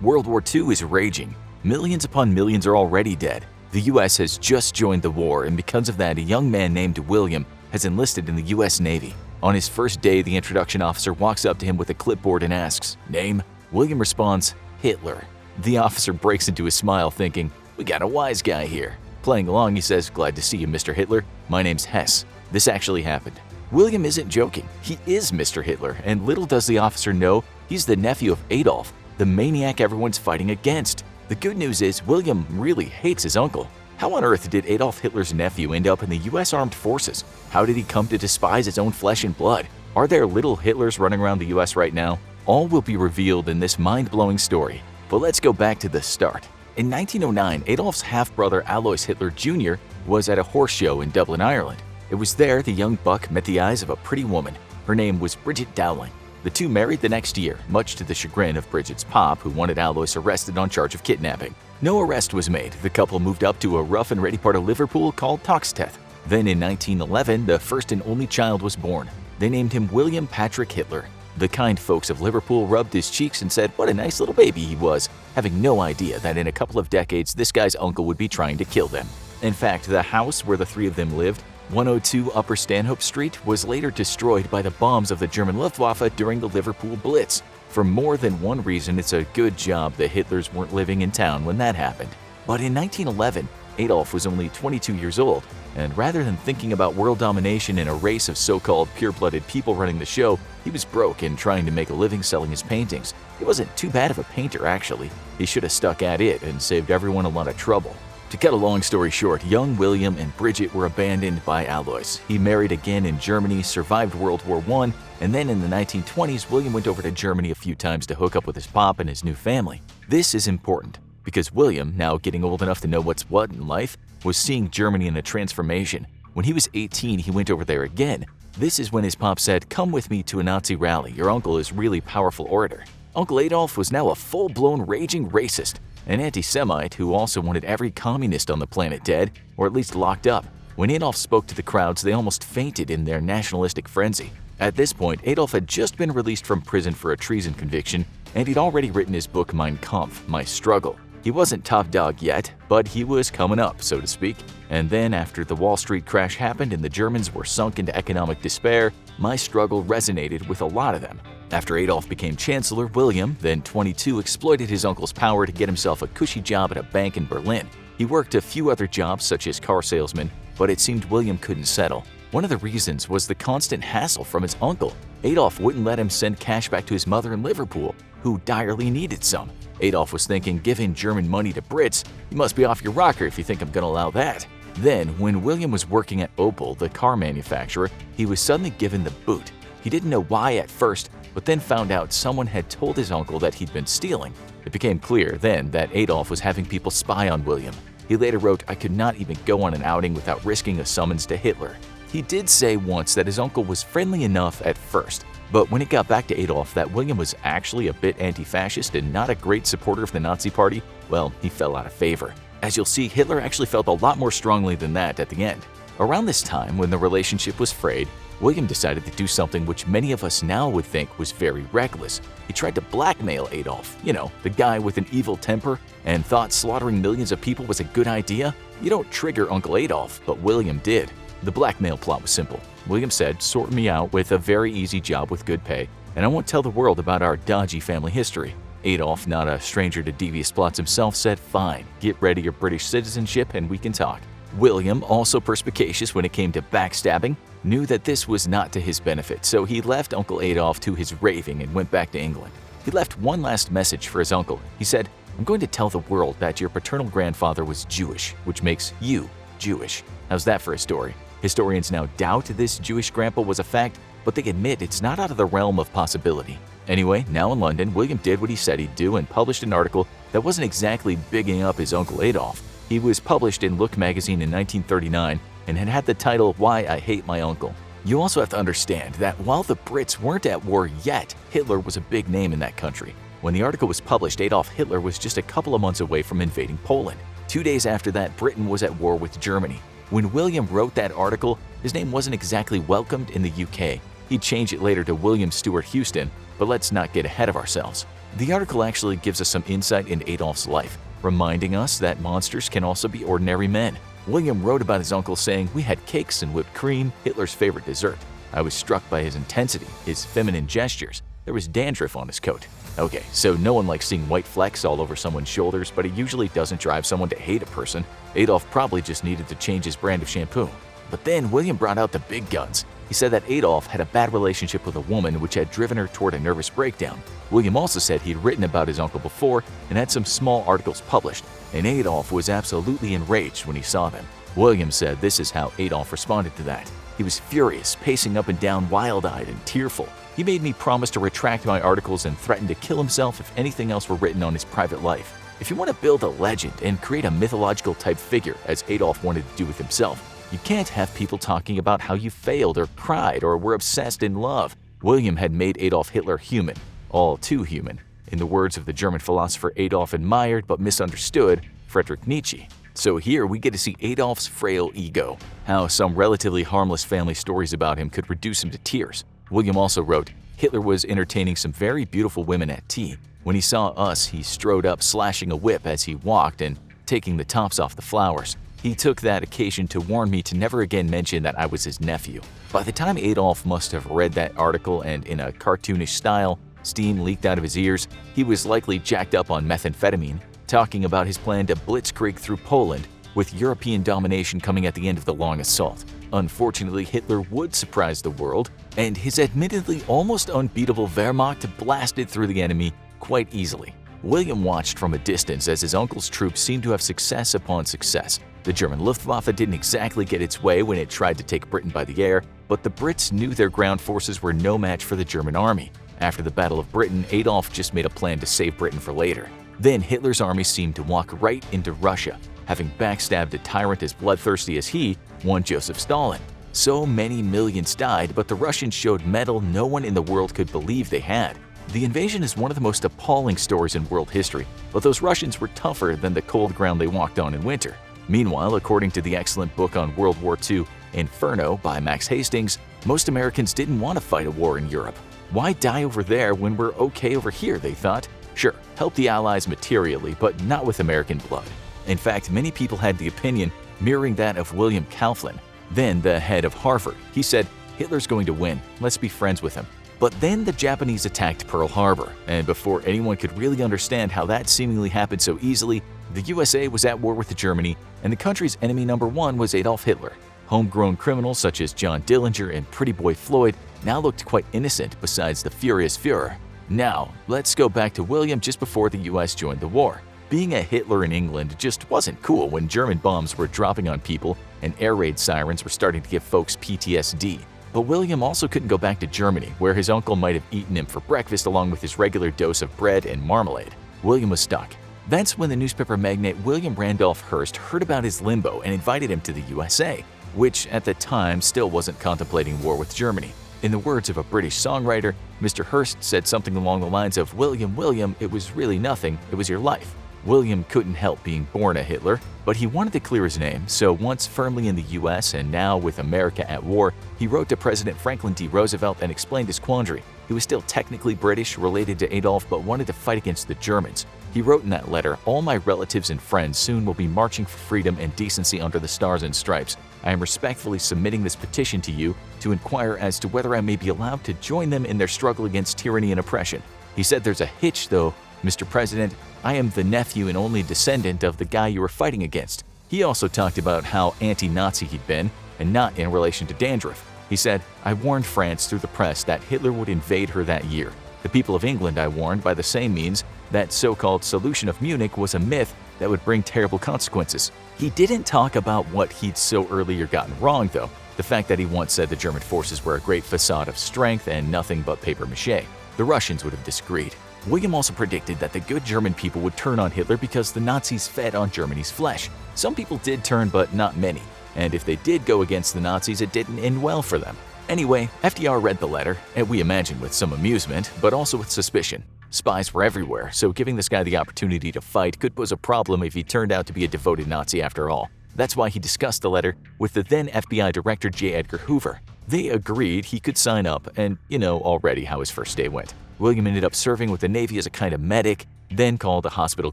World War II is raging. Millions upon millions are already dead. The US has just joined the war, and because of that, a young man named William has enlisted in the US Navy. On his first day, the introduction officer walks up to him with a clipboard and asks, "Name?" William responds, "Hitler." The officer breaks into a smile thinking, "We got a wise guy here." Playing along, he says, "Glad to see you, Mr. Hitler. My name's Hess." This actually happened. William isn't joking. He is Mr. Hitler, and little does the officer know, he's the nephew of Adolph, the maniac everyone's fighting against. The good news is, William really hates his uncle. How on earth did Adolf Hitler's nephew end up in the US Armed Forces? How did he come to despise his own flesh and blood? Are there little Hitlers running around the US right now? All will be revealed in this mind-blowing story. But let's go back to the start. In 1909, Adolph's half-brother Alois Hitler Jr. was at a horse show in Dublin, Ireland. It was there the young buck met the eyes of a pretty woman. Her name was Bridget Dowling. The two married the next year, much to the chagrin of Bridget's pop, who wanted Alois arrested on charge of kidnapping. No arrest was made. The couple moved up to a rough and ready part of Liverpool called Toxteth. Then in 1911, the first and only child was born. They named him William Patrick Hitler. The kind folks of Liverpool rubbed his cheeks and said what a nice little baby he was, having no idea that in a couple of decades this guy's uncle would be trying to kill them. In fact, the house where the three of them lived, 102 Upper Stanhope Street, was later destroyed by the bombs of the German Luftwaffe during the Liverpool Blitz. For more than one reason, it's a good job the Hitlers weren't living in town when that happened. But in 1911, Adolf was only 22 years old, and rather than thinking about world domination in a race of so-called pure-blooded people running the show, he was broke and trying to make a living selling his paintings. He wasn't too bad of a painter, actually. He should have stuck at it and saved everyone a lot of trouble. To cut a long story short, young William and Bridget were abandoned by Alois. He married again in Germany, survived World War I, and then in the 1920s, William went over to Germany a few times to hook up with his pop and his new family. This is important, because William, now getting old enough to know what's what in life, was seeing Germany in a transformation. When he was 18, he went over there again. This is when his pop said, "Come with me to a Nazi rally. Your uncle is a really powerful orator." Uncle Adolf was now a full-blown raging racist, an anti-Semite who also wanted every communist on the planet dead, or at least locked up. When Adolf spoke to the crowds, they almost fainted in their nationalistic frenzy. At this point, Adolf had just been released from prison for a treason conviction, and he'd already written his book Mein Kampf, My Struggle. He wasn't top dog yet, but he was coming up, so to speak. And then after the Wall Street crash happened and the Germans were sunk into economic despair, My Struggle resonated with a lot of them. After Adolf became chancellor, William, then 22, exploited his uncle's power to get himself a cushy job at a bank in Berlin. He worked a few other jobs such as car salesman, but it seemed William couldn't settle. One of the reasons was the constant hassle from his uncle. Adolf wouldn't let him send cash back to his mother in Liverpool, who direly needed some. Adolf was thinking, giving German money to Brits, you must be off your rocker if you think I'm gonna allow that. Then, when William was working at Opel, the car manufacturer, he was suddenly given the boot. He didn't know why at first, but then found out someone had told his uncle that he'd been stealing. It became clear then that Adolf was having people spy on William. He later wrote, "I could not even go on an outing without risking a summons to Hitler." He did say once that his uncle was friendly enough at first, but when it got back to Adolf that William was actually a bit anti-fascist and not a great supporter of the Nazi Party, well, he fell out of favor. As you'll see, Hitler actually felt a lot more strongly than that at the end. Around this time, when the relationship was frayed, William decided to do something which many of us now would think was very reckless. He tried to blackmail Adolf, the guy with an evil temper, and thought slaughtering millions of people was a good idea. You don't trigger Uncle Adolf, but William did. The blackmail plot was simple. William said, "Sort me out with a very easy job with good pay, and I won't tell the world about our dodgy family history." Adolf, not a stranger to devious plots himself, said, "Fine, get ready your British citizenship and we can talk." William, also perspicacious when it came to backstabbing, knew that this was not to his benefit, so he left Uncle Adolf to his raving and went back to England. He left one last message for his uncle. He said, "I'm going to tell the world that your paternal grandfather was Jewish, which makes you Jewish." How's that for a story? Historians now doubt this Jewish grandpa was a fact, but they admit it's not out of the realm of possibility. Anyway, now in London, William did what he said he'd do and published an article that wasn't exactly bigging up his Uncle Adolf. He was published in Look magazine in 1939 and had the title Why I Hate My Uncle. You also have to understand that while the Brits weren't at war yet, Hitler was a big name in that country. When the article was published, Adolf Hitler was just a couple of months away from invading Poland. 2 days after that, Britain was at war with Germany. When William wrote that article, his name wasn't exactly welcomed in the UK. He'd change it later to William Stewart Houston, but let's not get ahead of ourselves. The article actually gives us some insight into Adolph's life, reminding us that monsters can also be ordinary men. William wrote about his uncle saying, "We had cakes and whipped cream, Hitler's favorite dessert. I was struck by his intensity, his feminine gestures. There was dandruff on his coat." Okay, so no one likes seeing white flecks all over someone's shoulders, but it usually doesn't drive someone to hate a person. Adolph probably just needed to change his brand of shampoo. But then William brought out the big guns. He said that Adolph had a bad relationship with a woman which had driven her toward a nervous breakdown. William also said he had written about his uncle before and had some small articles published, and Adolph was absolutely enraged when he saw them. William said this is how Adolph responded to that. He was furious, pacing up and down wild-eyed and tearful. He made me promise to retract my articles and threatened to kill himself if anything else were written on his private life. If you want to build a legend and create a mythological type figure, as Adolph wanted to do with himself, you can't have people talking about how you failed or cried or were obsessed in love. William had made Adolf Hitler human, all too human, in the words of the German philosopher Adolf admired but misunderstood, Friedrich Nietzsche. So here we get to see Adolph's frail ego, how some relatively harmless family stories about him could reduce him to tears. William also wrote, "Hitler was entertaining some very beautiful women at tea. When he saw us, he strode up slashing a whip as he walked and taking the tops off the flowers. He took that occasion to warn me to never again mention that I was his nephew." By the time Adolph must have read that article and in a cartoonish style, steam leaked out of his ears, he was likely jacked up on methamphetamine, talking about his plan to blitzkrieg through Poland, with European domination coming at the end of the long assault. Unfortunately, Hitler would surprise the world, and his admittedly almost unbeatable Wehrmacht blasted through the enemy quite easily. William watched from a distance as his uncle's troops seemed to have success upon success. The German Luftwaffe didn't exactly get its way when it tried to take Britain by the air, but the Brits knew their ground forces were no match for the German army. After the Battle of Britain, Adolf just made a plan to save Britain for later. Then Hitler's army seemed to walk right into Russia, having backstabbed a tyrant as bloodthirsty as he, one Joseph Stalin. So many millions died, but the Russians showed mettle no one in the world could believe they had. The invasion is one of the most appalling stories in world history, but those Russians were tougher than the cold ground they walked on in winter. Meanwhile, according to the excellent book on World War II, Inferno by Max Hastings, most Americans didn't want to fight a war in Europe. Why die over there when we're okay over here, they thought? Sure, help the Allies materially, but not with American blood. In fact, many people had the opinion mirroring that of William Kaufman, then the head of Harvard. He said, "Hitler's going to win, let's be friends with him." But then the Japanese attacked Pearl Harbor, and before anyone could really understand how that seemingly happened so easily, the USA was at war with Germany, and the country's enemy number one was Adolf Hitler. Homegrown criminals such as John Dillinger and Pretty Boy Floyd now looked quite innocent besides the furious Führer. Now, let's go back to William just before the US joined the war. Being a Hitler in England just wasn't cool when German bombs were dropping on people and air raid sirens were starting to give folks PTSD. But William also couldn't go back to Germany, where his uncle might have eaten him for breakfast along with his regular dose of bread and marmalade. William was stuck. That's when the newspaper magnate William Randolph Hearst heard about his limbo and invited him to the USA, which at the time still wasn't contemplating war with Germany. In the words of a British songwriter, Mr. Hearst said something along the lines of, William, it was really nothing, it was your life." William couldn't help being born a Hitler, but he wanted to clear his name, so once firmly in the US and now with America at war, he wrote to President Franklin D. Roosevelt and explained his quandary. He was still technically British, related to Adolf, but wanted to fight against the Germans. He wrote in that letter, "All my relatives and friends soon will be marching for freedom and decency under the stars and stripes. I am respectfully submitting this petition to you to inquire as to whether I may be allowed to join them in their struggle against tyranny and oppression." He said, "There's a hitch though, Mr. President. I am the nephew and only descendant of the guy you were fighting against." He also talked about how anti-Nazi he'd been, and not in relation to dandruff. He said, "I warned France through the press that Hitler would invade her that year. The people of England I warned by the same means that so-called solution of Munich was a myth that would bring terrible consequences." He didn't talk about what he'd so earlier gotten wrong though, the fact that he once said the German forces were a great facade of strength and nothing but papier-mâché. The Russians would have disagreed. William also predicted that the good German people would turn on Hitler because the Nazis fed on Germany's flesh. Some people did turn, but not many. And if they did go against the Nazis, it didn't end well for them. Anyway, FDR read the letter, and we imagine with some amusement, but also with suspicion. Spies were everywhere, so giving this guy the opportunity to fight could pose a problem if he turned out to be a devoted Nazi after all. That's why he discussed the letter with the then FBI Director J. Edgar Hoover. They agreed he could sign up, and you know already how his first day went. William ended up serving with the Navy as a kind of medic, then called a hospital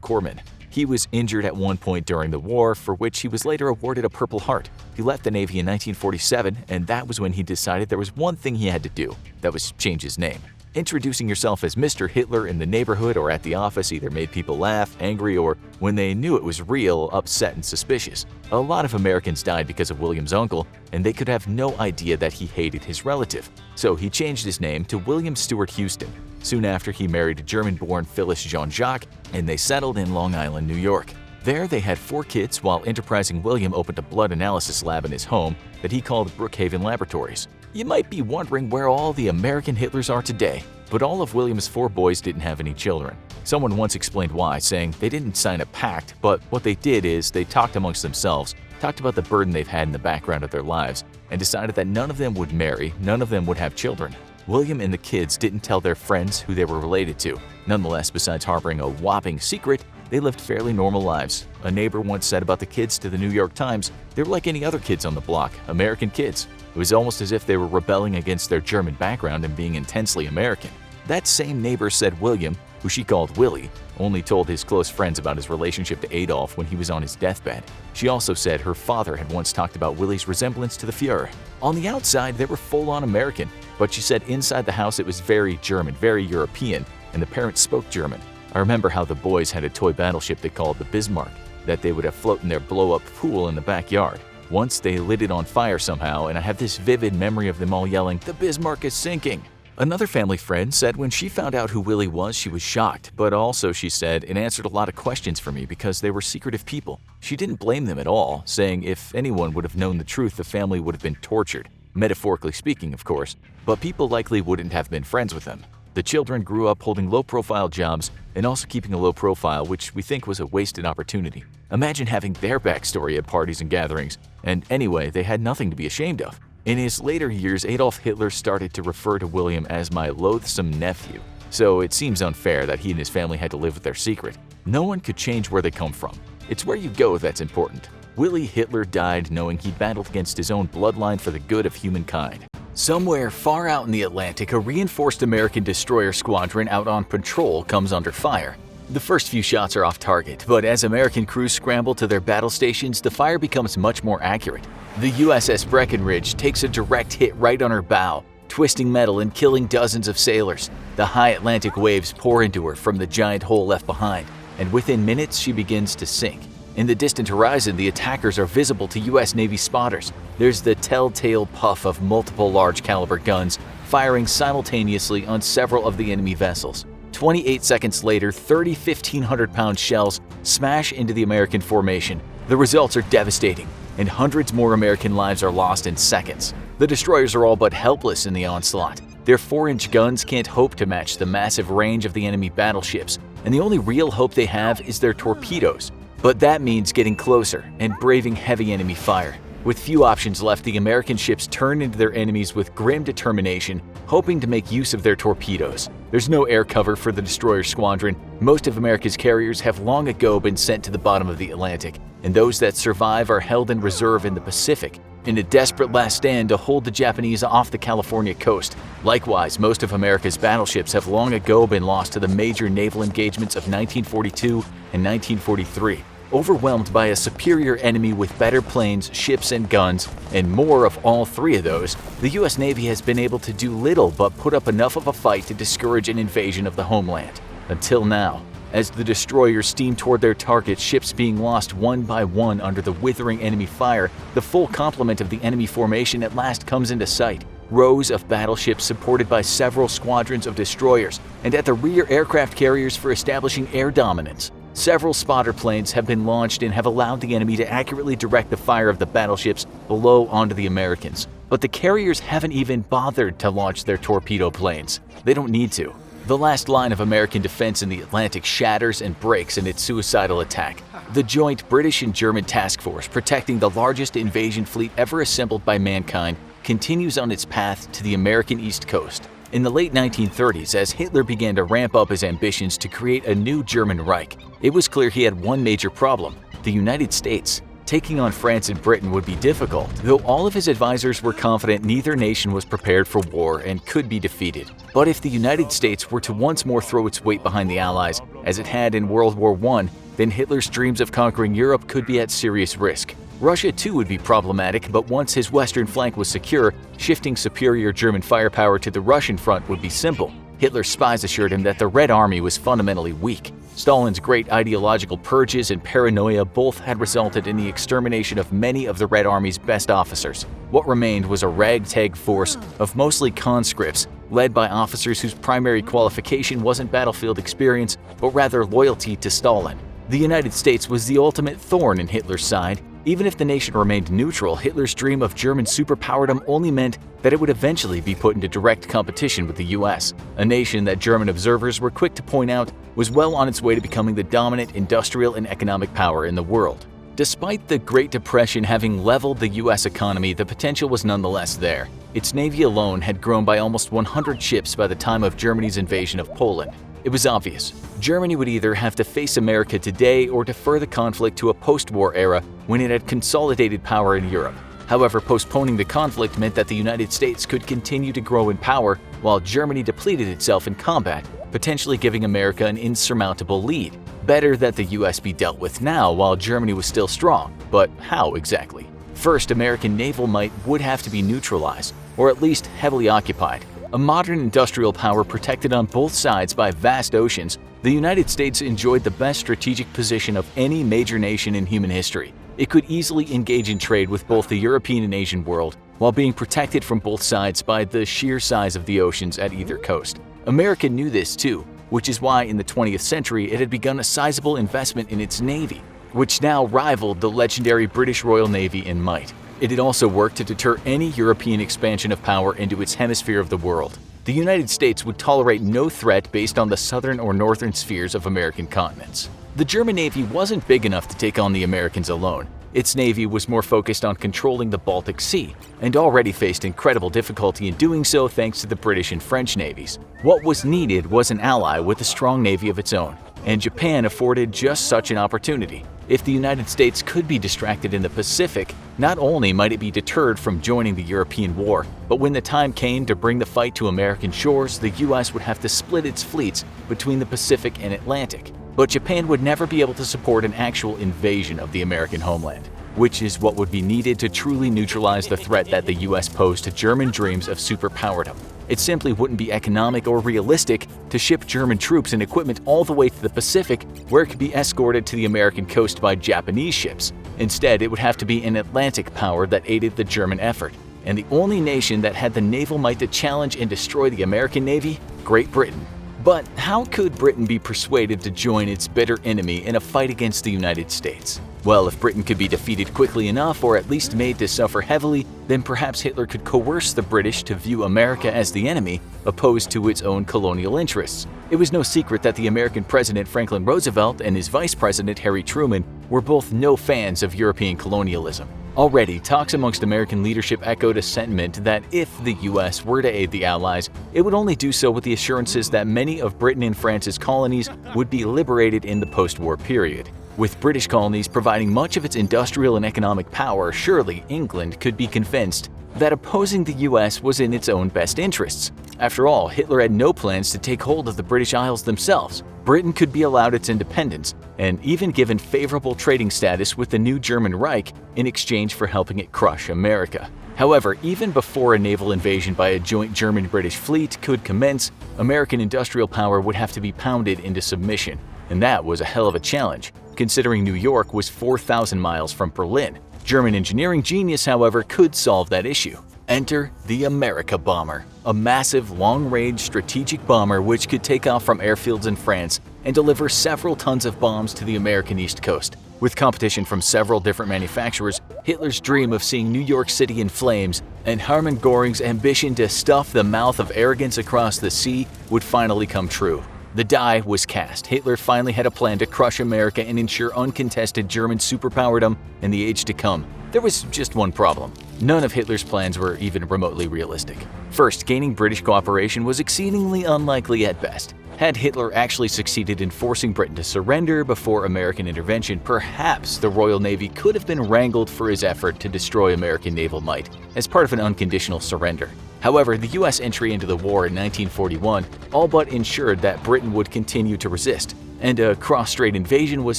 corpsman. He was injured at one point during the war, for which he was later awarded a Purple Heart. He left the Navy in 1947, and that was when he decided there was one thing he had to do. That was change his name. Introducing yourself as Mr. Hitler in the neighborhood or at the office either made people laugh, angry, or, when they knew it was real, upset and suspicious. A lot of Americans died because of William's uncle, and they could have no idea that he hated his relative. So he changed his name to William Stewart Houston. Soon after, he married German-born Phyllis Jean-Jacques, and they settled in Long Island, New York. There, they had 4 kids, while enterprising William opened a blood analysis lab in his home that he called Brookhaven Laboratories. You might be wondering where all the American Hitlers are today, but all of William's 4 boys didn't have any children. Someone once explained why, saying they didn't sign a pact, but what they did is they talked amongst themselves, talked about the burden they've had in the background of their lives, and decided that none of them would marry, none of them would have children. William and the kids didn't tell their friends who they were related to. Nonetheless, besides harboring a whopping secret, they lived fairly normal lives. A neighbor once said about the kids to the New York Times, they were like any other kids on the block, American kids. It was almost as if they were rebelling against their German background and being intensely American. That same neighbor said William, who she called Willie, only told his close friends about his relationship to Adolph when he was on his deathbed. She also said her father had once talked about Willie's resemblance to the Fuhrer. On the outside, they were full-on American, but she said inside the house it was very German, very European, and the parents spoke German. I remember how the boys had a toy battleship they called the Bismarck that they would have float in their blow-up pool in the backyard. Once they lit it on fire somehow, and I have this vivid memory of them all yelling, "The Bismarck is sinking!" Another family friend said when she found out who Willie was, she was shocked, but also, she said, it answered a lot of questions for me because they were secretive people. She didn't blame them at all, saying if anyone would have known the truth, the family would have been tortured. Metaphorically speaking, of course, but people likely wouldn't have been friends with them. The children grew up holding low-profile jobs and also keeping a low profile, which we think was a wasted opportunity. Imagine having their backstory at parties and gatherings, and anyway, they had nothing to be ashamed of. In his later years, Adolf Hitler started to refer to William as my loathsome nephew, so it seems unfair that he and his family had to live with their secret. No one could change where they come from. It's where you go that's important. Willie Hitler died knowing he battled against his own bloodline for the good of humankind. Somewhere far out in the Atlantic, a reinforced American destroyer squadron out on patrol comes under fire. The first few shots are off target, but as American crews scramble to their battle stations, the fire becomes much more accurate. The USS Breckinridge takes a direct hit right on her bow, twisting metal and killing dozens of sailors. The high Atlantic waves pour into her from the giant hole left behind, and within minutes she begins to sink. In the distant horizon, the attackers are visible to U.S. Navy spotters. There's the telltale puff of multiple large-caliber guns firing simultaneously on several of the enemy vessels. 28 seconds later, 30 1,500-pound shells smash into the American formation. The results are devastating, and hundreds more American lives are lost in seconds. The destroyers are all but helpless in the onslaught. Their 4-inch guns can't hope to match the massive range of the enemy battleships, and the only real hope they have is their torpedoes. But that means getting closer and braving heavy enemy fire. With few options left, the American ships turn into their enemies with grim determination, hoping to make use of their torpedoes. There's no air cover for the destroyer squadron. Most of America's carriers have long ago been sent to the bottom of the Atlantic, and those that survive are held in reserve in the Pacific, in a desperate last stand to hold the Japanese off the California coast. Likewise, most of America's battleships have long ago been lost to the major naval engagements of 1942 and 1943. Overwhelmed by a superior enemy with better planes, ships, and guns, and more of all 3 of those, the U.S. Navy has been able to do little but put up enough of a fight to discourage an invasion of the homeland. Until now, as the destroyers steam toward their targets, ships being lost one by one under the withering enemy fire, the full complement of the enemy formation at last comes into sight. Rows of battleships supported by several squadrons of destroyers, and at the rear aircraft carriers for establishing air dominance. Several spotter planes have been launched and have allowed the enemy to accurately direct the fire of the battleships below onto the Americans. But the carriers haven't even bothered to launch their torpedo planes. They don't need to. The last line of American defense in the Atlantic shatters and breaks in its suicidal attack. The joint British and German task force protecting the largest invasion fleet ever assembled by mankind continues on its path to the American East Coast. In the late 1930s, as Hitler began to ramp up his ambitions to create a new German Reich, it was clear he had one major problem: the United States. taking on France and Britain would be difficult, though all of his advisors were confident neither nation was prepared for war and could be defeated. But if the United States were to once more throw its weight behind the Allies, as it had in World War I, then Hitler's dreams of conquering Europe could be at serious risk. Russia too would be problematic, but once his western flank was secure, shifting superior German firepower to the Russian front would be simple. Hitler's spies assured him that the Red Army was fundamentally weak. Stalin's great ideological purges and paranoia both had resulted in the extermination of many of the Red Army's best officers. What remained was a ragtag force of mostly conscripts, led by officers whose primary qualification wasn't battlefield experience, but rather loyalty to Stalin. The United States was the ultimate thorn in Hitler's side. Even if the nation remained neutral, Hitler's dream of German superpowerdom only meant that it would eventually be put into direct competition with the US, a nation that German observers were quick to point out was well on its way to becoming the dominant industrial and economic power in the world. Despite the Great Depression having leveled the US economy, the potential was nonetheless there. Its navy alone had grown by almost 100 ships by the time of Germany's invasion of Poland. It was obvious. Germany would either have to face America today or defer the conflict to a post-war era when it had consolidated power in Europe. However, postponing the conflict meant that the United States could continue to grow in power while Germany depleted itself in combat, potentially giving America an insurmountable lead. Better that the US be dealt with now while Germany was still strong, but how exactly? First, American naval might would have to be neutralized, or at least heavily occupied. A modern industrial power protected on both sides by vast oceans, the United States enjoyed the best strategic position of any major nation in human history. It could easily engage in trade with both the European and Asian world, while being protected from both sides by the sheer size of the oceans at either coast. America knew this too, which is why in the 20th century it had begun a sizable investment in its navy, which now rivaled the legendary British Royal Navy in might. It had also worked to deter any European expansion of power into its hemisphere of the world. The United States would tolerate no threat based on the southern or northern spheres of American continents. The German Navy wasn't big enough to take on the Americans alone. Its navy was more focused on controlling the Baltic Sea, and already faced incredible difficulty in doing so thanks to the British and French navies. What was needed was an ally with a strong navy of its own, and Japan afforded just such an opportunity. If the United States could be distracted in the Pacific, not only might it be deterred from joining the European war, but when the time came to bring the fight to American shores, the US would have to split its fleets between the Pacific and Atlantic. But Japan would never be able to support an actual invasion of the American homeland, which is what would be needed to truly neutralize the threat that the US posed to German dreams of superpowerdom. It simply wouldn't be economic or realistic to ship German troops and equipment all the way to the Pacific, where it could be escorted to the American coast by Japanese ships. Instead, it would have to be an Atlantic power that aided the German effort. And the only nation that had the naval might to challenge and destroy the American Navy? Great Britain. But how could Britain be persuaded to join its bitter enemy in a fight against the United States? Well, if Britain could be defeated quickly enough, or at least made to suffer heavily, then perhaps Hitler could coerce the British to view America as the enemy, opposed to its own colonial interests. It was no secret that the American President Franklin Roosevelt and his Vice President Harry Truman were both no fans of European colonialism. Already, talks amongst American leadership echoed a sentiment that if the US were to aid the Allies, it would only do so with the assurances that many of Britain and France's colonies would be liberated in the post-war period. With British colonies providing much of its industrial and economic power, surely England could be convinced that opposing the US was in its own best interests. After all, Hitler had no plans to take hold of the British Isles themselves. Britain could be allowed its independence, and even given favorable trading status with the new German Reich in exchange for helping it crush America. However, even before a naval invasion by a joint German-British fleet could commence, American industrial power would have to be pounded into submission, and that was a hell of a challenge, considering New York was 4,000 miles from Berlin. German engineering genius, however, could solve that issue. Enter the America Bomber, a massive, long-range strategic bomber which could take off from airfields in France and deliver several tons of bombs to the American East Coast. With competition from several different manufacturers, Hitler's dream of seeing New York City in flames and Hermann Göring's ambition to stuff the mouth of arrogance across the sea would finally come true. The die was cast. Hitler finally had a plan to crush America and ensure uncontested German superpowerdom in the age to come. There was just one problem. None of Hitler's plans were even remotely realistic. First, gaining British cooperation was exceedingly unlikely at best. Had Hitler actually succeeded in forcing Britain to surrender before American intervention, perhaps the Royal Navy could have been wrangled for his effort to destroy American naval might as part of an unconditional surrender. However, the US entry into the war in 1941 all but ensured that Britain would continue to resist, and a cross-strait invasion was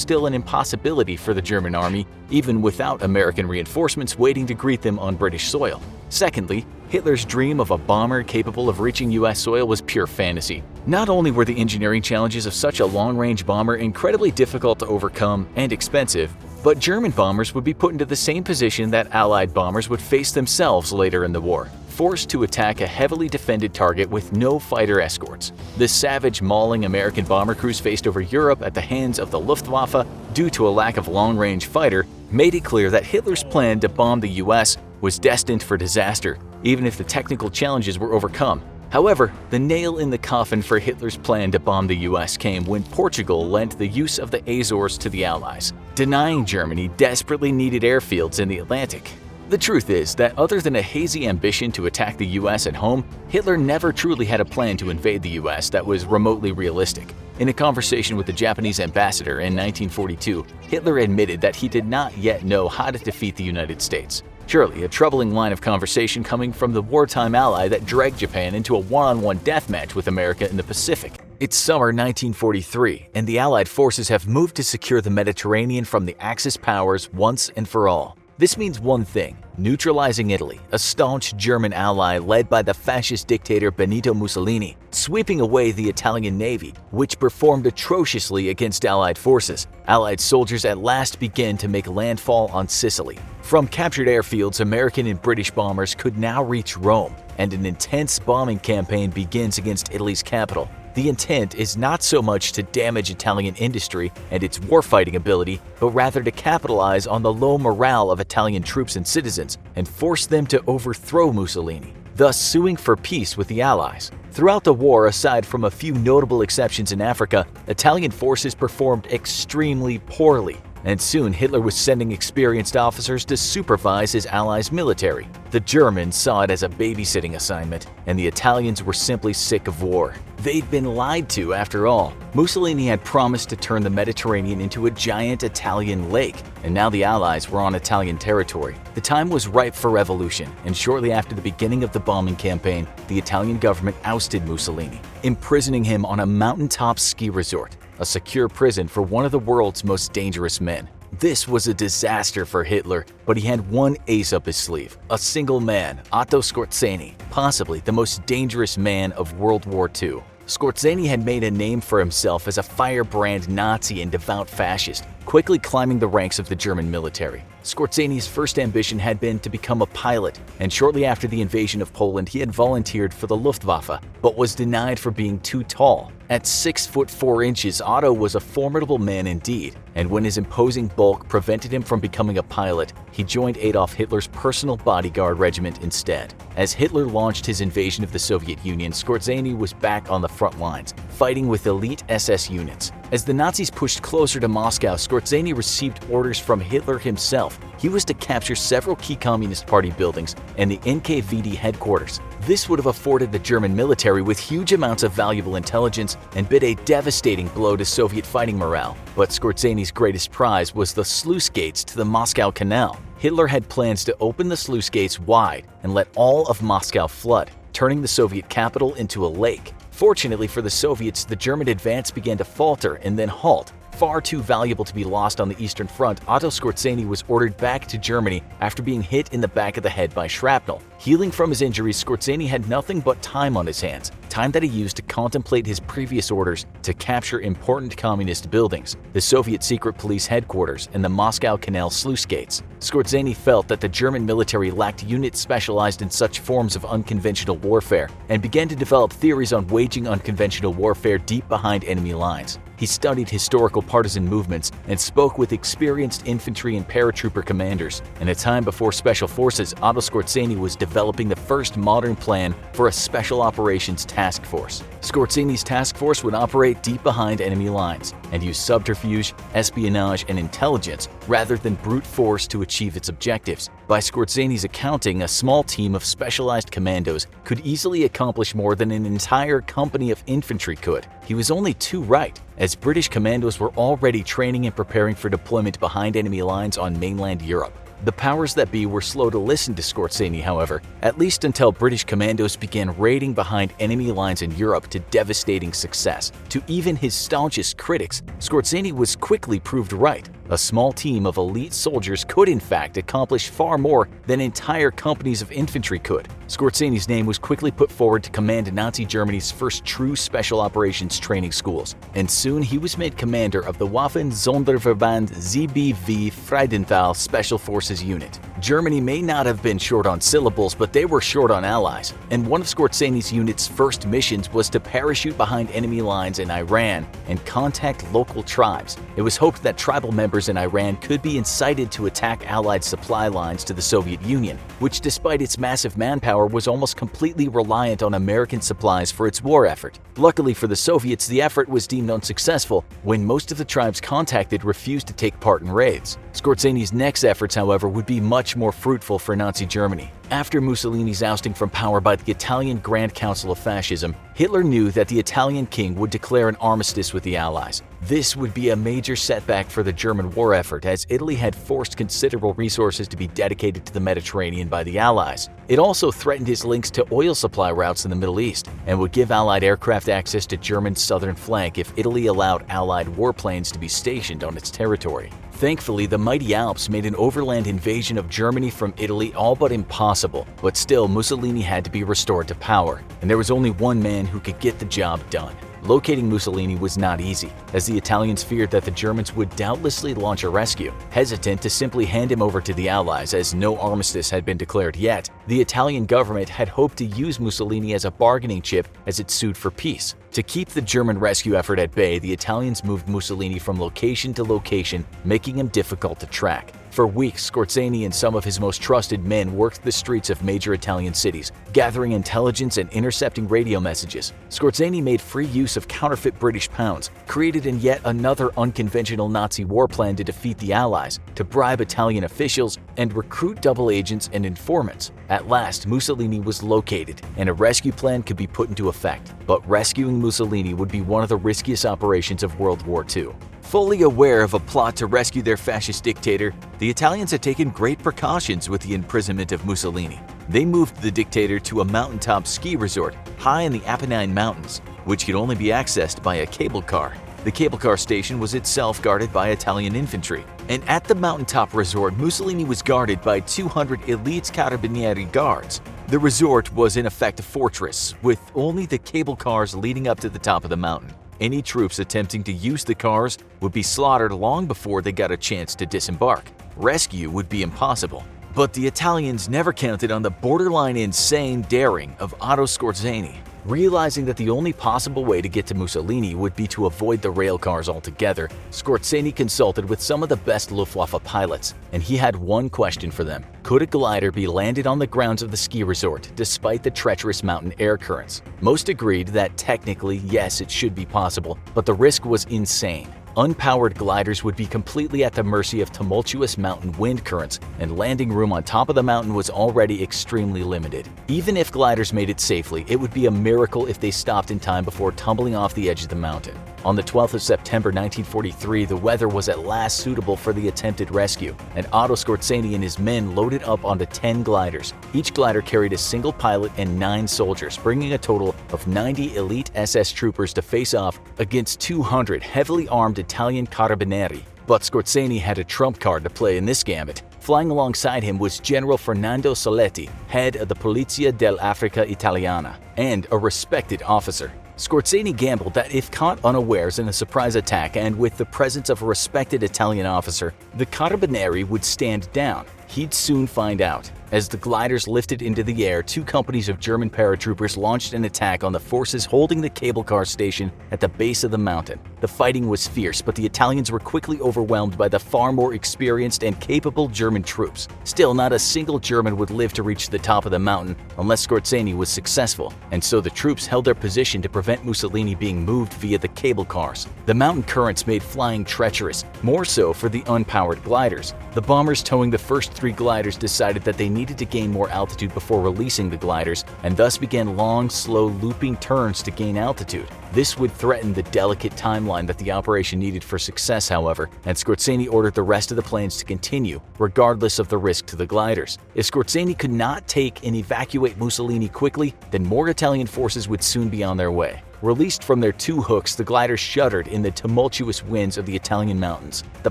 still an impossibility for the German army, even without American reinforcements waiting to greet them on British soil. Secondly, Hitler's dream of a bomber capable of reaching US soil was pure fantasy. Not only were the engineering challenges of such a long-range bomber incredibly difficult to overcome and expensive, but German bombers would be put into the same position that Allied bombers would face themselves later in the war, forced to attack a heavily defended target with no fighter escorts. The savage, mauling American bomber crews faced over Europe at the hands of the Luftwaffe due to a lack of long-range fighter made it clear that Hitler's plan to bomb the US was destined for disaster, even if the technical challenges were overcome. However, the nail in the coffin for Hitler's plan to bomb the US came when Portugal lent the use of the Azores to the Allies, denying Germany desperately needed airfields in the Atlantic. The truth is that other than a hazy ambition to attack the US at home, Hitler never truly had a plan to invade the US that was remotely realistic. In a conversation with the Japanese ambassador in 1942, Hitler admitted that he did not yet know how to defeat the United States. Surely a troubling line of conversation coming from the wartime ally that dragged Japan into a one-on-one death match with America in the Pacific. It's summer 1943, and the Allied forces have moved to secure the Mediterranean from the Axis powers once and for all. This means one thing: neutralizing Italy, a staunch German ally led by the fascist dictator Benito Mussolini, sweeping away the Italian Navy, which performed atrociously against Allied forces. Allied soldiers at last began to make landfall on Sicily. From captured airfields, American and British bombers could now reach Rome, and an intense bombing campaign begins against Italy's capital. The intent is not so much to damage Italian industry and its warfighting ability, but rather to capitalize on the low morale of Italian troops and citizens and force them to overthrow Mussolini, thus suing for peace with the Allies. Throughout the war, aside from a few notable exceptions in Africa, Italian forces performed extremely poorly, and soon Hitler was sending experienced officers to supervise his allies' military. The Germans saw it as a babysitting assignment, and the Italians were simply sick of war. They'd been lied to after all. Mussolini had promised to turn the Mediterranean into a giant Italian lake, and now the Allies were on Italian territory. The time was ripe for revolution, and shortly after the beginning of the bombing campaign, the Italian government ousted Mussolini, imprisoning him on a mountaintop ski resort, a secure prison for one of the world's most dangerous men. This was a disaster for Hitler, but he had one ace up his sleeve: a single man, Otto Skorzeny, possibly the most dangerous man of World War II. Skorzeny had made a name for himself as a firebrand Nazi and devout fascist, quickly climbing the ranks of the German military. Skorzeny's first ambition had been to become a pilot, and shortly after the invasion of Poland he had volunteered for the Luftwaffe, but was denied for being too tall. At 6 foot 4 inches, Otto was a formidable man indeed, and when his imposing bulk prevented him from becoming a pilot, he joined Adolf Hitler's personal bodyguard regiment instead. As Hitler launched his invasion of the Soviet Union, Skorzeny was back on the front lines, fighting with elite SS units. As the Nazis pushed closer to Moscow, Skorzeny received orders from Hitler himself. He was to capture several key Communist Party buildings and the NKVD headquarters. This would have afforded the German military with huge amounts of valuable intelligence and bid a devastating blow to Soviet fighting morale. But Skorzeny's greatest prize was the sluice gates to the Moscow Canal. Hitler had plans to open the sluice gates wide and let all of Moscow flood, turning the Soviet capital into a lake. Fortunately for the Soviets, the German advance began to falter and then halt. Far too valuable to be lost on the Eastern Front, Otto Skorzeny was ordered back to Germany after being hit in the back of the head by shrapnel. Healing from his injuries, Skorzeny had nothing but time on his hands, time that he used to contemplate his previous orders to capture important communist buildings, the Soviet secret police headquarters, and the Moscow Canal sluice gates. Skorzeny felt that the German military lacked units specialized in such forms of unconventional warfare, and began to develop theories on waging unconventional warfare deep behind enemy lines. He studied historical partisan movements and spoke with experienced infantry and paratrooper commanders. In a time before special forces, Otto Skorzeny was developing the first modern plan for a special operations task force. Skorzeny's task force would operate deep behind enemy lines and use subterfuge, espionage, and intelligence rather than brute force to achieve its objectives. By Skorzeny's accounting, a small team of specialized commandos could easily accomplish more than an entire company of infantry could. He was only too right, as British commandos were already training and preparing for deployment behind enemy lines on mainland Europe. The powers that be were slow to listen to Skorzeny, however, at least until British commandos began raiding behind enemy lines in Europe to devastating success. To even his staunchest critics, Skorzeny was quickly proved right. A small team of elite soldiers could in fact accomplish far more than entire companies of infantry could. Skorzeny's name was quickly put forward to command Nazi Germany's first true special operations training schools, and soon he was made commander of the Waffen-Sonderverband ZBV Friedenthal Special Forces Unit. Germany may not have been short on syllables, but they were short on allies, and one of Skorzeny's unit's first missions was to parachute behind enemy lines in Iran and contact local tribes. It was hoped that tribal members in Iran could be incited to attack Allied supply lines to the Soviet Union, which despite its massive manpower was almost completely reliant on American supplies for its war effort. Luckily for the Soviets, the effort was deemed unsuccessful when most of the tribes contacted refused to take part in raids. Skorzeny's next efforts, however, would be much more fruitful for Nazi Germany. After Mussolini's ousting from power by the Italian Grand Council of Fascism, Hitler knew that the Italian king would declare an armistice with the Allies. This would be a major setback for the German war effort, as Italy had forced considerable resources to be dedicated to the Mediterranean by the Allies. It also threatened his links to oil supply routes in the Middle East, and would give Allied aircraft access to Germany's southern flank if Italy allowed Allied warplanes to be stationed on its territory. Thankfully, the mighty Alps made an overland invasion of Germany from Italy all but impossible, but still Mussolini had to be restored to power, and there was only one man who could get the job done. Locating Mussolini was not easy, as the Italians feared that the Germans would doubtlessly launch a rescue. Hesitant to simply hand him over to the Allies as no armistice had been declared yet, the Italian government had hoped to use Mussolini as a bargaining chip as it sued for peace. To keep the German rescue effort at bay, the Italians moved Mussolini from location to location, making him difficult to track. For weeks, Skorzeny and some of his most trusted men worked the streets of major Italian cities, gathering intelligence and intercepting radio messages. Skorzeny made free use of counterfeit British pounds, created in yet another unconventional Nazi war plan to defeat the Allies, to bribe Italian officials, and recruit double agents and informants. At last, Mussolini was located, and a rescue plan could be put into effect. But rescuing Mussolini would be one of the riskiest operations of World War II. Fully aware of a plot to rescue their fascist dictator, the Italians had taken great precautions with the imprisonment of Mussolini. They moved the dictator to a mountaintop ski resort high in the Apennine Mountains, which could only be accessed by a cable car. The cable car station was itself guarded by Italian infantry, and at the mountaintop resort, Mussolini was guarded by 200 elite Carabinieri guards. The resort was in effect a fortress, with only the cable cars leading up to the top of the mountain. Any troops attempting to use the cars would be slaughtered long before they got a chance to disembark. Rescue would be impossible. But the Italians never counted on the borderline insane daring of Otto Skorzeny. Realizing that the only possible way to get to Mussolini would be to avoid the rail cars altogether, Skorzeny consulted with some of the best Luftwaffe pilots, and he had one question for them. Could a glider be landed on the grounds of the ski resort despite the treacherous mountain air currents? Most agreed that technically, yes, it should be possible, but the risk was insane. Unpowered gliders would be completely at the mercy of tumultuous mountain wind currents, and landing room on top of the mountain was already extremely limited. Even if gliders made it safely, it would be a miracle if they stopped in time before tumbling off the edge of the mountain. On the 12th of September 1943, the weather was at last suitable for the attempted rescue, and Otto Skorzeny and his men loaded up onto 10 gliders. Each glider carried a single pilot and 9 soldiers, bringing a total of 90 elite SS troopers to face off against 200 heavily armed Italian Carabinieri. But Skorzeny had a trump card to play in this gambit. Flying alongside him was General Fernando Soletti, head of the Polizia dell'Africa Italiana, and a respected officer. Skorzeny gambled that if caught unawares in a surprise attack and with the presence of a respected Italian officer, the Carabinieri would stand down. He'd soon find out. As the gliders lifted into the air, two companies of German paratroopers launched an attack on the forces holding the cable car station at the base of the mountain. The fighting was fierce, but the Italians were quickly overwhelmed by the far more experienced and capable German troops. Still, not a single German would live to reach the top of the mountain unless Scorzani was successful, and so the troops held their position to prevent Mussolini being moved via the cable cars. The mountain currents made flying treacherous, more so for the unpowered gliders. The bombers towing the first three gliders decided that they needed to gain more altitude before releasing the gliders, and thus began long, slow looping turns to gain altitude. This would threaten the delicate timeline that the operation needed for success, however, and Scorzani ordered the rest of the planes to continue, regardless of the risk to the gliders. If Scorzani could not take and evacuate Mussolini quickly, then more Italian forces would soon be on their way. Released from their two hooks, the gliders shuddered in the tumultuous winds of the Italian mountains. The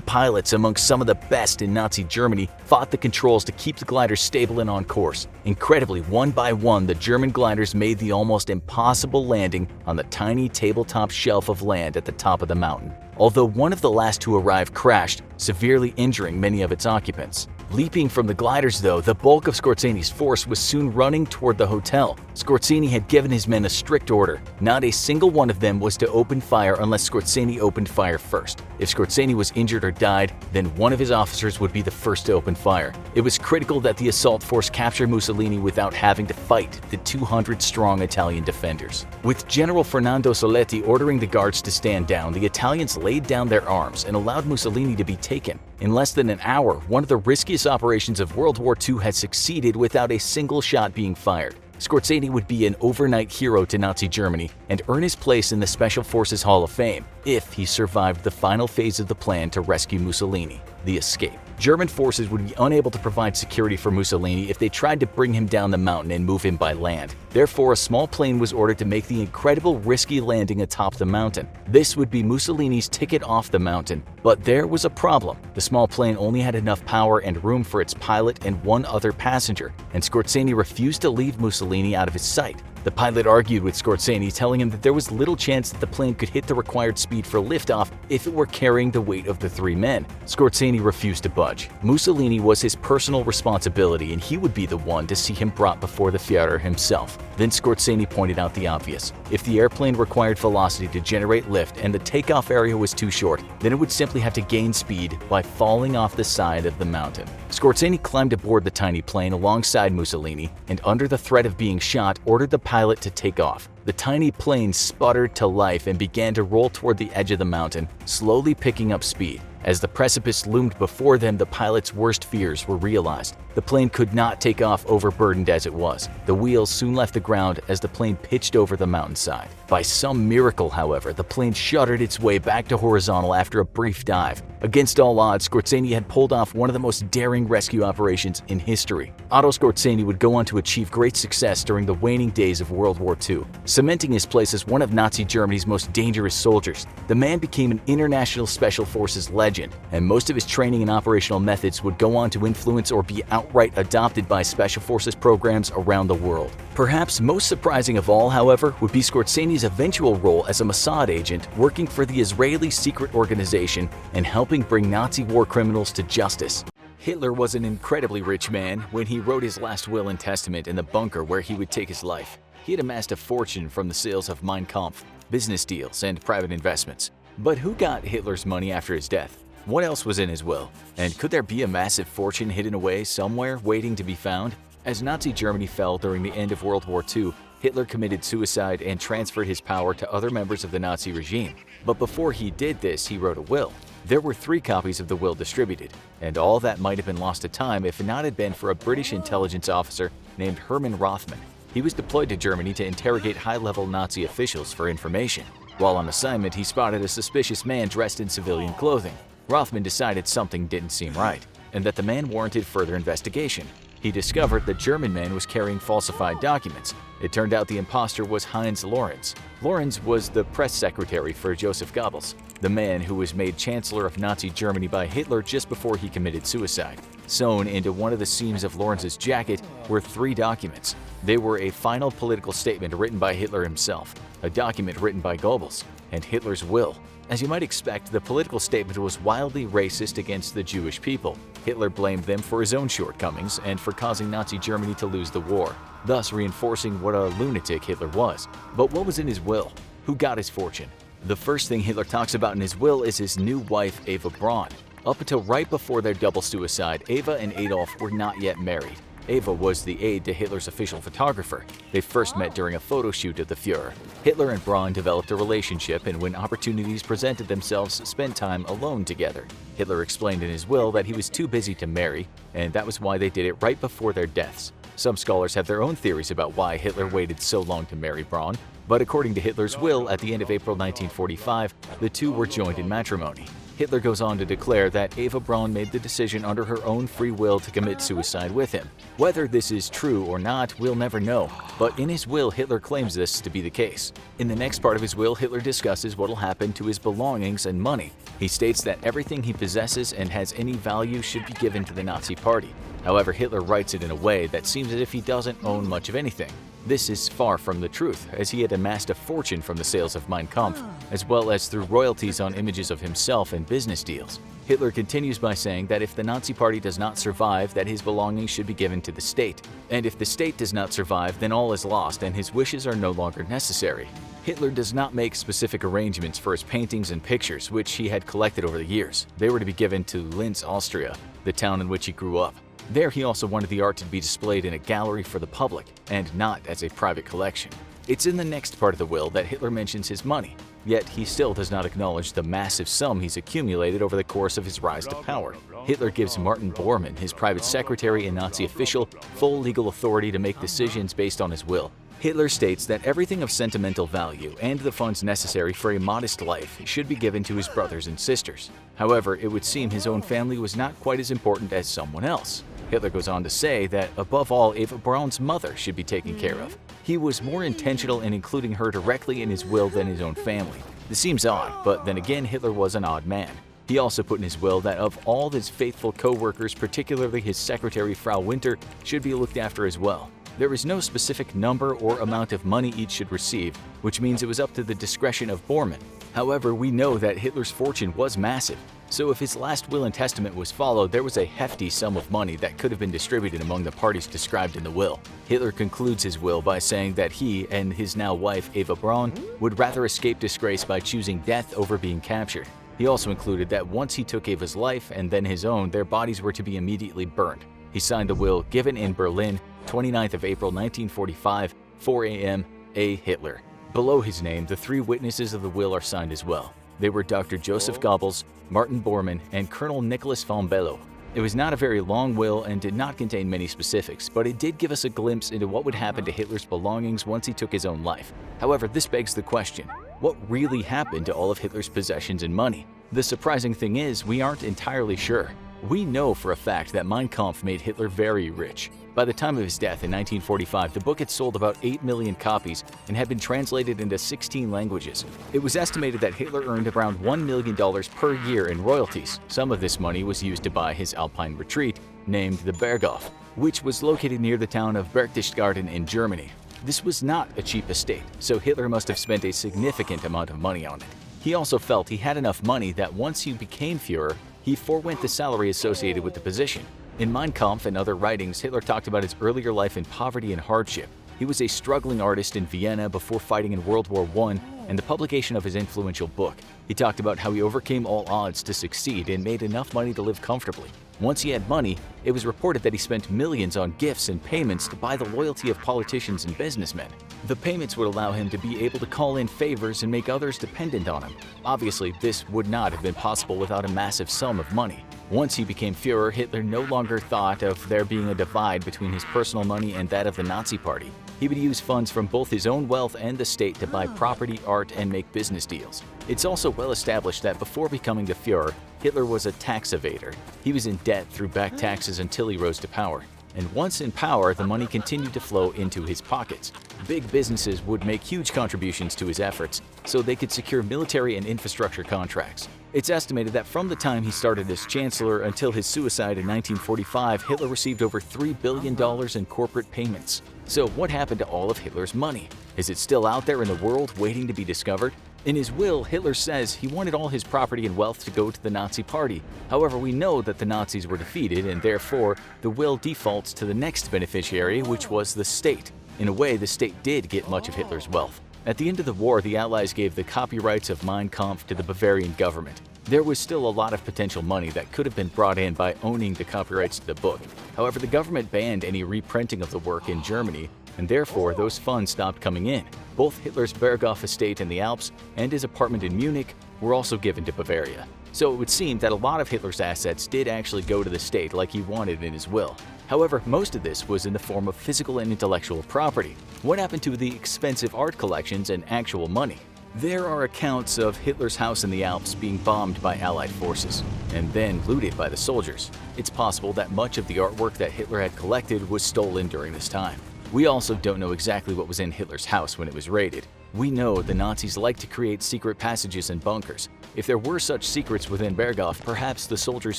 pilots, among some of the best in Nazi Germany, fought the controls to keep the gliders stable and on course. Incredibly, one by one, the German gliders made the almost impossible landing on the tiny tabletop shelf of land at the top of the mountain. Although one of the last to arrive crashed, severely injuring many of its occupants. Leaping from the gliders, though, the bulk of Scorzani's force was soon running toward the hotel. Scorzani had given his men a strict order. Not a single one of them was to open fire unless Scorzani opened fire first. If Scorzani was injured or died, then one of his officers would be the first to open fire. It was critical that the assault force capture Mussolini without having to fight the 200-strong Italian defenders. With General Fernando Soletti ordering the guards to stand down, the Italians laid down their arms and allowed Mussolini to be taken. In less than an hour, one of the riskiest operations of World War II had succeeded without a single shot being fired. Scorzani would be an overnight hero to Nazi Germany and earn his place in the Special Forces Hall of Fame if he survived the final phase of the plan to rescue Mussolini, the escape. German forces would be unable to provide security for Mussolini if they tried to bring him down the mountain and move him by land. Therefore, a small plane was ordered to make the incredible risky landing atop the mountain. This would be Mussolini's ticket off the mountain. But there was a problem. The small plane only had enough power and room for its pilot and one other passenger, and Scorzani refused to leave Mussolini out of his sight. The pilot argued with Scorzani, telling him that there was little chance that the plane could hit the required speed for liftoff if it were carrying the weight of the three men. Scorzani refused to budge. Mussolini was his personal responsibility, and he would be the one to see him brought before the Führer himself. Then Scorzani pointed out the obvious. If the airplane required velocity to generate lift and the takeoff area was too short, then it would simply have to gain speed by falling off the side of the mountain. Scorzani climbed aboard the tiny plane alongside Mussolini and, under the threat of being shot, ordered the pilot to take off. The tiny plane sputtered to life and began to roll toward the edge of the mountain, slowly picking up speed. As the precipice loomed before them, the pilot's worst fears were realized. The plane could not take off overburdened as it was. The wheels soon left the ground as the plane pitched over the mountainside. By some miracle, however, the plane shuddered its way back to horizontal after a brief dive. Against all odds, Scorzani had pulled off one of the most daring rescue operations in history. Otto Scorzani would go on to achieve great success during the waning days of World War II, cementing his place as one of Nazi Germany's most dangerous soldiers. The man became an international special forces legend, and most of his training and operational methods would go on to influence or be outright adopted by special forces programs around the world. Perhaps most surprising of all, however, would be Scorzani's eventual role as a Mossad agent working for the Israeli secret organization and helping bring Nazi war criminals to justice. Hitler was an incredibly rich man when he wrote his last will and testament in the bunker where he would take his life. He had amassed a fortune from the sales of Mein Kampf, business deals, and private investments. But who got Hitler's money after his death? What else was in his will? And could there be a massive fortune hidden away somewhere waiting to be found? As Nazi Germany fell during the end of World War II, Hitler committed suicide and transferred his power to other members of the Nazi regime. But before he did this, he wrote a will. There were 3 copies of the will distributed, and all that might have been lost to time if it not had been for a British intelligence officer named Hermann Rothman. He was deployed to Germany to interrogate high-level Nazi officials for information. While on assignment, he spotted a suspicious man dressed in civilian clothing. Rothman decided something didn't seem right, and that the man warranted further investigation. He discovered the German man was carrying falsified documents. It turned out the imposter was Heinz Lorenz. Lorenz was the press secretary for Joseph Goebbels, the man who was made Chancellor of Nazi Germany by Hitler just before he committed suicide. Sewn into one of the seams of Lorenz's jacket were 3 documents. They were a final political statement written by Hitler himself, a document written by Goebbels, and Hitler's will. As you might expect, the political statement was wildly racist against the Jewish people. Hitler blamed them for his own shortcomings and for causing Nazi Germany to lose the war, thus reinforcing what a lunatic Hitler was. But what was in his will? Who got his fortune? The first thing Hitler talks about in his will is his new wife, Eva Braun. Up until right before their double suicide, Eva and Adolf were not yet married. Eva was the aide to Hitler's official photographer. They first met during a photo shoot of the Führer. Hitler and Braun developed a relationship and when opportunities presented themselves, spent time alone together. Hitler explained in his will that he was too busy to marry, and that was why they did it right before their deaths. Some scholars have their own theories about why Hitler waited so long to marry Braun, but according to Hitler's will, at the end of April 1945, the two were joined in matrimony. Hitler goes on to declare that Eva Braun made the decision under her own free will to commit suicide with him. Whether this is true or not, we'll never know, but in his will, Hitler claims this to be the case. In the next part of his will, Hitler discusses what will happen to his belongings and money. He states that everything he possesses and has any value should be given to the Nazi Party. However, Hitler writes it in a way that seems as if he doesn't own much of anything. This is far from the truth, as he had amassed a fortune from the sales of Mein Kampf, as well as through royalties on images of himself and business deals. Hitler continues by saying that if the Nazi Party does not survive, that his belongings should be given to the state. And if the state does not survive, then all is lost and his wishes are no longer necessary. Hitler does not make specific arrangements for his paintings and pictures, which he had collected over the years. They were to be given to Linz, Austria, the town in which he grew up. There he also wanted the art to be displayed in a gallery for the public, and not as a private collection. It's in the next part of the will that Hitler mentions his money, yet he still does not acknowledge the massive sum he's accumulated over the course of his rise to power. Hitler gives Martin Bormann, his private secretary and Nazi official, full legal authority to make decisions based on his will. Hitler states that everything of sentimental value and the funds necessary for a modest life should be given to his brothers and sisters. However, it would seem his own family was not quite as important as someone else. Hitler goes on to say that, above all, Eva Braun's mother should be taken care of. He was more intentional in including her directly in his will than his own family. This seems odd, but then again, Hitler was an odd man. He also put in his will that of all his faithful co-workers, particularly his secretary Frau Winter, should be looked after as well. There is no specific number or amount of money each should receive, which means it was up to the discretion of Bormann. However, we know that Hitler's fortune was massive, so if his last will and testament was followed, there was a hefty sum of money that could have been distributed among the parties described in the will. Hitler concludes his will by saying that he and his now wife Eva Braun would rather escape disgrace by choosing death over being captured. He also included that once he took Eva's life and then his own, their bodies were to be immediately burned. He signed the will given in Berlin, 29th of April 1945, 4 a.m., A. Hitler. Below his name, the three witnesses of the will are signed as well. They were Dr. Joseph Goebbels, Martin Bormann, and Colonel Nicholas von Below. It was not a very long will and did not contain many specifics, but it did give us a glimpse into what would happen to Hitler's belongings once he took his own life. However, this begs the question, what really happened to all of Hitler's possessions and money? The surprising thing is, we aren't entirely sure. We know for a fact that Mein Kampf made Hitler very rich. By the time of his death in 1945, the book had sold about 8 million copies and had been translated into 16 languages. It was estimated that Hitler earned around $1 million per year in royalties. Some of this money was used to buy his alpine retreat, named the Berghof, which was located near the town of Berchtesgaden in Germany. This was not a cheap estate, so Hitler must have spent a significant amount of money on it. He also felt he had enough money that once he became Führer, he forewent the salary associated with the position. In Mein Kampf and other writings, Hitler talked about his earlier life in poverty and hardship. He was a struggling artist in Vienna before fighting in World War I and the publication of his influential book. He talked about how he overcame all odds to succeed and made enough money to live comfortably. Once he had money, it was reported that he spent millions on gifts and payments to buy the loyalty of politicians and businessmen. The payments would allow him to be able to call in favors and make others dependent on him. Obviously, this would not have been possible without a massive sum of money. Once he became Führer, Hitler no longer thought of there being a divide between his personal money and that of the Nazi Party. He would use funds from both his own wealth and the state to buy property, art, and make business deals. It's also well established that before becoming the Führer, Hitler was a tax evader. He was in debt through back taxes until he rose to power. And once in power, the money continued to flow into his pockets. Big businesses would make huge contributions to his efforts, so they could secure military and infrastructure contracts. It's estimated that from the time he started as chancellor until his suicide in 1945, Hitler received over $3 billion in corporate payments. So what happened to all of Hitler's money? Is it still out there in the world waiting to be discovered? In his will, Hitler says he wanted all his property and wealth to go to the Nazi Party. However, we know that the Nazis were defeated, and therefore the will defaults to the next beneficiary, which was the state. In a way, the state did get much of Hitler's wealth. At the end of the war, the Allies gave the copyrights of Mein Kampf to the Bavarian government. There was still a lot of potential money that could have been brought in by owning the copyrights to the book. However, the government banned any reprinting of the work in Germany, and therefore those funds stopped coming in. Both Hitler's Berghof estate in the Alps and his apartment in Munich were also given to Bavaria. So it would seem that a lot of Hitler's assets did actually go to the state like he wanted in his will. However, most of this was in the form of physical and intellectual property. What happened to the expensive art collections and actual money? There are accounts of Hitler's house in the Alps being bombed by Allied forces and then looted by the soldiers. It's possible that much of the artwork that Hitler had collected was stolen during this time. We also don't know exactly what was in Hitler's house when it was raided. We know the Nazis liked to create secret passages and bunkers. If there were such secrets within Berghof, perhaps the soldiers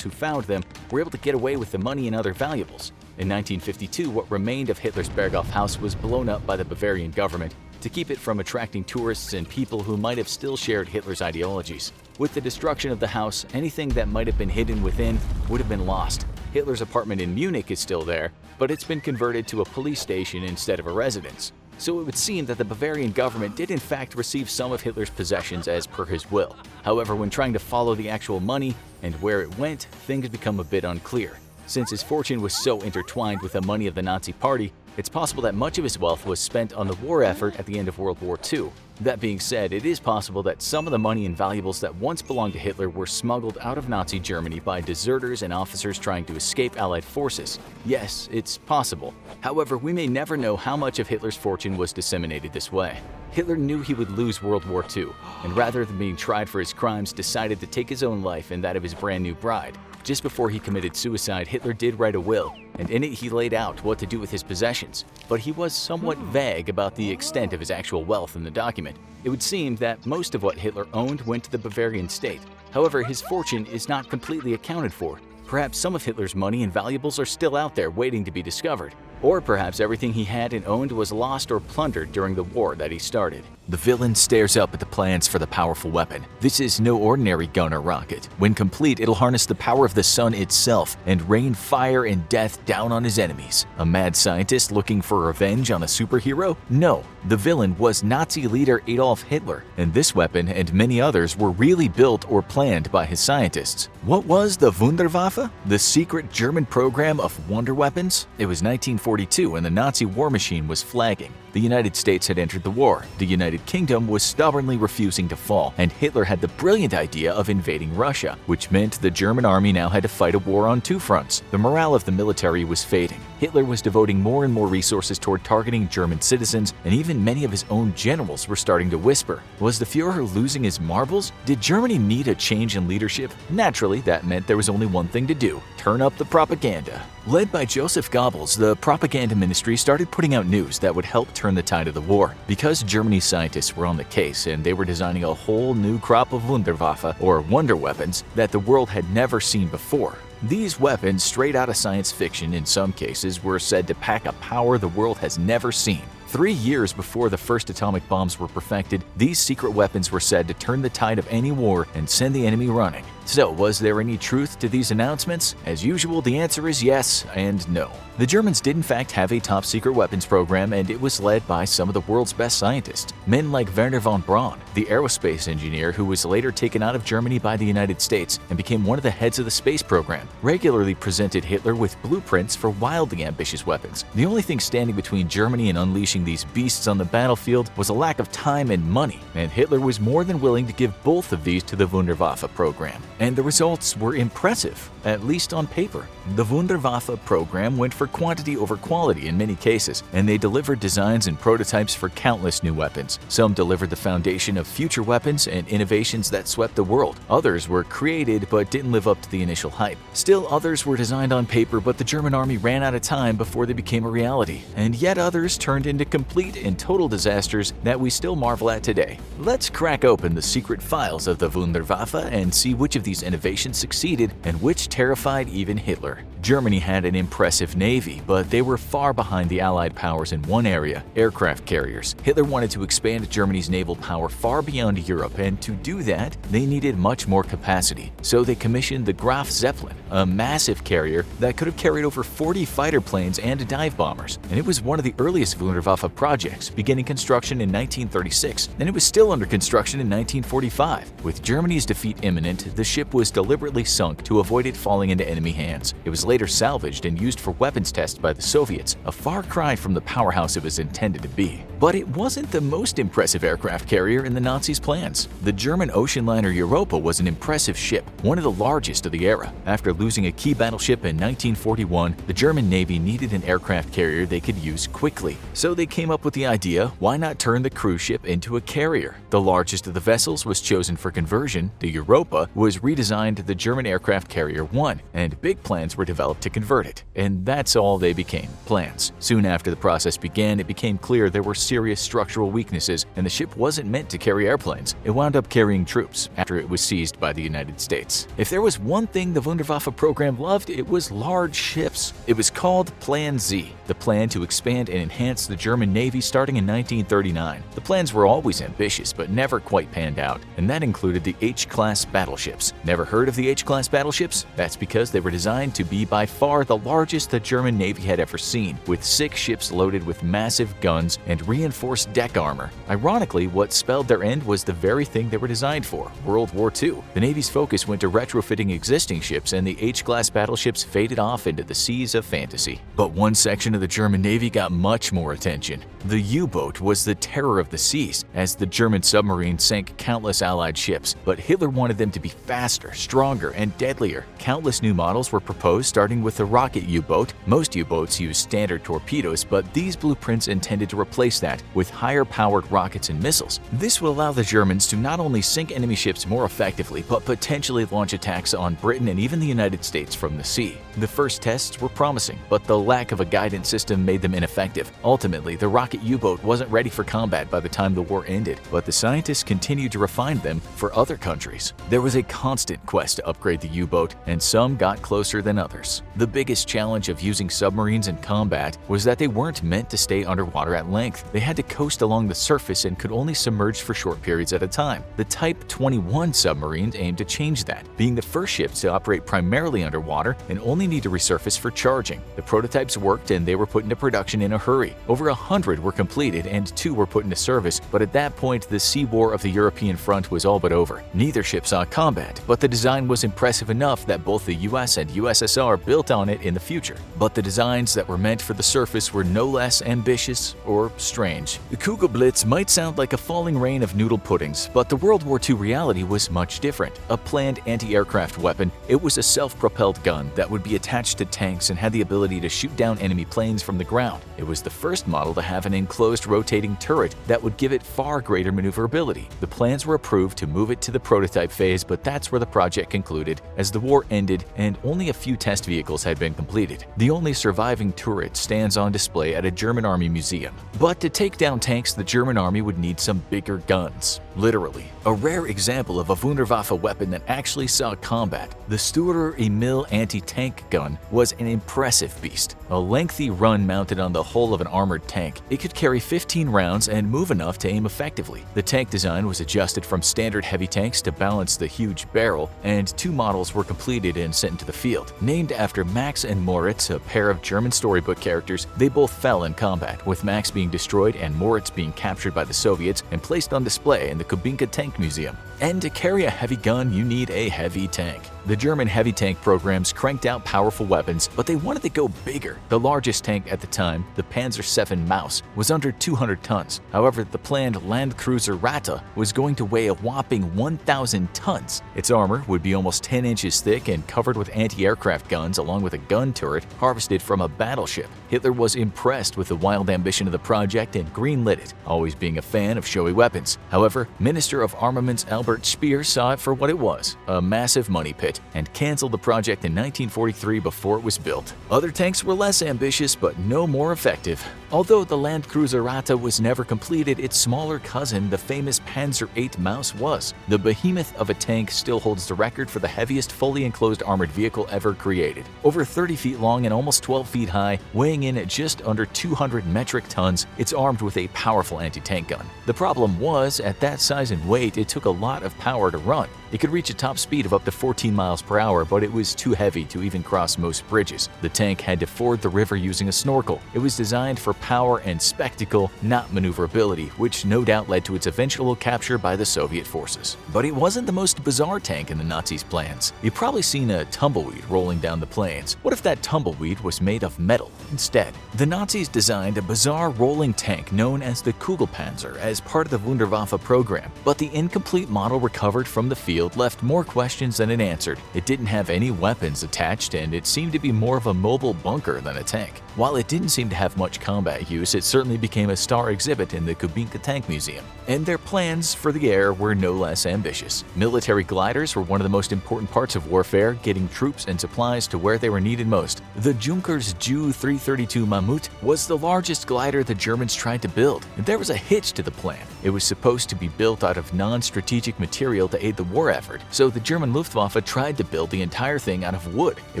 who found them were able to get away with the money and other valuables. In 1952, what remained of Hitler's Berghof house was blown up by the Bavarian government to keep it from attracting tourists and people who might have still shared Hitler's ideologies. With the destruction of the house, anything that might have been hidden within would have been lost. Hitler's apartment in Munich is still there, but it's been converted to a police station instead of a residence. So it would seem that the Bavarian government did in fact receive some of Hitler's possessions as per his will. However, when trying to follow the actual money and where it went, things become a bit unclear. Since his fortune was so intertwined with the money of the Nazi Party, it's possible that much of his wealth was spent on the war effort at the end of World War II. That being said, it is possible that some of the money and valuables that once belonged to Hitler were smuggled out of Nazi Germany by deserters and officers trying to escape Allied forces. Yes, it's possible. However, we may never know how much of Hitler's fortune was disseminated this way. Hitler knew he would lose World War II, and rather than being tried for his crimes, decided to take his own life and that of his brand new bride. Just before he committed suicide, Hitler did write a will, and in it he laid out what to do with his possessions, but he was somewhat vague about the extent of his actual wealth in the document. It would seem that most of what Hitler owned went to the Bavarian state. However, his fortune is not completely accounted for. Perhaps some of Hitler's money and valuables are still out there waiting to be discovered. Or perhaps everything he had and owned was lost or plundered during the war that he started. The villain stares up at the plans for the powerful weapon. This is no ordinary gun or rocket. When complete, it'll harness the power of the sun itself and rain fire and death down on his enemies. A mad scientist looking for revenge on a superhero? No, the villain was Nazi leader Adolf Hitler, and this weapon and many others were really built or planned by his scientists. What was the Wunderwaffe? The secret German program of wonder weapons? It was 1942 and the Nazi war machine was flagging. The United States had entered the war, the United Kingdom was stubbornly refusing to fall, and Hitler had the brilliant idea of invading Russia, which meant the German army now had to fight a war on two fronts. The morale of the military was fading. Hitler was devoting more and more resources toward targeting German citizens, and even many of his own generals were starting to whisper. Was the Führer losing his marbles? Did Germany need a change in leadership? Naturally, that meant there was only one thing to do: turn up the propaganda. Led by Joseph Goebbels, the propaganda ministry started putting out news that would help turn the tide of the war. Because Germany's scientists were on the case and they were designing a whole new crop of Wunderwaffe, or wonder weapons, that the world had never seen before. These weapons, straight out of science fiction in some cases, were said to pack a power the world has never seen. 3 years before the first atomic bombs were perfected, these secret weapons were said to turn the tide of any war and send the enemy running. So, was there any truth to these announcements? As usual, the answer is yes and no. The Germans did in fact have a top-secret weapons program, and it was led by some of the world's best scientists. Men like Werner von Braun, the aerospace engineer who was later taken out of Germany by the United States and became one of the heads of the space program, regularly presented Hitler with blueprints for wildly ambitious weapons. The only thing standing between Germany and unleashing these beasts on the battlefield was a lack of time and money, and Hitler was more than willing to give both of these to the Wunderwaffe program. And the results were impressive, at least on paper. The Wunderwaffe program went for quantity over quality in many cases, and they delivered designs and prototypes for countless new weapons. Some delivered the foundation of future weapons and innovations that swept the world. Others were created but didn't live up to the initial hype. Still others were designed on paper, but the German army ran out of time before they became a reality. And yet others turned into complete and total disasters that we still marvel at today. Let's crack open the secret files of the Wunderwaffe and see which of these innovations succeeded and which terrified even Hitler. Germany had an impressive navy, but they were far behind the Allied powers in one area: aircraft carriers. Hitler wanted to expand Germany's naval power far beyond Europe, and to do that, they needed much more capacity. So they commissioned the Graf Zeppelin, a massive carrier that could have carried over 40 fighter planes and dive bombers. And it was one of the earliest Wunderwaffe projects, beginning construction in 1936, and it was still under construction in 1945. With Germany's defeat imminent, the ship was deliberately sunk to avoid it falling into enemy hands. It was later salvaged and used for weapons tests by the Soviets, a far cry from the powerhouse it was intended to be. But it wasn't the most impressive aircraft carrier in the Nazis' plans. The German ocean liner Europa was an impressive ship, one of the largest of the era. After losing a key battleship in 1941, the German Navy needed an aircraft carrier they could use quickly. So they came up with the idea, why not turn the cruise ship into a carrier? The largest of the vessels was chosen for conversion. The Europa was redesigned the German aircraft carrier 1, and big plans were developed to convert it. And that's all they became, plans. Soon after the process began, it became clear there were serious structural weaknesses, and the ship wasn't meant to carry airplanes. It wound up carrying troops after it was seized by the United States. If there was one thing the Wunderwaffe program loved, it was large ships. It was called Plan Z, the plan to expand and enhance the German Navy starting in 1939. The plans were always ambitious, but never quite panned out, and that included the H-class battleships. Never heard of the H-class battleships? That's because they were designed to be by far the largest the German Navy had ever seen, with 6 ships loaded with massive guns and reinforced deck armor. Ironically, what spelled their end was the very thing they were designed for: World War II. The Navy's focus went to retrofitting existing ships, and the H-class battleships faded off into the seas of fantasy. But one section of the German Navy got much more attention. The U-boat was the terror of the seas, as the German submarines sank countless Allied ships, but Hitler wanted them to be faster, stronger, and deadlier. Countless new models were proposed, starting with the rocket U-boat. Most U-boats use standard torpedoes, but these blueprints intended to replace that with higher-powered rockets and missiles. This would allow the Germans to not only sink enemy ships more effectively, but potentially launch attacks on Britain and even the United States from the sea. The first tests were promising, but the lack of a guidance system made them ineffective. Ultimately, the rocket U-boat wasn't ready for combat by the time the war ended, but the scientists continued to refine them for other countries. There was a constant quest to upgrade the U-boat, and some got closer than others. The biggest challenge of using submarines in combat was that they weren't meant to stay underwater at length. They had to coast along the surface and could only submerge for short periods at a time. The Type 21 submarines aimed to change that, being the first ships to operate primarily underwater and only need to resurface for charging. The prototypes worked, and they were put into production in a hurry. Over 100 were completed and 2 were put into service, but at that point the sea war of the European front was all but over. Neither ship saw combat, but the design was impressive enough that both the US and USSR built on it in the future. But the designs that were meant for the surface were no less ambitious or strange. The Kugelblitz might sound like a falling rain of noodle puddings, but the World War II reality was much different. A planned anti-aircraft weapon, it was a self-propelled gun that would be attached to tanks and had the ability to shoot down enemy planes from the ground. It was the first model to have an enclosed rotating turret that would give it far greater maneuverability. The plans were approved to move it to the prototype phase, but that's where the project concluded as the war ended and only a few test vehicles had been completed. The only surviving turret stands on display at a German Army museum. But to take down tanks, the German Army would need some bigger guns. Literally. A rare example of a Wunderwaffe weapon that actually saw combat, the Sturer Emil anti-tank gun was an impressive beast. A lengthy run mounted on the hull of an armored tank. It could carry 15 rounds and move enough to aim effectively. The tank design was adjusted from standard heavy tanks to balance the huge barrel, and 2 models were completed and sent into the field. Named after Max and Moritz, a pair of German storybook characters, they both fell in combat, with Max being destroyed and Moritz being captured by the Soviets and placed on display in the Kubinka Tank Museum. And to carry a heavy gun, you need a heavy tank. The German heavy tank programs cranked out powerful weapons, but they wanted to go bigger. The largest tank at the time, the Panzer VII Maus, was under 200 tons. However, the planned Land Cruiser Ratte was going to weigh a whopping 1,000 tons. Its armor would be almost 10 inches thick and covered with anti-aircraft guns along with a gun turret harvested from a battleship. Hitler was impressed with the wild ambition of the project and greenlit it, always being a fan of showy weapons. However, Minister of Armaments Albert Speer saw it for what it was, a massive money pit, and canceled the project in 1943 1943 before it was built. Other tanks were less ambitious but no more effective. Although the Landkreuzerratte was never completed, its smaller cousin, the famous Panzer VIII Maus, was. The behemoth of a tank still holds the record for the heaviest fully enclosed armored vehicle ever created. Over 30 feet long and almost 12 feet high, weighing in at just under 200 metric tons, it's armed with a powerful anti-tank gun. The problem was, at that size and weight, it took a lot of power to run. It could reach a top speed of up to 14 miles per hour, but it was too heavy to even cross most bridges. The tank had to ford the river using a snorkel. It was designed for power and spectacle, not maneuverability, which no doubt led to its eventual capture by the Soviet forces. But it wasn't the most bizarre tank in the Nazis' plans. You've probably seen a tumbleweed rolling down the plains. What if that tumbleweed was made of metal instead? The Nazis designed a bizarre rolling tank known as the Kugelpanzer as part of the Wunderwaffe program, but the incomplete model recovered from the field left more questions than it answered. It didn't have any weapons attached, and it seemed to be more of a mobile bunker than a tank. While it didn't seem to have much combat use, it certainly became a star exhibit in the Kubinka Tank Museum. And their plans for the air were no less ambitious. Military gliders were one of the most important parts of warfare, getting troops and supplies to where they were needed most. The Junkers Ju 332 Mammut was the largest glider the Germans tried to build. There was a hitch to the plan. It was supposed to be built out of non-strategic material to aid the war effort, so the German Luftwaffe tried to build the entire thing out of wood. It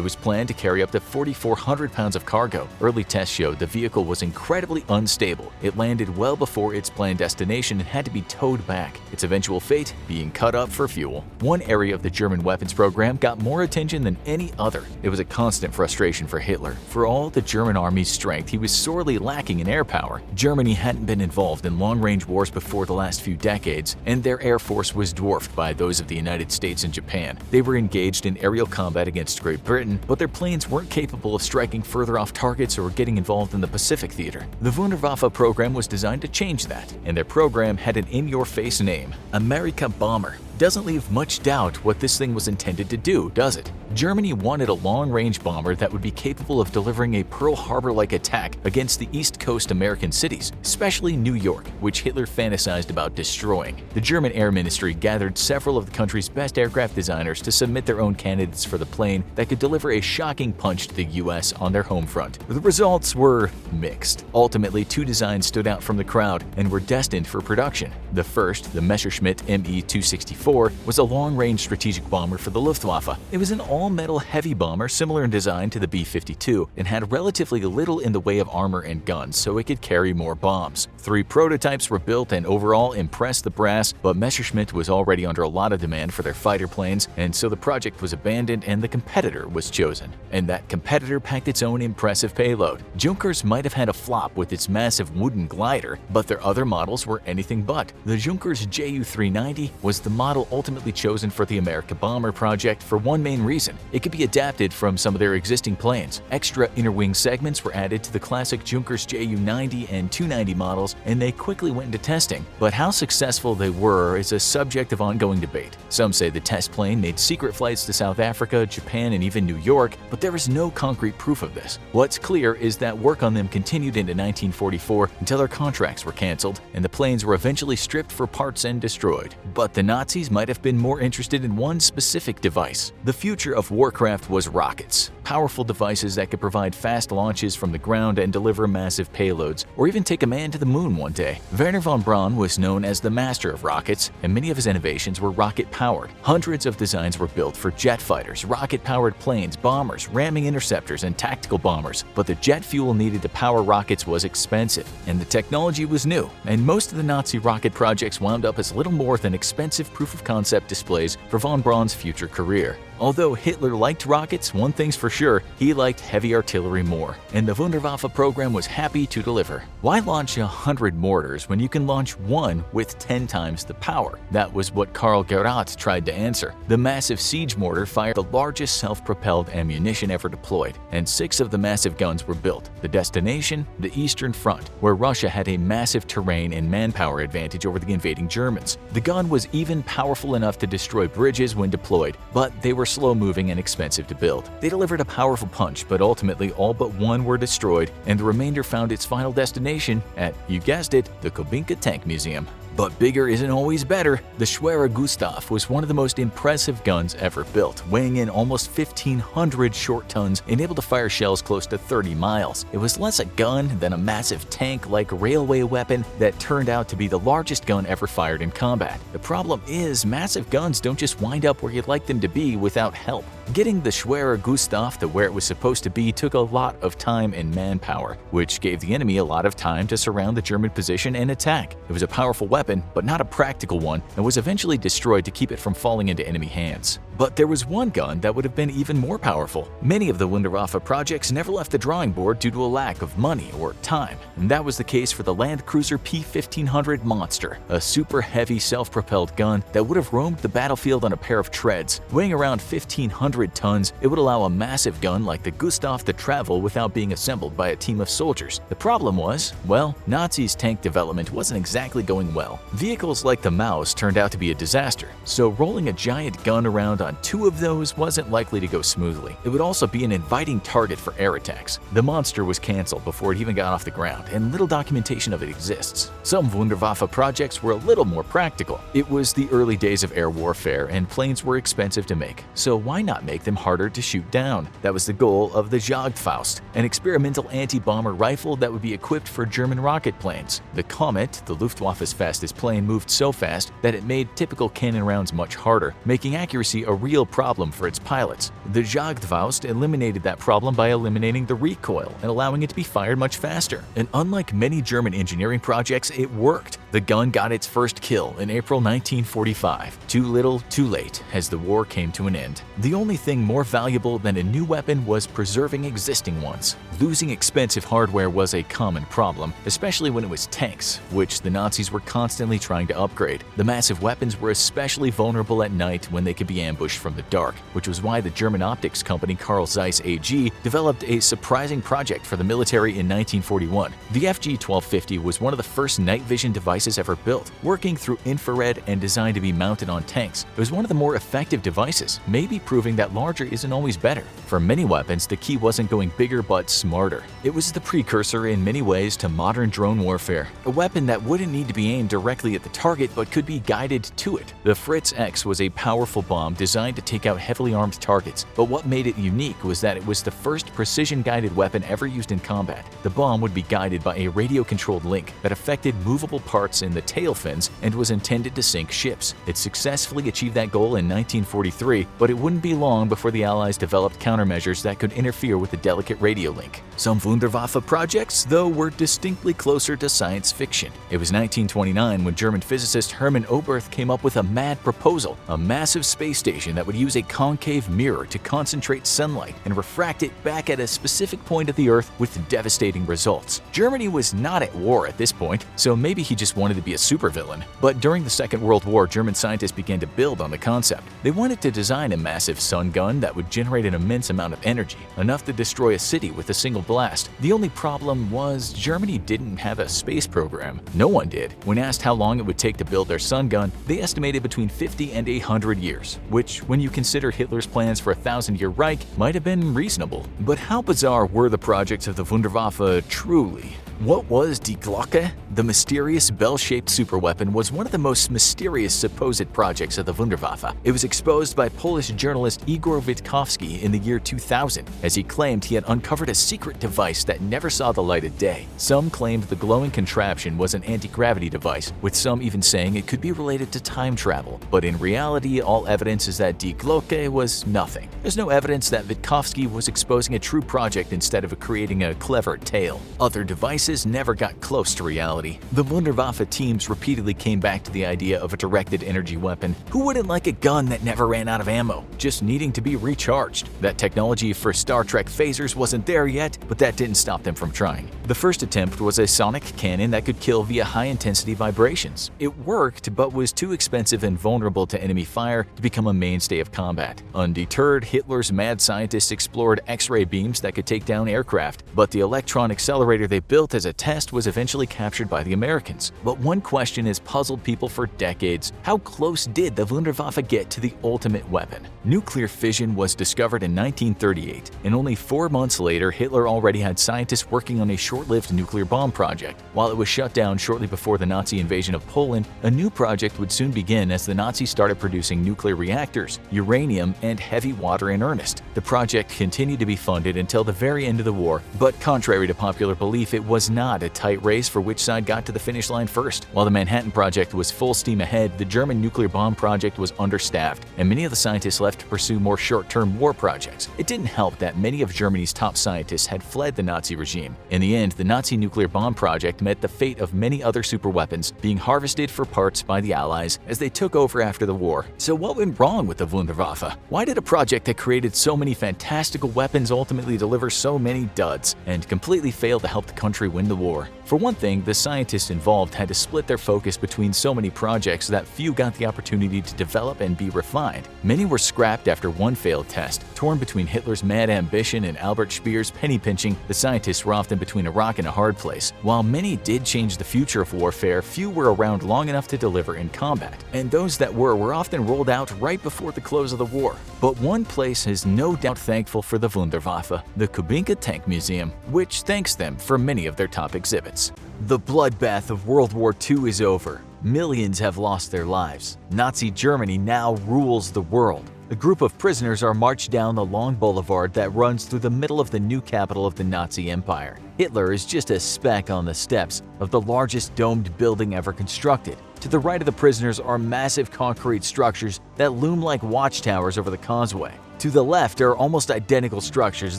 was planned to carry up to 4,400 pounds of cargo. Early tests showed the vehicle was incredibly unstable. It landed well before its planned destination and had to be towed back, its eventual fate being cut up for fuel. One area of the German weapons program got more attention than any other. It was a constant frustration for Hitler. For all the German army's strength, he was sorely lacking in air power. Germany hadn't been involved in long-range wars before the last few decades, and their air force was dwarfed by those of the United States and Japan. They were engaged in aerial combat against Great Britain, but their planes weren't capable of striking further off targets or getting involved in the Pacific theater. The Wunderwaffe program was designed to change that, and their program had an in-your-face name, Amerika Bomber. Doesn't leave much doubt what this thing was intended to do, does it? Germany wanted a long-range bomber that would be capable of delivering a Pearl Harbor-like attack against the East Coast American cities, especially New York, which Hitler fantasized about destroying. The German Air Ministry gathered several of the country's best aircraft designers to submit their own candidates for the plane that could deliver a shocking punch to the US on their home front. The results were mixed. Ultimately, two designs stood out from the crowd and were destined for production. The first, the Messerschmitt Me-264, was a long-range strategic bomber for the Luftwaffe. It was an all-metal heavy bomber similar in design to the B-52 and had relatively little in the way of armor and guns, so it could carry more bombs. 3 prototypes were built and overall impressed the brass, but Messerschmitt was already under a lot of demand for their fighter planes, and so the project was abandoned and the competitor was chosen. And that competitor packed its own impressive payload. Junkers might have had a flop with its massive wooden glider, but their other models were anything but. The Junkers Ju-390 was the model ultimately chosen for the Amerika Bomber project for one main reason. It could be adapted from some of their existing planes. Extra inner wing segments were added to the classic Junkers Ju-90 and 290 models, and they quickly went into testing. But how successful they were is a subject of ongoing debate. Some say the test plane made secret flights to South Africa, Japan, and even New York, but there is no concrete proof of this. What's clear is that work on them continued into 1944 until their contracts were canceled, and the planes were eventually stripped for parts and destroyed. But the Nazis might have been more interested in one specific device. The future of warcraft was rockets, powerful devices that could provide fast launches from the ground and deliver massive payloads, or even take a man to the moon one day. Werner von Braun was known as the master of rockets, and many of his innovations were rocket-powered. Hundreds of designs were built for jet fighters, rocket-powered planes, bombers, ramming interceptors, and tactical bombers, but the jet fuel needed to power rockets was expensive, and the technology was new, and most of the Nazi rocket projects wound up as little more than expensive proof-of-concept displays for von Braun's future career. Although Hitler liked rockets, one thing's for sure, he liked heavy artillery more, and the Wunderwaffe program was happy to deliver. Why launch 100 mortars when you can launch one with 10 times the power? That was what Karl Gerhardt tried to answer. The massive siege mortar fired the largest self-propelled ammunition ever deployed, and 6 of the massive guns were built. The destination? The Eastern Front, where Russia had a massive terrain and manpower advantage over the invading Germans. The gun was even powerful enough to destroy bridges when deployed, but they were slow-moving and expensive to build. They delivered a powerful punch, but ultimately all but one were destroyed, and the remainder found its final destination at, you guessed it, the Kubinka Tank Museum. But bigger isn't always better. The Schwerer Gustav was one of the most impressive guns ever built, weighing in almost 1,500 short tons and able to fire shells close to 30 miles. It was less a gun than a massive tank-like railway weapon that turned out to be the largest gun ever fired in combat. The problem is, massive guns don't just wind up where you'd like them to be without help. Getting the Schwerer Gustav to where it was supposed to be took a lot of time and manpower, which gave the enemy a lot of time to surround the German position and attack. It was a powerful weapon, but not a practical one, and was eventually destroyed to keep it from falling into enemy hands. But there was one gun that would have been even more powerful. Many of the Wunderwaffe projects never left the drawing board due to a lack of money or time, and that was the case for the Land Cruiser P-1500 Monster, a super heavy self-propelled gun that would have roamed the battlefield on a pair of treads. Weighing around 1,500 tons, it would allow a massive gun like the Gustav to travel without being assembled by a team of soldiers. The problem was, well, Nazis' tank development wasn't exactly going well. Vehicles like the Maus turned out to be a disaster, so rolling a giant gun around on two of those wasn't likely to go smoothly. It would also be an inviting target for air attacks. The monster was cancelled before it even got off the ground, and little documentation of it exists. Some Wunderwaffe projects were a little more practical. It was the early days of air warfare, and planes were expensive to make, so why not make them harder to shoot down? That was the goal of the Jagdfaust, an experimental anti-bomber rifle that would be equipped for German rocket planes. The Comet, the Luftwaffe's fastest plane, moved so fast that it made typical cannon rounds much harder, making accuracy a real problem for its pilots. The Jagdfaust eliminated that problem by eliminating the recoil and allowing it to be fired much faster. And unlike many German engineering projects, it worked. The gun got its first kill in April 1945. Too little, too late, as the war came to an end. The only thing more valuable than a new weapon was preserving existing ones. Losing expensive hardware was a common problem, especially when it was tanks, which the Nazis were constantly trying to upgrade. The massive weapons were especially vulnerable at night when they could be ambushed from the dark, which was why the German optics company Carl Zeiss AG developed a surprising project for the military in 1941. The FG-1250 was one of the first night vision devices ever built, working through infrared and designed to be mounted on tanks. It was one of the more effective devices, maybe proving that larger isn't always better. For many weapons, the key wasn't going bigger but smarter. It was the precursor in many ways to modern drone warfare, a weapon that wouldn't need to be aimed directly at the target but could be guided to it. The Fritz X was a powerful bomb designed to take out heavily armed targets, but what made it unique was that it was the first precision-guided weapon ever used in combat. The bomb would be guided by a radio-controlled link that affected movable parts in the tail fins and was intended to sink ships. It successfully achieved that goal in 1943, but it wouldn't be long before the Allies developed countermeasures that could interfere with the delicate radio link. Some Wunderwaffe projects, though, were distinctly closer to science fiction. It was 1929 when German physicist Hermann Oberth came up with a mad proposal, a massive space station that would use a concave mirror to concentrate sunlight and refract it back at a specific point of the Earth with devastating results. Germany was not at war at this point, so maybe he just wanted to be a supervillain. But during the Second World War, German scientists began to build on the concept. They wanted to design a massive sun gun that would generate an immense amount of energy, enough to destroy a city with a single blast. The only problem was Germany didn't have a space program. No one did. When asked how long it would take to build their sun gun, they estimated between 50 and 100 years, which, when you consider Hitler's plans for a 1,000-year Reich, might have been reasonable. But how bizarre were the projects of the Wunderwaffe truly? What was Die Glocke? The mysterious bell-shaped superweapon was one of the most mysterious supposed projects of the Wunderwaffe. It was exposed by Polish journalist Igor Witkowski in the year 2000, as he claimed he had uncovered a secret device that never saw the light of day. Some claimed the glowing contraption was an anti-gravity device, with some even saying it could be related to time travel. But in reality, all evidence is that Die Glocke was nothing. There's no evidence that Witkowski was exposing a true project instead of creating a clever tale. Other devices never got close to reality. The Wunderwaffe teams repeatedly came back to the idea of a directed energy weapon. Who wouldn't like a gun that never ran out of ammo, just needing to be recharged? That technology for Star Trek phasers wasn't there yet, but that didn't stop them from trying. The first attempt was a sonic cannon that could kill via high-intensity vibrations. It worked, but was too expensive and vulnerable to enemy fire to become a mainstay of combat. Undeterred, Hitler's mad scientists explored X-ray beams that could take down aircraft, but the electron accelerator they built as a test was eventually captured by the Americans. But one question has puzzled people for decades: how close did the Wunderwaffe get to the ultimate weapon? Nuclear fission was discovered in 1938, and only 4 months later, Hitler already had scientists working on a short-lived nuclear bomb project. While it was shut down shortly before the Nazi invasion of Poland, a new project would soon begin as the Nazis started producing nuclear reactors, uranium, and heavy water in earnest. The project continued to be funded until the very end of the war, but contrary to popular belief, it was not a tight race for which side got to the finish line first. While the Manhattan Project was full steam ahead, the German nuclear bomb project was understaffed, and many of the scientists left to pursue more short-term war projects. It didn't help that many of Germany's top scientists had fled the Nazi regime. In the end, the Nazi nuclear bomb project met the fate of many other superweapons, being harvested for parts by the Allies as they took over after the war. So what went wrong with the Wunderwaffe? Why did a project that created so many fantastical weapons ultimately deliver so many duds and completely fail to help the country win the war? For one thing, the scientists involved had to split their focus between so many projects that few got the opportunity to develop and be refined. Many were scrapped after one failed test. Torn between Hitler's mad ambition and Albert Speer's penny pinching, the scientists were often between a rock and a hard place. While many did change the future of warfare, few were around long enough to deliver in combat, and those that were often rolled out right before the close of the war. But one place is no doubt thankful for the Wunderwaffe: the Kubinka Tank Museum, which thanks them for many of their top exhibits. The bloodbath of World War II is over. Millions have lost their lives. Nazi Germany now rules the world. A group of prisoners are marched down the long boulevard that runs through the middle of the new capital of the Nazi Empire. Hitler is just a speck on the steps of the largest domed building ever constructed. To the right of the prisoners are massive concrete structures that loom like watchtowers over the causeway. To the left are almost identical structures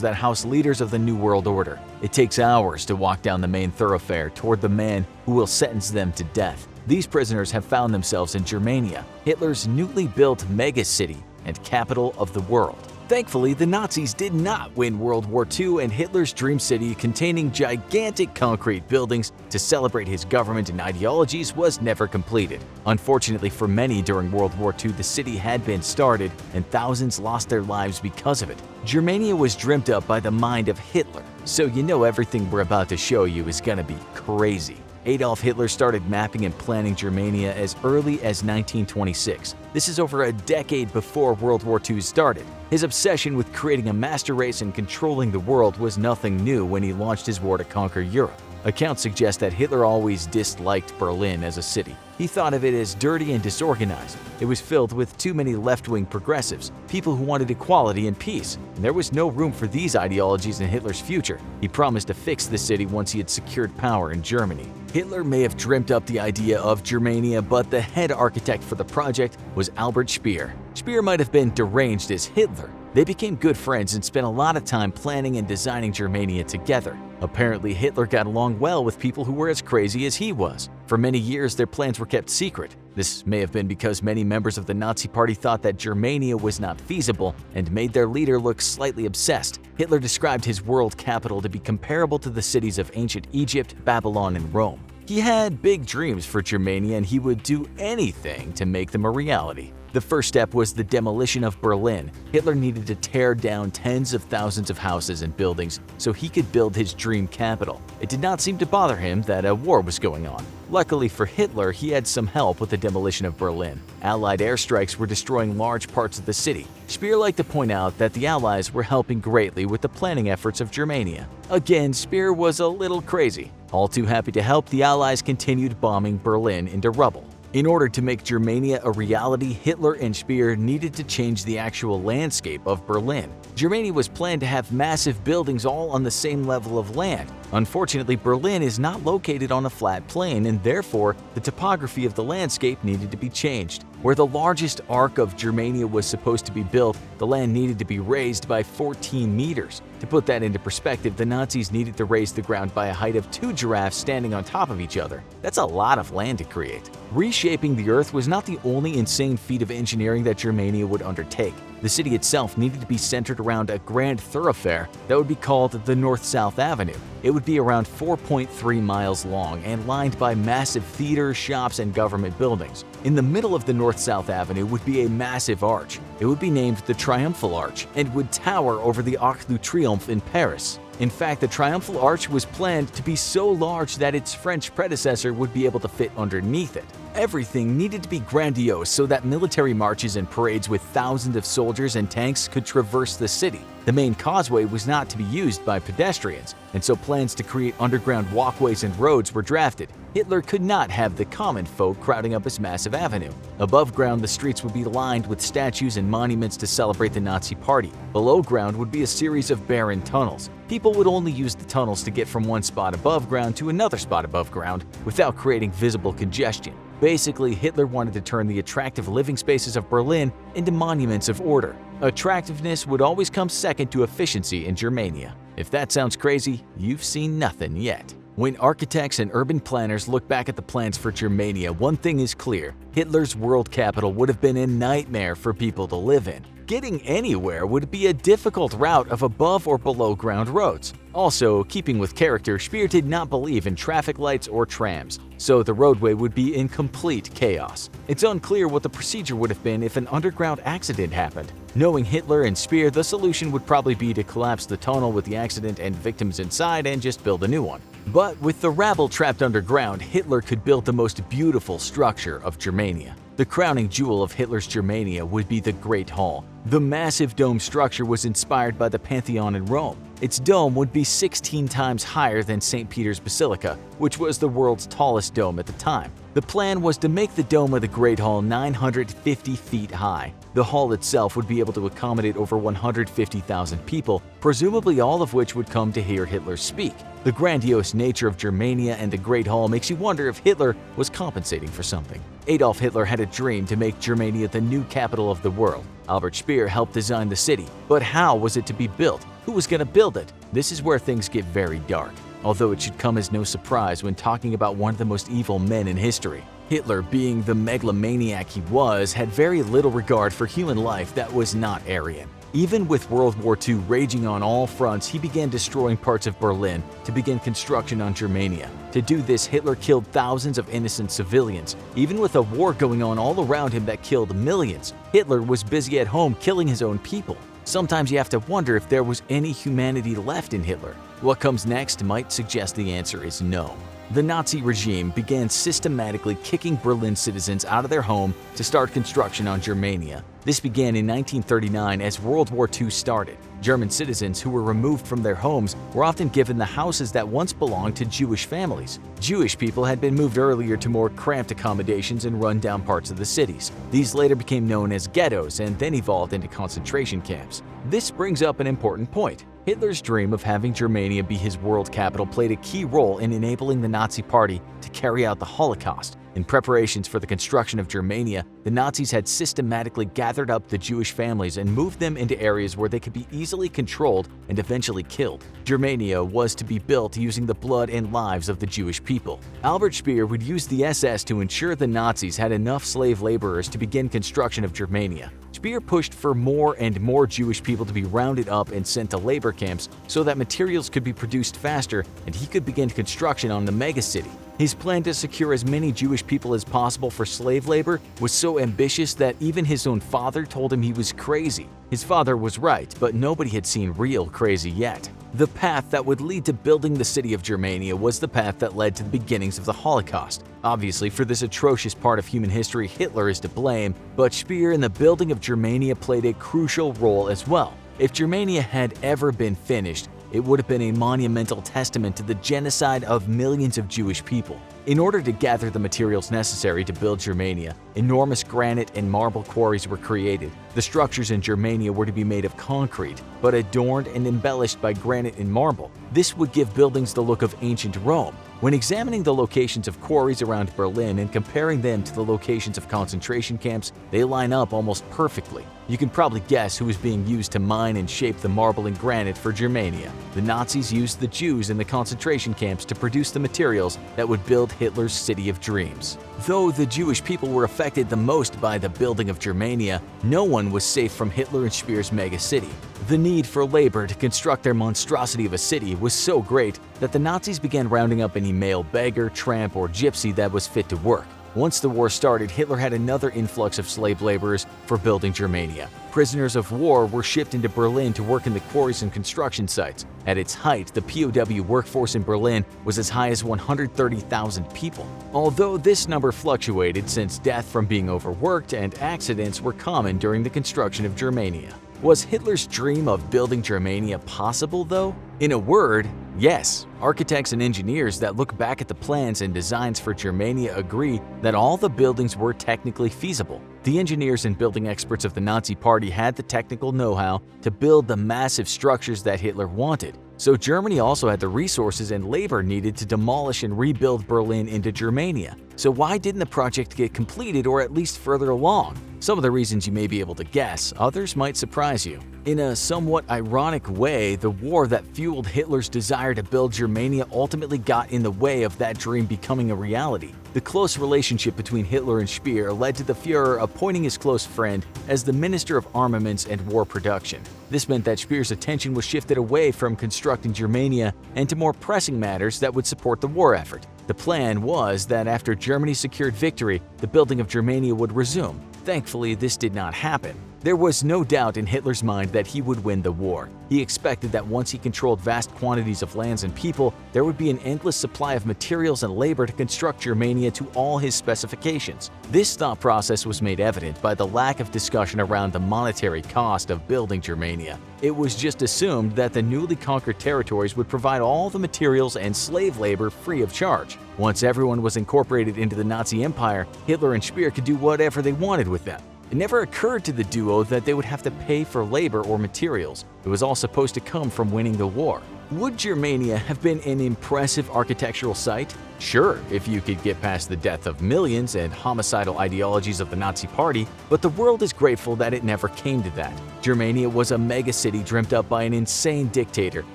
that house leaders of the New World Order. It takes hours to walk down the main thoroughfare toward the man who will sentence them to death. These prisoners have found themselves in Germania, Hitler's newly built megacity and capital of the world. Thankfully, the Nazis did not win World War II, and Hitler's dream city, containing gigantic concrete buildings to celebrate his government and ideologies, was never completed. Unfortunately for many during World War II, the city had been started, and thousands lost their lives because of it. Germania was dreamt up by the mind of Hitler, so you know everything we're about to show you is gonna be crazy. Adolf Hitler started mapping and planning Germania as early as 1926. This is over a decade before World War II started. His obsession with creating a master race and controlling the world was nothing new when he launched his war to conquer Europe. Accounts suggest that Hitler always disliked Berlin as a city. He thought of it as dirty and disorganized. It was filled with too many left-wing progressives, people who wanted equality and peace, and there was no room for these ideologies in Hitler's future. He promised to fix the city once he had secured power in Germany. Hitler may have dreamt up the idea of Germania, but the head architect for the project was Albert Speer. Speer might have been deranged as Hitler. They became good friends and spent a lot of time planning and designing Germania together. Apparently, Hitler got along well with people who were as crazy as he was. For many years, their plans were kept secret. This may have been because many members of the Nazi Party thought that Germania was not feasible and made their leader look slightly obsessed. Hitler described his world capital to be comparable to the cities of ancient Egypt, Babylon, and Rome. He had big dreams for Germania, and he would do anything to make them a reality. The first step was the demolition of Berlin. Hitler needed to tear down tens of thousands of houses and buildings so he could build his dream capital. It did not seem to bother him that a war was going on. Luckily for Hitler, he had some help with the demolition of Berlin. Allied airstrikes were destroying large parts of the city. Speer liked to point out that the Allies were helping greatly with the planning efforts of Germania. Again, Speer was a little crazy. All too happy to help, the Allies continued bombing Berlin into rubble. In order to make Germania a reality, Hitler and Speer needed to change the actual landscape of Berlin. Germania was planned to have massive buildings all on the same level of land. Unfortunately, Berlin is not located on a flat plain, and therefore, the topography of the landscape needed to be changed. Where the largest arc of Germania was supposed to be built, the land needed to be raised by 14 meters. To put that into perspective, the Nazis needed to raise the ground by a height of 2 giraffes standing on top of each other. That's a lot of land to create. Reshaping the Earth was not the only insane feat of engineering that Germania would undertake. The city itself needed to be centered around a grand thoroughfare that would be called the North-South Avenue. It would be around 4.3 miles long and lined by massive theaters, shops, and government buildings. In the middle of the North-South Avenue would be a massive arch. It would be named the Triumphal Arch and would tower over the Arc de Triomphe in Paris. In fact, the Triumphal Arch was planned to be so large that its French predecessor would be able to fit underneath it. Everything needed to be grandiose so that military marches and parades with thousands of soldiers and tanks could traverse the city. The main causeway was not to be used by pedestrians, and so plans to create underground walkways and roads were drafted. Hitler could not have the common folk crowding up his massive avenue. Above ground, the streets would be lined with statues and monuments to celebrate the Nazi Party. Below ground would be a series of barren tunnels. People would only use the tunnels to get from one spot above ground to another spot above ground without creating visible congestion. Basically, Hitler wanted to turn the attractive living spaces of Berlin into monuments of order. Attractiveness would always come second to efficiency in Germania. If that sounds crazy, you've seen nothing yet. When architects and urban planners look back at the plans for Germania, one thing is clear: Hitler's world capital would have been a nightmare for people to live in. Getting anywhere would be a difficult route of above or below ground roads. Also, keeping with character, Speer did not believe in traffic lights or trams, so the roadway would be in complete chaos. It's unclear what the procedure would have been if an underground accident happened. Knowing Hitler and Speer, the solution would probably be to collapse the tunnel with the accident and victims inside and just build a new one. But with the rabble trapped underground, Hitler could build the most beautiful structure of Germania. The crowning jewel of Hitler's Germania would be the Great Hall. The massive dome structure was inspired by the Pantheon in Rome. Its dome would be 16 times higher than St. Peter's Basilica, which was the world's tallest dome at the time. The plan was to make the dome of the Great Hall 950 feet high. The hall itself would be able to accommodate over 150,000 people, presumably all of which would come to hear Hitler speak. The grandiose nature of Germania and the Great Hall makes you wonder if Hitler was compensating for something. Adolf Hitler had a dream to make Germania the new capital of the world. Albert Speer helped design the city, but how was it to be built? Who was going to build it? This is where things get very dark, although it should come as no surprise when talking about one of the most evil men in history. Hitler, being the megalomaniac he was, had very little regard for human life that was not Aryan. Even with World War II raging on all fronts, he began destroying parts of Berlin to begin construction on Germania. To do this, Hitler killed thousands of innocent civilians. Even with a war going on all around him that killed millions, Hitler was busy at home killing his own people. Sometimes you have to wonder if there was any humanity left in Hitler. What comes next might suggest the answer is no. The Nazi regime began systematically kicking Berlin citizens out of their home to start construction on Germania. This began in 1939 as World War II started. German citizens who were removed from their homes were often given the houses that once belonged to Jewish families. Jewish people had been moved earlier to more cramped accommodations in run-down parts of the cities. These later became known as ghettos and then evolved into concentration camps. This brings up an important point. Hitler's dream of having Germania be his world capital played a key role in enabling the Nazi Party to carry out the Holocaust. In preparations for the construction of Germania, the Nazis had systematically gathered up the Jewish families and moved them into areas where they could be easily controlled and eventually killed. Germania was to be built using the blood and lives of the Jewish people. Albert Speer would use the SS to ensure the Nazis had enough slave laborers to begin construction of Germania. Speer pushed for more and more Jewish people to be rounded up and sent to labor camps so that materials could be produced faster and he could begin construction on the megacity. His plan to secure as many Jewish people as possible for slave labor was so ambitious that even his own father told him he was crazy. His father was right, but nobody had seen real crazy yet. The path that would lead to building the city of Germania was the path that led to the beginnings of the Holocaust. Obviously, for this atrocious part of human history, Hitler is to blame, but Speer in the building of Germania played a crucial role as well. If Germania had ever been finished, it would have been a monumental testament to the genocide of millions of Jewish people. In order to gather the materials necessary to build Germania, enormous granite and marble quarries were created. The structures in Germania were to be made of concrete, but adorned and embellished by granite and marble. This would give buildings the look of ancient Rome. When examining the locations of quarries around Berlin and comparing them to the locations of concentration camps, they line up almost perfectly. You can probably guess who was being used to mine and shape the marble and granite for Germania. The Nazis used the Jews in the concentration camps to produce the materials that would build Hitler's city of dreams. Though the Jewish people were affected the most by the building of Germania, no one was safe from Hitler and Speer's mega city. The need for labor to construct their monstrosity of a city was so great that the Nazis began rounding up any male beggar, tramp, or gypsy that was fit to work. Once the war started, Hitler had another influx of slave laborers for building Germania. Prisoners of war were shipped into Berlin to work in the quarries and construction sites. At its height, the POW workforce in Berlin was as high as 130,000 people. Although this number fluctuated since death from being overworked and accidents were common during the construction of Germania. Was Hitler's dream of building Germania possible, though? In a word, yes. Architects and engineers that look back at the plans and designs for Germania agree that all the buildings were technically feasible. The engineers and building experts of the Nazi Party had the technical know-how to build the massive structures that Hitler wanted. So Germany also had the resources and labor needed to demolish and rebuild Berlin into Germania. So why didn't the project get completed or at least further along? Some of the reasons you may be able to guess, others might surprise you. In a somewhat ironic way, the war that fueled Hitler's desire to build Germania ultimately got in the way of that dream becoming a reality. The close relationship between Hitler and Speer led to the Führer appointing his close friend as the Minister of Armaments and War Production. This meant that Speer's attention was shifted away from constructing Germania and to more pressing matters that would support the war effort. The plan was that after Germany secured victory, the building of Germania would resume. Thankfully, this did not happen. There was no doubt in Hitler's mind that he would win the war. He expected that once he controlled vast quantities of lands and people, there would be an endless supply of materials and labor to construct Germania to all his specifications. This thought process was made evident by the lack of discussion around the monetary cost of building Germania. It was just assumed that the newly conquered territories would provide all the materials and slave labor free of charge. Once everyone was incorporated into the Nazi Empire, Hitler and Speer could do whatever they wanted with them. It never occurred to the duo that they would have to pay for labor or materials. It was all supposed to come from winning the war. Would Germania have been an impressive architectural site? Sure, if you could get past the death of millions and homicidal ideologies of the Nazi Party, but the world is grateful that it never came to that. Germania was a megacity dreamt up by an insane dictator,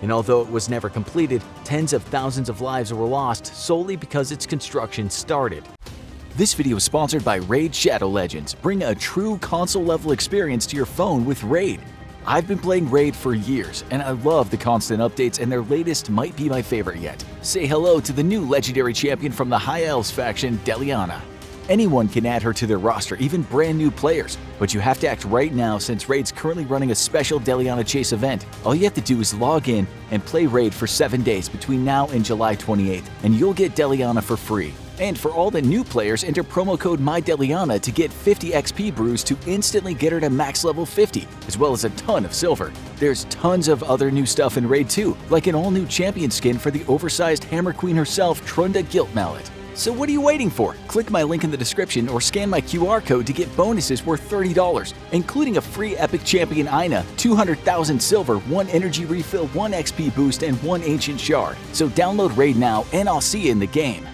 and although it was never completed, tens of thousands of lives were lost solely because its construction started. This video is sponsored by Raid Shadow Legends. Bring a true console-level experience to your phone with Raid. I've been playing Raid for years, and I love the constant updates, and their latest might be my favorite yet. Say hello to the new legendary champion from the High Elves faction, Deliana. Anyone can add her to their roster, even brand new players, but you have to act right now since Raid's currently running a special Deliana Chase event. All you have to do is log in and play Raid for 7 days between now and July 28th, and you'll get Deliana for free. And for all the new players, enter promo code MyDeliana to get 50 XP brews to instantly get her to max level 50, as well as a ton of silver. There's tons of other new stuff in Raid too, like an all-new champion skin for the oversized Hammer Queen herself, Trunda Gilt Mallet. So what are you waiting for? Click my link in the description or scan my QR code to get bonuses worth $30, including a free Epic Champion Ina, 200,000 silver, 1 energy refill, 1 XP boost, and 1 ancient shard. So download Raid now, and I'll see you in the game.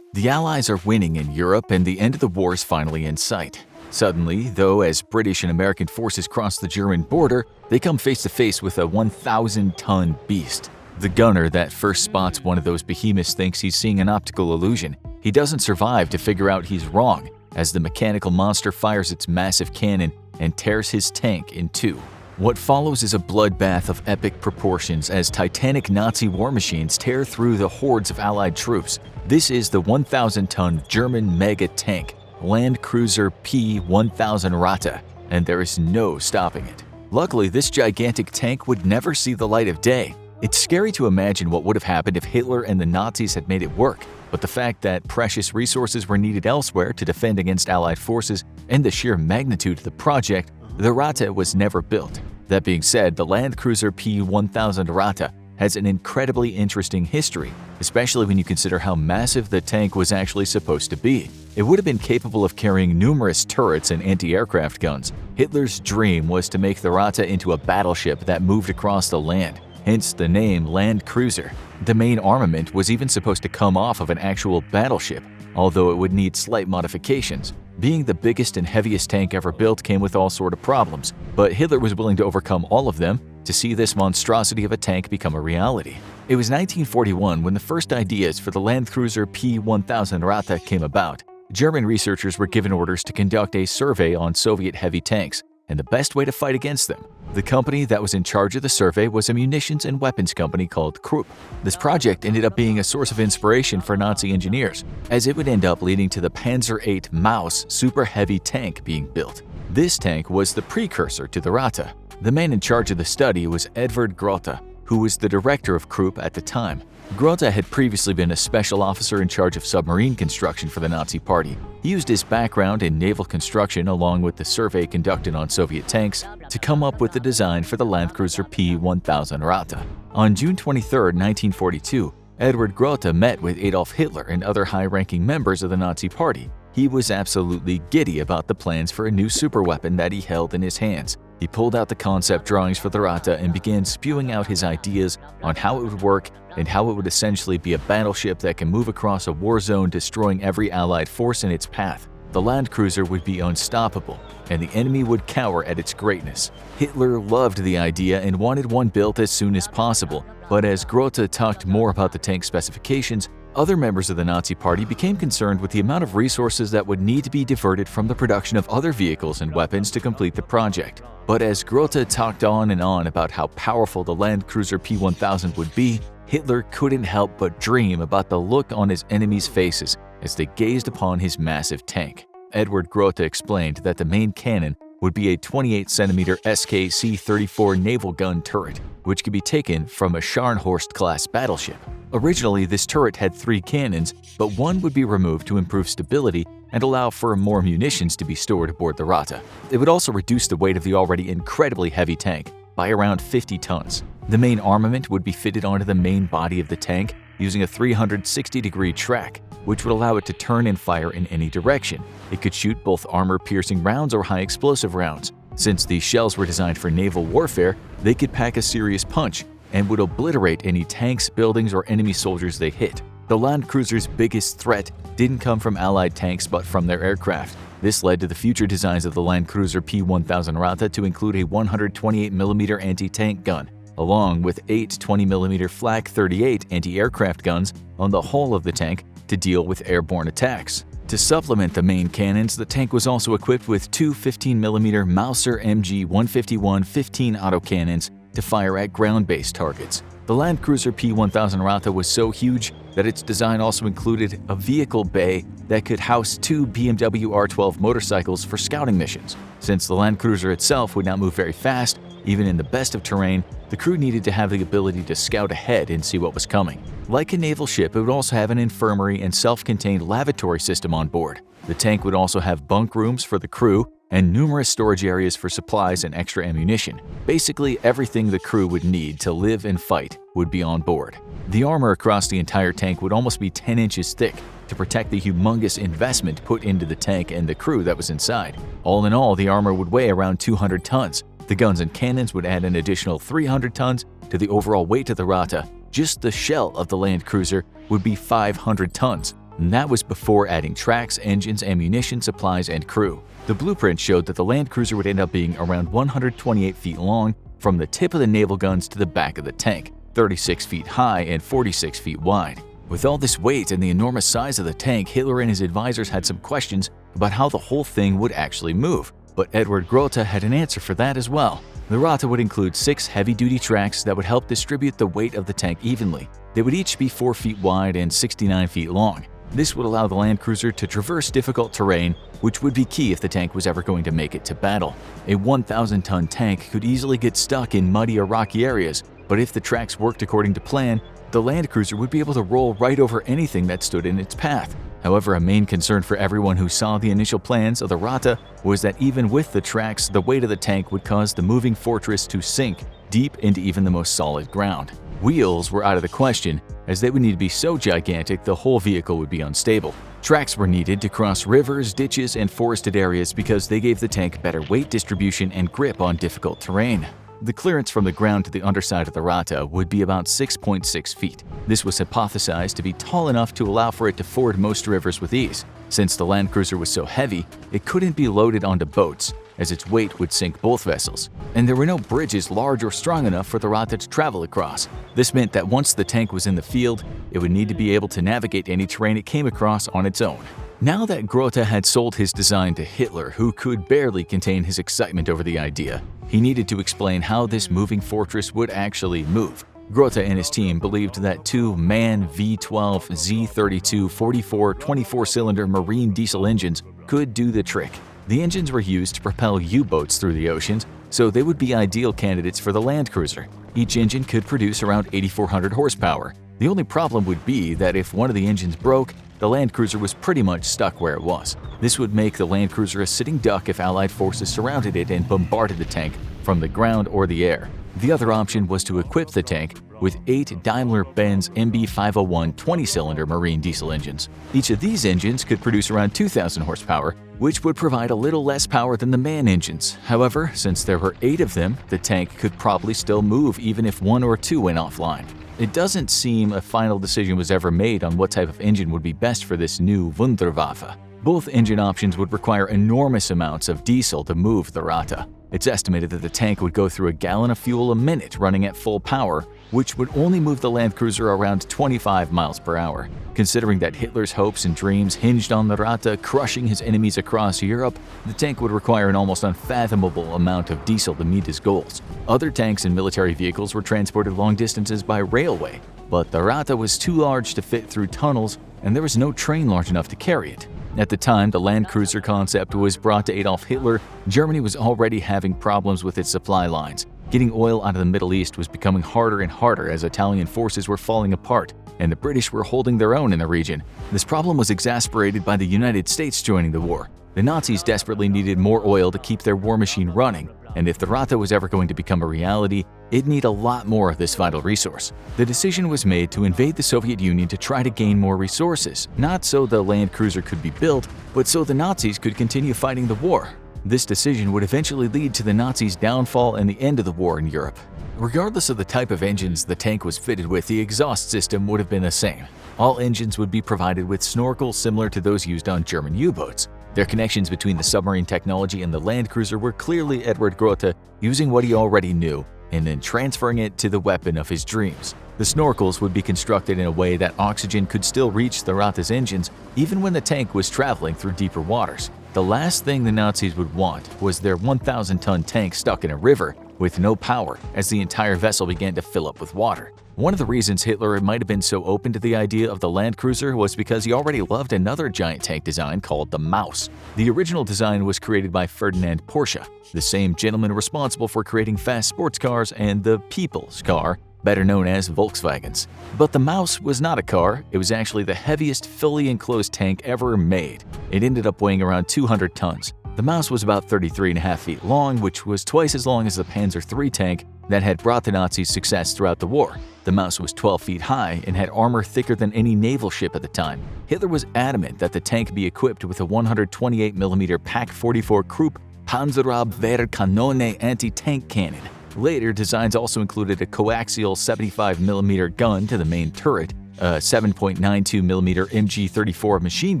The Allies are winning in Europe, and the end of the war is finally in sight. Suddenly, though, as British and American forces cross the German border, they come face to face with a 1,000-ton beast. The gunner that first spots one of those behemoths thinks he's seeing an optical illusion. He doesn't survive to figure out he's wrong, as the mechanical monster fires its massive cannon and tears his tank in two. What follows is a bloodbath of epic proportions as titanic Nazi war machines tear through the hordes of Allied troops. This is the 1,000-ton German mega tank, Land Cruiser P-1000 Rata, and there is no stopping it. Luckily, this gigantic tank would never see the light of day. It's scary to imagine what would have happened if Hitler and the Nazis had made it work, but the fact that precious resources were needed elsewhere to defend against Allied forces and the sheer magnitude of the project, the Rata was never built. That being said, the Land Cruiser P-1000 Rata has an incredibly interesting history, especially when you consider how massive the tank was actually supposed to be. It would have been capable of carrying numerous turrets and anti-aircraft guns. Hitler's dream was to make the Rata into a battleship that moved across the land, hence the name Land Cruiser. The main armament was even supposed to come off of an actual battleship, although it would need slight modifications. Being the biggest and heaviest tank ever built came with all sorts of problems, but Hitler was willing to overcome all of them to see this monstrosity of a tank become a reality. It was 1941 when the first ideas for the Landcruiser P-1000 Rata came about. German researchers were given orders to conduct a survey on Soviet heavy tanks and the best way to fight against them. The company that was in charge of the survey was a munitions and weapons company called Krupp. This project ended up being a source of inspiration for Nazi engineers, as it would end up leading to the Panzer VIII Maus super heavy tank being built. This tank was the precursor to the Rata. The man in charge of the study was Edward Grote, who was the director of Krupp at the time. Grote had previously been a special officer in charge of submarine construction for the Nazi Party. He used his background in naval construction along with the survey conducted on Soviet tanks to come up with the design for the Landcruiser P-1000 Rata. On June 23, 1942, Edward Grote met with Adolf Hitler and other high-ranking members of the Nazi Party. He was absolutely giddy about the plans for a new superweapon that he held in his hands. He pulled out the concept drawings for the Rata and began spewing out his ideas on how it would work and how it would essentially be a battleship that can move across a war zone, destroying every Allied force in its path. The Landcruiser would be unstoppable, and the enemy would cower at its greatness. Hitler loved the idea and wanted one built as soon as possible, but as Grote talked more about the tank specifications, other members of the Nazi Party became concerned with the amount of resources that would need to be diverted from the production of other vehicles and weapons to complete the project. But as Grote talked on and on about how powerful the Landcruiser P-1000 would be, Hitler couldn't help but dream about the look on his enemies' faces as they gazed upon his massive tank. Edward Grote explained that the main cannon would be a 28-centimeter SK-C-34 naval gun turret, which could be taken from a Scharnhorst-class battleship. Originally, this turret had 3 cannons, but one would be removed to improve stability and allow for more munitions to be stored aboard the Rata. It would also reduce the weight of the already incredibly heavy tank by around 50 tons. The main armament would be fitted onto the main body of the tank using a 360-degree track, which would allow it to turn and fire in any direction. It could shoot both armor-piercing rounds or high-explosive rounds. Since these shells were designed for naval warfare, they could pack a serious punch and would obliterate any tanks, buildings, or enemy soldiers they hit. The Landcruiser's biggest threat didn't come from Allied tanks but from their aircraft. This led to the future designs of the Landcruiser P-1000 Rata to include a 128mm anti-tank gun, along with 8 20mm Flak 38 anti-aircraft guns on the hull of the tank to deal with airborne attacks. To supplement the main cannons, the tank was also equipped with 2 15mm Mauser MG-151 15 autocannons to fire at ground-based targets. The Landcruiser P-1000 Rata was so huge that its design also included a vehicle bay that could house 2 BMW R12 motorcycles for scouting missions. Since the Landcruiser itself would not move very fast, even in the best of terrain, the crew needed to have the ability to scout ahead and see what was coming. Like a naval ship, it would also have an infirmary and self-contained lavatory system on board. The tank would also have bunk rooms for the crew and numerous storage areas for supplies and extra ammunition. Basically, everything the crew would need to live and fight would be on board. The armor across the entire tank would almost be 10 inches thick to protect the humongous investment put into the tank and the crew that was inside. All in all, the armor would weigh around 200 tons. The guns and cannons would add an additional 300 tons to the overall weight of the Rata. Just the shell of the Landcruiser would be 500 tons, and that was before adding tracks, engines, ammunition, supplies, and crew. The blueprint showed that the Landcruiser would end up being around 128 feet long from the tip of the naval guns to the back of the tank, 36 feet high and 46 feet wide. With all this weight and the enormous size of the tank, Hitler and his advisors had some questions about how the whole thing would actually move. But Edward Grote had an answer for that as well. The Rata would include 6 heavy-duty tracks that would help distribute the weight of the tank evenly. They would each be 4 feet wide and 69 feet long. This would allow the Landcruiser to traverse difficult terrain, which would be key if the tank was ever going to make it to battle. A 1,000-ton tank could easily get stuck in muddy or rocky areas, but if the tracks worked according to plan, the Landcruiser would be able to roll right over anything that stood in its path. However, a main concern for everyone who saw the initial plans of the Rata was that even with the tracks, the weight of the tank would cause the moving fortress to sink deep into even the most solid ground. Wheels were out of the question, as they would need to be so gigantic the whole vehicle would be unstable. Tracks were needed to cross rivers, ditches, and forested areas because they gave the tank better weight distribution and grip on difficult terrain. The clearance from the ground to the underside of the Rata would be about 6.6 feet. This was hypothesized to be tall enough to allow for it to ford most rivers with ease. Since the land cruiser was so heavy, it couldn't be loaded onto boats, as its weight would sink both vessels, and there were no bridges large or strong enough for the Rata to travel across. This meant that once the tank was in the field, it would need to be able to navigate any terrain it came across on its own. Now that Grote had sold his design to Hitler, who could barely contain his excitement over the idea, he needed to explain how this moving fortress would actually move. Grote and his team believed that two MAN V12 Z32 44 24-cylinder marine diesel engines could do the trick. The engines were used to propel U-boats through the oceans, so they would be ideal candidates for the land cruiser. Each engine could produce around 8,400 horsepower. The only problem would be that if one of the engines broke, the land cruiser was pretty much stuck where it was. This would make the land cruiser a sitting duck if Allied forces surrounded it and bombarded the tank from the ground or the air. The other option was to equip the tank with 8 Daimler-Benz MB501 20-cylinder marine diesel engines. Each of these engines could produce around 2,000 horsepower, which would provide a little less power than the MAN engines. However, since there were 8 of them, the tank could probably still move even if 1 or 2 went offline. It doesn't seem a final decision was ever made on what type of engine would be best for this new Wunderwaffe. Both engine options would require enormous amounts of diesel to move the Rata. It's estimated that the tank would go through a gallon of fuel a minute running at full power, which would only move the land cruiser around 25 miles per hour. Considering that Hitler's hopes and dreams hinged on the Rata crushing his enemies across Europe, the tank would require an almost unfathomable amount of diesel to meet his goals. Other tanks and military vehicles were transported long distances by railway, but the Rata was too large to fit through tunnels, and there was no train large enough to carry it. At the time the land cruiser concept was brought to Adolf Hitler, Germany was already having problems with its supply lines. Getting oil out of the Middle East was becoming harder and harder as Italian forces were falling apart, and the British were holding their own in the region. This problem was exacerbated by the United States joining the war. The Nazis desperately needed more oil to keep their war machine running, and if the Rata was ever going to become a reality, it'd need a lot more of this vital resource. The decision was made to invade the Soviet Union to try to gain more resources, not so the land cruiser could be built, but so the Nazis could continue fighting the war. This decision would eventually lead to the Nazis' downfall and the end of the war in Europe. Regardless of the type of engines the tank was fitted with, the exhaust system would have been the same. All engines would be provided with snorkels similar to those used on German U-boats. Their connections between the submarine technology and the land cruiser were clearly Edward Grote using what he already knew and then transferring it to the weapon of his dreams. The snorkels would be constructed in a way that oxygen could still reach the Rata's engines even when the tank was traveling through deeper waters. The last thing the Nazis would want was their 1,000-ton tank stuck in a river with no power as the entire vessel began to fill up with water. One of the reasons Hitler might have been so open to the idea of the land cruiser was because he already loved another giant tank design called the Maus. The original design was created by Ferdinand Porsche, the same gentleman responsible for creating fast sports cars and the people's car, better known as Volkswagens. But the Maus was not a car, it was actually the heaviest fully enclosed tank ever made. It ended up weighing around 200 tons. The Maus was about 33.5 feet long, which was twice as long as the Panzer III tank that had brought the Nazis success throughout the war. The Maus was 12 feet high and had armor thicker than any naval ship at the time. Hitler was adamant that the tank be equipped with a 128mm Pak-44 Krupp Panzerabwehrkanone anti-tank cannon. Later, designs also included a coaxial 75mm gun to the main turret, a 7.92mm MG-34 machine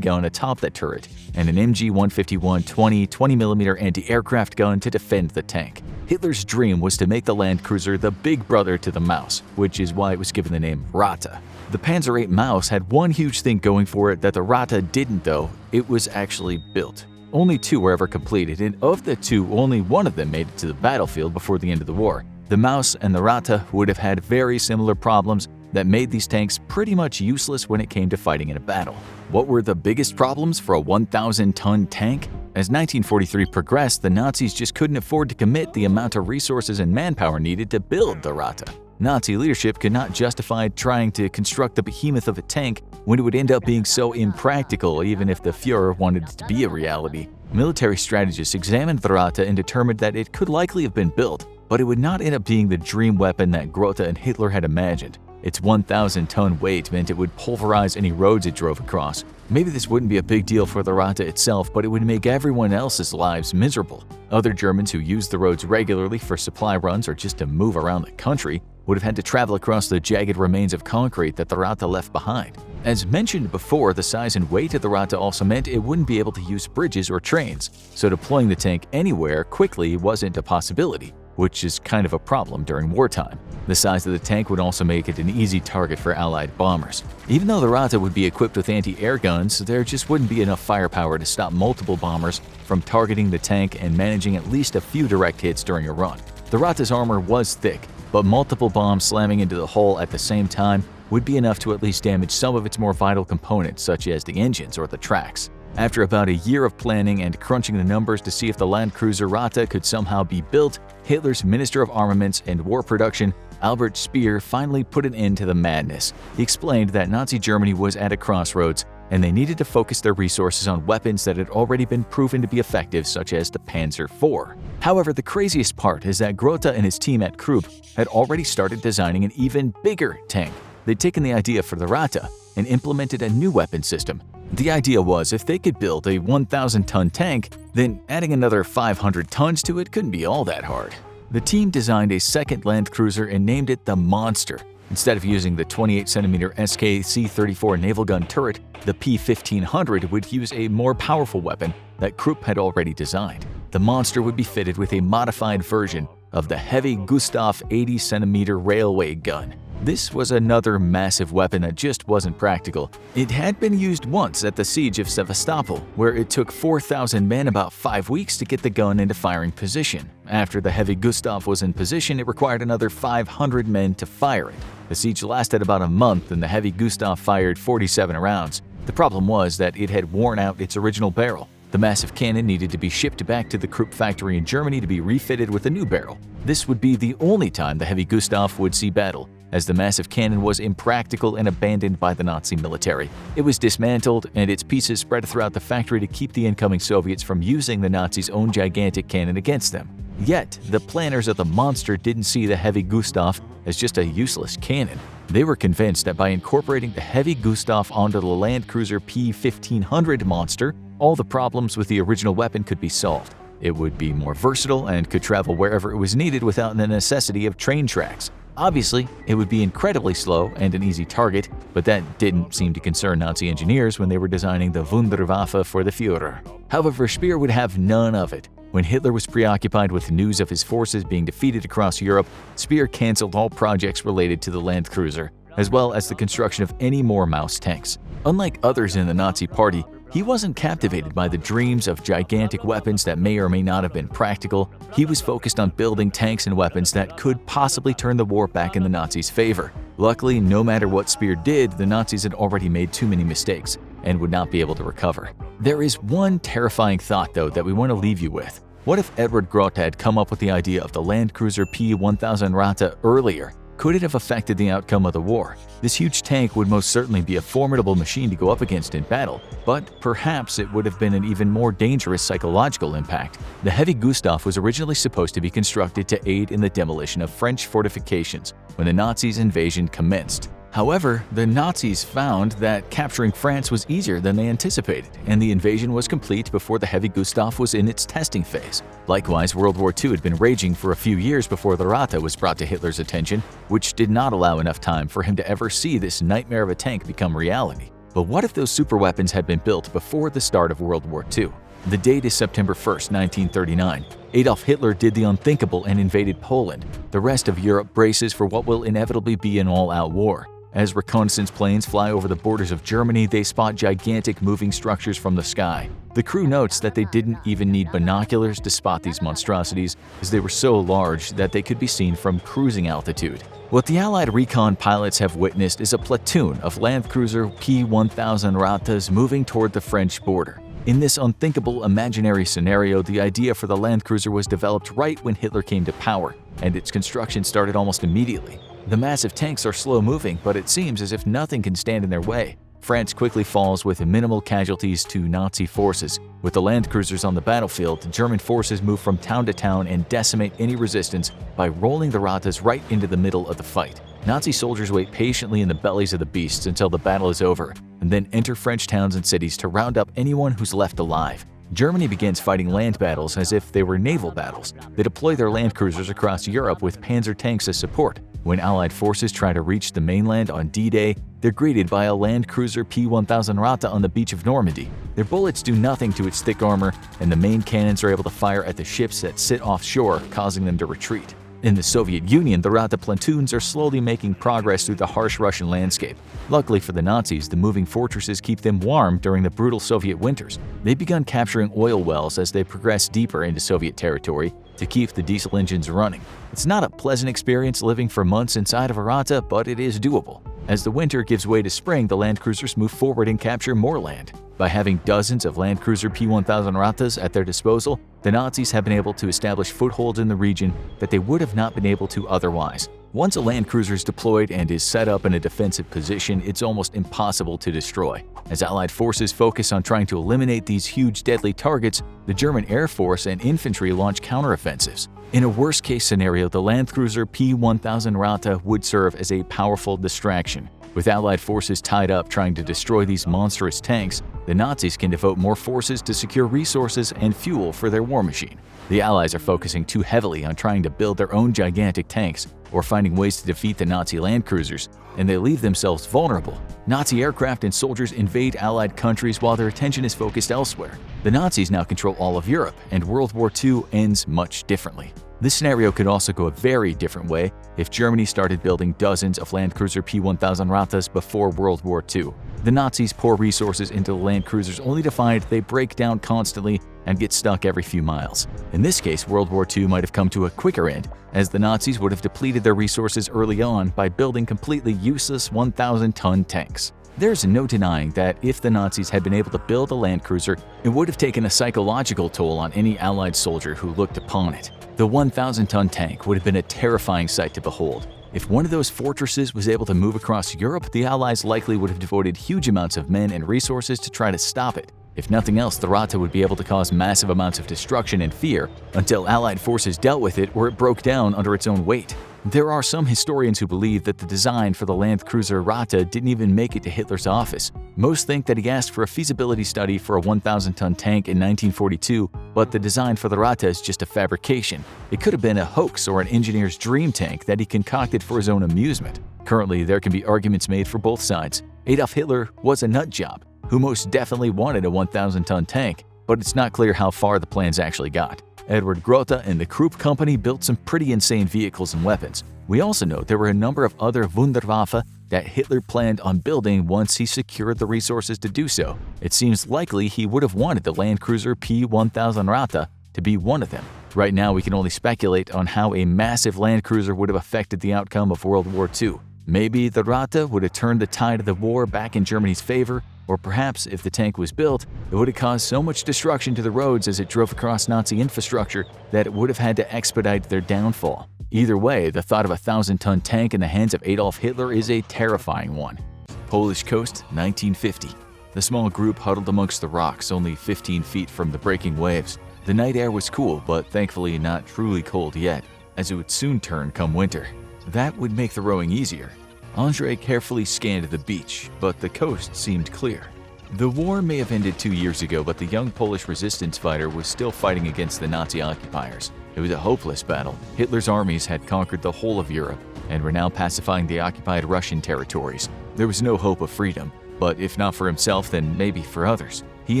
gun atop that turret, and an MG-151 20mm anti-aircraft gun to defend the tank. Hitler's dream was to make the land cruiser the big brother to the Maus, which is why it was given the name Rata. The Panzer VIII Maus had one huge thing going for it that the Rata didn't though: it was actually built. Only 2 were ever completed, and of the 2, only one of them made it to the battlefield before the end of the war. The Maus and the Rata would have had very similar problems that made these tanks pretty much useless when it came to fighting in a battle. What were the biggest problems for a 1,000-ton tank? As 1943 progressed, the Nazis just couldn't afford to commit the amount of resources and manpower needed to build the Rata. Nazi leadership could not justify trying to construct the behemoth of a tank when it would end up being so impractical even if the Fuhrer wanted it to be a reality. Military strategists examined the Rata and determined that it could likely have been built, but it would not end up being the dream weapon that Grote and Hitler had imagined. Its 1,000-ton weight meant it would pulverize any roads it drove across. Maybe this wouldn't be a big deal for the Rata itself, but it would make everyone else's lives miserable. Other Germans who used the roads regularly for supply runs or just to move around the country would have had to travel across the jagged remains of concrete that the Rata left behind. As mentioned before, the size and weight of the Rata also meant it wouldn't be able to use bridges or trains, so deploying the tank anywhere quickly wasn't a possibility, which is kind of a problem during wartime. The size of the tank would also make it an easy target for Allied bombers. Even though the Rata would be equipped with anti-air guns, there just wouldn't be enough firepower to stop multiple bombers from targeting the tank and managing at least a few direct hits during a run. The Rata's armor was thick, but multiple bombs slamming into the hull at the same time would be enough to at least damage some of its more vital components, such as the engines or the tracks. After about a year of planning and crunching the numbers to see if the land cruiser Rata could somehow be built, Hitler's Minister of Armaments and War Production, Albert Speer, finally put an end to the madness. He explained that Nazi Germany was at a crossroads, and they needed to focus their resources on weapons that had already been proven to be effective, such as the Panzer IV. However, the craziest part is that Grote and his team at Krupp had already started designing an even bigger tank. They'd taken the idea for the Rata and implemented a new weapon system. The idea was if they could build a 1,000-ton tank, then adding another 500 tons to it couldn't be all that hard. The team designed a second land cruiser and named it the Monster. Instead of using the 28cm SK-C-34 naval gun turret, the P-1500 would use a more powerful weapon that Krupp had already designed. The Monster would be fitted with a modified version of the heavy Gustav 80cm railway gun. This was another massive weapon that just wasn't practical. It had been used once at the siege of Sevastopol, where it took 4,000 men about 5 weeks to get the gun into firing position. After the heavy Gustav was in position, it required another 500 men to fire it. The siege lasted about a month and the heavy Gustav fired 47 rounds. The problem was that it had worn out its original barrel. The massive cannon needed to be shipped back to the Krupp factory in Germany to be refitted with a new barrel. This would be the only time the heavy Gustav would see battle, as the massive cannon was impractical and abandoned by the Nazi military. It was dismantled and its pieces spread throughout the factory to keep the incoming Soviets from using the Nazis' own gigantic cannon against them. Yet, the planners of the Monster didn't see the heavy Gustav as just a useless cannon. They were convinced that by incorporating the heavy Gustav onto the land cruiser P-1500 Monster, all the problems with the original weapon could be solved. It would be more versatile and could travel wherever it was needed without the necessity of train tracks. Obviously, it would be incredibly slow and an easy target, but that didn't seem to concern Nazi engineers when they were designing the Wunderwaffe for the Führer. However, Speer would have none of it. When Hitler was preoccupied with news of his forces being defeated across Europe, Speer canceled all projects related to the land cruiser, as well as the construction of any more Maus tanks. Unlike others in the Nazi Party, he wasn't captivated by the dreams of gigantic weapons that may or may not have been practical. He was focused on building tanks and weapons that could possibly turn the war back in the Nazis' favor. Luckily, no matter what Speer did, the Nazis had already made too many mistakes and would not be able to recover. There is one terrifying thought, though, that we want to leave you with. What if Edward Grote had come up with the idea of the land cruiser P-1000 Rata earlier? Could it have affected the outcome of the war? This huge tank would most certainly be a formidable machine to go up against in battle, but perhaps it would have been an even more dangerous psychological impact. The heavy Gustav was originally supposed to be constructed to aid in the demolition of French fortifications when the Nazis' invasion commenced. However, the Nazis found that capturing France was easier than they anticipated, and the invasion was complete before the heavy Gustav was in its testing phase. Likewise, World War II had been raging for a few years before the Rata was brought to Hitler's attention, which did not allow enough time for him to ever see this nightmare of a tank become reality. But what if those superweapons had been built before the start of World War II? The date is September 1, 1939. Adolf Hitler did the unthinkable and invaded Poland. The rest of Europe braces for what will inevitably be an all-out war. As reconnaissance planes fly over the borders of Germany, they spot gigantic moving structures from the sky. The crew notes that they didn't even need binoculars to spot these monstrosities, as they were so large that they could be seen from cruising altitude. What the Allied recon pilots have witnessed is a platoon of land cruiser P-1000 Ratas moving toward the French border. In this unthinkable imaginary scenario, the idea for the land cruiser was developed right when Hitler came to power, and its construction started almost immediately. The massive tanks are slow-moving, but it seems as if nothing can stand in their way. France quickly falls with minimal casualties to Nazi forces. With the land cruisers on the battlefield, German forces move from town to town and decimate any resistance by rolling the Ratas right into the middle of the fight. Nazi soldiers wait patiently in the bellies of the beasts until the battle is over, and then enter French towns and cities to round up anyone who's left alive. Germany begins fighting land battles as if they were naval battles. They deploy their land cruisers across Europe with panzer tanks as support. When Allied forces try to reach the mainland on D-Day, they're greeted by a land cruiser P-1000 Rata on the beach of Normandy. Their bullets do nothing to its thick armor, and the main cannons are able to fire at the ships that sit offshore, causing them to retreat. In the Soviet Union, the Rata platoons are slowly making progress through the harsh Russian landscape. Luckily for the Nazis, the moving fortresses keep them warm during the brutal Soviet winters. They've begun capturing oil wells as they progress deeper into Soviet territory to keep the diesel engines running. It's not a pleasant experience living for months inside of a Rata, but it is doable. As the winter gives way to spring, the land cruisers move forward and capture more land. By having dozens of land cruiser P-1000 Ratas at their disposal, the Nazis have been able to establish footholds in the region that they would have not been able to otherwise. Once a land cruiser is deployed and is set up in a defensive position, it's almost impossible to destroy. As Allied forces focus on trying to eliminate these huge deadly targets, the German Air Force and infantry launch counteroffensives. In a worst-case scenario, the land cruiser P-1000 Rata would serve as a powerful distraction. With Allied forces tied up trying to destroy these monstrous tanks, the Nazis can devote more forces to secure resources and fuel for their war machine. The Allies are focusing too heavily on trying to build their own gigantic tanks or finding ways to defeat the Nazi land cruisers, and they leave themselves vulnerable. Nazi aircraft and soldiers invade Allied countries while their attention is focused elsewhere. The Nazis now control all of Europe, and World War II ends much differently. This scenario could also go a very different way if Germany started building dozens of land cruiser P-1000 Ratas before World War II. The Nazis pour resources into the land cruisers only to find they break down constantly and get stuck every few miles. In this case, World War II might have come to a quicker end, as the Nazis would have depleted their resources early on by building completely useless 1,000-ton tanks. There's no denying that if the Nazis had been able to build a land cruiser, it would have taken a psychological toll on any Allied soldier who looked upon it. The 1,000-ton tank would have been a terrifying sight to behold. If one of those fortresses was able to move across Europe, the Allies likely would have devoted huge amounts of men and resources to try to stop it. If nothing else, the Rata would be able to cause massive amounts of destruction and fear until Allied forces dealt with it or it broke down under its own weight. There are some historians who believe that the design for the land cruiser Rata didn't even make it to Hitler's office. Most think that he asked for a feasibility study for a 1,000-ton tank in 1942, but the design for the Rata is just a fabrication. It could have been a hoax or an engineer's dream tank that he concocted for his own amusement. Currently, there can be arguments made for both sides. Adolf Hitler was a nutjob who most definitely wanted a 1,000-ton tank, but it's not clear how far the plans actually got. Edward Grote and the Krupp Company built some pretty insane vehicles and weapons. We also know there were a number of other Wunderwaffe that Hitler planned on building once he secured the resources to do so. It seems likely he would have wanted the land cruiser P-1000 Rata to be one of them. Right now, we can only speculate on how a massive land cruiser would have affected the outcome of World War II. Maybe the Rata would have turned the tide of the war back in Germany's favor, or perhaps if the tank was built, it would have caused so much destruction to the roads as it drove across Nazi infrastructure that it would have had to expedite their downfall. Either way, the thought of a 1,000-ton tank in the hands of Adolf Hitler is a terrifying one. Polish coast, 1950. The small group huddled amongst the rocks only 15 feet from the breaking waves. The night air was cool, but thankfully not truly cold yet, as it would soon turn come winter. That would make the rowing easier. Andre carefully scanned the beach, but the coast seemed clear. The war may have ended 2 years ago, but the young Polish resistance fighter was still fighting against the Nazi occupiers. It was a hopeless battle. Hitler's armies had conquered the whole of Europe and were now pacifying the occupied Russian territories. There was no hope of freedom, but if not for himself, then maybe for others. He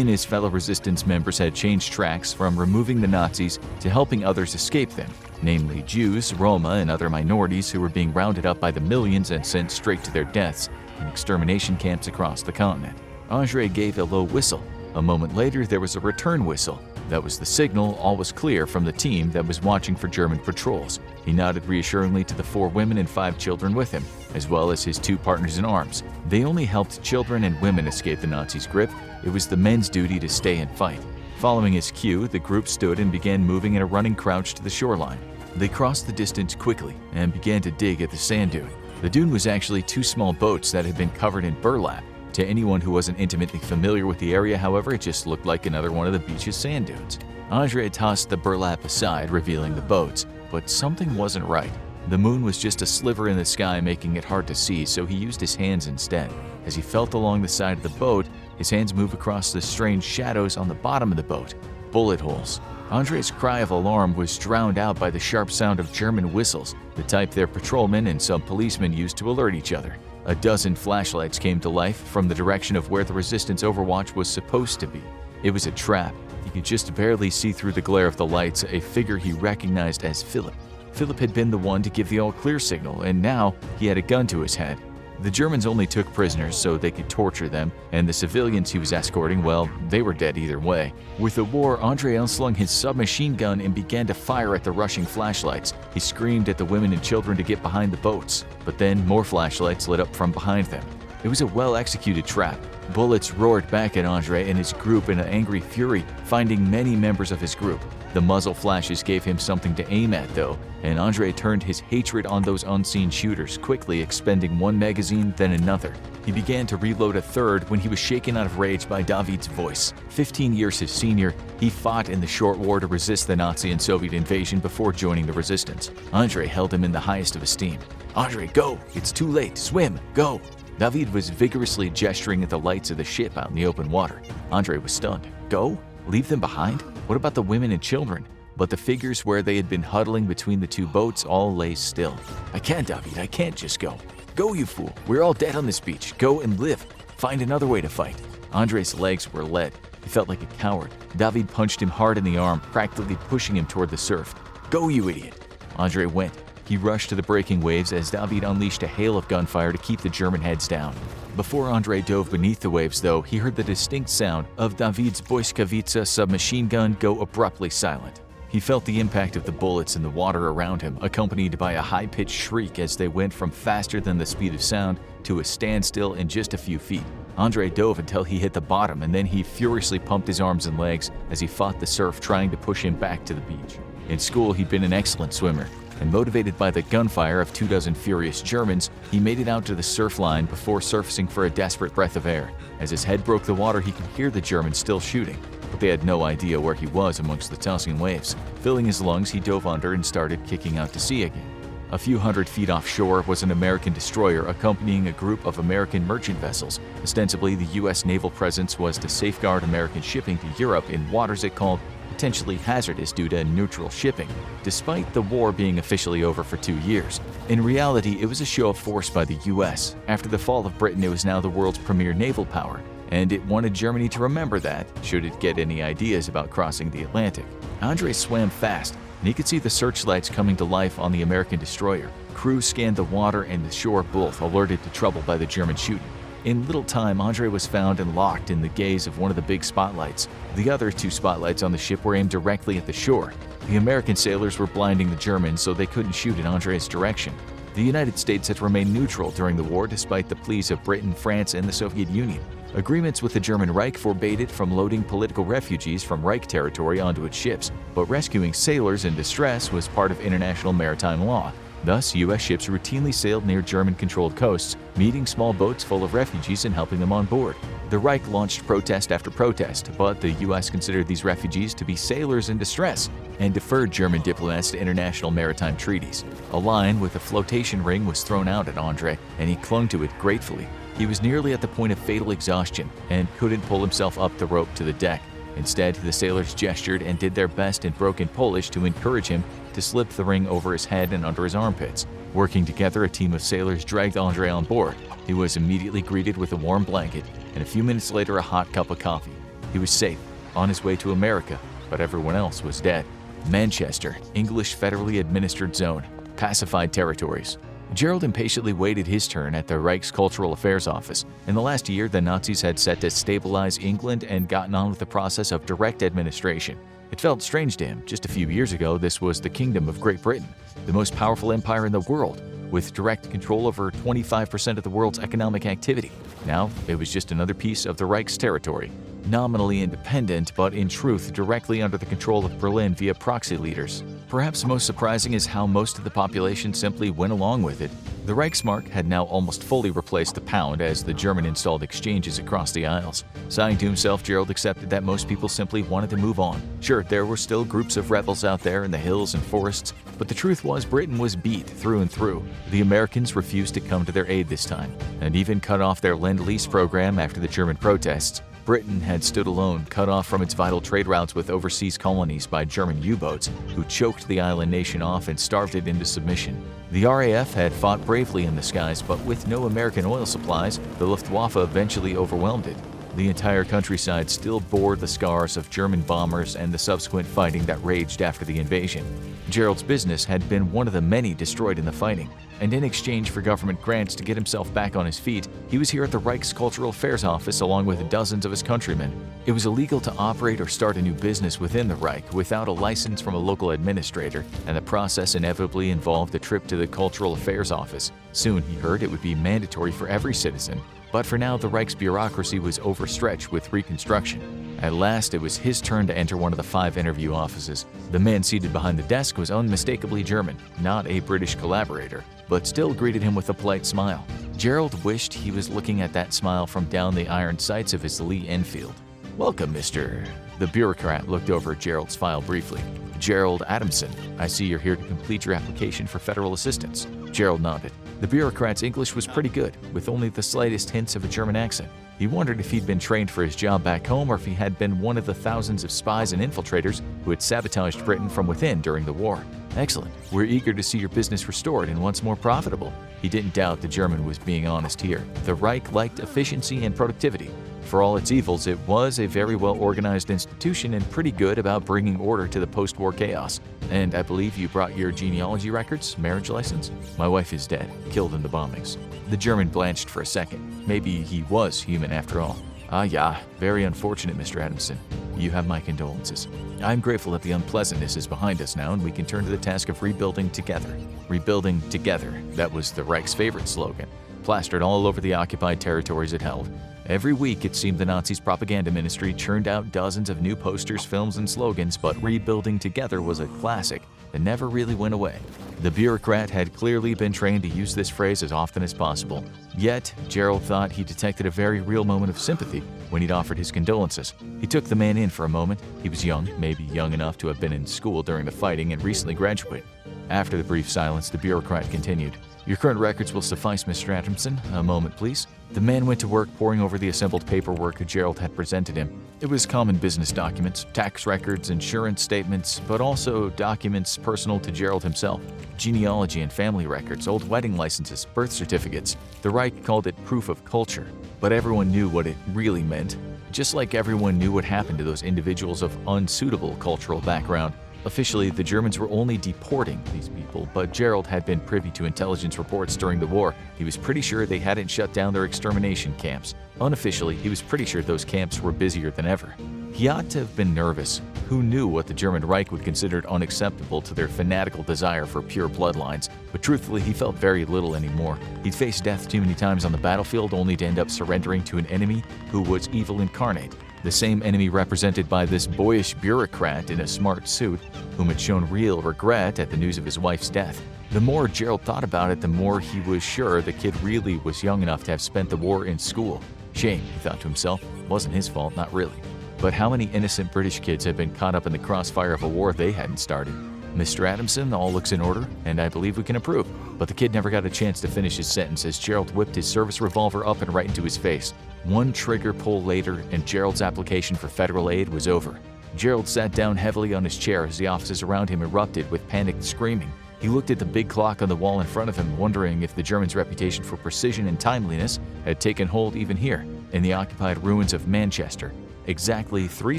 and his fellow resistance members had changed tracks from removing the Nazis to helping others escape them, namely Jews, Roma, and other minorities who were being rounded up by the millions and sent straight to their deaths in extermination camps across the continent. Andre gave a low whistle. A moment later, there was a return whistle. That was the signal all was clear from the team that was watching for German patrols. He nodded reassuringly to the 4 women and 5 children with him, as well as his 2 partners in arms. They only helped children and women escape the Nazis' grip. It was the men's duty to stay and fight. Following his cue, the group stood and began moving in a running crouch to the shoreline. They crossed the distance quickly and began to dig at the sand dune. The dune was actually 2 small boats that had been covered in burlap. To anyone who wasn't intimately familiar with the area, however, it just looked like another one of the beach's sand dunes. Andre tossed the burlap aside, revealing the boats, but something wasn't right. The moon was just a sliver in the sky, making it hard to see, so he used his hands instead. As he felt along the side of the boat, his hands moved across the strange shadows on the bottom of the boat. bullet holes. Andre's cry of alarm was drowned out by the sharp sound of German whistles, the type their patrolmen and some policemen used to alert each other. A dozen flashlights came to life from the direction of where the resistance overwatch was supposed to be. It was a trap. He could just barely see through the glare of the lights a figure he recognized as Philip. Philip had been the one to give the all-clear signal, and now he had a gun to his head. The Germans only took prisoners so they could torture them, and the civilians he was escorting, well, they were dead either way. With the war, Andre unslung his submachine gun and began to fire at the rushing flashlights. He screamed at the women and children to get behind the boats, but then more flashlights lit up from behind them. It was a well-executed trap. Bullets roared back at Andre and his group in an angry fury, finding many members of his group. The muzzle flashes gave him something to aim at, though, and Andre turned his hatred on those unseen shooters, quickly expending one magazine, then another. He began to reload a third when he was shaken out of rage by David's voice. 15 years his senior, he fought in the short war to resist the Nazi and Soviet invasion before joining the resistance. Andre held him in the highest of esteem. "Andre, go! It's too late! Swim! Go!" David was vigorously gesturing at the lights of the ship out in the open water. Andre was stunned. Go? Leave them behind? What about the women and children? But the figures where they had been huddling between the two boats all lay still. "I can't, David. I can't just go." "Go, you fool. We're all dead on this beach. Go and live. Find another way to fight." Andre's legs were lead. He felt like a coward. David punched him hard in the arm, practically pushing him toward the surf. "Go, you idiot." Andre went. He rushed to the breaking waves as David unleashed a hail of gunfire to keep the German heads down. Before Andre dove beneath the waves, though, he heard the distinct sound of David's Boyskowitza submachine gun go abruptly silent. He felt the impact of the bullets in the water around him, accompanied by a high-pitched shriek as they went from faster than the speed of sound to a standstill in just a few feet. Andre dove until he hit the bottom, and then he furiously pumped his arms and legs as he fought the surf trying to push him back to the beach. In school, he'd been an excellent swimmer, and motivated by the gunfire of 24 furious Germans, he made it out to the surf line before surfacing for a desperate breath of air. As his head broke the water, he could hear the Germans still shooting, but they had no idea where he was amongst the tossing waves. Filling his lungs, he dove under and started kicking out to sea again. A few hundred feet offshore was an American destroyer accompanying a group of American merchant vessels. Ostensibly, the U.S. naval presence was to safeguard American shipping to Europe in waters it called potentially hazardous due to neutral shipping, despite the war being officially over for 2 years. In reality, it was a show of force by the U.S. After the fall of Britain, it was now the world's premier naval power, and it wanted Germany to remember that, should it get any ideas about crossing the Atlantic. Andre swam fast, and he could see the searchlights coming to life on the American destroyer. Crews scanned the water and the shore, both alerted to trouble by the German shooting. In little time, Andre was found and locked in the gaze of one of the big spotlights. The other 2 spotlights on the ship were aimed directly at the shore. The American sailors were blinding the Germans so they couldn't shoot in Andre's direction. The United States had remained neutral during the war despite the pleas of Britain, France, and the Soviet Union. Agreements with the German Reich forbade it from loading political refugees from Reich territory onto its ships, but rescuing sailors in distress was part of international maritime law. Thus, U.S. ships routinely sailed near German-controlled coasts, meeting small boats full of refugees and helping them on board. The Reich launched protest after protest, but the U.S. considered these refugees to be sailors in distress and deferred German diplomats to international maritime treaties. A line with a flotation ring was thrown out at Andre, and he clung to it gratefully. He was nearly at the point of fatal exhaustion and couldn't pull himself up the rope to the deck. Instead, the sailors gestured and did their best in broken Polish to encourage him to slip the ring over his head and under his armpits. Working together, a team of sailors dragged Andre on board. He was immediately greeted with a warm blanket, and a few minutes later a hot cup of coffee. He was safe, on his way to America, but everyone else was dead. Manchester, English federally administered zone, pacified territories. Gerald impatiently waited his turn at the Reich's Cultural Affairs Office. In the last year, the Nazis had set to stabilize England and gotten on with the process of direct administration. It felt strange to him. Just a few years ago, this was the Kingdom of Great Britain, the most powerful empire in the world, with direct control over 25% of the world's economic activity. Now, it was just another piece of the Reich's territory, nominally independent, but in truth directly under the control of Berlin via proxy leaders. Perhaps most surprising is how most of the population simply went along with it. The Reichsmark had now almost fully replaced the pound as the German installed exchanges across the aisles. Sighing to himself, Gerald accepted that most people simply wanted to move on. Sure, there were still groups of rebels out there in the hills and forests, but the truth was Britain was beat through and through. The Americans refused to come to their aid this time, and even cut off their Lend-Lease program after the German protests. Britain had stood alone, cut off from its vital trade routes with overseas colonies by German U-boats, who choked the island nation off and starved it into submission. The RAF had fought bravely in the skies, but with no American oil supplies, the Luftwaffe eventually overwhelmed it. The entire countryside still bore the scars of German bombers and the subsequent fighting that raged after the invasion. Gerald's business had been one of the many destroyed in the fighting, and in exchange for government grants to get himself back on his feet, he was here at the Reich's Cultural Affairs Office along with dozens of his countrymen. It was illegal to operate or start a new business within the Reich without a license from a local administrator, and the process inevitably involved a trip to the Cultural Affairs Office. Soon, he heard, it would be mandatory for every citizen. But for now, the Reich's bureaucracy was overstretched with reconstruction. At last, it was his turn to enter one of the 5 interview offices. The man seated behind the desk was unmistakably German, not a British collaborator, but still greeted him with a polite smile. Gerald wished he was looking at that smile from down the iron sights of his Lee Enfield. "Welcome, Mr." The bureaucrat looked over Gerald's file briefly. "Gerald Adamson, I see you're here to complete your application for federal assistance." Gerald nodded. The bureaucrat's English was pretty good, with only the slightest hints of a German accent. He wondered if he'd been trained for his job back home or if he had been one of the thousands of spies and infiltrators who had sabotaged Britain from within during the war. "Excellent. We're eager to see your business restored and once more profitable." He didn't doubt the German was being honest here. The Reich liked efficiency and productivity. For all its evils, it was a very well-organized institution and pretty good about bringing order to the post-war chaos. "And I believe you brought your genealogy records, marriage license?" "My wife is dead, killed in the bombings." The German blanched for a second. Maybe he was human after all. "Ah, yeah, very unfortunate, Mr. Adamson. You have my condolences. I'm grateful that the unpleasantness is behind us now and we can turn to the task of rebuilding together." Rebuilding together, that was the Reich's favorite slogan, plastered all over the occupied territories it held. Every week, it seemed the Nazis' propaganda ministry churned out dozens of new posters, films, and slogans, but rebuilding together was a classic that never really went away. The bureaucrat had clearly been trained to use this phrase as often as possible. Yet, Gerald thought he detected a very real moment of sympathy when he'd offered his condolences. He took the man in for a moment. He was young, maybe young enough to have been in school during the fighting and recently graduated. After the brief silence, the bureaucrat continued. "Your current records will suffice, Mr. Adamson. A moment, please." The man went to work poring over the assembled paperwork Gerald had presented him. It was common business documents, tax records, insurance statements, but also documents personal to Gerald himself. Genealogy and family records, old wedding licenses, birth certificates. The Reich called it proof of culture, but everyone knew what it really meant. Just like everyone knew what happened to those individuals of unsuitable cultural background. Officially, the Germans were only deporting these people, but Gerald had been privy to intelligence reports during the war. He was pretty sure they hadn't shut down their extermination camps. Unofficially, he was pretty sure those camps were busier than ever. He ought to have been nervous. Who knew what the German Reich would consider unacceptable to their fanatical desire for pure bloodlines? But truthfully, he felt very little anymore. He'd faced death too many times on the battlefield only to end up surrendering to an enemy who was evil incarnate. The same enemy represented by this boyish bureaucrat in a smart suit, whom had shown real regret at the news of his wife's death. The more Gerald thought about it, the more he was sure the kid really was young enough to have spent the war in school. Shame, he thought to himself. Wasn't his fault, not really. But how many innocent British kids had been caught up in the crossfire of a war they hadn't started? "Mr. Adamson, all looks in order, and I believe we can approve." But the kid never got a chance to finish his sentence as Gerald whipped his service revolver up and right into his face. One trigger pull later, and Gerald's application for federal aid was over. Gerald sat down heavily on his chair as the officers around him erupted with panicked screaming. He looked at the big clock on the wall in front of him, wondering if the Germans' reputation for precision and timeliness had taken hold even here, in the occupied ruins of Manchester. Exactly 3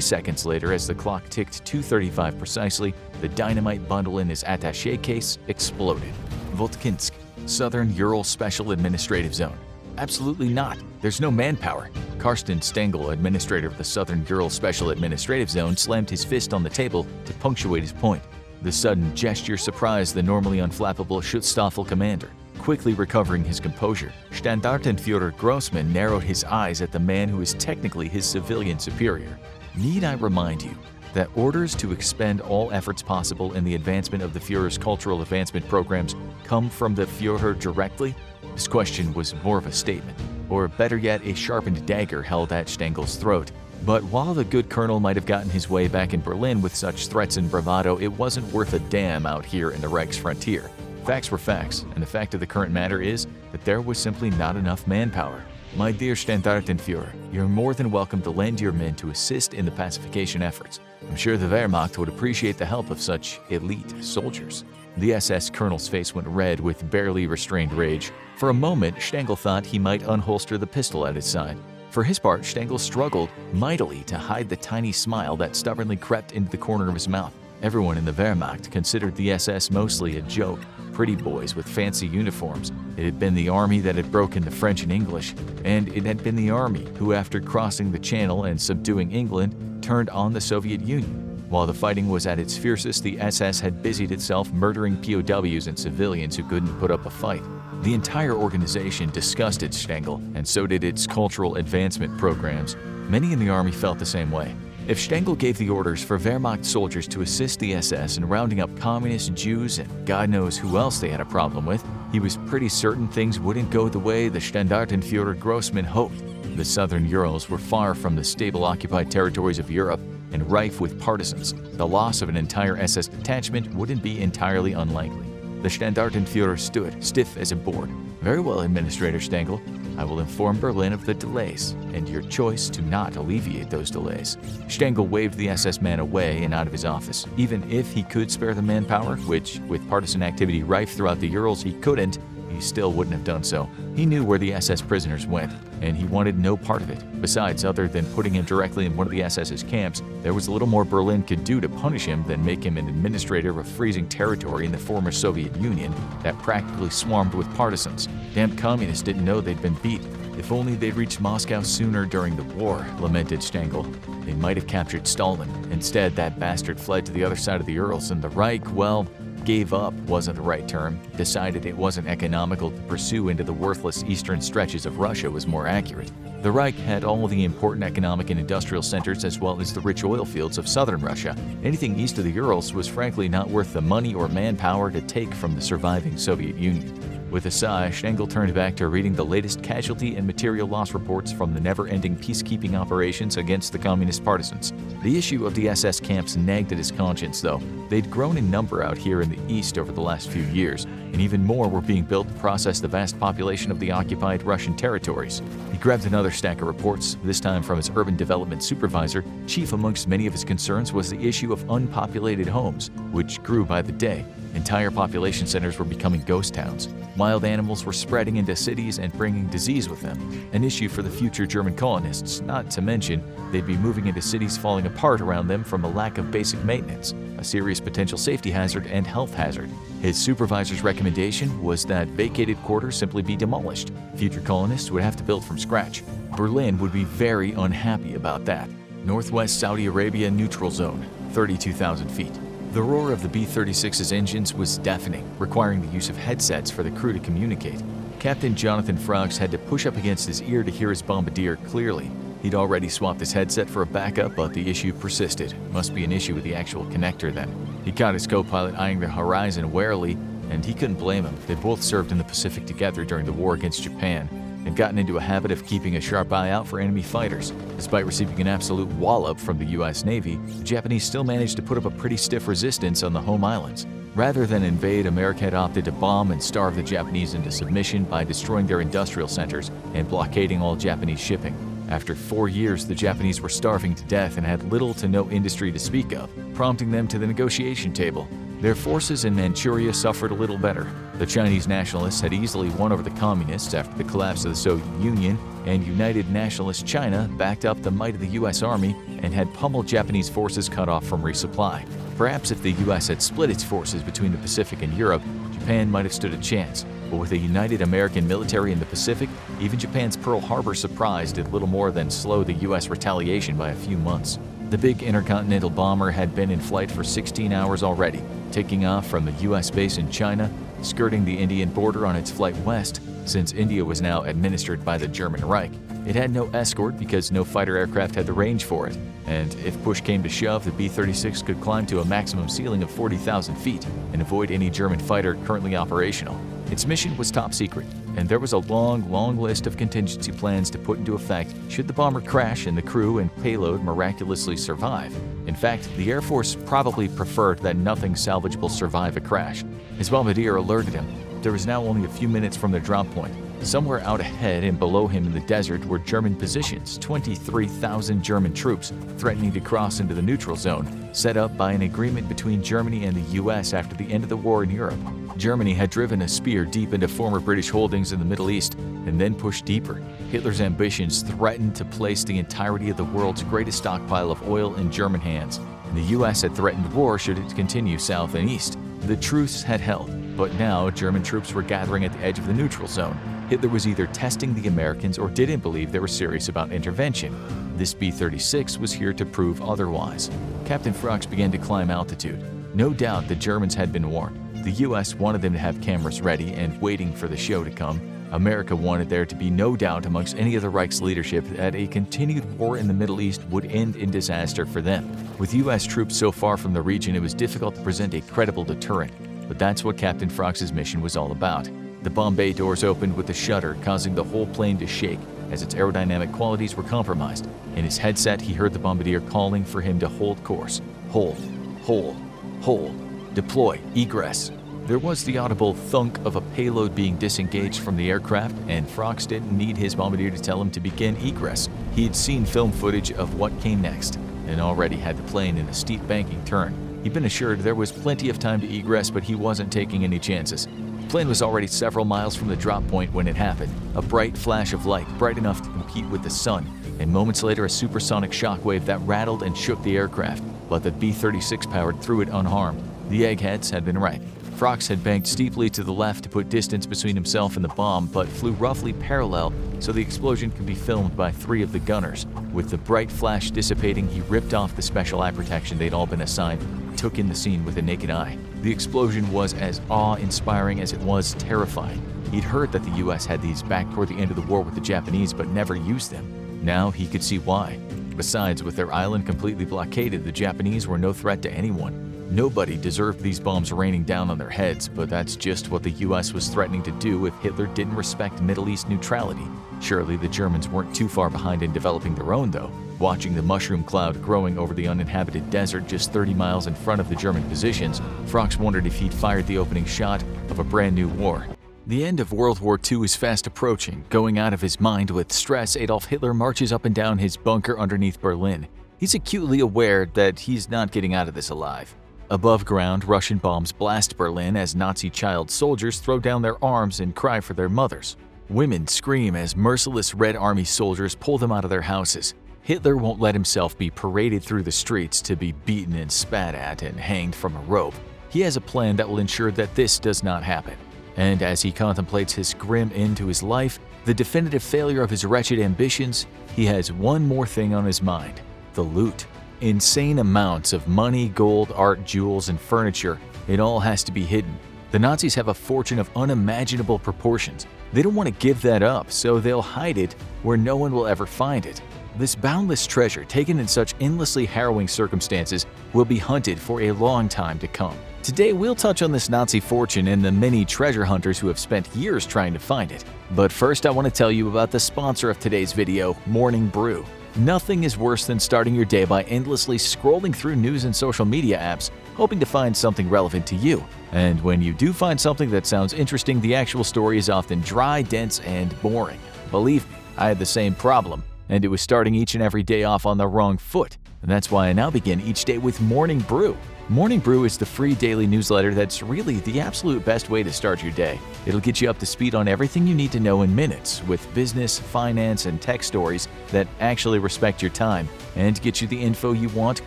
seconds later, as the clock ticked 2:35 precisely, the dynamite bundle in his attaché case exploded. Votkinsk, Southern Ural Special Administrative Zone. Absolutely not. There's no manpower. Karsten Stengel, administrator of the Southern Ural Special Administrative Zone, slammed his fist on the table to punctuate his point. The sudden gesture surprised the normally unflappable Schutzstaffel commander. Quickly recovering his composure, Standartenführer Grossmann narrowed his eyes at the man who is technically his civilian superior. "Need I remind you that orders to expend all efforts possible in the advancement of the Führer's cultural advancement programs come from the Führer directly?" This question was more of a statement, or better yet, a sharpened dagger held at Stengel's throat. But while the good colonel might have gotten his way back in Berlin with such threats and bravado, it wasn't worth a damn out here in the Reich's frontier. Facts were facts, and the fact of the current matter is that there was simply not enough manpower. My dear Standartenführer, you're more than welcome to lend your men to assist in the pacification efforts. I'm sure the Wehrmacht would appreciate the help of such elite soldiers." The SS colonel's face went red with barely restrained rage. For a moment, Stengel thought he might unholster the pistol at his side. For his part, Stengel struggled mightily to hide the tiny smile that stubbornly crept into the corner of his mouth. Everyone in the Wehrmacht considered the SS mostly a joke, pretty boys with fancy uniforms. It had been the army that had broken the French and English, and it had been the army who, after crossing the Channel and subduing England, turned on the Soviet Union. While the fighting was at its fiercest, the SS had busied itself murdering POWs and civilians who couldn't put up a fight. The entire organization disgusted Stengel, and so did its cultural advancement programs. Many in the army felt the same way. If Stengel gave the orders for Wehrmacht soldiers to assist the SS in rounding up communists, Jews, and God knows who else they had a problem with, he was pretty certain things wouldn't go the way the Standartenführer Grossman hoped. The southern Urals were far from the stable occupied territories of Europe and rife with partisans. The loss of an entire SS detachment wouldn't be entirely unlikely. The Standartenführer stood stiff as a board. "Very well, Administrator Stengel. I will inform Berlin of the delays and your choice to not alleviate those delays." Stengel waved the SS man away and out of his office. Even if he could spare the manpower, which, with partisan activity rife throughout the Urals, he couldn't, he still wouldn't have done so. He knew where the SS prisoners went, and he wanted no part of it. Besides, other than putting him directly in one of the SS's camps, there was little more Berlin could do to punish him than make him an administrator of freezing territory in the former Soviet Union that practically swarmed with partisans. Damn communists didn't know they'd been beat. If only they'd reached Moscow sooner during the war, lamented Stengel. They might have captured Stalin. Instead, that bastard fled to the other side of the Urals, and the Reich, well, gave up wasn't the right term. Decided it wasn't economical to pursue into the worthless eastern stretches of Russia was more accurate. The Reich had all the important economic and industrial centers as well as the rich oil fields of southern Russia. Anything east of the Urals was frankly not worth the money or manpower to take from the surviving Soviet Union. With a sigh, Stengel turned back to reading the latest casualty and material loss reports from the never-ending peacekeeping operations against the communist partisans. The issue of the SS camps nagged at his conscience, though. They'd grown in number out here in the east over the last few years, and even more were being built to process the vast population of the occupied Russian territories. He grabbed another stack of reports, this time from his urban development supervisor. Chief amongst many of his concerns was the issue of unpopulated homes, which grew by the day. Entire population centers were becoming ghost towns. Wild animals were spreading into cities and bringing disease with them, an issue for the future German colonists, not to mention they'd be moving into cities falling apart around them from a lack of basic maintenance, a serious potential safety hazard and health hazard. His supervisor's recommendation was that vacated quarters simply be demolished. Future colonists would have to build from scratch. Berlin would be very unhappy about that. Northwest Saudi Arabia neutral zone, 32,000 feet. The roar of the B-36's engines was deafening, requiring the use of headsets for the crew to communicate. Captain Jonathan Frogs had to push up against his ear to hear his bombardier clearly. He'd already swapped his headset for a backup, but the issue persisted. Must be an issue with the actual connector then. He caught his co-pilot eyeing the horizon warily, and he couldn't blame him. They both served in the Pacific together during the war against Japan, and gotten into a habit of keeping a sharp eye out for enemy fighters. Despite receiving an absolute wallop from the US Navy, the Japanese still managed to put up a pretty stiff resistance on the home islands. Rather than invade, America had opted to bomb and starve the Japanese into submission by destroying their industrial centers and blockading all Japanese shipping. After 4 years, the Japanese were starving to death and had little to no industry to speak of, prompting them to the negotiation table. Their forces in Manchuria suffered a little better. The Chinese nationalists had easily won over the communists after the collapse of the Soviet Union, and United Nationalist China backed up the might of the U.S. Army and had pummeled Japanese forces cut off from resupply. Perhaps if the U.S. had split its forces between the Pacific and Europe, Japan might have stood a chance. But with a united American military in the Pacific, even Japan's Pearl Harbor surprise did little more than slow the U.S. retaliation by a few months. The big intercontinental bomber had been in flight for 16 hours already, taking off from the U.S. base in China, skirting the Indian border on its flight west, since India was now administered by the German Reich. It had no escort because no fighter aircraft had the range for it, and if push came to shove, the B-36 could climb to a maximum ceiling of 40,000 feet and avoid any German fighter currently operational. Its mission was top secret, and there was a long list of contingency plans to put into effect should the bomber crash and the crew and payload miraculously survive. In fact, the Air Force probably preferred that nothing salvageable survive a crash. His bombardier alerted him. There was now only a few minutes from their drop point. Somewhere out ahead and below him in the desert were German positions, 23,000 German troops threatening to cross into the neutral zone, set up by an agreement between Germany and the US after the end of the war in Europe. Germany had driven a spear deep into former British holdings in the Middle East and then pushed deeper. Hitler's ambitions threatened to place the entirety of the world's greatest stockpile of oil in German hands. The US had threatened war should it continue south and east. The truce had held, but now German troops were gathering at the edge of the neutral zone. Hitler was either testing the Americans or didn't believe they were serious about intervention. This B-36 was here to prove otherwise. Captain Frox began to climb altitude. No doubt the Germans had been warned. The US wanted them to have cameras ready and waiting for the show to come. America wanted there to be no doubt amongst any of the Reich's leadership that a continued war in the Middle East would end in disaster for them. With US troops so far from the region, it was difficult to present a credible deterrent. But that's what Captain Frox's mission was all about. The bomb bay doors opened with a shudder, causing the whole plane to shake as its aerodynamic qualities were compromised. In his headset, he heard the bombardier calling for him to hold course. Hold, hold, hold, deploy, egress. There was the audible thunk of a payload being disengaged from the aircraft, and Frox didn't need his bombardier to tell him to begin egress. He had seen film footage of what came next and already had the plane in a steep banking turn. He'd been assured there was plenty of time to egress, but he wasn't taking any chances. The plane was already several miles from the drop point when it happened. A bright flash of light, bright enough to compete with the sun, and moments later a supersonic shockwave that rattled and shook the aircraft, but the B-36 powered through it unharmed. The eggheads had been right. Frox had banked steeply to the left to put distance between himself and the bomb, but flew roughly parallel so the explosion could be filmed by 3 of the gunners. With the bright flash dissipating, he ripped off the special eye protection they'd all been assigned and took in the scene with a naked eye. The explosion was as awe-inspiring as it was terrifying. He'd heard that the US had these back toward the end of the war with the Japanese but never used them. Now he could see why. Besides, with their island completely blockaded, the Japanese were no threat to anyone. Nobody deserved these bombs raining down on their heads, but that's just what the US was threatening to do if Hitler didn't respect Middle East neutrality. Surely the Germans weren't too far behind in developing their own, though. Watching the mushroom cloud growing over the uninhabited desert just 30 miles in front of the German positions, Frox wondered if he'd fired the opening shot of a brand new war. The end of World War II is fast approaching. Going out of his mind with stress, Adolf Hitler marches up and down his bunker underneath Berlin. He's acutely aware that he's not getting out of this alive. Above ground, Russian bombs blast Berlin as Nazi child soldiers throw down their arms and cry for their mothers. Women scream as merciless Red Army soldiers pull them out of their houses. Hitler won't let himself be paraded through the streets to be beaten and spat at and hanged from a rope. He has a plan that will ensure that this does not happen. And as he contemplates his grim end to his life, the definitive failure of his wretched ambitions, he has one more thing on his mind: the loot. Insane amounts of money, gold, art, jewels, and furniture. It all has to be hidden. The Nazis have a fortune of unimaginable proportions. They don't want to give that up, so they'll hide it where no one will ever find it. This boundless treasure, taken in such endlessly harrowing circumstances, will be hunted for a long time to come. Today, we'll touch on this Nazi fortune and the many treasure hunters who have spent years trying to find it. But first, I want to tell you about the sponsor of today's video, Morning Brew. Nothing is worse than starting your day by endlessly scrolling through news and social media apps, hoping to find something relevant to you. And when you do find something that sounds interesting, the actual story is often dry, dense, and boring. Believe me, I had the same problem, and it was starting each and every day off on the wrong foot. And that's why I now begin each day with Morning Brew. Morning Brew is the free daily newsletter that's really the absolute best way to start your day. It'll get you up to speed on everything you need to know in minutes, with business, finance, and tech stories that actually respect your time and get you the info you want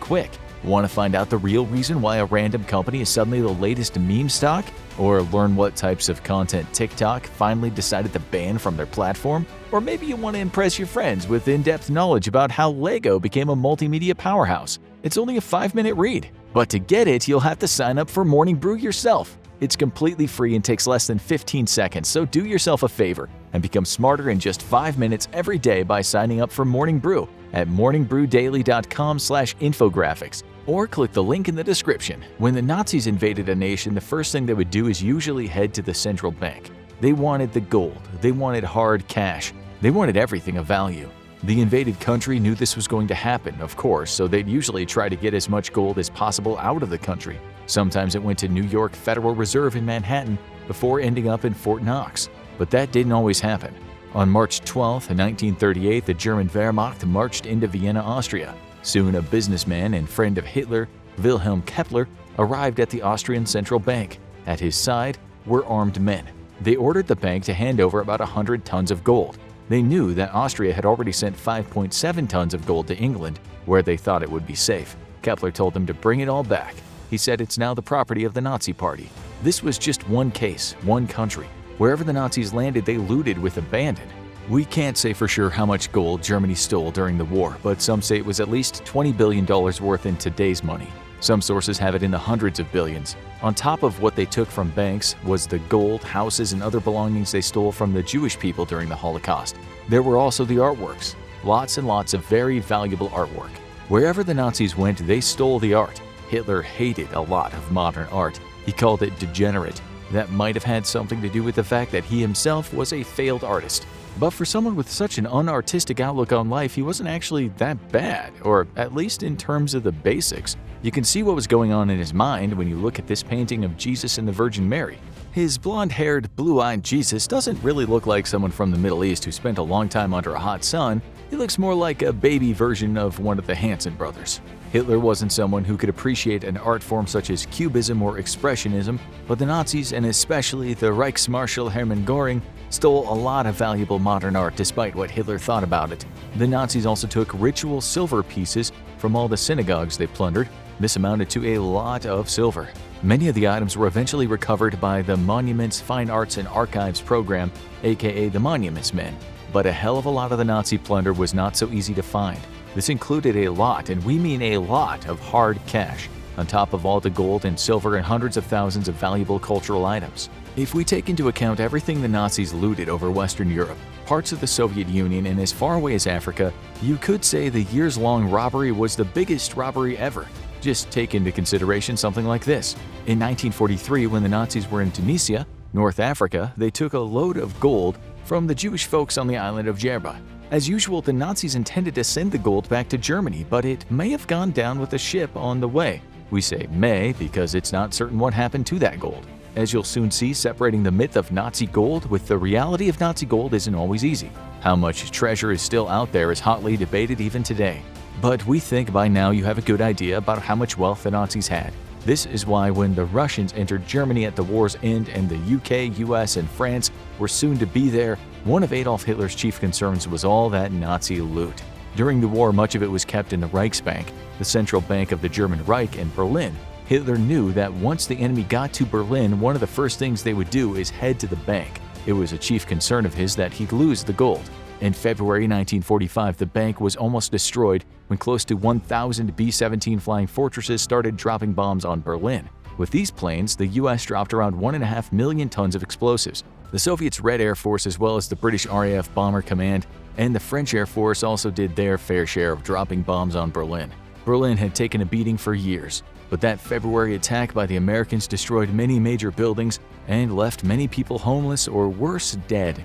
quick. Want to find out the real reason why a random company is suddenly the latest meme stock? Or learn what types of content TikTok finally decided to ban from their platform? Or maybe you want to impress your friends with in-depth knowledge about how Lego became a multimedia powerhouse. It's only a 5-minute read. But to get it, you'll have to sign up for Morning Brew yourself. It's completely free and takes less than 15 seconds, so do yourself a favor and become smarter in just 5 minutes every day by signing up for Morning Brew at morningbrewdaily.com/infographics, or click the link in the description. When the Nazis invaded a nation, the first thing they would do is usually head to the central bank. They wanted the gold, they wanted hard cash, they wanted everything of value. The invaded country knew this was going to happen, of course, so they'd usually try to get as much gold as possible out of the country. Sometimes it went to New York Federal Reserve in Manhattan before ending up in Fort Knox. But that didn't always happen. On March 12, 1938, the German Wehrmacht marched into Vienna, Austria. Soon, a businessman and friend of Hitler, Wilhelm Kepler, arrived at the Austrian Central Bank. At his side were armed men. They ordered the bank to hand over about 100 tons of gold. They knew that Austria had already sent 5.7 tons of gold to England, where they thought it would be safe. Kepler told them to bring it all back. He said it's now the property of the Nazi Party. This was just one case, one country. Wherever the Nazis landed, they looted with abandon. We can't say for sure how much gold Germany stole during the war, but some say it was at least $20 billion worth in today's money. Some sources have it in the hundreds of billions. On top of what they took from banks was the gold, houses, and other belongings they stole from the Jewish people during the Holocaust. There were also the artworks. Lots and lots of very valuable artwork. Wherever the Nazis went, they stole the art. Hitler hated a lot of modern art. He called it degenerate. That might have had something to do with the fact that he himself was a failed artist. But for someone with such an unartistic outlook on life, he wasn't actually that bad, or at least in terms of the basics. You can see what was going on in his mind when you look at this painting of Jesus and the Virgin Mary. His blonde-haired, blue-eyed Jesus doesn't really look like someone from the Middle East who spent a long time under a hot sun. He looks more like a baby version of one of the Hanson brothers. Hitler wasn't someone who could appreciate an art form such as Cubism or Expressionism, but the Nazis, and especially the Reichsmarschall Hermann Göring, stole a lot of valuable modern art despite what Hitler thought about it. The Nazis also took ritual silver pieces from all the synagogues they plundered. This amounted to a lot of silver. Many of the items were eventually recovered by the Monuments, Fine Arts, and Archives program, aka the Monuments Men. But a hell of a lot of the Nazi plunder was not so easy to find. This included a lot, and we mean a lot, of hard cash, on top of all the gold and silver and hundreds of thousands of valuable cultural items. If we take into account everything the Nazis looted over Western Europe, parts of the Soviet Union, and as far away as Africa, you could say the years-long robbery was the biggest robbery ever. Just take into consideration something like this. In 1943, when the Nazis were in Tunisia, North Africa, they took a load of gold from the Jewish folks on the island of Djerba. As usual, the Nazis intended to send the gold back to Germany, but it may have gone down with a ship on the way. We say may because it's not certain what happened to that gold. As you'll soon see, separating the myth of Nazi gold with the reality of Nazi gold isn't always easy. How much treasure is still out there is hotly debated even today. But we think by now you have a good idea about how much wealth the Nazis had. This is why when the Russians entered Germany at the war's end and the UK, US, and France were soon to be there, one of Adolf Hitler's chief concerns was all that Nazi loot. During the war, much of it was kept in the Reichsbank, the central bank of the German Reich in Berlin. Hitler knew that once the enemy got to Berlin, one of the first things they would do is head to the bank. It was a chief concern of his that he'd lose the gold. In February 1945, the bank was almost destroyed when close to 1,000 B-17 flying fortresses started dropping bombs on Berlin. With these planes, the US dropped around 1.5 million tons of explosives. The Soviets' Red Air Force, as well as the British RAF Bomber Command and the French Air Force, also did their fair share of dropping bombs on Berlin. Berlin had taken a beating for years, but that February attack by the Americans destroyed many major buildings and left many people homeless or worse, dead.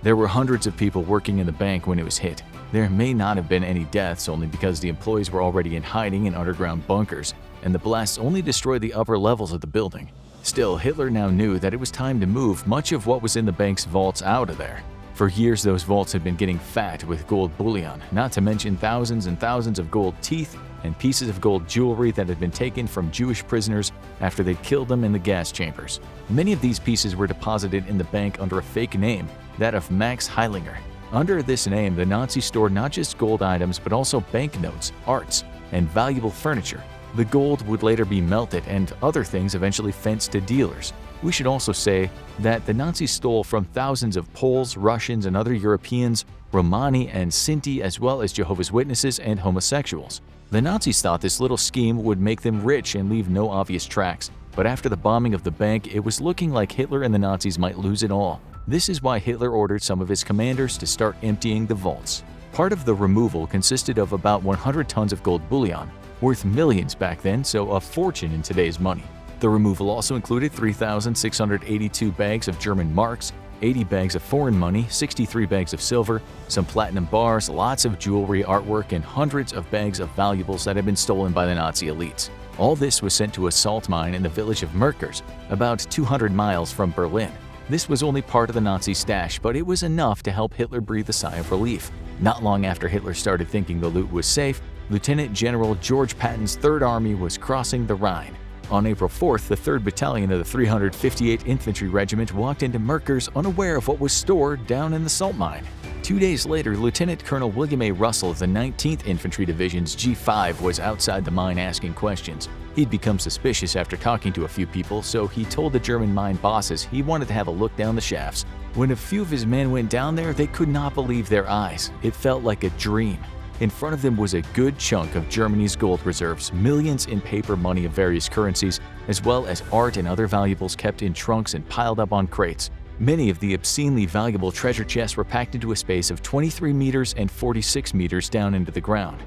There were hundreds of people working in the bank when it was hit. There may not have been any deaths only because the employees were already in hiding in underground bunkers, and the blasts only destroyed the upper levels of the building. Still, Hitler now knew that it was time to move much of what was in the bank's vaults out of there. For years, those vaults had been getting fat with gold bullion, not to mention thousands and thousands of gold teeth and pieces of gold jewelry that had been taken from Jewish prisoners after they'd killed them in the gas chambers. Many of these pieces were deposited in the bank under a fake name, that of Max Heilinger. Under this name, the Nazis stored not just gold items but also banknotes, arts, and valuable furniture. The gold would later be melted and other things eventually fenced to dealers. We should also say that the Nazis stole from thousands of Poles, Russians, and other Europeans, Romani and Sinti, as well as Jehovah's Witnesses and homosexuals. The Nazis thought this little scheme would make them rich and leave no obvious tracks, but after the bombing of the bank, it was looking like Hitler and the Nazis might lose it all. This is why Hitler ordered some of his commanders to start emptying the vaults. Part of the removal consisted of about 100 tons of gold bullion, worth millions back then, so a fortune in today's money. The removal also included 3,682 bags of German marks, 80 bags of foreign money, 63 bags of silver, some platinum bars, lots of jewelry, artwork, and hundreds of bags of valuables that had been stolen by the Nazi elites. All this was sent to a salt mine in the village of Merkers, about 200 miles from Berlin. This was only part of the Nazi stash, but it was enough to help Hitler breathe a sigh of relief. Not long after Hitler started thinking the loot was safe, Lieutenant General George Patton's Third Army was crossing the Rhine. On April 4th, the 3rd Battalion of the 358th Infantry Regiment walked into Merkers unaware of what was stored down in the salt mine. 2 days later, Lieutenant Colonel William A. Russell of the 19th Infantry Division's G5 was outside the mine asking questions. He'd become suspicious after talking to a few people, so he told the German mine bosses he wanted to have a look down the shafts. When a few of his men went down there, they could not believe their eyes. It felt like a dream. In front of them was a good chunk of Germany's gold reserves, millions in paper money of various currencies, as well as art and other valuables kept in trunks and piled up on crates. Many of the obscenely valuable treasure chests were packed into a space of 23 meters and 46 meters down into the ground.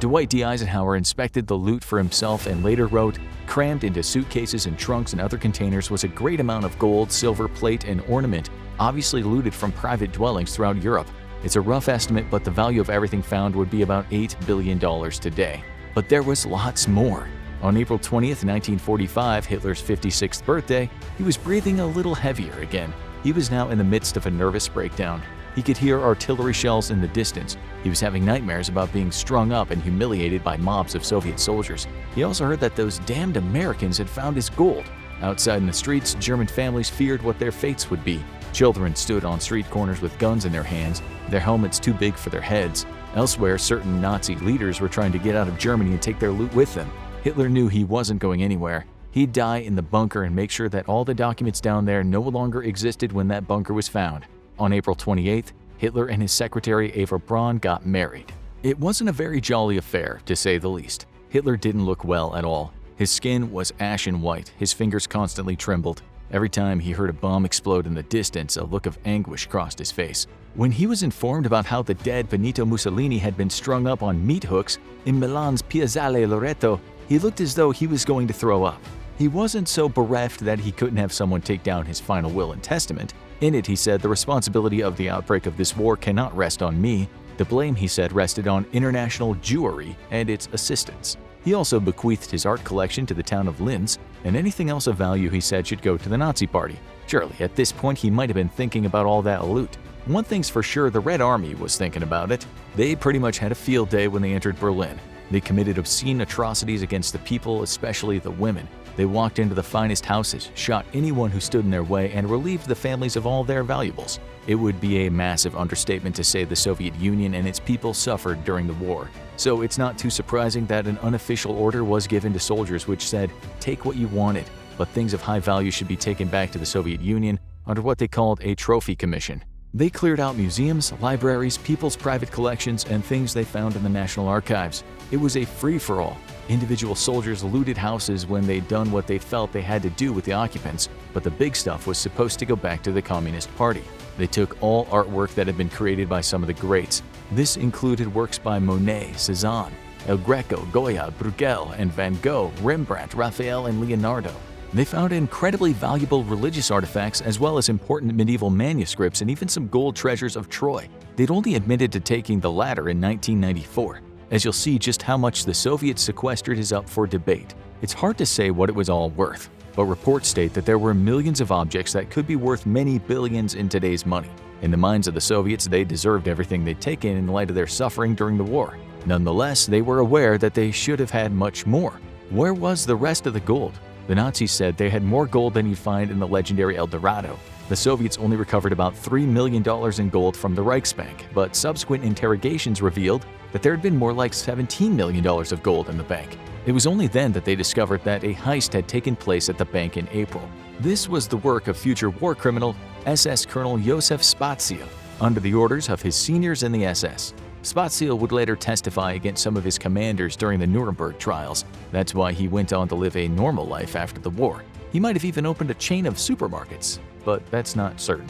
Dwight D. Eisenhower inspected the loot for himself and later wrote, "Crammed into suitcases and trunks and other containers was a great amount of gold, silver, plate, and ornament, obviously looted from private dwellings throughout Europe. It's a rough estimate, but the value of everything found would be about $8 billion today." But there was lots more. On April 20th, 1945, Hitler's 56th birthday, he was breathing a little heavier again. He was now in the midst of a nervous breakdown. He could hear artillery shells in the distance. He was having nightmares about being strung up and humiliated by mobs of Soviet soldiers. He also heard that those damned Americans had found his gold. Outside in the streets, German families feared what their fates would be. Children stood on street corners with guns in their hands, their helmets too big for their heads. Elsewhere, certain Nazi leaders were trying to get out of Germany and take their loot with them. Hitler knew he wasn't going anywhere. He'd die in the bunker and make sure that all the documents down there no longer existed when that bunker was found. On April 28th, Hitler and his secretary Eva Braun got married. It wasn't a very jolly affair, to say the least. Hitler didn't look well at all. His skin was ashen white, his fingers constantly trembled. Every time he heard a bomb explode in the distance, a look of anguish crossed his face. When he was informed about how the dead Benito Mussolini had been strung up on meat hooks in Milan's Piazzale Loreto, he looked as though he was going to throw up. He wasn't so bereft that he couldn't have someone take down his final will and testament. In it, he said, "The responsibility of the outbreak of this war cannot rest on me." The blame, he said, rested on international Jewry and its assistants. He also bequeathed his art collection to the town of Linz, and anything else of value, he said, should go to the Nazi Party. Surely, at this point, he might have been thinking about all that loot. One thing's for sure, the Red Army was thinking about it. They pretty much had a field day when they entered Berlin. They committed obscene atrocities against the people, especially the women. They walked into the finest houses, shot anyone who stood in their way, and relieved the families of all their valuables. It would be a massive understatement to say the Soviet Union and its people suffered during the war. So it's not too surprising that an unofficial order was given to soldiers which said, take what you wanted, but things of high value should be taken back to the Soviet Union under what they called a trophy commission. They cleared out museums, libraries, people's private collections, and things they found in the National Archives. It was a free-for-all. Individual soldiers looted houses when they'd done what they felt they had to do with the occupants, but the big stuff was supposed to go back to the Communist Party. They took all artwork that had been created by some of the greats. This included works by Monet, Cézanne, El Greco, Goya, Bruegel, and Van Gogh, Rembrandt, Raphael, and Leonardo. They found incredibly valuable religious artifacts as well as important medieval manuscripts and even some gold treasures of Troy. They'd only admitted to taking the latter in 1994. As you'll see, just how much the Soviets sequestered is up for debate. It's hard to say what it was all worth, but reports state that there were millions of objects that could be worth many billions in today's money. In the minds of the Soviets, they deserved everything they'd taken in light of their suffering during the war. Nonetheless, they were aware that they should have had much more. Where was the rest of the gold? The Nazis said they had more gold than you'd find in the legendary El Dorado. The Soviets only recovered about $3 million in gold from the Reichsbank, but subsequent interrogations revealed that there had been more like $17 million of gold in the bank. It was only then that they discovered that a heist had taken place at the bank in April. This was the work of future war criminal SS Colonel Josef Spaziel, under the orders of his seniors in the SS. Spaziel would later testify against some of his commanders during the Nuremberg trials. That's why he went on to live a normal life after the war. He might have even opened a chain of supermarkets, but that's not certain.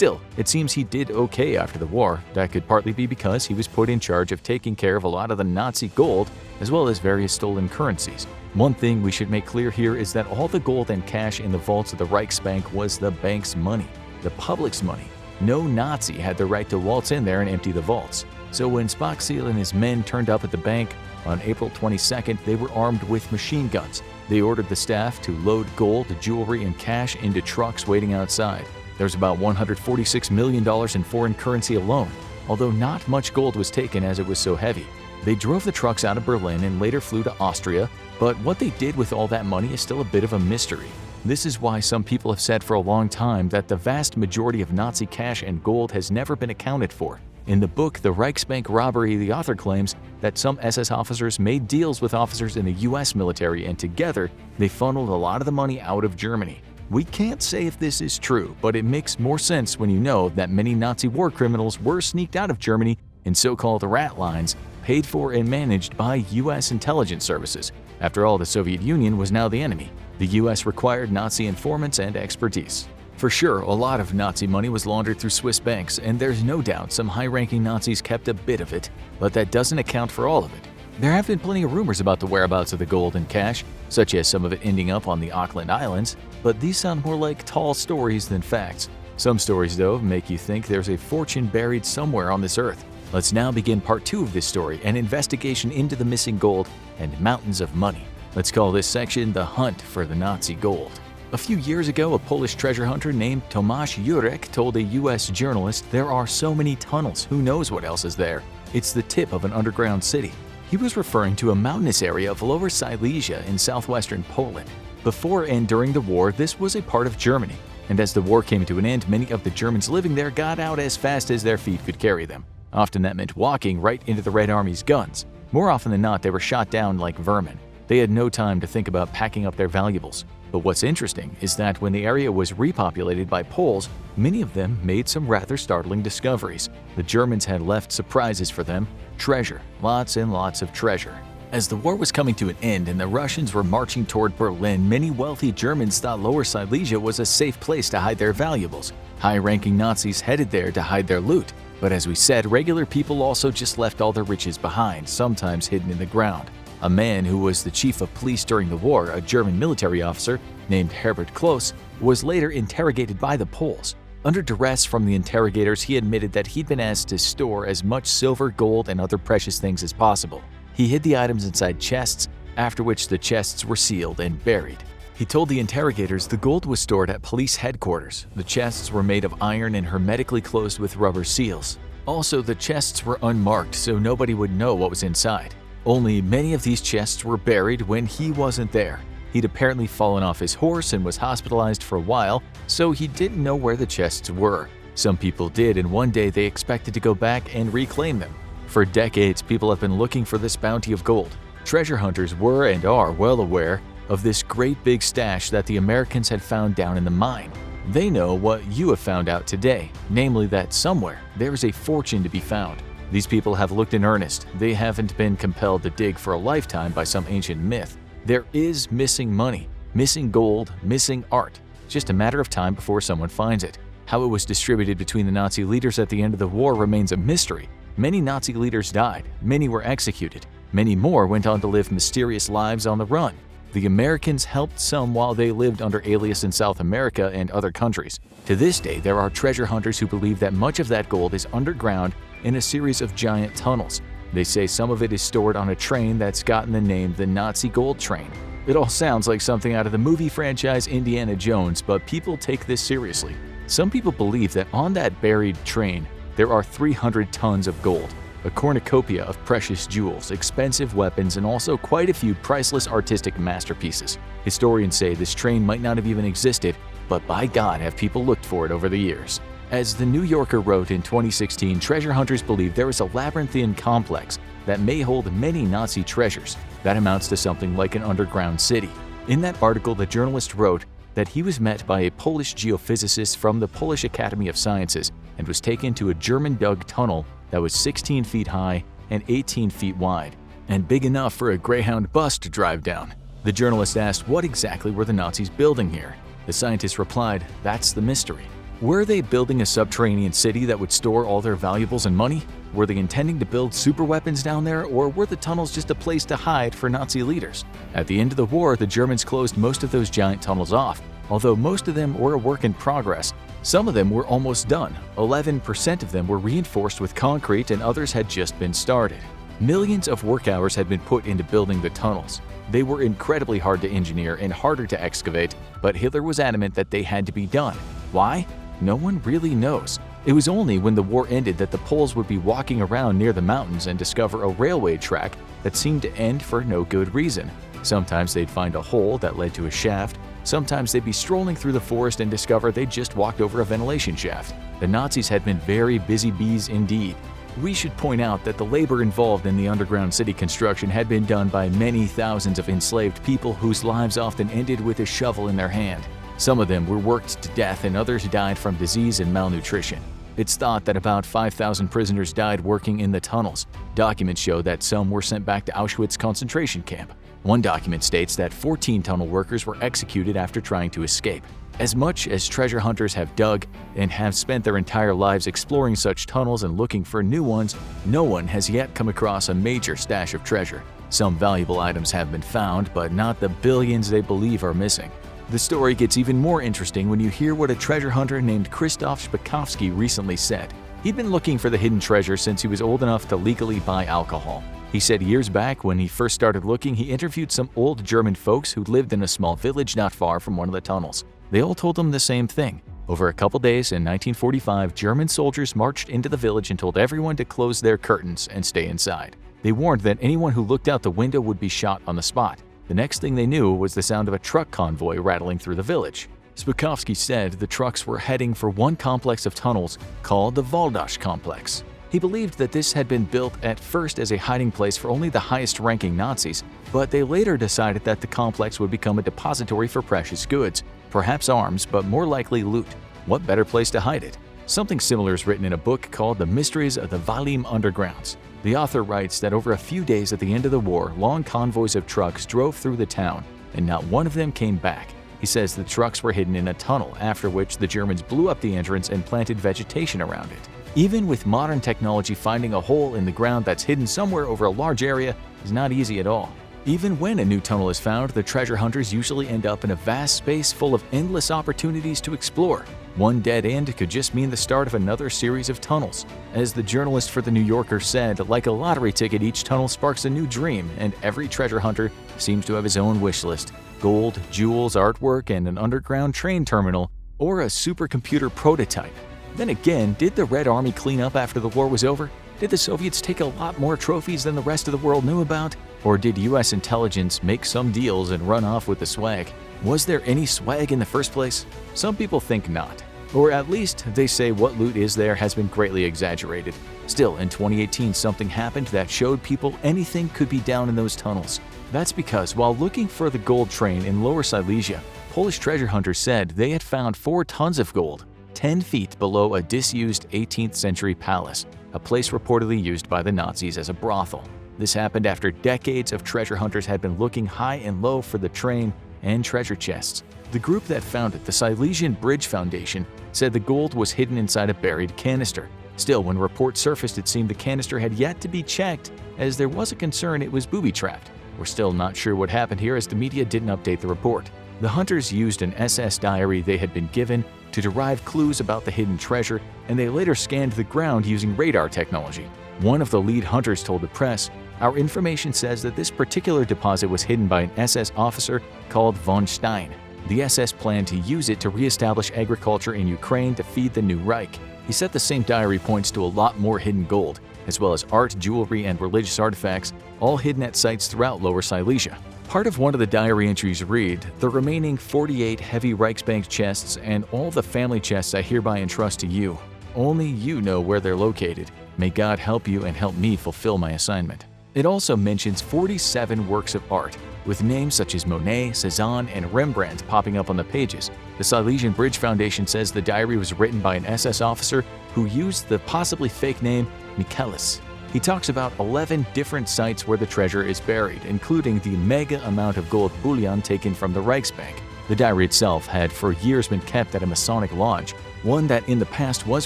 Still, it seems he did okay after the war. That could partly be because he was put in charge of taking care of a lot of the Nazi gold, as well as various stolen currencies. One thing we should make clear here is that all the gold and cash in the vaults of the Reichsbank was the bank's money, the public's money. No Nazi had the right to waltz in there and empty the vaults. So when Spockseal and his men turned up at the bank on April 22nd, they were armed with machine guns. They ordered the staff to load gold, jewelry, and cash into trucks waiting outside. There's about $146 million in foreign currency alone, although not much gold was taken as it was so heavy. They drove the trucks out of Berlin and later flew to Austria, but what they did with all that money is still a bit of a mystery. This is why some people have said for a long time that the vast majority of Nazi cash and gold has never been accounted for. In the book The Reichsbank Robbery, the author claims that some SS officers made deals with officers in the US military and together they funneled a lot of the money out of Germany. We can't say if this is true, but it makes more sense when you know that many Nazi war criminals were sneaked out of Germany in so-called rat lines, paid for and managed by US intelligence services. After all, the Soviet Union was now the enemy. The US required Nazi informants and expertise. For sure, a lot of Nazi money was laundered through Swiss banks, and there's no doubt some high-ranking Nazis kept a bit of it, but that doesn't account for all of it. There have been plenty of rumors about the whereabouts of the gold and cash, such as some of it ending up on the Auckland Islands, but these sound more like tall stories than facts. Some stories, though, make you think there's a fortune buried somewhere on this earth. Let's now begin part 2 of this story, an investigation into the missing gold and mountains of money. Let's call this section The Hunt for the Nazi Gold. A few years ago, a Polish treasure hunter named Tomasz Jurek told a US journalist, "There are so many tunnels, who knows what else is there? It's the tip of an underground city." He was referring to a mountainous area of Lower Silesia in southwestern Poland. Before and during the war, this was a part of Germany, and as the war came to an end, many of the Germans living there got out as fast as their feet could carry them. Often that meant walking right into the Red Army's guns. More often than not, they were shot down like vermin. They had no time to think about packing up their valuables. But what's interesting is that when the area was repopulated by Poles, many of them made some rather startling discoveries. The Germans had left surprises for them, treasure, lots and lots of treasure. As the war was coming to an end and the Russians were marching toward Berlin, many wealthy Germans thought Lower Silesia was a safe place to hide their valuables. High-ranking Nazis headed there to hide their loot. But as we said, regular people also just left all their riches behind, sometimes hidden in the ground. A man who was the chief of police during the war, a German military officer named Herbert Kloss, was later interrogated by the Poles. Under duress from the interrogators, he admitted that he'd been asked to store as much silver, gold, and other precious things as possible. He hid the items inside chests, after which the chests were sealed and buried. He told the interrogators the gold was stored at police headquarters. The chests were made of iron and hermetically closed with rubber seals. Also, the chests were unmarked, so nobody would know what was inside. Only many of these chests were buried when he wasn't there. He'd apparently fallen off his horse and was hospitalized for a while, so he didn't know where the chests were. Some people did, and one day they expected to go back and reclaim them. For decades, people have been looking for this bounty of gold. Treasure hunters were and are well aware of this great big stash that the Americans had found down in the mine. They know what you have found out today, namely that somewhere there is a fortune to be found. These people have looked in earnest. They haven't been compelled to dig for a lifetime by some ancient myth. There is missing money, missing gold, missing art. It's just a matter of time before someone finds it. How it was distributed between the Nazi leaders at the end of the war remains a mystery. Many Nazi leaders died, many were executed, many more went on to live mysterious lives on the run. The Americans helped some while they lived under alias in South America and other countries. To this day, there are treasure hunters who believe that much of that gold is underground in a series of giant tunnels. They say some of it is stored on a train that's gotten the name the Nazi Gold Train. It all sounds like something out of the movie franchise Indiana Jones, but people take this seriously. Some people believe that on that buried train, there are 300 tons of gold, a cornucopia of precious jewels, expensive weapons, and also quite a few priceless artistic masterpieces. Historians say this train might not have even existed, but by God have people looked for it over the years. As The New Yorker wrote in 2016, treasure hunters believe there is a labyrinthian complex that may hold many Nazi treasures. That amounts to something like an underground city. In that article, the journalist wrote that he was met by a Polish geophysicist from the Polish Academy of Sciences and was taken to a German-dug tunnel that was 16 feet high and 18 feet wide, and big enough for a Greyhound bus to drive down. The journalist asked what exactly were the Nazis building here. The scientist replied, "That's the mystery." Were they building a subterranean city that would store all their valuables and money? Were they intending to build superweapons down there, or were the tunnels just a place to hide for Nazi leaders? At the end of the war, the Germans closed most of those giant tunnels off, although most of them were a work in progress. Some of them were almost done. 11% of them were reinforced with concrete and others had just been started. Millions of work hours had been put into building the tunnels. They were incredibly hard to engineer and harder to excavate, but Hitler was adamant that they had to be done. Why? No one really knows. It was only when the war ended that the Poles would be walking around near the mountains and discover a railway track that seemed to end for no good reason. Sometimes they'd find a hole that led to a shaft. Sometimes they'd be strolling through the forest and discover they'd just walked over a ventilation shaft. The Nazis had been very busy bees indeed. We should point out that the labor involved in the underground city construction had been done by many thousands of enslaved people whose lives often ended with a shovel in their hand. Some of them were worked to death and others died from disease and malnutrition. It's thought that about 5,000 prisoners died working in the tunnels. Documents show that some were sent back to Auschwitz concentration camp. One document states that 14 tunnel workers were executed after trying to escape. As much as treasure hunters have dug and have spent their entire lives exploring such tunnels and looking for new ones, no one has yet come across a major stash of treasure. Some valuable items have been found, but not the billions they believe are missing. The story gets even more interesting when you hear what a treasure hunter named Krzysztof Szpakowski recently said. He'd been looking for the hidden treasure since he was old enough to legally buy alcohol. He said years back when he first started looking, he interviewed some old German folks who lived in a small village not far from one of the tunnels. They all told him the same thing. Over a couple days in 1945, German soldiers marched into the village and told everyone to close their curtains and stay inside. They warned that anyone who looked out the window would be shot on the spot. The next thing they knew was the sound of a truck convoy rattling through the village. Szpakowski said the trucks were heading for one complex of tunnels called the Waldasch Complex. He believed that this had been built at first as a hiding place for only the highest-ranking Nazis, but they later decided that the complex would become a depository for precious goods, perhaps arms, but more likely loot. What better place to hide it? Something similar is written in a book called The Mysteries of the Valim Undergrounds. The author writes that over a few days at the end of the war, long convoys of trucks drove through the town, and not one of them came back. He says the trucks were hidden in a tunnel, after which the Germans blew up the entrance and planted vegetation around it. Even with modern technology, finding a hole in the ground that's hidden somewhere over a large area is not easy at all. Even when a new tunnel is found, the treasure hunters usually end up in a vast space full of endless opportunities to explore. One dead end could just mean the start of another series of tunnels. As the journalist for The New Yorker said, like a lottery ticket, each tunnel sparks a new dream, and every treasure hunter seems to have his own wish list. Gold, jewels, artwork, and an underground train terminal, or a supercomputer prototype. Then again, did the Red Army clean up after the war was over? Did the Soviets take a lot more trophies than the rest of the world knew about? Or did US intelligence make some deals and run off with the swag? Was there any swag in the first place? Some people think not. Or at least they say what loot is there has been greatly exaggerated. Still, in 2018, something happened that showed people anything could be down in those tunnels. That's because while looking for the gold train in Lower Silesia, Polish treasure hunters said they had found 4 tons of gold, 10 feet below a disused 18th century palace, a place reportedly used by the Nazis as a brothel. This happened after decades of treasure hunters had been looking high and low for the train and treasure chests. The group that founded the Silesian Bridge Foundation said the gold was hidden inside a buried canister. Still, when reports surfaced, it seemed the canister had yet to be checked, as there was a concern it was booby-trapped. We're still not sure what happened here, as the media didn't update the report. The hunters used an SS diary they had been given to derive clues about the hidden treasure, and they later scanned the ground using radar technology. One of the lead hunters told the press, "Our information says that this particular deposit was hidden by an SS officer called von Stein. The SS planned to use it to reestablish agriculture in Ukraine to feed the new Reich." He said the same diary points to a lot more hidden gold, as well as art, jewelry, and religious artifacts, all hidden at sites throughout Lower Silesia. Part of one of the diary entries read, "The remaining 48 heavy Reichsbank chests and all the family chests I hereby entrust to you. Only you know where they're located. May God help you and help me fulfill my assignment." It also mentions 47 works of art, with names such as Monet, Cézanne, and Rembrandt popping up on the pages. The Silesian Bridge Foundation says the diary was written by an SS officer who used the possibly fake name Michaelis. He talks about 11 different sites where the treasure is buried, including the mega amount of gold bullion taken from the Reichsbank. The diary itself had for years been kept at a Masonic lodge, one that in the past was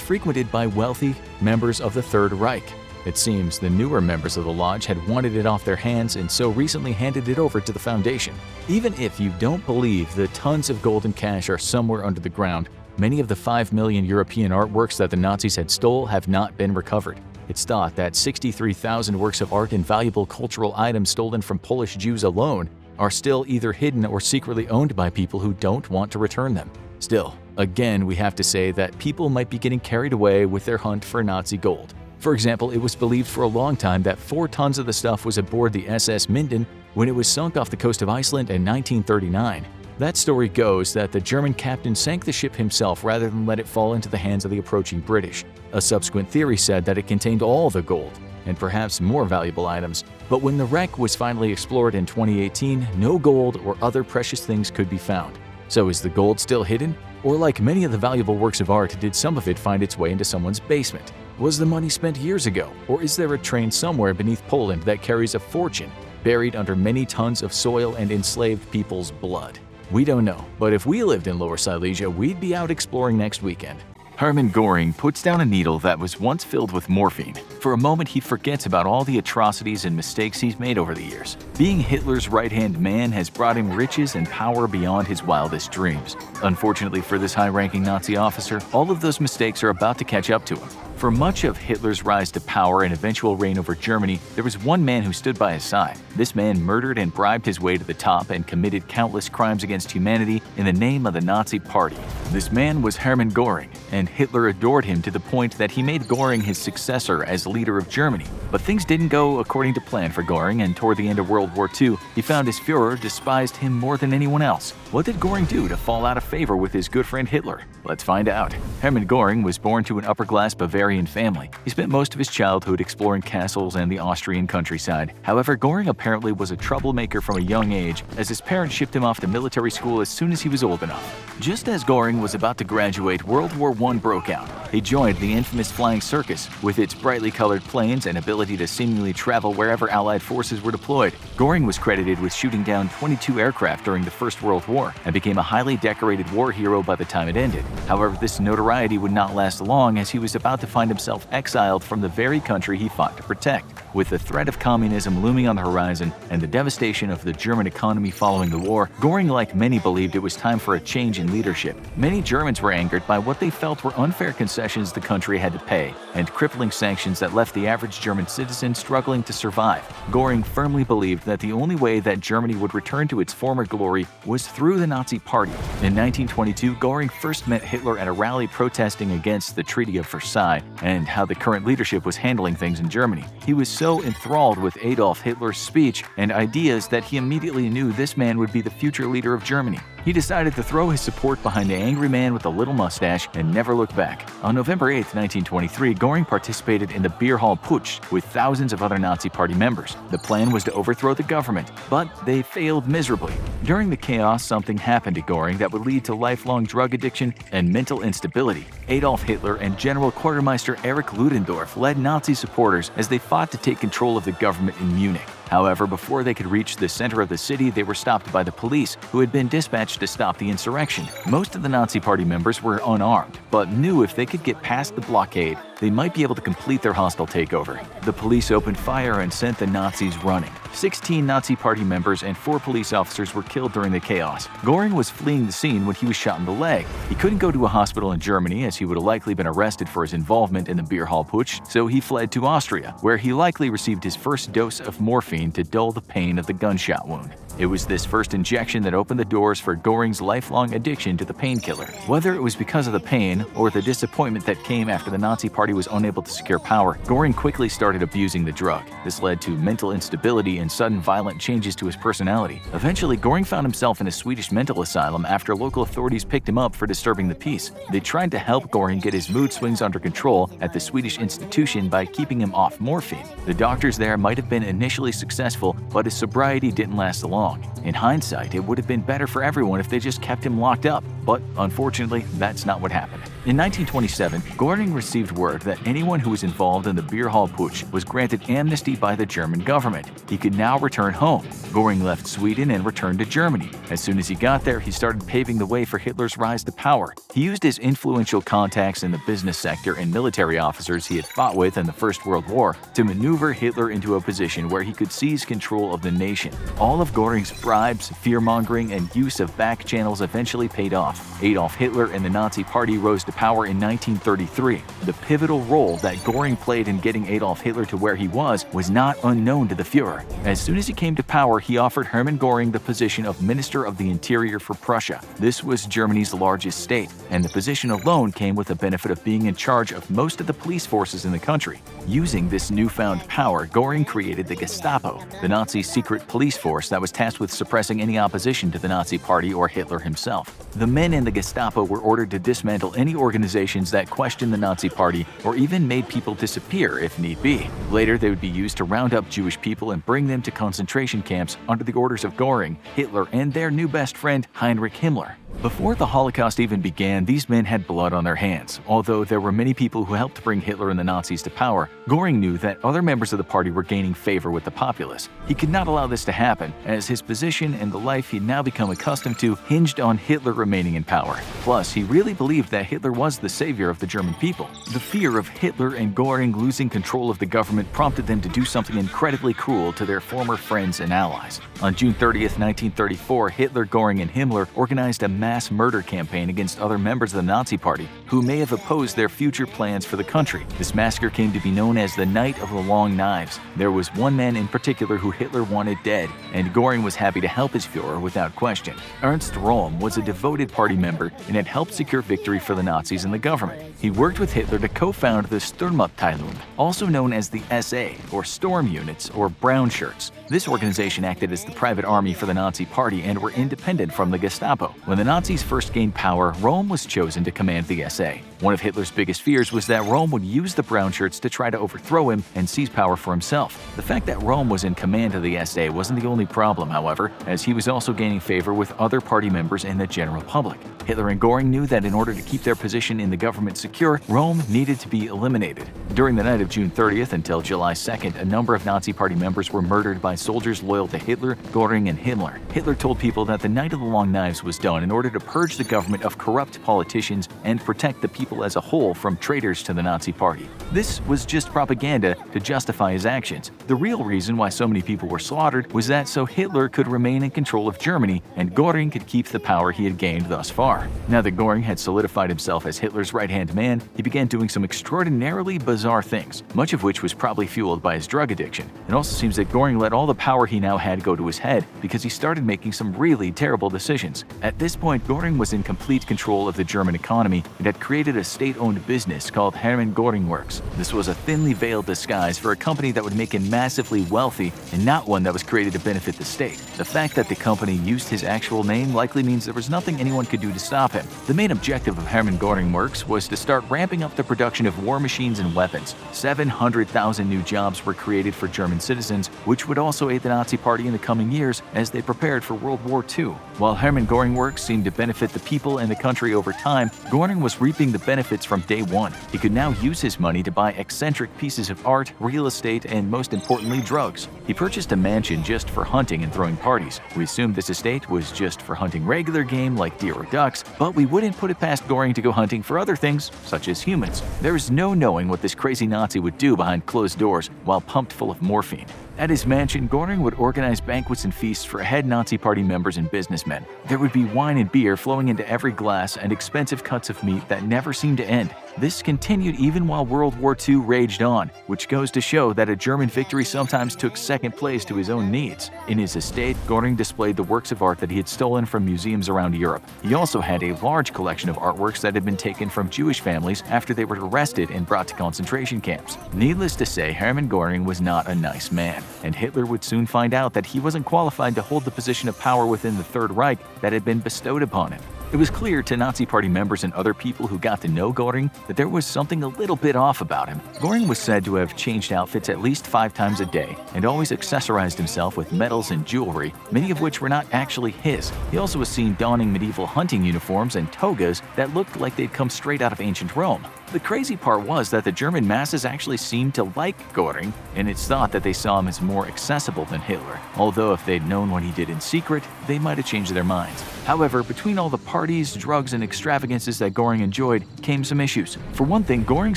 frequented by wealthy members of the Third Reich. It seems the newer members of the lodge had wanted it off their hands and so recently handed it over to the foundation. Even if you don't believe the tons of gold and cash are somewhere under the ground, many of the 5 million European artworks that the Nazis had stole have not been recovered. It's thought that 63,000 works of art and valuable cultural items stolen from Polish Jews alone are still either hidden or secretly owned by people who don't want to return them. Still, again, we have to say that people might be getting carried away with their hunt for Nazi gold. For example, it was believed for a long time that 4 tons of the stuff was aboard the SS Minden when it was sunk off the coast of Iceland in 1939. That story goes that the German captain sank the ship himself rather than let it fall into the hands of the approaching British. A subsequent theory said that it contained all the gold, and perhaps more valuable items. But when the wreck was finally explored in 2018, no gold or other precious things could be found. So is the gold still hidden? Or like many of the valuable works of art, did some of it find its way into someone's basement? Was the money spent years ago? Or is there a train somewhere beneath Poland that carries a fortune, buried under many tons of soil and enslaved people's blood? We don't know, but if we lived in Lower Silesia, we'd be out exploring next weekend. Hermann Göring puts down a needle that was once filled with morphine. For a moment, he forgets about all the atrocities and mistakes he's made over the years. Being Hitler's right-hand man has brought him riches and power beyond his wildest dreams. Unfortunately for this high-ranking Nazi officer, all of those mistakes are about to catch up to him. For much of Hitler's rise to power and eventual reign over Germany, there was one man who stood by his side. This man murdered and bribed his way to the top and committed countless crimes against humanity in the name of the Nazi Party. This man was Hermann Göring, and Hitler adored him to the point that he made Göring his successor as leader of Germany. But things didn't go according to plan for Göring, and toward the end of World War II, he found his Führer despised him more than anyone else. What did Göring do to fall out of favor with his good friend Hitler? Let's find out. Hermann Göring was born to an upper-class Bavarian family. He spent most of his childhood exploring castles and the Austrian countryside. However, Göring apparently was a troublemaker from a young age, as his parents shipped him off to military school as soon as he was old enough. Just as Göring was about to graduate, World War I broke out. He joined the infamous Flying Circus. With its brightly colored planes and ability to seemingly travel wherever Allied forces were deployed, Göring was credited with shooting down 22 aircraft during the First World War and became a highly decorated war hero by the time it ended. However, this notoriety would not last long, as he was about to find himself exiled from the very country he fought to protect. With the threat of communism looming on the horizon and the devastation of the German economy following the war, Göring, like many, believed it was time for a change in leadership. Many Germans were angered by what they felt were unfair concessions the country had to pay and crippling sanctions that left the average German citizen struggling to survive. Göring firmly believed that the only way that Germany would return to its former glory was through the Nazi Party. In 1922, Göring first met Hitler at a rally protesting against the Treaty of Versailles and how the current leadership was handling things in Germany. He was so enthralled with Adolf Hitler's speech and ideas that he immediately knew this man would be the future leader of Germany. He decided to throw his support behind the angry man with the little mustache and never look back. On November 8, 1923, Göring participated in the Beer Hall Putsch with thousands of other Nazi Party members. The plan was to overthrow the government, but they failed miserably. During the chaos, something happened to Göring that would lead to lifelong drug addiction and mental instability. Adolf Hitler and General Quartermeister Erich Ludendorff led Nazi supporters as they fought to take control of the government in Munich. However, before they could reach the center of the city, they were stopped by the police, who had been dispatched to stop the insurrection. Most of the Nazi Party members were unarmed, but knew if they could get past the blockade, they might be able to complete their hostile takeover. The police opened fire and sent the Nazis running. 16 Nazi Party members and 4 police officers were killed during the chaos. Göring was fleeing the scene when he was shot in the leg. He couldn't go to a hospital in Germany, as he would have likely been arrested for his involvement in the Beer Hall Putsch, so he fled to Austria, where he likely received his first dose of morphine to dull the pain of the gunshot wound. It was this first injection that opened the doors for Göring's lifelong addiction to the painkiller. Whether it was because of the pain or the disappointment that came after the Nazi Party was unable to secure power, Göring quickly started abusing the drug. This led to mental instability and sudden violent changes to his personality. Eventually, Göring found himself in a Swedish mental asylum after local authorities picked him up for disturbing the peace. They tried to help Göring get his mood swings under control at the Swedish institution by keeping him off morphine. The doctors there might have been initially successful, but his sobriety didn't last long. In hindsight, it would have been better for everyone if they just kept him locked up, but unfortunately, that's not what happened. In 1927, Göring received word declared that anyone who was involved in the beer hall putsch was granted amnesty by the German government. He could now return home. Göring left Sweden and returned to Germany. As soon as he got there, he started paving the way for Hitler's rise to power. He used his influential contacts in the business sector and military officers he had fought with in the First World War to maneuver Hitler into a position where he could seize control of the nation. All of Göring's bribes, fear-mongering, and use of back channels eventually paid off. Adolf Hitler and the Nazi Party rose to power in 1933. The pivotal role that Göring played in getting Adolf Hitler to where he was not unknown to the Führer. As soon as he came to power, he offered Hermann Göring the position of Minister of the Interior for Prussia. This was Germany's largest state, and the position alone came with the benefit of being in charge of most of the police forces in the country. Using this newfound power, Göring created the Gestapo, the Nazi secret police force that was tasked with suppressing any opposition to the Nazi Party or Hitler himself. The men in the Gestapo were ordered to dismantle any organizations that questioned the Nazi Party or even made people disappear if need be. Later, they would be used to round up Jewish people and bring them to concentration camps under the orders of Göring, Hitler, and their new best friend, Heinrich Himmler. Before the Holocaust even began, these men had blood on their hands. Although there were many people who helped bring Hitler and the Nazis to power, Göring knew that other members of the party were gaining favor with the populace. He could not allow this to happen, as his position and the life he'd now become accustomed to hinged on Hitler remaining in power. Plus, he really believed that Hitler was the savior of the German people. The fear of Hitler and Göring losing control of the government prompted them to do something incredibly cruel to their former friends and allies. On June 30th, 1934, Hitler, Göring, and Himmler organized a mass murder campaign against other members of the Nazi Party who may have opposed their future plans for the country. This massacre came to be known as the Night of the Long Knives. There was one man in particular who Hitler wanted dead, and Göring was happy to help his Führer without question. Ernst Röhm was a devoted party member and had helped secure victory for the Nazis and the government. He worked with Hitler to co-found the Sturmabteilung, also known as the SA, or Storm Units, or Brown Shirts. This organization acted as the private army for the Nazi Party and were independent from the Gestapo. When the Nazis first gained power, Röhm was chosen to command the SA. One of Hitler's biggest fears was that Röhm would use the Brown Shirts to try to overthrow him and seize power for himself. The fact that Röhm was in command of the SA wasn't the only problem, however, as he was also gaining favor with other party members and the general public. Hitler and Göring knew that in order to keep their position in the government secure, Röhm needed to be eliminated. During the night of June 30th until July 2nd, a number of Nazi Party members were murdered by soldiers loyal to Hitler, Göring, and Himmler. Hitler told people that the Night of the Long Knives was done in order to purge the government of corrupt politicians and protect the people as a whole from traitors to the Nazi Party. This was just propaganda to justify his actions. The real reason why so many people were slaughtered was that so Hitler could remain in control of Germany and Göring could keep the power he had gained thus far. Now that Göring had solidified himself as Hitler's right-hand man, he began doing some extraordinarily bizarre things, much of which was probably fueled by his drug addiction. It also seems that Göring let all the power he now had go to his head because he started making some really terrible decisions. At this point, Göring was in complete control of the German economy and had created a state-owned business called Hermann Göring Works. This was a thinly veiled disguise for a company that would make him massively wealthy and not one that was created to benefit the state. The fact that the company used his actual name likely means there was nothing anyone could do to stop him. The main objective of Hermann Göring Works was to start ramping up the production of war machines and weapons. 700,000 new jobs were created for German citizens, which would also aid the Nazi Party in the coming years as they prepared for World War II. While Hermann Göring Works seemed to benefit the people and the country over time, Göring was reaping the benefits from day one. He could now use his money to buy eccentric pieces of art, real estate, and most importantly, drugs. He purchased a mansion just for hunting and throwing parties. We assumed this estate was just for hunting regular game like deer or ducks, but we wouldn't put it past Göring to go hunting for other things, such as humans. There is no knowing what this crazy Nazi would do behind closed doors while pumped full of morphine. At his mansion, Göring would organize banquets and feasts for head Nazi Party members and businessmen. There would be wine and beer flowing into every glass and expensive cuts of meat that never seemed to end. This continued even while World War II raged on, which goes to show that a German victory sometimes took second place to his own needs. In his estate, Göring displayed the works of art that he had stolen from museums around Europe. He also had a large collection of artworks that had been taken from Jewish families after they were arrested and brought to concentration camps. Needless to say, Hermann Göring was not a nice man, and Hitler would soon find out that he wasn't qualified to hold the position of power within the Third Reich that had been bestowed upon him. It was clear to Nazi Party members and other people who got to know Göring that there was something a little bit off about him. Göring was said to have changed outfits at least 5 times a day and always accessorized himself with medals and jewelry, many of which were not actually his. He also was seen donning medieval hunting uniforms and togas that looked like they'd come straight out of ancient Rome. The crazy part was that the German masses actually seemed to like Göring, and it's thought that they saw him as more accessible than Hitler, although if they'd known what he did in secret, they might have changed their minds. However, between all the parties, drugs, and extravagances that Göring enjoyed came some issues. For one thing, Göring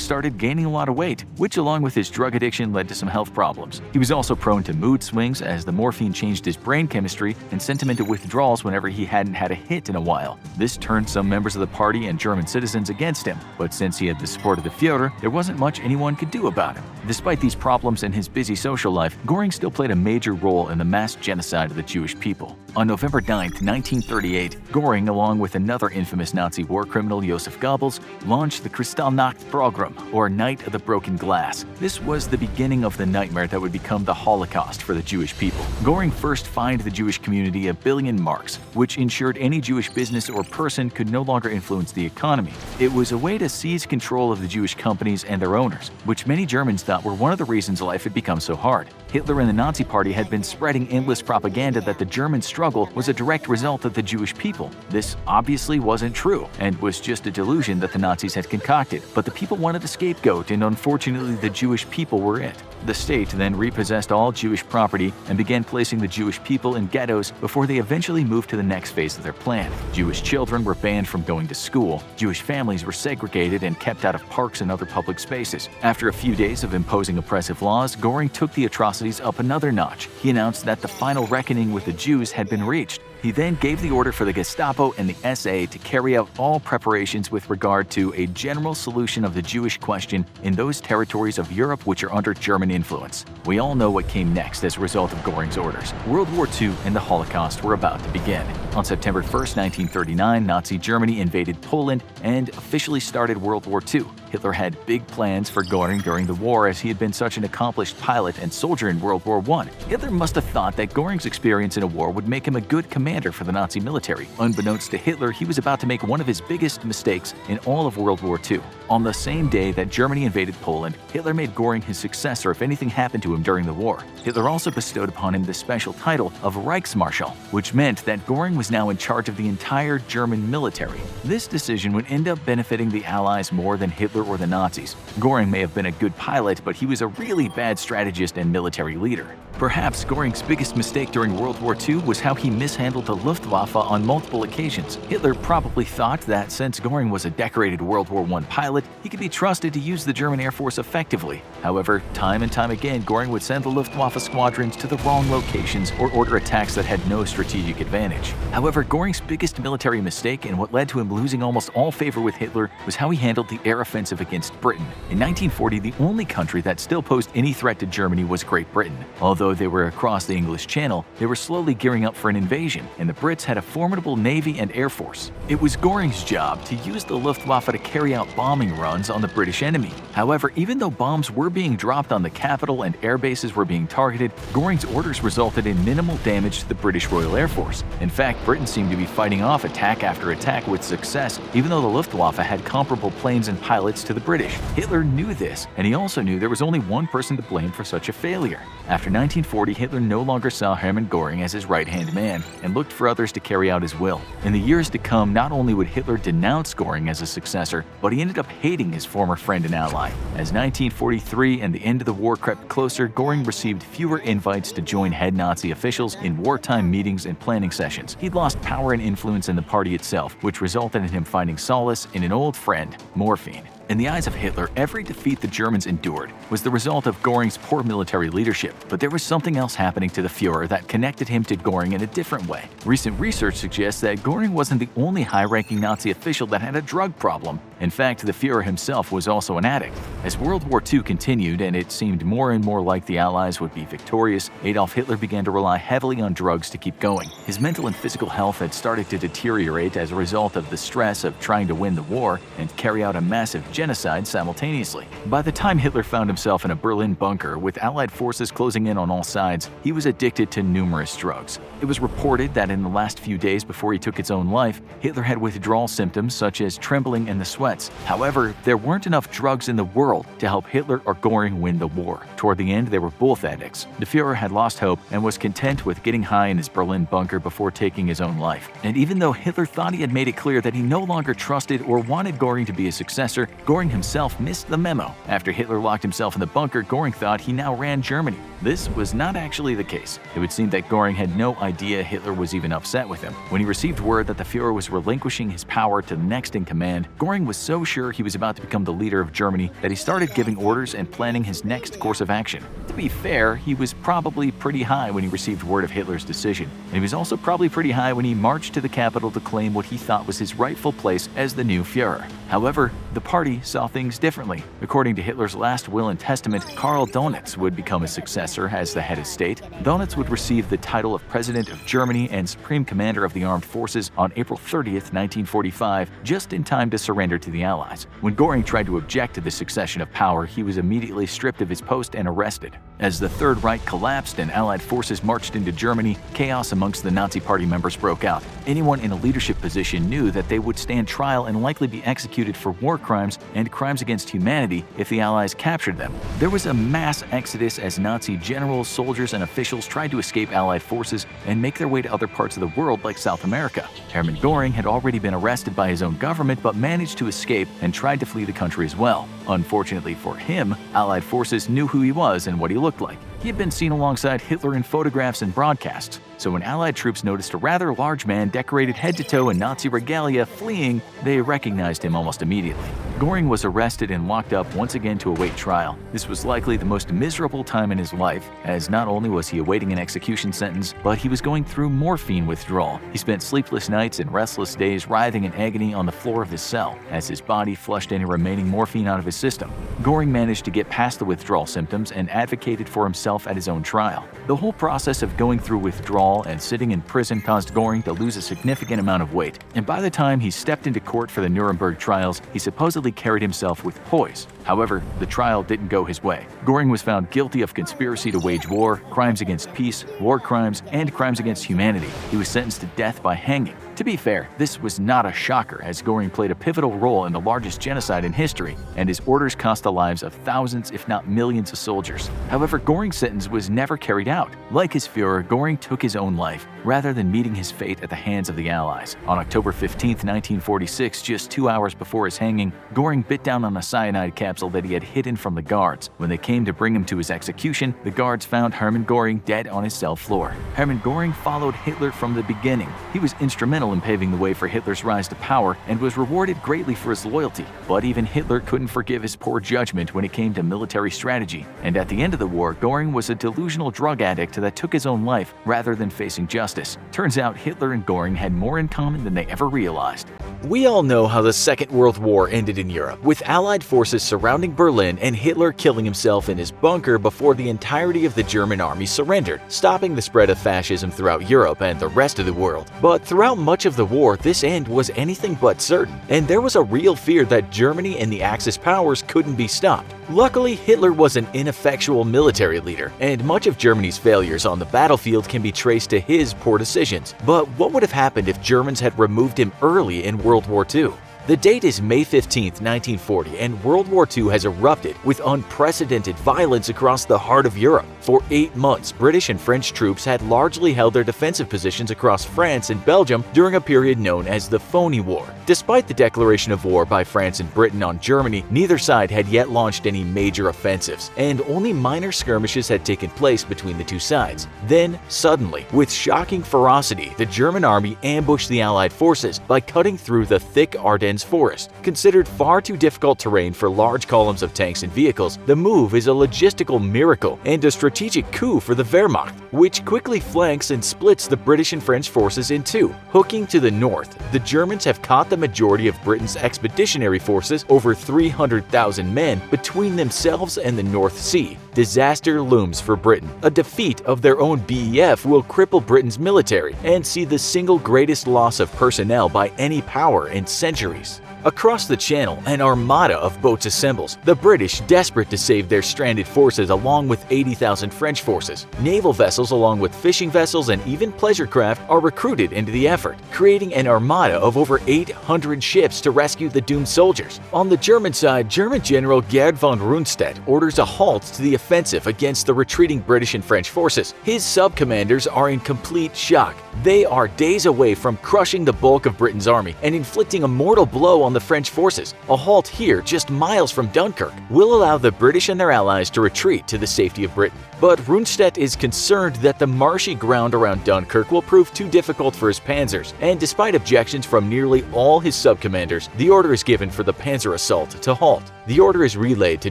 started gaining a lot of weight, which along with his drug addiction led to some health problems. He was also prone to mood swings as the morphine changed his brain chemistry and sent him into withdrawals whenever he hadn't had a hit in a while. This turned some members of the party and German citizens against him, but since he had the support of the Führer, there wasn't much anyone could do about him. Despite these problems and his busy social life, Göring still played a major role in the mass genocide of the Jewish people. On November 9, 1938, Göring, along with another infamous Nazi war criminal, Josef Goebbels, launched the Kristallnacht program, or Night of the Broken Glass. This was the beginning of the nightmare that would become the Holocaust for the Jewish people. Göring first fined the Jewish community 1 billion marks, which ensured any Jewish business or person could no longer influence the economy. It was a way to seize control of the Jewish companies and their owners, which many Germans thought were one of the reasons life had become so hard. Hitler and the Nazi Party had been spreading endless propaganda that the German struggle was a direct result of the Jewish people. This obviously wasn't true and was just a delusion that the Nazis had concocted, but the people wanted a scapegoat, and unfortunately the Jewish people were it. The state then repossessed all Jewish property and began placing the Jewish people in ghettos before they eventually moved to the next phase of their plan. Jewish children were banned from going to school, Jewish families were segregated and kept out of parks and other public spaces. After a few days of imposing oppressive laws, Göring took the atrocities up another notch. He announced that the final reckoning with the Jews had been reached. He then gave the order for the Gestapo and the SA to carry out all preparations with regard to a general solution of the Jewish question in those territories of Europe which are under German influence. We all know what came next as a result of Göring's orders. World War II and the Holocaust were about to begin. On September 1, 1939, Nazi Germany invaded Poland and officially started World War II. Hitler had big plans for Göring during the war as he had been such an accomplished pilot and soldier in World War I. Hitler must have thought that Göring's experience in a war would make him a good commander for the Nazi military. Unbeknownst to Hitler, he was about to make one of his biggest mistakes in all of World War II. On the same day that Germany invaded Poland, Hitler made Göring his successor if anything happened to him during the war. Hitler also bestowed upon him the special title of Reichsmarschall, which meant that Göring was now in charge of the entire German military. This decision would end up benefiting the Allies more than Hitler or the Nazis. Göring may have been a good pilot, but he was a really bad strategist and military leader. Perhaps Göring's biggest mistake during World War II was how he mishandled the Luftwaffe on multiple occasions. Hitler probably thought that since Göring was a decorated World War I pilot, he could be trusted to use the German Air Force effectively. However, time and time again, Göring would send the Luftwaffe squadrons to the wrong locations or order attacks that had no strategic advantage. However, Göring's biggest military mistake and what led to him losing almost all favor with Hitler was how he handled the air offensive against Britain. In 1940, the only country that still posed any threat to Germany was Great Britain. Although they were across the English Channel, they were slowly gearing up for an invasion, and the Brits had a formidable navy and air force. It was Göring's job to use the Luftwaffe to carry out bombing runs on the British enemy. However, even though bombs were being dropped on the capital and air bases were being targeted, Göring's orders resulted in minimal damage to the British Royal Air Force. In fact, Britain seemed to be fighting off attack after attack with success, even though the Luftwaffe had comparable planes and pilots to the British. Hitler knew this, and he also knew there was only one person to blame for such a failure. After 1940, Hitler no longer saw Hermann Göring as his right-hand man and looked for others to carry out his will. In the years to come, not only would Hitler denounce Göring as a successor, but he ended up hating his former friend and ally. As 1943 and the end of the war crept closer, Göring received fewer invites to join head Nazi officials in wartime meetings and planning sessions. He'd lost power and influence in the party itself, which resulted in him finding solace in an old friend, morphine. In the eyes of Hitler, every defeat the Germans endured was the result of Göring's poor military leadership, but there was something else happening to the Führer that connected him to Göring in a different way. Recent research suggests that Göring wasn't the only high-ranking Nazi official that had a drug problem. In fact, the Führer himself was also an addict. As World War II continued and it seemed more and more like the Allies would be victorious, Adolf Hitler began to rely heavily on drugs to keep going. His mental and physical health had started to deteriorate as a result of the stress of trying to win the war and carry out a massive genocide simultaneously. By the time Hitler found himself in a Berlin bunker with Allied forces closing in on all sides, he was addicted to numerous drugs. It was reported that in the last few days before he took his own life, Hitler had withdrawal symptoms such as trembling and the sweats. However, there weren't enough drugs in the world to help Hitler or Göring win the war. Toward the end, they were both addicts. The Führer had lost hope and was content with getting high in his Berlin bunker before taking his own life. And even though Hitler thought he had made it clear that he no longer trusted or wanted Göring to be his successor, Göring himself missed the memo. After Hitler locked himself in the bunker, Göring thought he now ran Germany. This was not actually the case. It would seem that Göring had no idea Hitler was even upset with him. When he received word that the Führer was relinquishing his power to the next in command, Göring was so sure he was about to become the leader of Germany that he started giving orders and planning his next course of action. To be fair, he was probably pretty high when he received word of Hitler's decision, and he was also probably pretty high when he marched to the capital to claim what he thought was his rightful place as the new Führer. However, the party saw things differently. According to Hitler's last will and testament, Karl Donitz would become his successor as the head of state. Donitz would receive the title of President of Germany and Supreme Commander of the Armed Forces on April 30th, 1945, just in time to surrender to the Allies. When Göring tried to object to the succession of power, he was immediately stripped of his post and arrested. As the Third Reich collapsed and Allied forces marched into Germany, chaos amongst the Nazi Party members broke out. Anyone in a leadership position knew that they would stand trial and likely be executed for war crimes and crimes against humanity if the Allies captured them. There was a mass exodus as Nazi generals, soldiers, and officials tried to escape Allied forces and make their way to other parts of the world like South America. Hermann Göring had already been arrested by his own government but managed to escape and tried to flee the country as well. Unfortunately for him, Allied forces knew who he was and what he looked like. He had been seen alongside Hitler in photographs and broadcasts, so when Allied troops noticed a rather large man decorated head to toe in Nazi regalia fleeing, they recognized him almost immediately. Göring was arrested and locked up once again to await trial. This was likely the most miserable time in his life, as not only was he awaiting an execution sentence, but he was going through morphine withdrawal. He spent sleepless nights and restless days writhing in agony on the floor of his cell, as his body flushed any remaining morphine out of his system. Göring managed to get past the withdrawal symptoms and advocated for himself at his own trial. The whole process of going through withdrawal and sitting in prison caused Göring to lose a significant amount of weight, and by the time he stepped into court for the Nuremberg trials, he supposedly carried himself with poise. However, the trial didn't go his way. Göring was found guilty of conspiracy to wage war, crimes against peace, war crimes, and crimes against humanity. He was sentenced to death by hanging. To be fair, this was not a shocker, as Göring played a pivotal role in the largest genocide in history, and his orders cost the lives of thousands, if not millions, of soldiers. However, Göring's sentence was never carried out. Like his Führer, Göring took his own life, rather than meeting his fate at the hands of the Allies. On October 15, 1946, just 2 hours before his hanging, Göring bit down on a cyanide capsule that he had hidden from the guards. When they came to bring him to his execution, the guards found Hermann Göring dead on his cell floor. Hermann Göring followed Hitler from the beginning. He was instrumental in paving the way for Hitler's rise to power and was rewarded greatly for his loyalty. But even Hitler couldn't forgive his poor judgment when it came to military strategy. And at the end of the war, Göring was a delusional drug addict that took his own life rather than facing justice. Turns out Hitler and Göring had more in common than they ever realized. We all know how the Second World War ended in Europe, with Allied forces surrounding Berlin and Hitler killing himself in his bunker before the entirety of the German army surrendered, stopping the spread of fascism throughout Europe and the rest of the world. But throughout much of the war, this end was anything but certain, and there was a real fear that Germany and the Axis powers couldn't be stopped. Luckily, Hitler was an ineffectual military leader, and much of Germany's failures on the battlefield can be traced to his poor decisions. But what would have happened if Germans had removed him early in World War II? The date is May 15, 1940, and World War II has erupted with unprecedented violence across the heart of Europe. For 8 months, British and French troops had largely held their defensive positions across France and Belgium during a period known as the Phony War. Despite the declaration of war by France and Britain on Germany, neither side had yet launched any major offensives, and only minor skirmishes had taken place between the two sides. Then, suddenly, with shocking ferocity, the German army ambushed the Allied forces by cutting through the thick Ardennes forest. Considered far too difficult terrain for large columns of tanks and vehicles, the move is a logistical miracle and a strategic coup for the Wehrmacht, which quickly flanks and splits the British and French forces in two. Hooking to the north, the Germans have caught the majority of Britain's expeditionary forces, over 300,000 men, between themselves and the North Sea. Disaster looms for Britain. A defeat of their own BEF will cripple Britain's military and see the single greatest loss of personnel by any power in centuries. Across the Channel, an armada of boats assembles, the British desperate to save their stranded forces along with 80,000 French forces. Naval vessels along with fishing vessels and even pleasure craft are recruited into the effort, creating an armada of over 800 ships to rescue the doomed soldiers. On the German side, German General Gerd von Rundstedt orders a halt to the offensive against the retreating British and French forces. His sub-commanders are in complete shock. They are days away from crushing the bulk of Britain's army and inflicting a mortal blow on on the French forces. A halt here, just miles from Dunkirk, will allow the British and their allies to retreat to the safety of Britain. But Rundstedt is concerned that the marshy ground around Dunkirk will prove too difficult for his panzers, and despite objections from nearly all his sub-commanders, the order is given for the panzer assault to halt. The order is relayed to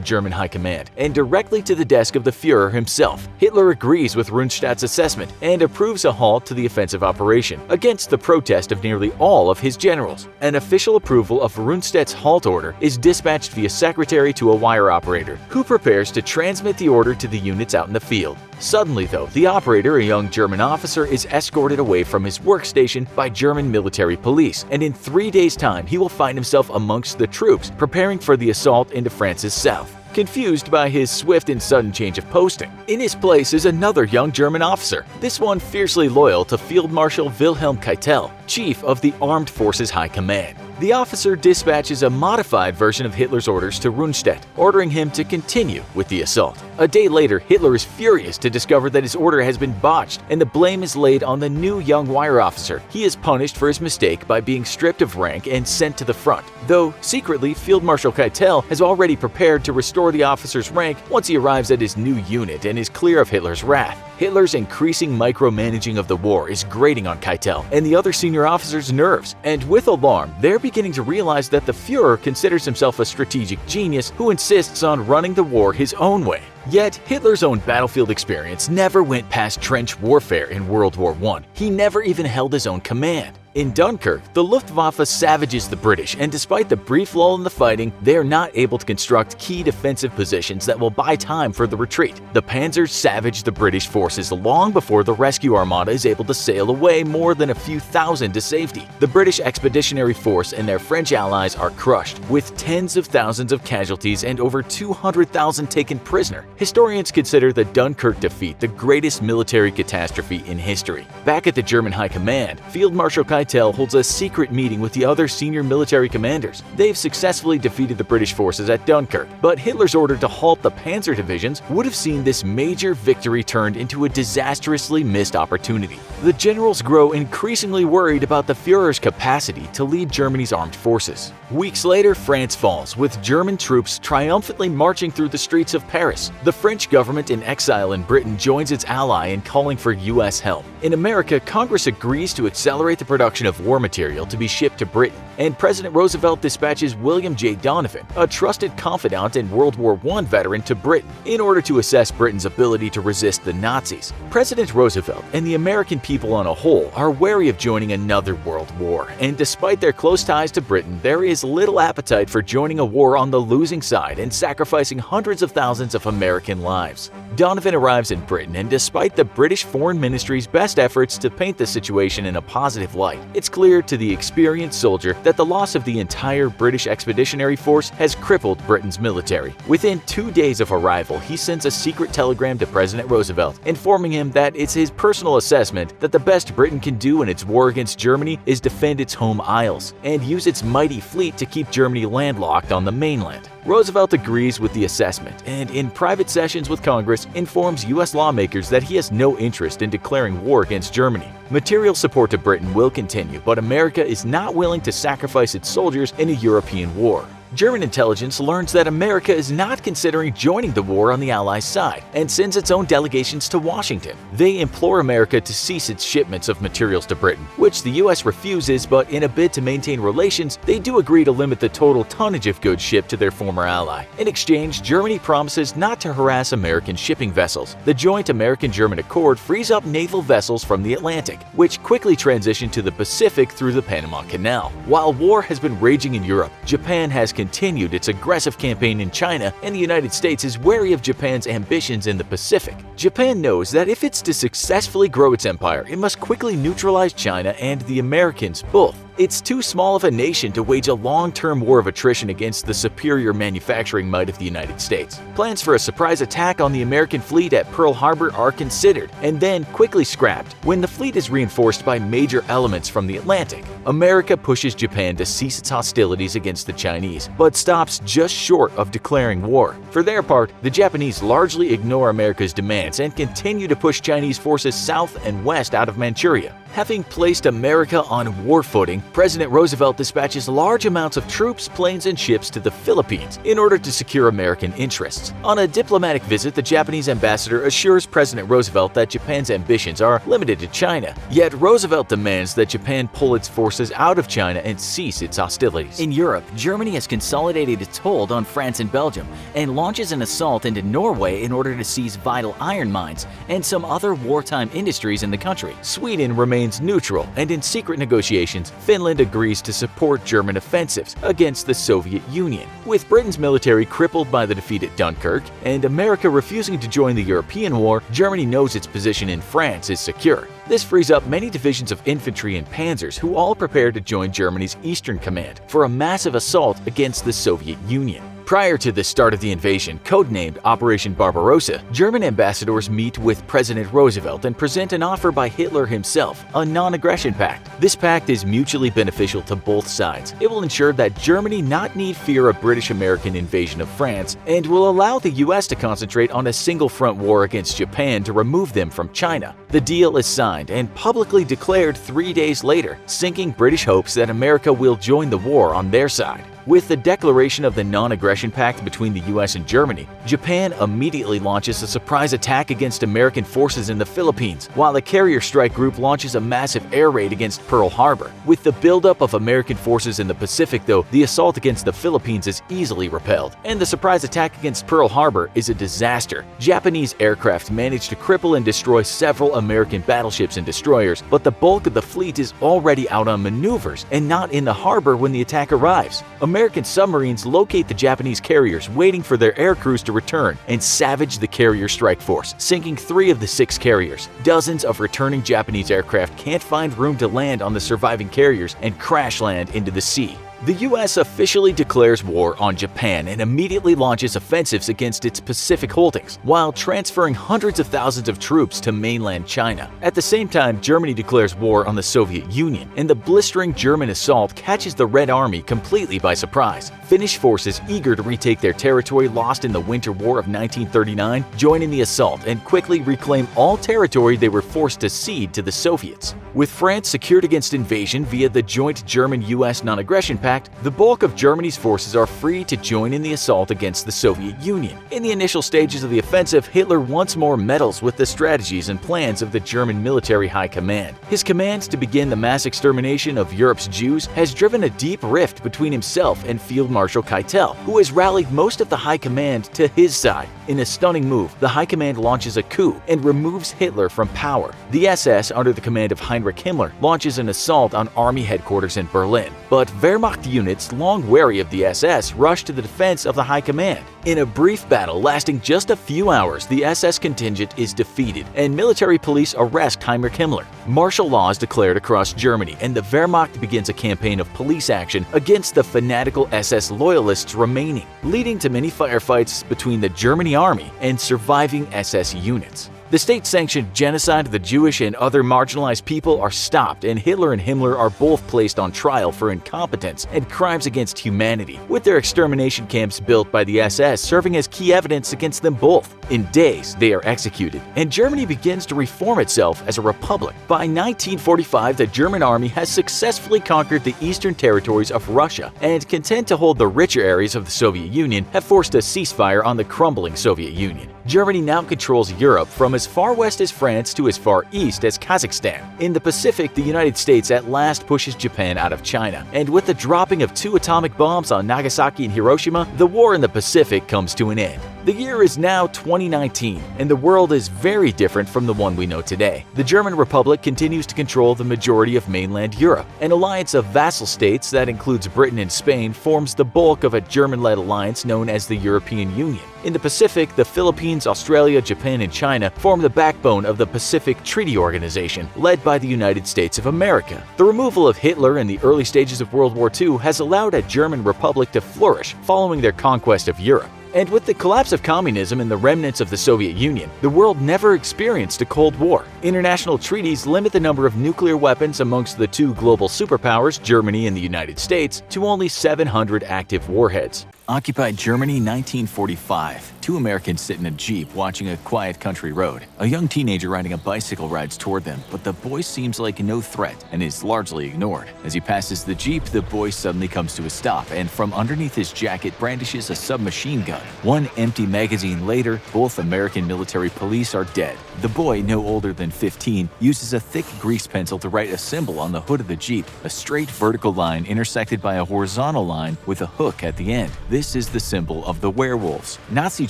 German High Command and directly to the desk of the Führer himself. Hitler agrees with Rundstedt's assessment and approves a halt to the offensive operation, against the protest of nearly all of his generals. An official approval of Rundstedt's halt order is dispatched via secretary to a wire operator, who prepares to transmit the order to the units out in the field. Suddenly, though, the operator, a young German officer, is escorted away from his workstation by German military police, and in 3 days' time he will find himself amongst the troops preparing for the assault into France's south. Confused by his swift and sudden change of posting, in his place is another young German officer, this one fiercely loyal to Field Marshal Wilhelm Keitel, chief of the Armed Forces High Command. The officer dispatches a modified version of Hitler's orders to Rundstedt, ordering him to continue with the assault. A day later, Hitler is furious to discover that his order has been botched, and the blame is laid on the new young wire officer. He is punished for his mistake by being stripped of rank and sent to the front, though secretly Field Marshal Keitel has already prepared to restore the officer's rank once he arrives at his new unit and is clear of Hitler's wrath. Hitler's increasing micromanaging of the war is grating on Keitel and the other senior officers' nerves, and with alarm, they're beginning to realize that the Führer considers himself a strategic genius who insists on running the war his own way. Yet, Hitler's own battlefield experience never went past trench warfare in World War I. He never even held his own command. In Dunkirk, the Luftwaffe savages the British, and despite the brief lull in the fighting, they are not able to construct key defensive positions that will buy time for the retreat. The panzers savage the British forces long before the rescue armada is able to sail away more than a few thousand to safety. The British Expeditionary Force and their French allies are crushed, with tens of thousands of casualties and over 200,000 taken prisoner. Historians consider the Dunkirk defeat the greatest military catastrophe in history. Back at the German High Command, Field Marshal Keitel holds a secret meeting with the other senior military commanders. They've successfully defeated the British forces at Dunkirk, but Hitler's order to halt the panzer divisions would have seen this major victory turned into a disastrously missed opportunity. The generals grow increasingly worried about the Führer's capacity to lead Germany's armed forces. Weeks later, France falls, with German troops triumphantly marching through the streets of Paris. The French government in exile in Britain joins its ally in calling for U.S. help. In America, Congress agrees to accelerate the production of war material to be shipped to Britain, and President Roosevelt dispatches William J. Donovan, a trusted confidant and World War I veteran, to Britain in order to assess Britain's ability to resist the Nazis. President Roosevelt and the American people on a whole are wary of joining another world war, and despite their close ties to Britain, there is little appetite for joining a war on the losing side and sacrificing hundreds of thousands of American lives. Donovan arrives in Britain, and despite the British Foreign Ministry's best efforts to paint the situation in a positive light, it's clear to the experienced soldier that the loss of the entire British Expeditionary Force has crippled Britain's military. Within 2 days of arrival, he sends a secret telegram to President Roosevelt, informing him that it's his personal assessment that the best Britain can do in its war against Germany is defend its home isles and use its mighty fleet to keep Germany landlocked on the mainland. Roosevelt agrees with the assessment and, in private sessions with Congress, informs U.S. lawmakers that he has no interest in declaring war against Germany. Material support to Britain will continue, but America is not willing to sacrifice its soldiers in a European war. German intelligence learns that America is not considering joining the war on the Allies' side and sends its own delegations to Washington. They implore America to cease its shipments of materials to Britain, which the U.S. refuses, but in a bid to maintain relations, they do agree to limit the total tonnage of goods shipped to their former ally. In exchange, Germany promises not to harass American shipping vessels. The joint American-German accord frees up naval vessels from the Atlantic, which quickly transition to the Pacific through the Panama Canal. While war has been raging in Europe, Japan has continued its aggressive campaign in China, and the United States is wary of Japan's ambitions in the Pacific. Japan knows that if it's to successfully grow its empire, it must quickly neutralize China and the Americans both. It's too small of a nation to wage a long-term war of attrition against the superior manufacturing might of the United States. Plans for a surprise attack on the American fleet at Pearl Harbor are considered, and then quickly scrapped when the fleet is reinforced by major elements from the Atlantic. America pushes Japan to cease its hostilities against the Chinese, but stops just short of declaring war. For their part, the Japanese largely ignore America's demands and continue to push Chinese forces south and west out of Manchuria. Having placed America on war footing, President Roosevelt dispatches large amounts of troops, planes, and ships to the Philippines in order to secure American interests. On a diplomatic visit, the Japanese ambassador assures President Roosevelt that Japan's ambitions are limited to China. Yet Roosevelt demands that Japan pull its forces out of China and cease its hostilities. In Europe, Germany has consolidated its hold on France and Belgium and launches an assault into Norway in order to seize vital iron mines and some other wartime industries in the country. Sweden remains neutral, and in secret negotiations, Finland agrees to support German offensives against the Soviet Union. With Britain's military crippled by the defeat at Dunkirk and America refusing to join the European war, Germany knows its position in France is secure. This frees up many divisions of infantry and panzers who all prepare to join Germany's Eastern Command for a massive assault against the Soviet Union. Prior to the start of the invasion, codenamed Operation Barbarossa, German ambassadors meet with President Roosevelt and present an offer by Hitler himself, a non-aggression pact. This pact is mutually beneficial to both sides. It will ensure that Germany not need fear a British-American invasion of France and will allow the US to concentrate on a single-front war against Japan to remove them from China. The deal is signed and publicly declared 3 days later, sinking British hopes that America will join the war on their side. With the declaration of the non-aggression pact between the US and Germany, Japan immediately launches a surprise attack against American forces in the Philippines, while the Carrier Strike Group launches a massive air raid against Pearl Harbor. With the buildup of American forces in the Pacific, though, the assault against the Philippines is easily repelled, and the surprise attack against Pearl Harbor is a disaster. Japanese aircraft manage to cripple and destroy several American battleships and destroyers, but the bulk of the fleet is already out on maneuvers and not in the harbor when the attack arrives. American submarines locate the Japanese carriers waiting for their air crews to return and savage the Carrier Strike Force, sinking 3 of the 6 carriers. Dozens of returning Japanese aircraft can't find room to land on the surviving carriers and crash land into the sea. The US officially declares war on Japan and immediately launches offensives against its Pacific holdings, while transferring hundreds of thousands of troops to mainland China. At the same time, Germany declares war on the Soviet Union, and the blistering German assault catches the Red Army completely by surprise. Finnish forces eager to retake their territory lost in the Winter War of 1939 join in the assault and quickly reclaim all territory they were forced to cede to the Soviets. With France secured against invasion via the joint German-US non-aggression pact, the bulk of Germany's forces are free to join in the assault against the Soviet Union. In the initial stages of the offensive, Hitler once more meddles with the strategies and plans of the German military high command. His command to begin the mass extermination of Europe's Jews has driven a deep rift between himself and Field Marshal Keitel, who has rallied most of the high command to his side. In a stunning move, the high command launches a coup and removes Hitler from power. The SS, under the command of Heinrich Himmler, launches an assault on army headquarters in Berlin, but Wehrmacht units, long wary of the SS, rush to the defense of the high command. In a brief battle lasting just a few hours, the SS contingent is defeated, and military police arrest Heinrich Himmler. Martial law is declared across Germany, and the Wehrmacht begins a campaign of police action against the fanatical SS loyalists remaining, leading to many firefights between the German army and surviving SS units. The state-sanctioned genocide of the Jewish and other marginalized people are stopped, and Hitler and Himmler are both placed on trial for incompetence and crimes against humanity, with their extermination camps built by the SS serving as key evidence against them both. In days, they are executed, and Germany begins to reform itself as a republic. By 1945, the German army has successfully conquered the eastern territories of Russia, and content to hold the richer areas of the Soviet Union, have forced a ceasefire on the crumbling Soviet Union. Germany now controls Europe from as far west as France to as far east as Kazakhstan. In the Pacific, the United States at last pushes Japan out of China, and with the dropping of 2 atomic bombs on Nagasaki and Hiroshima, the war in the Pacific comes to an end. The year is now 2019, and the world is very different from the one we know today. The German Republic continues to control the majority of mainland Europe. An alliance of vassal states that includes Britain and Spain forms the bulk of a German-led alliance known as the European Union. In the Pacific, the Philippines, Australia, Japan, and China form the backbone of the Pacific Treaty Organization, led by the United States of America. The removal of Hitler in the early stages of World War II has allowed a German republic to flourish following their conquest of Europe. And with the collapse of communism and the remnants of the Soviet Union, the world never experienced a Cold War. International treaties limit the number of nuclear weapons amongst the 2 global superpowers, Germany and the United States, to only 700 active warheads. Occupied Germany 1945. Two Americans sit in a Jeep watching a quiet country road. A young teenager riding a bicycle rides toward them, but the boy seems like no threat and is largely ignored. As he passes the Jeep, the boy suddenly comes to a stop and from underneath his jacket brandishes a submachine gun. One empty magazine later, both American military police are dead. The boy, no older than 15, uses a thick grease pencil to write a symbol on the hood of the Jeep, a straight vertical line intersected by a horizontal line with a hook at the end. This is the symbol of the werewolves, Nazi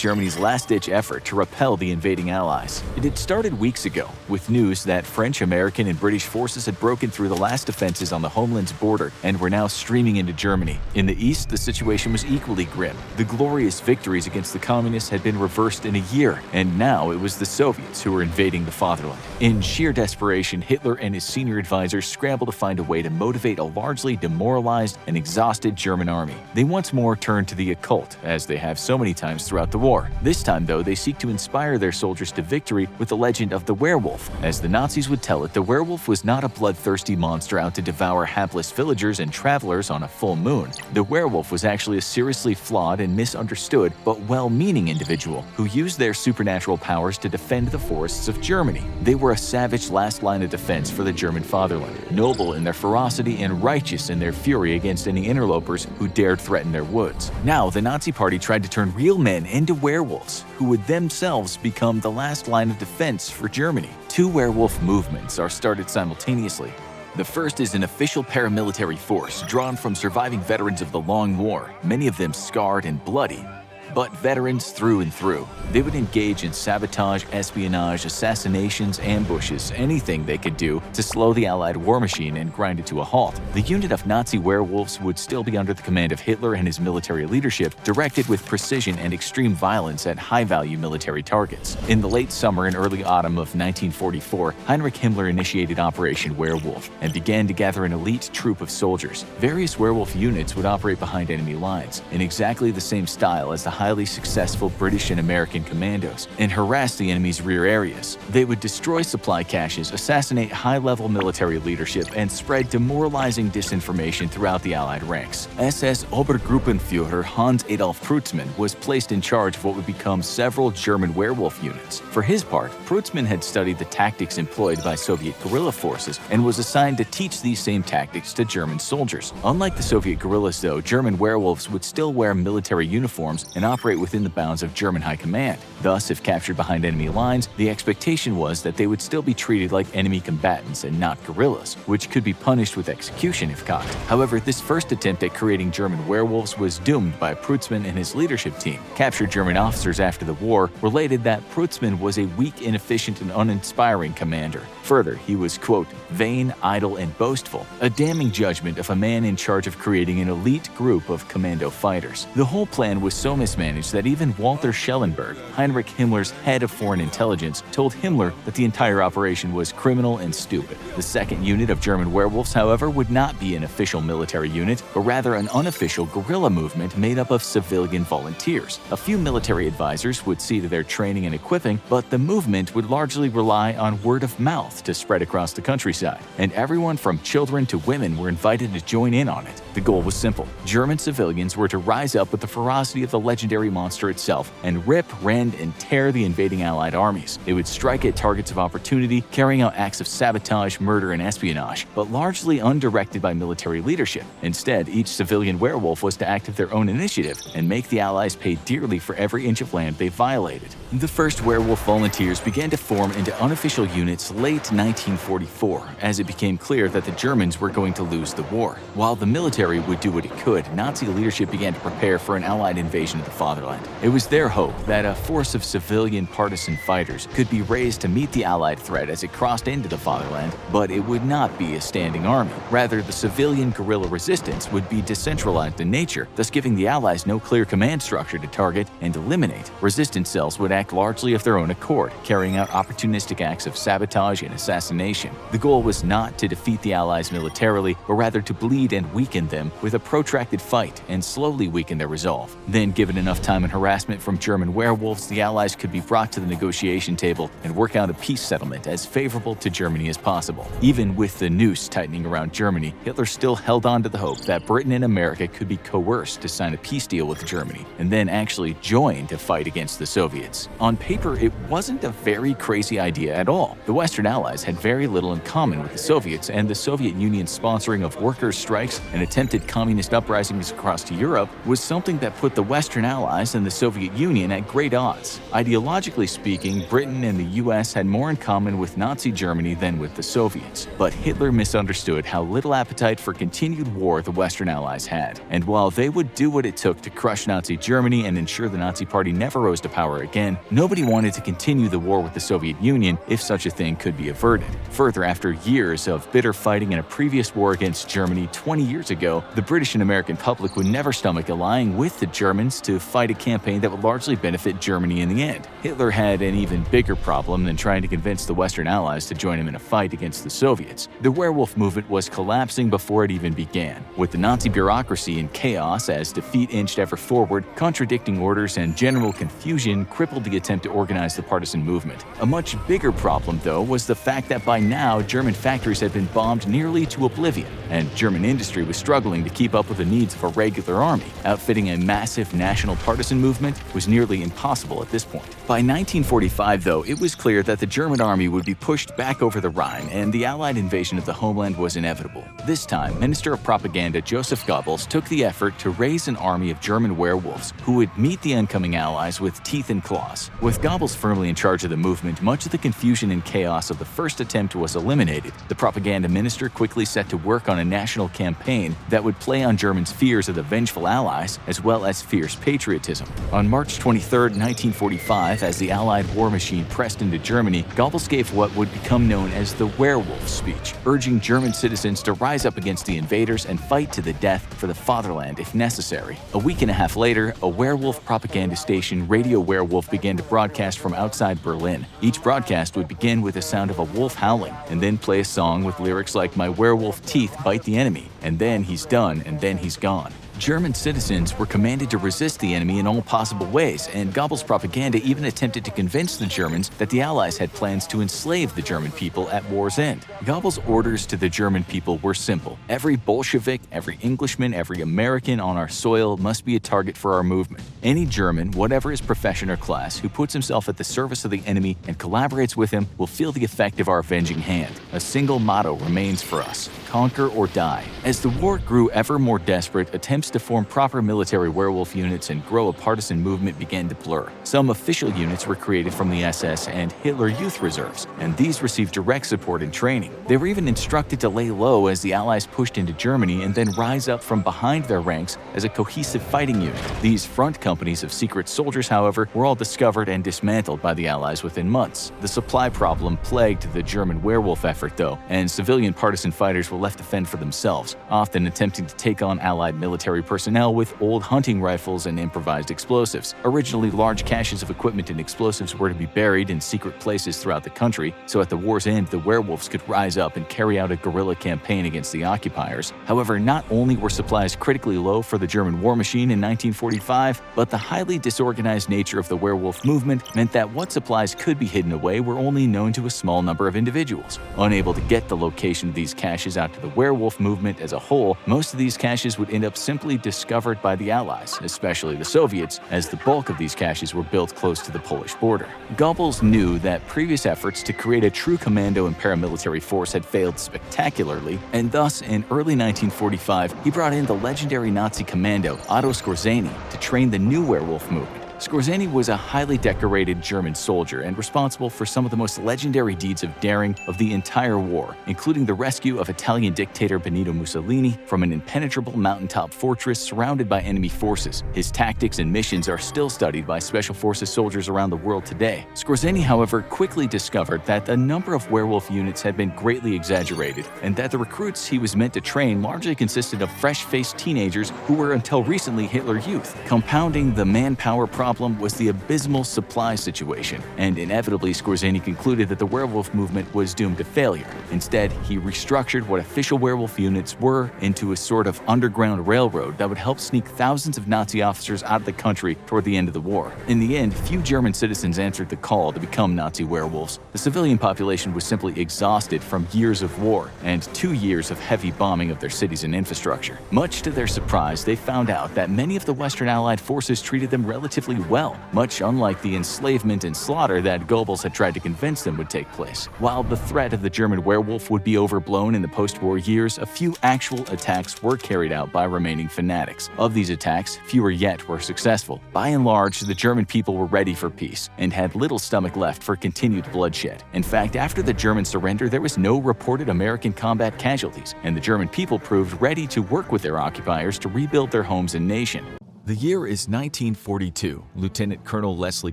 Germany's last-ditch effort to repel the invading Allies. It had started weeks ago, with news that French, American, and British forces had broken through the last defenses on the homeland's border and were now streaming into Germany. In the east, the situation was equally grim. The glorious victories against the communists had been reversed in a year, and now it was the Soviets who were invading the fatherland. In sheer desperation, Hitler and his senior advisors scrambled to find a way to motivate a largely demoralized and exhausted German army. They once more turned to the occult, as they have so many times throughout the war. This time, though, they seek to inspire their soldiers to victory with the legend of the werewolf. As the Nazis would tell it, the werewolf was not a bloodthirsty monster out to devour hapless villagers and travelers on a full moon. The werewolf was actually a seriously flawed and misunderstood but well-meaning individual who used their supernatural powers to defend the forests of Germany. They were a savage last line of defense for the German fatherland, noble in their ferocity and righteous in their fury against any interlopers who dared threaten their woods. Now, the Nazi Party tried to turn real men into werewolves, who would themselves become the last line of defense for Germany. Two werewolf movements are started simultaneously. The first is an official paramilitary force drawn from surviving veterans of the Long War, many of them scarred and bloody, but veterans through and through. They would engage in sabotage, espionage, assassinations, ambushes, anything they could do to slow the Allied war machine and grind it to a halt. The unit of Nazi werewolves would still be under the command of Hitler and his military leadership, directed with precision and extreme violence at high-value military targets. In the late summer and early autumn of 1944, Heinrich Himmler initiated Operation Werewolf and began to gather an elite troop of soldiers. Various werewolf units would operate behind enemy lines, in exactly the same style as the highly successful British and American commandos, and harass the enemy's rear areas. They would destroy supply caches, assassinate high-level military leadership, and spread demoralizing disinformation throughout the Allied ranks. SS Obergruppenführer Hans Adolph Kreutzmann was placed in charge of what would become several German werewolf units. For his part, Kreutzmann had studied the tactics employed by Soviet guerrilla forces and was assigned to teach these same tactics to German soldiers. Unlike the Soviet guerrillas, though, German werewolves would still wear military uniforms and operate within the bounds of German high command. Thus, if captured behind enemy lines, the expectation was that they would still be treated like enemy combatants and not guerrillas, which could be punished with execution if caught. However, this first attempt at creating German werewolves was doomed by Kreutzmann and his leadership team. Captured German officers after the war related that Kreutzmann was a weak, inefficient, and uninspiring commander. Further, he was, quote, vain, idle, and boastful, a damning judgment of a man in charge of creating an elite group of commando fighters. The whole plan was so mismanaged that even Walter Schellenberg, Heinrich Himmler's head of foreign intelligence, told Himmler that the entire operation was criminal and stupid. The second unit of German werewolves, however, would not be an official military unit, but rather an unofficial guerrilla movement made up of civilian volunteers. A few military advisors would see to their training and equipping, but the movement would largely rely on word of mouth to spread across the countryside, and everyone from children to women were invited to join in on it. The goal was simple. German civilians were to rise up with the ferocity of the legendary monster itself and rip, rend, and tear the invading Allied armies. They would strike at targets of opportunity, carrying out acts of sabotage, murder, and espionage, but largely undirected by military leadership. Instead, each civilian werewolf was to act of their own initiative and make the Allies pay dearly for every inch of land they violated. The first werewolf volunteers began to form into unofficial units late 1944, as it became clear that the Germans were going to lose the war. While the military would do what it could, Nazi leadership began to prepare for an Allied invasion of the fatherland. It was their hope that a force of civilian partisan fighters could be raised to meet the Allied threat as it crossed into the fatherland, but it would not be a standing army. Rather, the civilian guerrilla resistance would be decentralized in nature, thus giving the Allies no clear command structure to target and eliminate. Resistance cells would act largely of their own accord, carrying out opportunistic acts of sabotage and assassination. The goal was not to defeat the Allies militarily, but rather to bleed and weaken them with a protracted fight and slowly weaken their resolve. Then, given an enough time and harassment from German werewolves, the Allies could be brought to the negotiation table and work out a peace settlement as favorable to Germany as possible. Even with the noose tightening around Germany, Hitler still held on to the hope that Britain and America could be coerced to sign a peace deal with Germany and then actually join to fight against the Soviets. On paper, it wasn't a very crazy idea at all. The Western Allies had very little in common with the Soviets, and the Soviet Union's sponsoring of workers' strikes and attempted communist uprisings across Europe was something that put the Western Allies and the Soviet Union at great odds. Ideologically speaking, Britain and the US had more in common with Nazi Germany than with the Soviets. But Hitler misunderstood how little appetite for continued war the Western Allies had. And while they would do what it took to crush Nazi Germany and ensure the Nazi Party never rose to power again, nobody wanted to continue the war with the Soviet Union if such a thing could be averted. Further, after years of bitter fighting in a previous war against Germany 20 years ago, the British and American public would never stomach allying with the Germans to fight a campaign that would largely benefit Germany in the end. Hitler had an even bigger problem than trying to convince the Western Allies to join him in a fight against the Soviets. The werewolf movement was collapsing before it even began. With the Nazi bureaucracy in chaos as defeat inched ever forward, contradicting orders and general confusion crippled the attempt to organize the partisan movement. A much bigger problem, though, was the fact that by now German factories had been bombed nearly to oblivion, and German industry was struggling to keep up with the needs of a regular army. Outfitting a massive national partisan movement was nearly impossible at this point. By 1945, though, it was clear that the German army would be pushed back over the Rhine, and the Allied invasion of the homeland was inevitable. This time, Minister of Propaganda Joseph Goebbels took the effort to raise an army of German werewolves who would meet the incoming Allies with teeth and claws. With Goebbels firmly in charge of the movement, much of the confusion and chaos of the first attempt was eliminated. The propaganda minister quickly set to work on a national campaign that would play on Germans' fears of the vengeful Allies as well as fierce patriotism. On March 23, 1945, as the Allied war machine pressed into Germany, Goebbels gave what would become known as the werewolf speech, urging German citizens to rise up against the invaders and fight to the death for the fatherland if necessary. A week and a half later, a werewolf propaganda station, Radio Werewolf, began to broadcast from outside Berlin. Each broadcast would begin with the sound of a wolf howling, and then play a song with lyrics like "My werewolf teeth bite the enemy," and then he's done, and then he's gone. German citizens were commanded to resist the enemy in all possible ways, and Goebbels' propaganda even attempted to convince the Germans that the Allies had plans to enslave the German people at war's end. Goebbels' orders to the German people were simple. Every Bolshevik, every Englishman, every American on our soil must be a target for our movement. Any German, whatever his profession or class, who puts himself at the service of the enemy and collaborates with him will feel the effect of our avenging hand. A single motto remains for us: conquer or die. As the war grew ever more desperate, attempts to form proper military werewolf units and grow a partisan movement began to blur. Some official units were created from the SS and Hitler Youth Reserves, and these received direct support and training. They were even instructed to lay low as the Allies pushed into Germany and then rise up from behind their ranks as a cohesive fighting unit. These front companies of secret soldiers, however, were all discovered and dismantled by the Allies within months. The supply problem plagued the German werewolf effort, though, and civilian partisan fighters were left to fend for themselves, often attempting to take on Allied military personnel with old hunting rifles and improvised explosives. Originally, large caches of equipment and explosives were to be buried in secret places throughout the country, so at the war's end, the werewolves could rise up and carry out a guerrilla campaign against the occupiers. However, not only were supplies critically low for the German war machine in 1945, but the highly disorganized nature of the werewolf movement meant that what supplies could be hidden away were only known to a small number of individuals. Unable to get the location of these caches out to the werewolf movement as a whole, most of these caches would end up simply discovered by the Allies, especially the Soviets, as the bulk of these caches were built close to the Polish border. Goebbels knew that previous efforts to create a true commando and paramilitary force had failed spectacularly, and thus, in early 1945, he brought in the legendary Nazi commando Otto Skorzeny to train the new werewolf movement. Skorzeny was a highly decorated German soldier and responsible for some of the most legendary deeds of daring of the entire war, including the rescue of Italian dictator Benito Mussolini from an impenetrable mountaintop fortress surrounded by enemy forces. His tactics and missions are still studied by Special Forces soldiers around the world today. Skorzeny, however, quickly discovered that the number of werewolf units had been greatly exaggerated, and that the recruits he was meant to train largely consisted of fresh-faced teenagers who were until recently Hitler Youth. Compounding the manpower problem problem was the abysmal supply situation, and inevitably Skorzeny concluded that the werewolf movement was doomed to failure. Instead, he restructured what official werewolf units were into a sort of underground railroad that would help sneak thousands of Nazi officers out of the country toward the end of the war. In the end, few German citizens answered the call to become Nazi werewolves. The civilian population was simply exhausted from years of war and 2 years of heavy bombing of their cities and infrastructure. Much to their surprise, they found out that many of the Western Allied forces treated them relatively well, much unlike the enslavement and slaughter that Goebbels had tried to convince them would take place. While the threat of the German werewolf would be overblown in the post-war years, a few actual attacks were carried out by remaining fanatics. Of these attacks, fewer yet were successful. By and large, the German people were ready for peace and had little stomach left for continued bloodshed. In fact, after the German surrender, there was no reported American combat casualties, and the German people proved ready to work with their occupiers to rebuild their homes and nation. The year is 1942. Lieutenant Colonel Leslie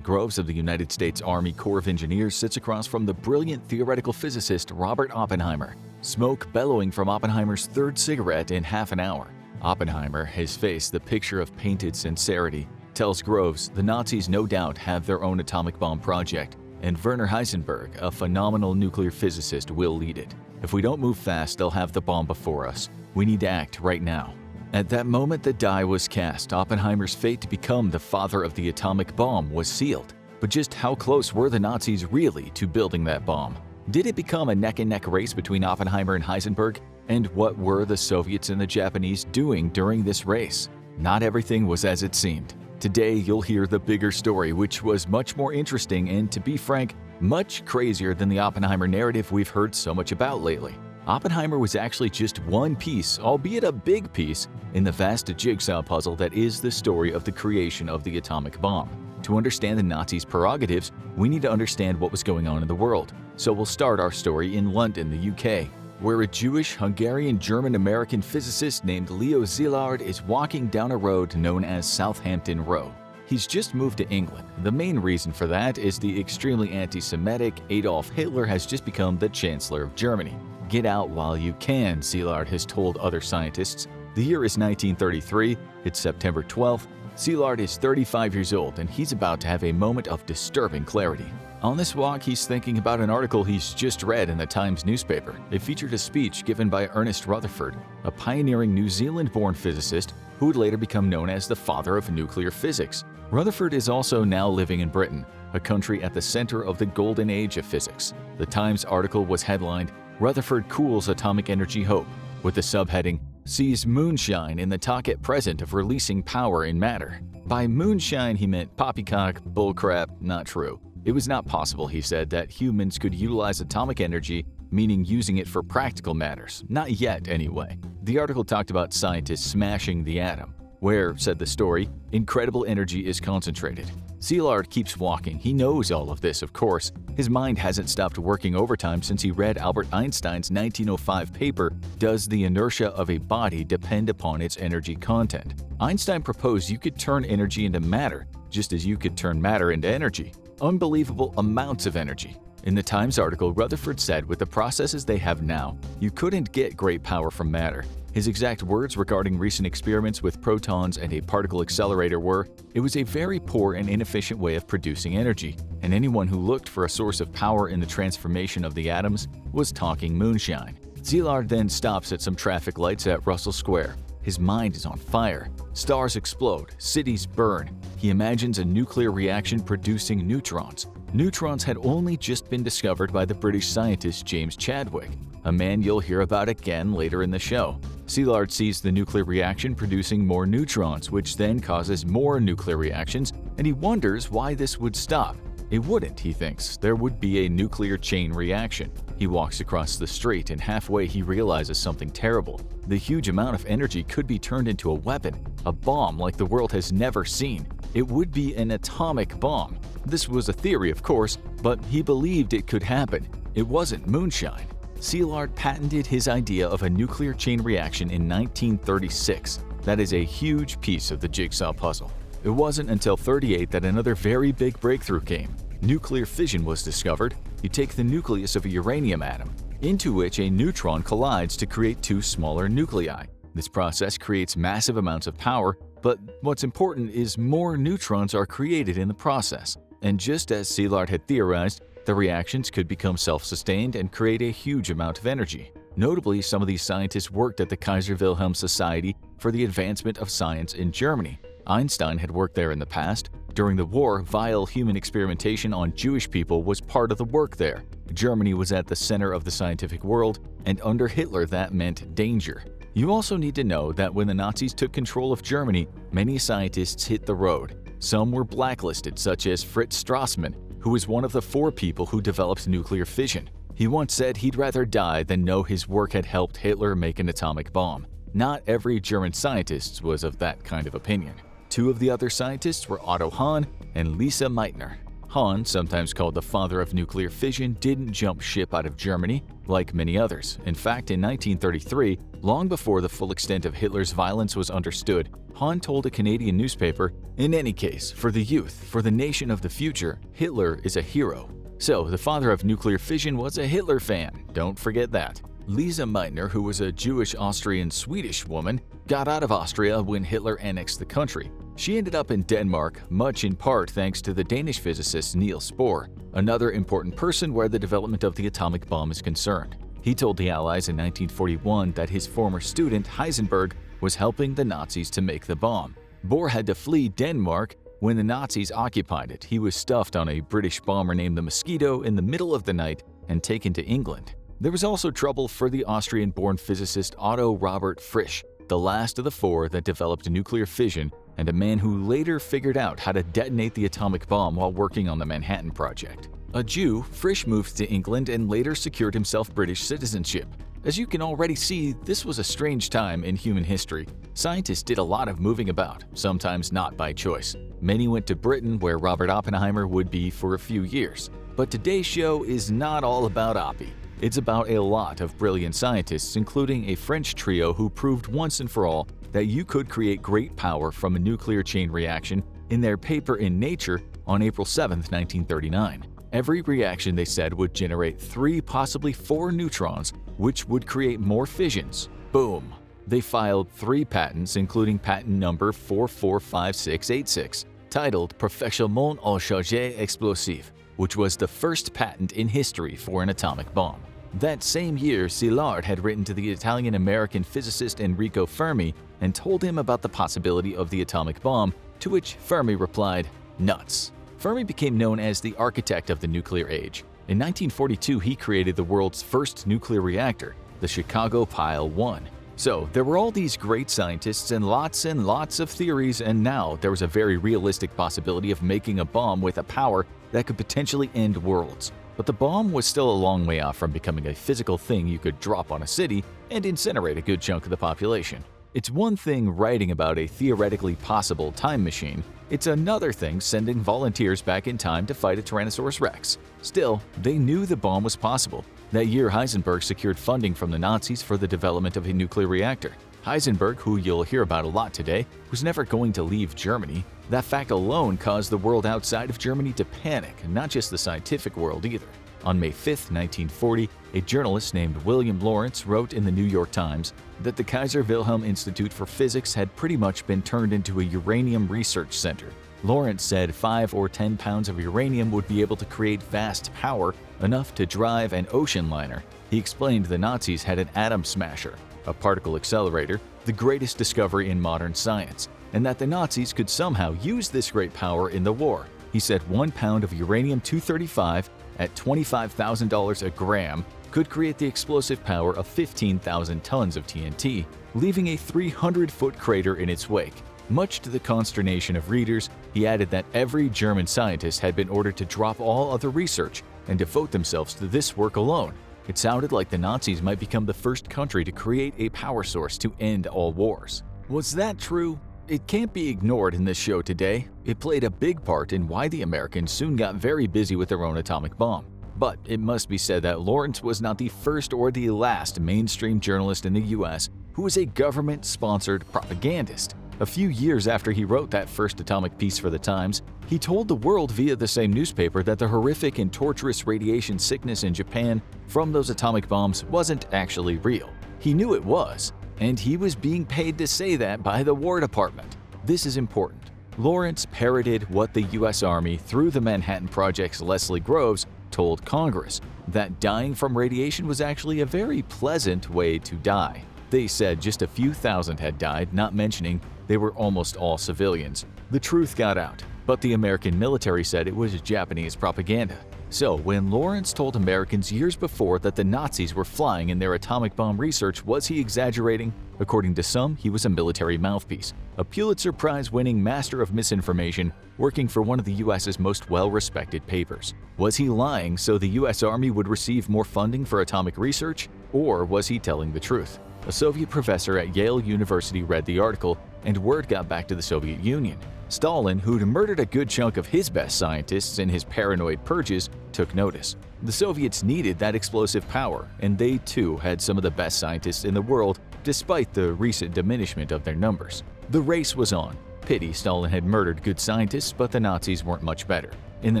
Groves of the United States Army Corps of Engineers sits across from the brilliant theoretical physicist Robert Oppenheimer. Smoke bellowing from Oppenheimer's third cigarette in half an hour. Oppenheimer, his face the picture of painted sincerity, tells Groves the Nazis no doubt have their own atomic bomb project, and Werner Heisenberg, a phenomenal nuclear physicist, will lead it. If we don't move fast, they'll have the bomb before us. We need to act right now. At that moment, the die was cast. Oppenheimer's fate to become the father of the atomic bomb was sealed. But just how close were the Nazis really to building that bomb? Did it become a neck-and-neck race between Oppenheimer and Heisenberg? And what were the Soviets and the Japanese doing during this race? Not everything was as it seemed. Today, you'll hear the bigger story, which was much more interesting and, to be frank, much crazier than the Oppenheimer narrative we've heard so much about lately. Oppenheimer was actually just one piece, albeit a big piece, in the vast jigsaw puzzle that is the story of the creation of the atomic bomb. To understand the Nazis' prerogatives, we need to understand what was going on in the world. So we'll start our story in London, the UK, where a Jewish, Hungarian, German-American physicist named Leo Szilard is walking down a road known as Southampton Row. He's just moved to England. The main reason for that is the extremely anti-Semitic Adolf Hitler has just become the Chancellor of Germany. Get out while you can, Szilard has told other scientists. The year is 1933, it's September 12th. Szilard is 35 years old and he's about to have a moment of disturbing clarity. On this walk, he's thinking about an article he's just read in the Times newspaper. It featured a speech given by Ernest Rutherford, a pioneering New Zealand-born physicist who would later become known as the father of nuclear physics. Rutherford is also now living in Britain, a country at the center of the golden age of physics. The Times article was headlined, "Rutherford Cools Atomic Energy Hope," with the subheading, "Sees moonshine in the talk at present of releasing power in matter." By moonshine, he meant poppycock, bullcrap, not true. It was not possible, he said, that humans could utilize atomic energy, meaning using it for practical matters. Not yet, anyway. The article talked about scientists smashing the atom, where, said the story, incredible energy is concentrated. Szilard keeps walking. He knows all of this, of course. His mind hasn't stopped working overtime since he read Albert Einstein's 1905 paper, "Does the inertia of a body depend upon its energy content?" Einstein proposed you could turn energy into matter, just as you could turn matter into energy. Unbelievable amounts of energy. In the Times article, Rutherford said with the processes they have now, you couldn't get great power from matter. His exact words regarding recent experiments with protons and a particle accelerator were, "It was a very poor and inefficient way of producing energy, and anyone who looked for a source of power in the transformation of the atoms was talking moonshine." Szilard then stops at some traffic lights at Russell Square. His mind is on fire. Stars explode, cities burn. He imagines a nuclear reaction producing neutrons. Neutrons had only just been discovered by the British scientist James Chadwick, a man you'll hear about again later in the show. Szilard sees the nuclear reaction producing more neutrons, which then causes more nuclear reactions, and he wonders why this would stop. It wouldn't, he thinks. There would be a nuclear chain reaction. He walks across the street, and halfway he realizes something terrible. The huge amount of energy could be turned into a weapon, a bomb like the world has never seen. It would be an atomic bomb. This was a theory, of course, but he believed it could happen. It wasn't moonshine. Szilard patented his idea of a nuclear chain reaction in 1936. That is a huge piece of the jigsaw puzzle. It wasn't until 1938 that another very big breakthrough came. Nuclear fission was discovered. You take the nucleus of a uranium atom, into which a neutron collides to create two smaller nuclei. This process creates massive amounts of power, But what's important is more neutrons are created in the process. And just as Szilard had theorized, the reactions could become self-sustained and create a huge amount of energy. Notably, some of these scientists worked at the Kaiser Wilhelm Society for the Advancement of Science in Germany. Einstein had worked there in the past. During the war, vile human experimentation on Jewish people was part of the work there. Germany was at the center of the scientific world, and under Hitler that meant danger. You also need to know that when the Nazis took control of Germany, many scientists hit the road. Some were blacklisted, such as Fritz Strassmann, who was one of the 4 people who developed nuclear fission. He once said he'd rather die than know his work had helped Hitler make an atomic bomb. Not every German scientist was of that kind of opinion. 2 of the other scientists were Otto Hahn and Lise Meitner. Hahn, sometimes called the father of nuclear fission, didn't jump ship out of Germany like many others. In fact, in 1933, long before the full extent of Hitler's violence was understood, Hahn told a Canadian newspaper, "In any case, for the youth, for the nation of the future, Hitler is a hero." So, the father of nuclear fission was a Hitler fan, don't forget that. Lise Meitner, who was a Jewish Austrian-Swedish woman, got out of Austria when Hitler annexed the country. She ended up in Denmark, much in part thanks to the Danish physicist Niels Bohr, another important person where the development of the atomic bomb is concerned. He told the Allies in 1941 that his former student, Heisenberg, was helping the Nazis to make the bomb. Bohr had to flee Denmark. When the Nazis occupied it, he was stuffed on a British bomber named the Mosquito in the middle of the night and taken to England. There was also trouble for the Austrian-born physicist Otto Robert Frisch, the last of the 4 that developed nuclear fission and a man who later figured out how to detonate the atomic bomb while working on the Manhattan Project. A Jew, Frisch moved to England and later secured himself British citizenship. As you can already see, this was a strange time in human history. Scientists did a lot of moving about, sometimes not by choice. Many went to Britain, where Robert Oppenheimer would be for a few years. But today's show is not all about Oppie. It's about a lot of brilliant scientists, including a French trio who proved once and for all that you could create great power from a nuclear chain reaction in their paper in Nature on April 7, 1939. Every reaction, they said, would generate 3, possibly 4 neutrons, which would create more fissions. Boom! They filed 3 patents, including patent number 445686, titled Perfectionnement au charge explosif, which was the first patent in history for an atomic bomb. That same year, Szilard had written to the Italian-American physicist Enrico Fermi and told him about the possibility of the atomic bomb, to which Fermi replied, "Nuts." Fermi became known as the architect of the nuclear age. In 1942, he created the world's first nuclear reactor, the Chicago Pile 1. So, there were all these great scientists and lots of theories, and now there was a very realistic possibility of making a bomb with a power that could potentially end worlds. But the bomb was still a long way off from becoming a physical thing you could drop on a city and incinerate a good chunk of the population. It's one thing writing about a theoretically possible time machine. It's another thing sending volunteers back in time to fight a Tyrannosaurus Rex. Still, they knew the bomb was possible. That year, Heisenberg secured funding from the Nazis for the development of a nuclear reactor. Heisenberg, who you'll hear about a lot today, was never going to leave Germany. That fact alone caused the world outside of Germany to panic, not just the scientific world either. On May 5, 1940, a journalist named William Lawrence wrote in the New York Times that the Kaiser Wilhelm Institute for Physics had pretty much been turned into a uranium research center. Lawrence said 5 or 10 pounds of uranium would be able to create vast power, enough to drive an ocean liner. He explained the Nazis had an atom smasher, a particle accelerator, the greatest discovery in modern science, and that the Nazis could somehow use this great power in the war. He said 1 pound of uranium-235 at $25,000 a gram could create the explosive power of 15,000 tons of TNT, leaving a 300-foot crater in its wake. Much to the consternation of readers, he added that every German scientist had been ordered to drop all other research and devote themselves to this work alone. It sounded like the Nazis might become the first country to create a power source to end all wars. Was that true? It can't be ignored in this show today. It played a big part in why the Americans soon got very busy with their own atomic bomb. But it must be said that Lawrence was not the first or the last mainstream journalist in the US who was a government-sponsored propagandist. A few years after he wrote that first atomic piece for the Times, he told the world via the same newspaper that the horrific and torturous radiation sickness in Japan from those atomic bombs wasn't actually real. He knew it was, and he was being paid to say that by the War Department. This is important. Lawrence parroted what the U.S. Army, through the Manhattan Project's Leslie Groves, told Congress, that dying from radiation was actually a very pleasant way to die. They said just a few thousand had died, not mentioning they were almost all civilians. The truth got out, but the American military said it was Japanese propaganda. So, when Lawrence told Americans years before that the Nazis were flying in their atomic bomb research, was he exaggerating? According to some, he was a military mouthpiece, a Pulitzer Prize-winning master of misinformation working for one of the U.S.'s most well-respected papers. Was he lying so the U.S. Army would receive more funding for atomic research? Or was he telling the truth? A Soviet professor at Yale University read the article, and word got back to the Soviet Union. Stalin, who'd murdered a good chunk of his best scientists in his paranoid purges, took notice. The Soviets needed that explosive power, and they too had some of the best scientists in the world, despite the recent diminishment of their numbers. The race was on. Pity Stalin had murdered good scientists, but the Nazis weren't much better. In the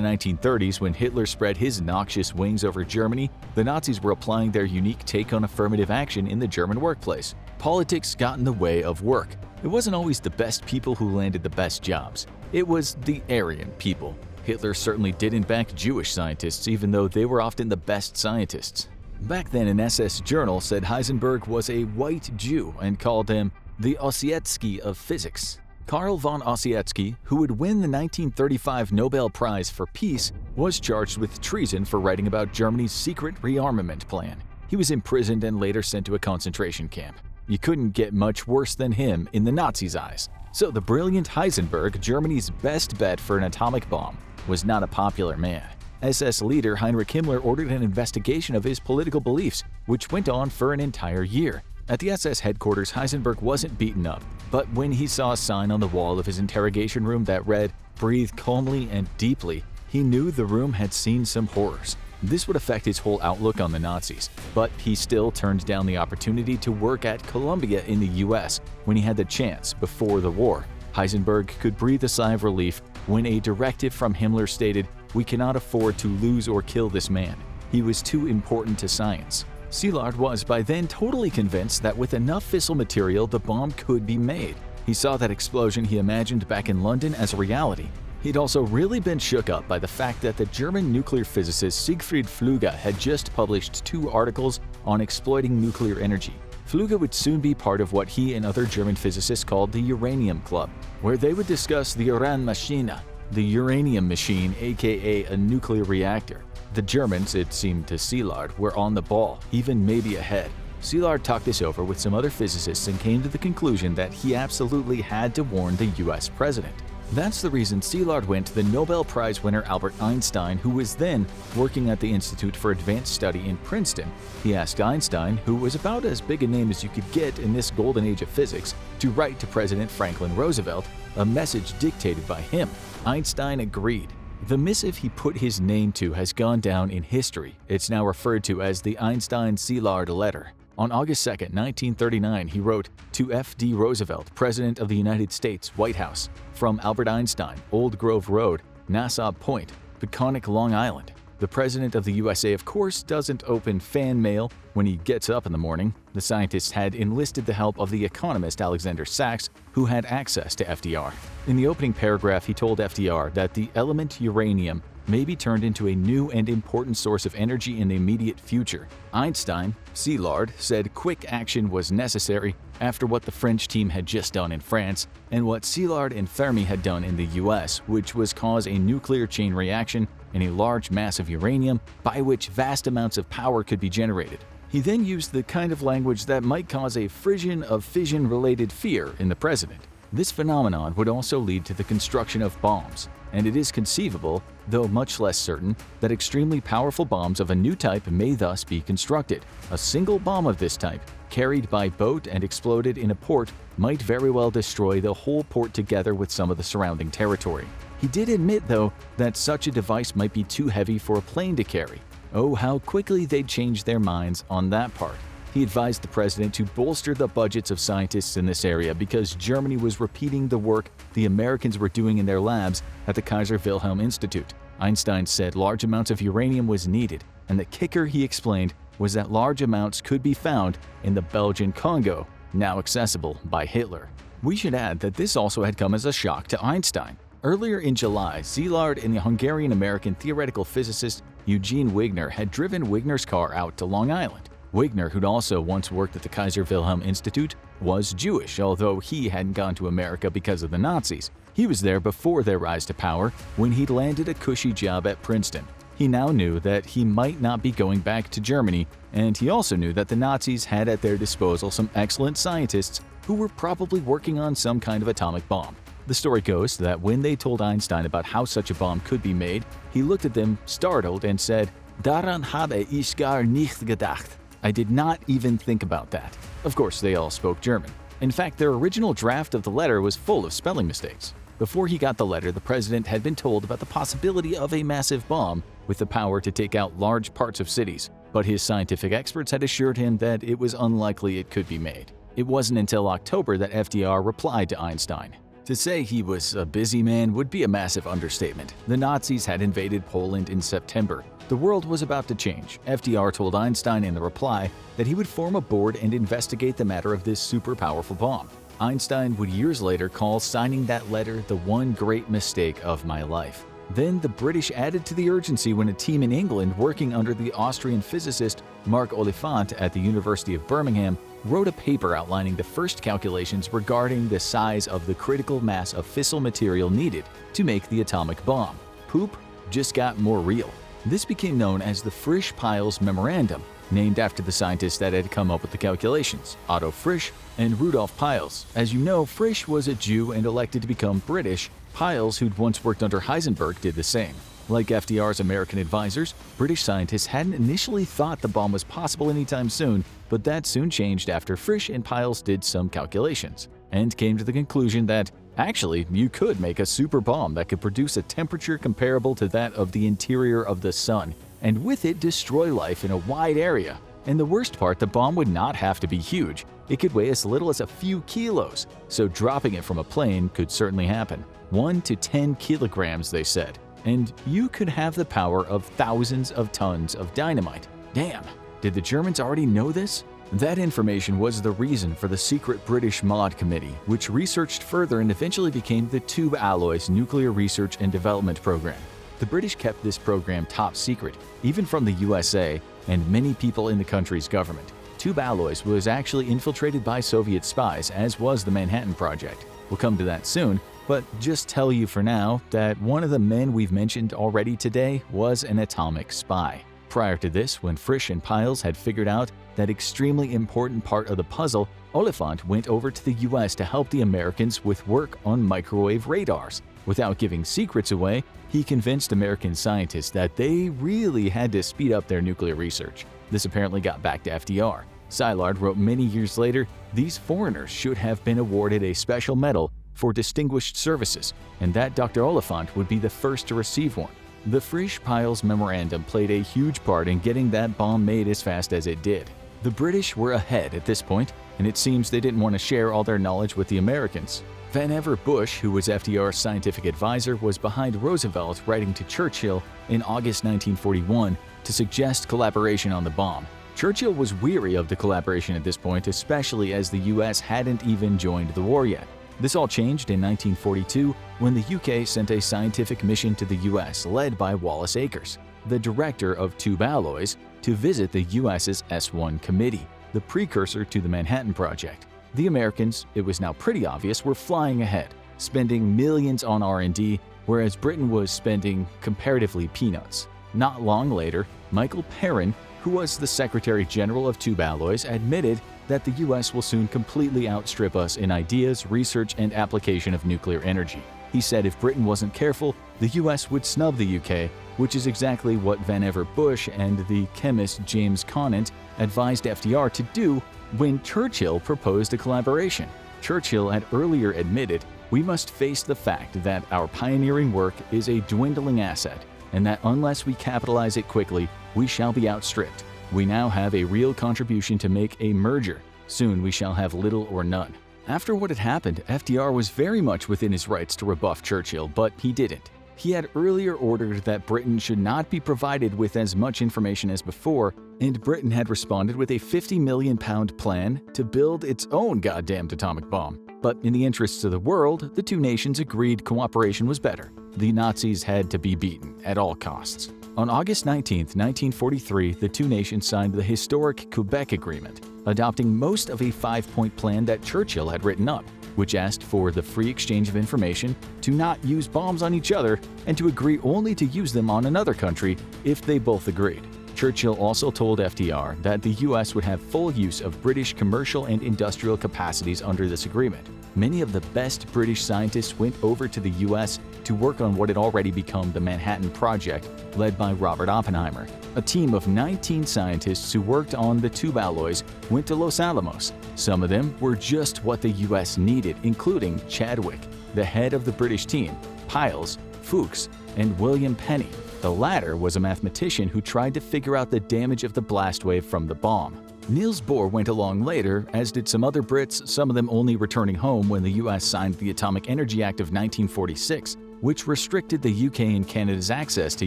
1930s, when Hitler spread his noxious wings over Germany, the Nazis were applying their unique take on affirmative action in the German workplace. Politics got in the way of work. It wasn't always the best people who landed the best jobs. It was the Aryan people. Hitler certainly didn't back Jewish scientists, even though they were often the best scientists. Back then, an SS journal said Heisenberg was a white Jew and called him the Ossietzky of physics. Karl von Ossietzky, who would win the 1935 Nobel Prize for Peace, was charged with treason for writing about Germany's secret rearmament plan. He was imprisoned and later sent to a concentration camp. You couldn't get much worse than him in the Nazis' eyes. So the brilliant Heisenberg, Germany's best bet for an atomic bomb, was not a popular man. SS leader Heinrich Himmler ordered an investigation of his political beliefs, which went on for an entire year. At the SS headquarters, Heisenberg wasn't beaten up, but when he saw a sign on the wall of his interrogation room that read, "Breathe calmly and deeply," he knew the room had seen some horrors. This would affect his whole outlook on the Nazis, but he still turned down the opportunity to work at Columbia in the US when he had the chance before the war. Heisenberg could breathe a sigh of relief when a directive from Himmler stated, "We cannot afford to lose or kill this man. He was too important to science." Szilard was by then totally convinced that with enough fissile material the bomb could be made. He saw that explosion he imagined back in London as a reality. He'd also really been shook up by the fact that the German nuclear physicist Siegfried Pflüger had just published 2 articles on exploiting nuclear energy. Pflüger would soon be part of what he and other German physicists called the Uranium Club, where they would discuss the Uranmaschine, the uranium machine, aka a nuclear reactor. The Germans, it seemed to Szilard, were on the ball, even maybe ahead. Szilard talked this over with some other physicists and came to the conclusion that he absolutely had to warn the US president. That's the reason Szilard went to the Nobel Prize winner Albert Einstein, who was then working at the Institute for Advanced Study in Princeton. He asked Einstein, who was about as big a name as you could get in this golden age of physics, to write to President Franklin Roosevelt a message dictated by him. Einstein agreed. The missive he put his name to has gone down in history. It's now referred to as the Einstein-Szilard letter. On August 2, 1939, he wrote, "To F.D. Roosevelt, President of the United States, White House, from Albert Einstein, Old Grove Road, Nassau Point, Peconic, Long Island. The President of the USA, of course, doesn't open fan mail when he gets up in the morning." The scientists had enlisted the help of the economist Alexander Sachs, who had access to FDR. In the opening paragraph, he told FDR that the element uranium may be turned into a new and important source of energy in the immediate future. Einstein, Szilard, said quick action was necessary after what the French team had just done in France and what Szilard and Fermi had done in the US, which was cause a nuclear chain reaction in a large mass of uranium by which vast amounts of power could be generated. He then used the kind of language that might cause a frisson of fission-related fear in the president. This phenomenon would also lead to the construction of bombs, and it is conceivable, though much less certain, that extremely powerful bombs of a new type may thus be constructed. A single bomb of this type, carried by boat and exploded in a port, might very well destroy the whole port together with some of the surrounding territory. He did admit, though, that such a device might be too heavy for a plane to carry. Oh, how quickly they'd change their minds on that part. He advised the president to bolster the budgets of scientists in this area because Germany was repeating the work the Americans were doing in their labs at the Kaiser Wilhelm Institute. Einstein said large amounts of uranium was needed, and the kicker, he explained, was that large amounts could be found in the Belgian Congo, now accessible by Hitler. We should add that this also had come as a shock to Einstein. Earlier in July, Szilard and the Hungarian-American theoretical physicist Eugene Wigner had driven Wigner's car out to Long Island. Wigner, who'd also once worked at the Kaiser Wilhelm Institute, was Jewish, although he hadn't gone to America because of the Nazis. He was there before their rise to power, when he'd landed a cushy job at Princeton. He now knew that he might not be going back to Germany, and he also knew that the Nazis had at their disposal some excellent scientists who were probably working on some kind of atomic bomb. The story goes that when they told Einstein about how such a bomb could be made, he looked at them, startled, and said, "Daran habe ich gar nicht gedacht." I did not even think about that. Of course, they all spoke German. In fact, their original draft of the letter was full of spelling mistakes. Before he got the letter, the president had been told about the possibility of a massive bomb with the power to take out large parts of cities, but his scientific experts had assured him that it was unlikely it could be made. It wasn't until October that FDR replied to Einstein. To say he was a busy man would be a massive understatement. The Nazis had invaded Poland in September. The world was about to change. FDR told Einstein in the reply that he would form a board and investigate the matter of this super powerful bomb. Einstein would years later call signing that letter the one great mistake of my life. Then the British added to the urgency when a team in England working under the Austrian physicist Mark Oliphant at the University of Birmingham wrote a paper outlining the first calculations regarding the size of the critical mass of fissile material needed to make the atomic bomb. Poop just got more real. This became known as the Frisch-Peierls Memorandum, named after the scientists that had come up with the calculations, Otto Frisch and Rudolf Peierls. As you know, Frisch was a Jew and elected to become British. Peierls, who'd once worked under Heisenberg, did the same. Like FDR's American advisors, British scientists hadn't initially thought the bomb was possible anytime soon, but that soon changed after Frisch and Peierls did some calculations and came to the conclusion that actually you could make a super bomb that could produce a temperature comparable to that of the interior of the sun, and with it destroy life in a wide area. And the worst part, the bomb would not have to be huge. It could weigh as little as a few kilos, so dropping it from a plane could certainly happen. 1 to 10 kilograms, they said. And you could have the power of thousands of tons of dynamite. Damn, did the Germans already know this? That information was the reason for the secret British MOD Committee, which researched further and eventually became the Tube Alloys Nuclear Research and Development Program. The British kept this program top secret, even from the USA and many people in the country's government. Tube Alloys was actually infiltrated by Soviet spies, as was the Manhattan Project. We'll come to that soon, but just tell you for now that one of the men we've mentioned already today was an atomic spy. Prior to this, when Frisch and Peierls had figured out that extremely important part of the puzzle, Oliphant went over to the US to help the Americans with work on microwave radars. Without giving secrets away, he convinced American scientists that they really had to speed up their nuclear research. This apparently got back to FDR. Szilard wrote many years later, these foreigners should have been awarded a special medal for distinguished services, and that Dr. Oliphant would be the first to receive one. The Frisch-Peierls Memorandum played a huge part in getting that bomb made as fast as it did. The British were ahead at this point, and it seems they didn't want to share all their knowledge with the Americans. Vannevar Bush, who was FDR's scientific advisor, was behind Roosevelt writing to Churchill in August 1941 to suggest collaboration on the bomb. Churchill was weary of the collaboration at this point, especially as the US hadn't even joined the war yet. This all changed in 1942 when the UK sent a scientific mission to the US led by Wallace Akers, the director of Tube Alloys, to visit the US's S1 Committee, the precursor to the Manhattan Project. The Americans, it was now pretty obvious, were flying ahead, spending millions on R&D, whereas Britain was spending comparatively peanuts. Not long later, Michael Perrin, who was the Secretary General of Tube Alloys, admitted that the US will soon completely outstrip us in ideas, research, and application of nuclear energy. He said if Britain wasn't careful, the US would snub the UK, which is exactly what Vannevar Bush and the chemist James Conant advised FDR to do when Churchill proposed a collaboration. Churchill had earlier admitted, "We must face the fact that our pioneering work is a dwindling asset, and that unless we capitalize it quickly, we shall be outstripped. We now have a real contribution to make a merger. Soon we shall have little or none." After what had happened, FDR was very much within his rights to rebuff Churchill, but he didn't. He had earlier ordered that Britain should not be provided with as much information as before, and Britain had responded with a £50 million plan to build its own goddamned atomic bomb. But in the interests of the world, the two nations agreed cooperation was better. The Nazis had to be beaten at all costs. On August 19, 1943, the two nations signed the historic Quebec Agreement, adopting most of a five-point plan that Churchill had written up, which asked for the free exchange of information, to not use bombs on each other, and to agree only to use them on another country if they both agreed. Churchill also told FDR that the U.S. would have full use of British commercial and industrial capacities under this agreement. Many of the best British scientists went over to the U.S. to work on what had already become the Manhattan Project, led by Robert Oppenheimer. A team of 19 scientists who worked on the tube alloys went to Los Alamos. Some of them were just what the U.S. needed, including Chadwick, the head of the British team, Piles, Fuchs, and William Penny. The latter was a mathematician who tried to figure out the damage of the blast wave from the bomb. Niels Bohr went along later, as did some other Brits, some of them only returning home when the U.S. signed the Atomic Energy Act of 1946, which restricted the UK and Canada's access to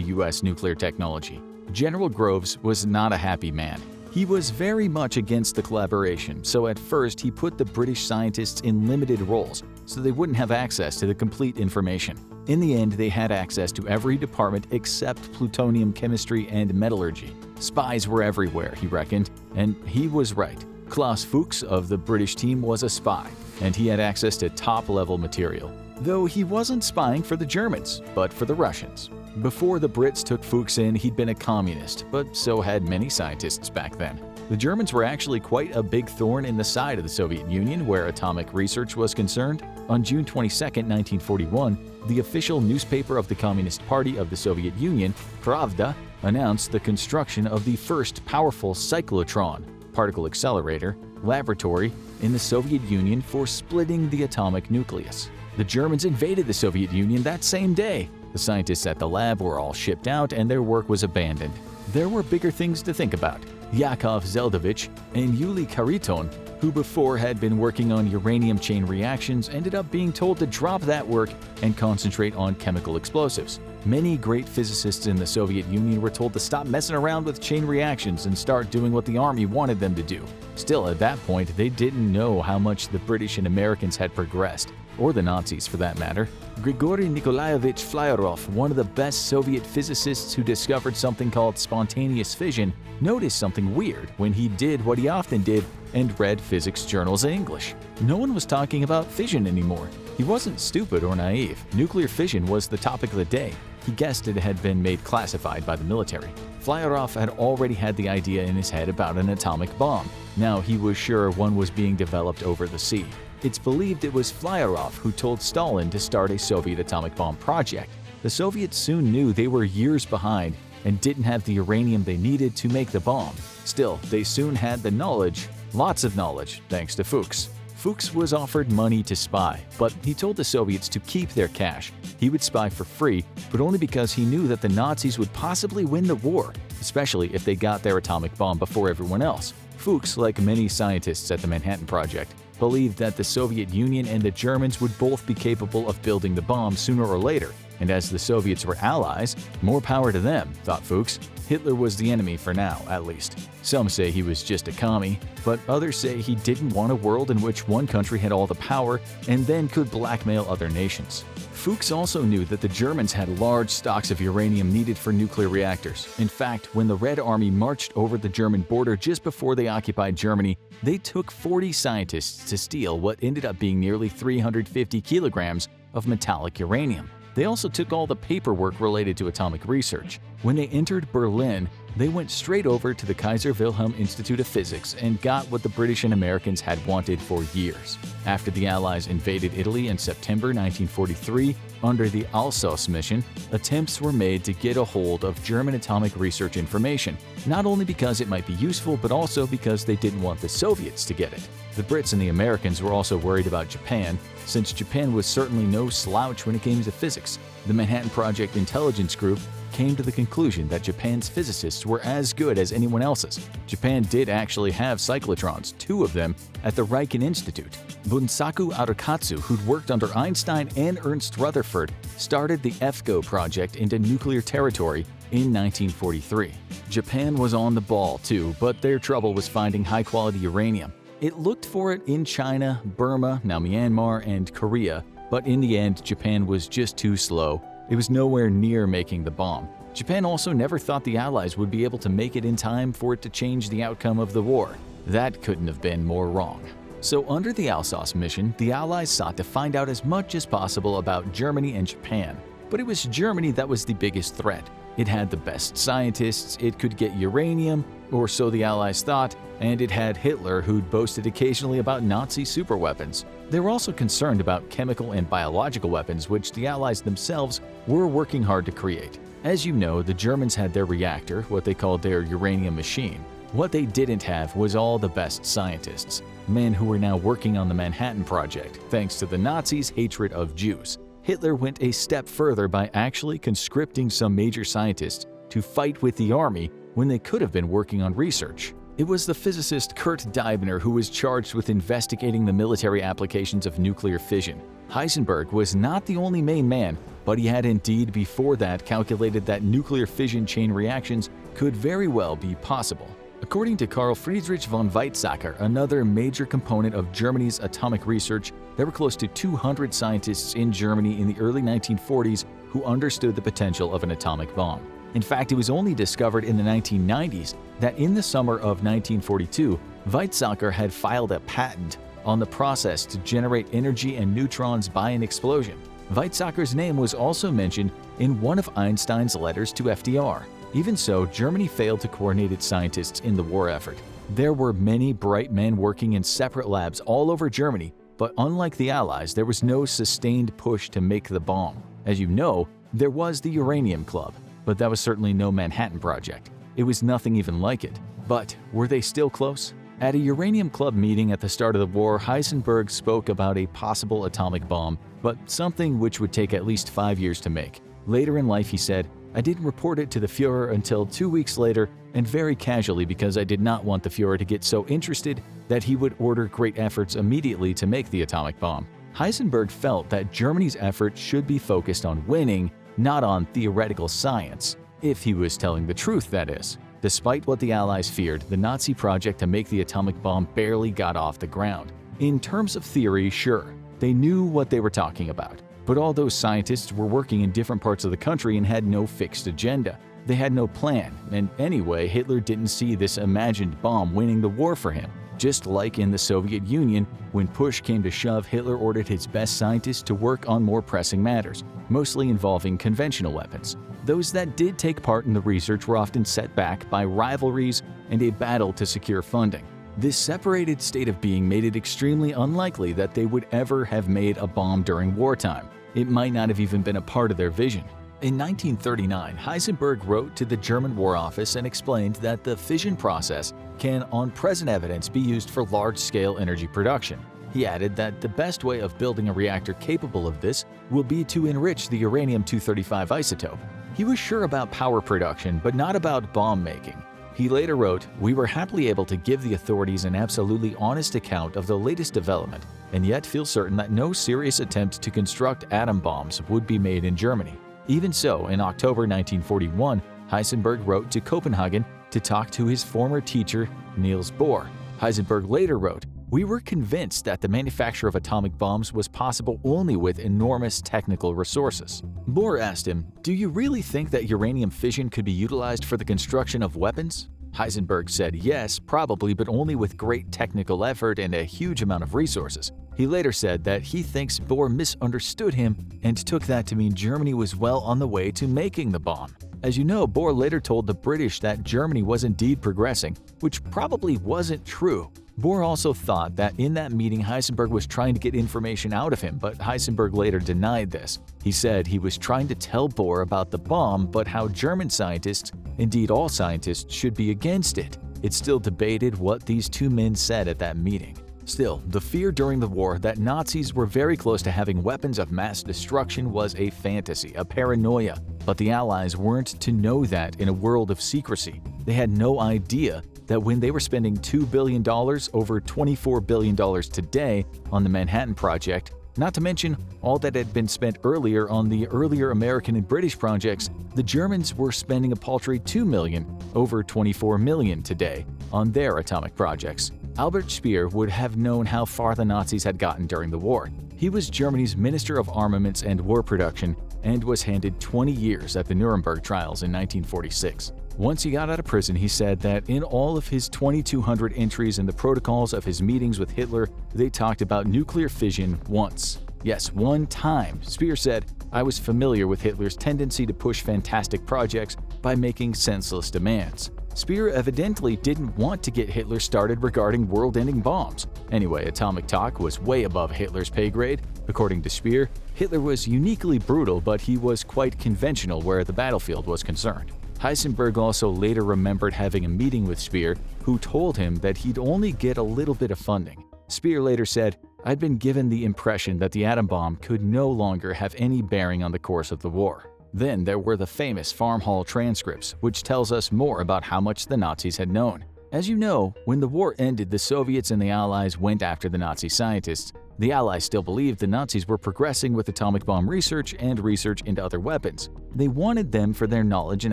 U.S. nuclear technology. General Groves was not a happy man. He was very much against the collaboration, so at first he put the British scientists in limited roles so they wouldn't have access to the complete information. In the end, they had access to every department except plutonium chemistry and metallurgy. Spies were everywhere, he reckoned, and he was right. Klaus Fuchs of the British team was a spy, and he had access to top-level material. Though he wasn't spying for the Germans, but for the Russians. Before the Brits took Fuchs in, he'd been a communist, but so had many scientists back then. The Germans were actually quite a big thorn in the side of the Soviet Union where atomic research was concerned. On June 22, 1941, the official newspaper of the Communist Party of the Soviet Union, Pravda, announced the construction of the first powerful cyclotron, particle accelerator, laboratory in the Soviet Union for splitting the atomic nucleus. The Germans invaded the Soviet Union that same day. The scientists at the lab were all shipped out and their work was abandoned. There were bigger things to think about. Yakov Zeldovich and Yuli Khariton, who before had been working on uranium chain reactions, ended up being told to drop that work and concentrate on chemical explosives. Many great physicists in the Soviet Union were told to stop messing around with chain reactions and start doing what the army wanted them to do. Still, at that point, they didn't know how much the British and Americans had progressed, or the Nazis for that matter. Grigory Nikolaevich Flyarov, one of the best Soviet physicists who discovered something called spontaneous fission, noticed something weird when he did what he often did and read physics journals in English. No one was talking about fission anymore. He wasn't stupid or naive. Nuclear fission was the topic of the day. He guessed it had been made classified by the military. Flyarov had already had the idea in his head about an atomic bomb. Now he was sure one was being developed over the sea. It's believed it was Flyarov who told Stalin to start a Soviet atomic bomb project. The Soviets soon knew they were years behind and didn't have the uranium they needed to make the bomb. Still, they soon had the knowledge, lots of knowledge, thanks to Fuchs. Fuchs was offered money to spy, but he told the Soviets to keep their cash. He would spy for free, but only because he knew that the Nazis would possibly win the war, especially if they got their atomic bomb before everyone else. Fuchs, like many scientists at the Manhattan Project, believed that the Soviet Union and the Germans would both be capable of building the bomb sooner or later, and as the Soviets were allies, more power to them, thought Fuchs. Hitler was the enemy for now, at least. Some say he was just a commie, but others say he didn't want a world in which one country had all the power and then could blackmail other nations. Fuchs also knew that the Germans had large stocks of uranium needed for nuclear reactors. In fact, when the Red Army marched over the German border just before they occupied Germany, they took 40 scientists to steal what ended up being nearly 350 kilograms of metallic uranium. They also took all the paperwork related to atomic research. When they entered Berlin, they went straight over to the Kaiser Wilhelm Institute of Physics and got what the British and Americans had wanted for years. After the Allies invaded Italy in September 1943 under the Alsos mission, attempts were made to get a hold of German atomic research information, not only because it might be useful, but also because they didn't want the Soviets to get it. The Brits and the Americans were also worried about Japan, since Japan was certainly no slouch when it came to physics. The Manhattan Project Intelligence Group came to the conclusion that Japan's physicists were as good as anyone else's. Japan did actually have cyclotrons, 2 of them, at the Riken Institute. Bunsaku Arakatsu, who'd worked under Einstein and Ernst Rutherford, started the EFGO project into nuclear territory in 1943. Japan was on the ball too, but their trouble was finding high-quality uranium. It looked for it in China, Burma, now Myanmar, and Korea, but in the end, Japan was just too slow. It was nowhere near making the bomb. Japan also never thought the Allies would be able to make it in time for it to change the outcome of the war. That couldn't have been more wrong. So under the Alsace mission, the Allies sought to find out as much as possible about Germany and Japan. But it was Germany that was the biggest threat. It had the best scientists, it could get uranium, or so the Allies thought, and it had Hitler, who'd boasted occasionally about Nazi superweapons. They were also concerned about chemical and biological weapons, which the Allies themselves were working hard to create. As you know, the Germans had their reactor, what they called their uranium machine. What they didn't have was all the best scientists, men who were now working on the Manhattan Project, thanks to the Nazis' hatred of Jews. Hitler went a step further by actually conscripting some major scientists to fight with the army when they could have been working on research. It was the physicist Kurt Deibner who was charged with investigating the military applications of nuclear fission. Heisenberg was not the only main man, but he had indeed before that calculated that nuclear fission chain reactions could very well be possible. According to Carl Friedrich von Weizsäcker, another major component of Germany's atomic research, there were close to 200 scientists in Germany in the early 1940s who understood the potential of an atomic bomb. In fact, it was only discovered in the 1990s that in the summer of 1942, Weizsäcker had filed a patent on the process to generate energy and neutrons by an explosion. Weizsäcker's name was also mentioned in one of Einstein's letters to FDR. Even so, Germany failed to coordinate its scientists in the war effort. There were many bright men working in separate labs all over Germany, but unlike the Allies, there was no sustained push to make the bomb. As you know, there was the Uranium Club, but that was certainly no Manhattan Project. It was nothing even like it. But were they still close? At a Uranium Club meeting at the start of the war, Heisenberg spoke about a possible atomic bomb, but something which would take at least 5 years to make. Later in life, he said, "I didn't report it to the Führer until 2 weeks later, and very casually because I did not want the Führer to get so interested that he would order great efforts immediately to make the atomic bomb." Heisenberg felt that Germany's efforts should be focused on winning, not on theoretical science. If he was telling the truth, that is. Despite what the Allies feared, the Nazi project to make the atomic bomb barely got off the ground. In terms of theory, sure, they knew what they were talking about. But all those scientists were working in different parts of the country and had no fixed agenda. They had no plan, and anyway, Hitler didn't see this imagined bomb winning the war for him. Just like in the Soviet Union, when push came to shove, Hitler ordered his best scientists to work on more pressing matters, mostly involving conventional weapons. Those that did take part in the research were often set back by rivalries and a battle to secure funding. This separated state of being made it extremely unlikely that they would ever have made a bomb during wartime. It might not have even been a part of their vision. In 1939, Heisenberg wrote to the German War Office and explained that the fission process can, on present evidence, be used for large-scale energy production. He added that the best way of building a reactor capable of this will be to enrich the uranium-235 isotope. He was sure about power production, but not about bomb making. He later wrote, "We were happily able to give the authorities an absolutely honest account of the latest development, and yet feel certain that no serious attempt to construct atom bombs would be made in Germany." Even so, in October 1941, Heisenberg wrote to Copenhagen to talk to his former teacher, Niels Bohr. Heisenberg later wrote, "We were convinced that the manufacture of atomic bombs was possible only with enormous technical resources." Bohr asked him, "Do you really think that uranium fission could be utilized for the construction of weapons?" Heisenberg said yes, probably, but only with great technical effort and a huge amount of resources. He later said that he thinks Bohr misunderstood him and took that to mean Germany was well on the way to making the bomb. As you know, Bohr later told the British that Germany was indeed progressing, which probably wasn't true. Bohr also thought that in that meeting Heisenberg was trying to get information out of him, but Heisenberg later denied this. He said he was trying to tell Bohr about the bomb, but how German scientists, indeed all scientists, should be against it. It's still debated what these two men said at that meeting. Still, the fear during the war that Nazis were very close to having weapons of mass destruction was a fantasy, a paranoia. But the Allies weren't to know that in a world of secrecy. They had no idea that when they were spending $2 billion, over $24 billion today, on the Manhattan Project, not to mention all that had been spent earlier on the earlier American and British projects, the Germans were spending a paltry $2 million, over $24 million today, on their atomic projects. Albert Speer would have known how far the Nazis had gotten during the war. He was Germany's Minister of Armaments and War Production and was handed 20 years at the Nuremberg trials in 1946. Once he got out of prison, he said that in all of his 2,200 entries in the protocols of his meetings with Hitler, they talked about nuclear fission once. Yes, one time. Speer said, "I was familiar with Hitler's tendency to push fantastic projects by making senseless demands." Speer evidently didn't want to get Hitler started regarding world-ending bombs. Anyway, atomic talk was way above Hitler's pay grade. According to Speer, Hitler was uniquely brutal, but he was quite conventional where the battlefield was concerned. Heisenberg also later remembered having a meeting with Speer, who told him that he'd only get a little bit of funding. Speer later said, "I'd been given the impression that the atom bomb could no longer have any bearing on the course of the war." Then there were the famous Farm Hall transcripts, which tells us more about how much the Nazis had known. As you know, when the war ended, the Soviets and the Allies went after the Nazi scientists. The Allies still believed the Nazis were progressing with atomic bomb research and research into other weapons. They wanted them for their knowledge and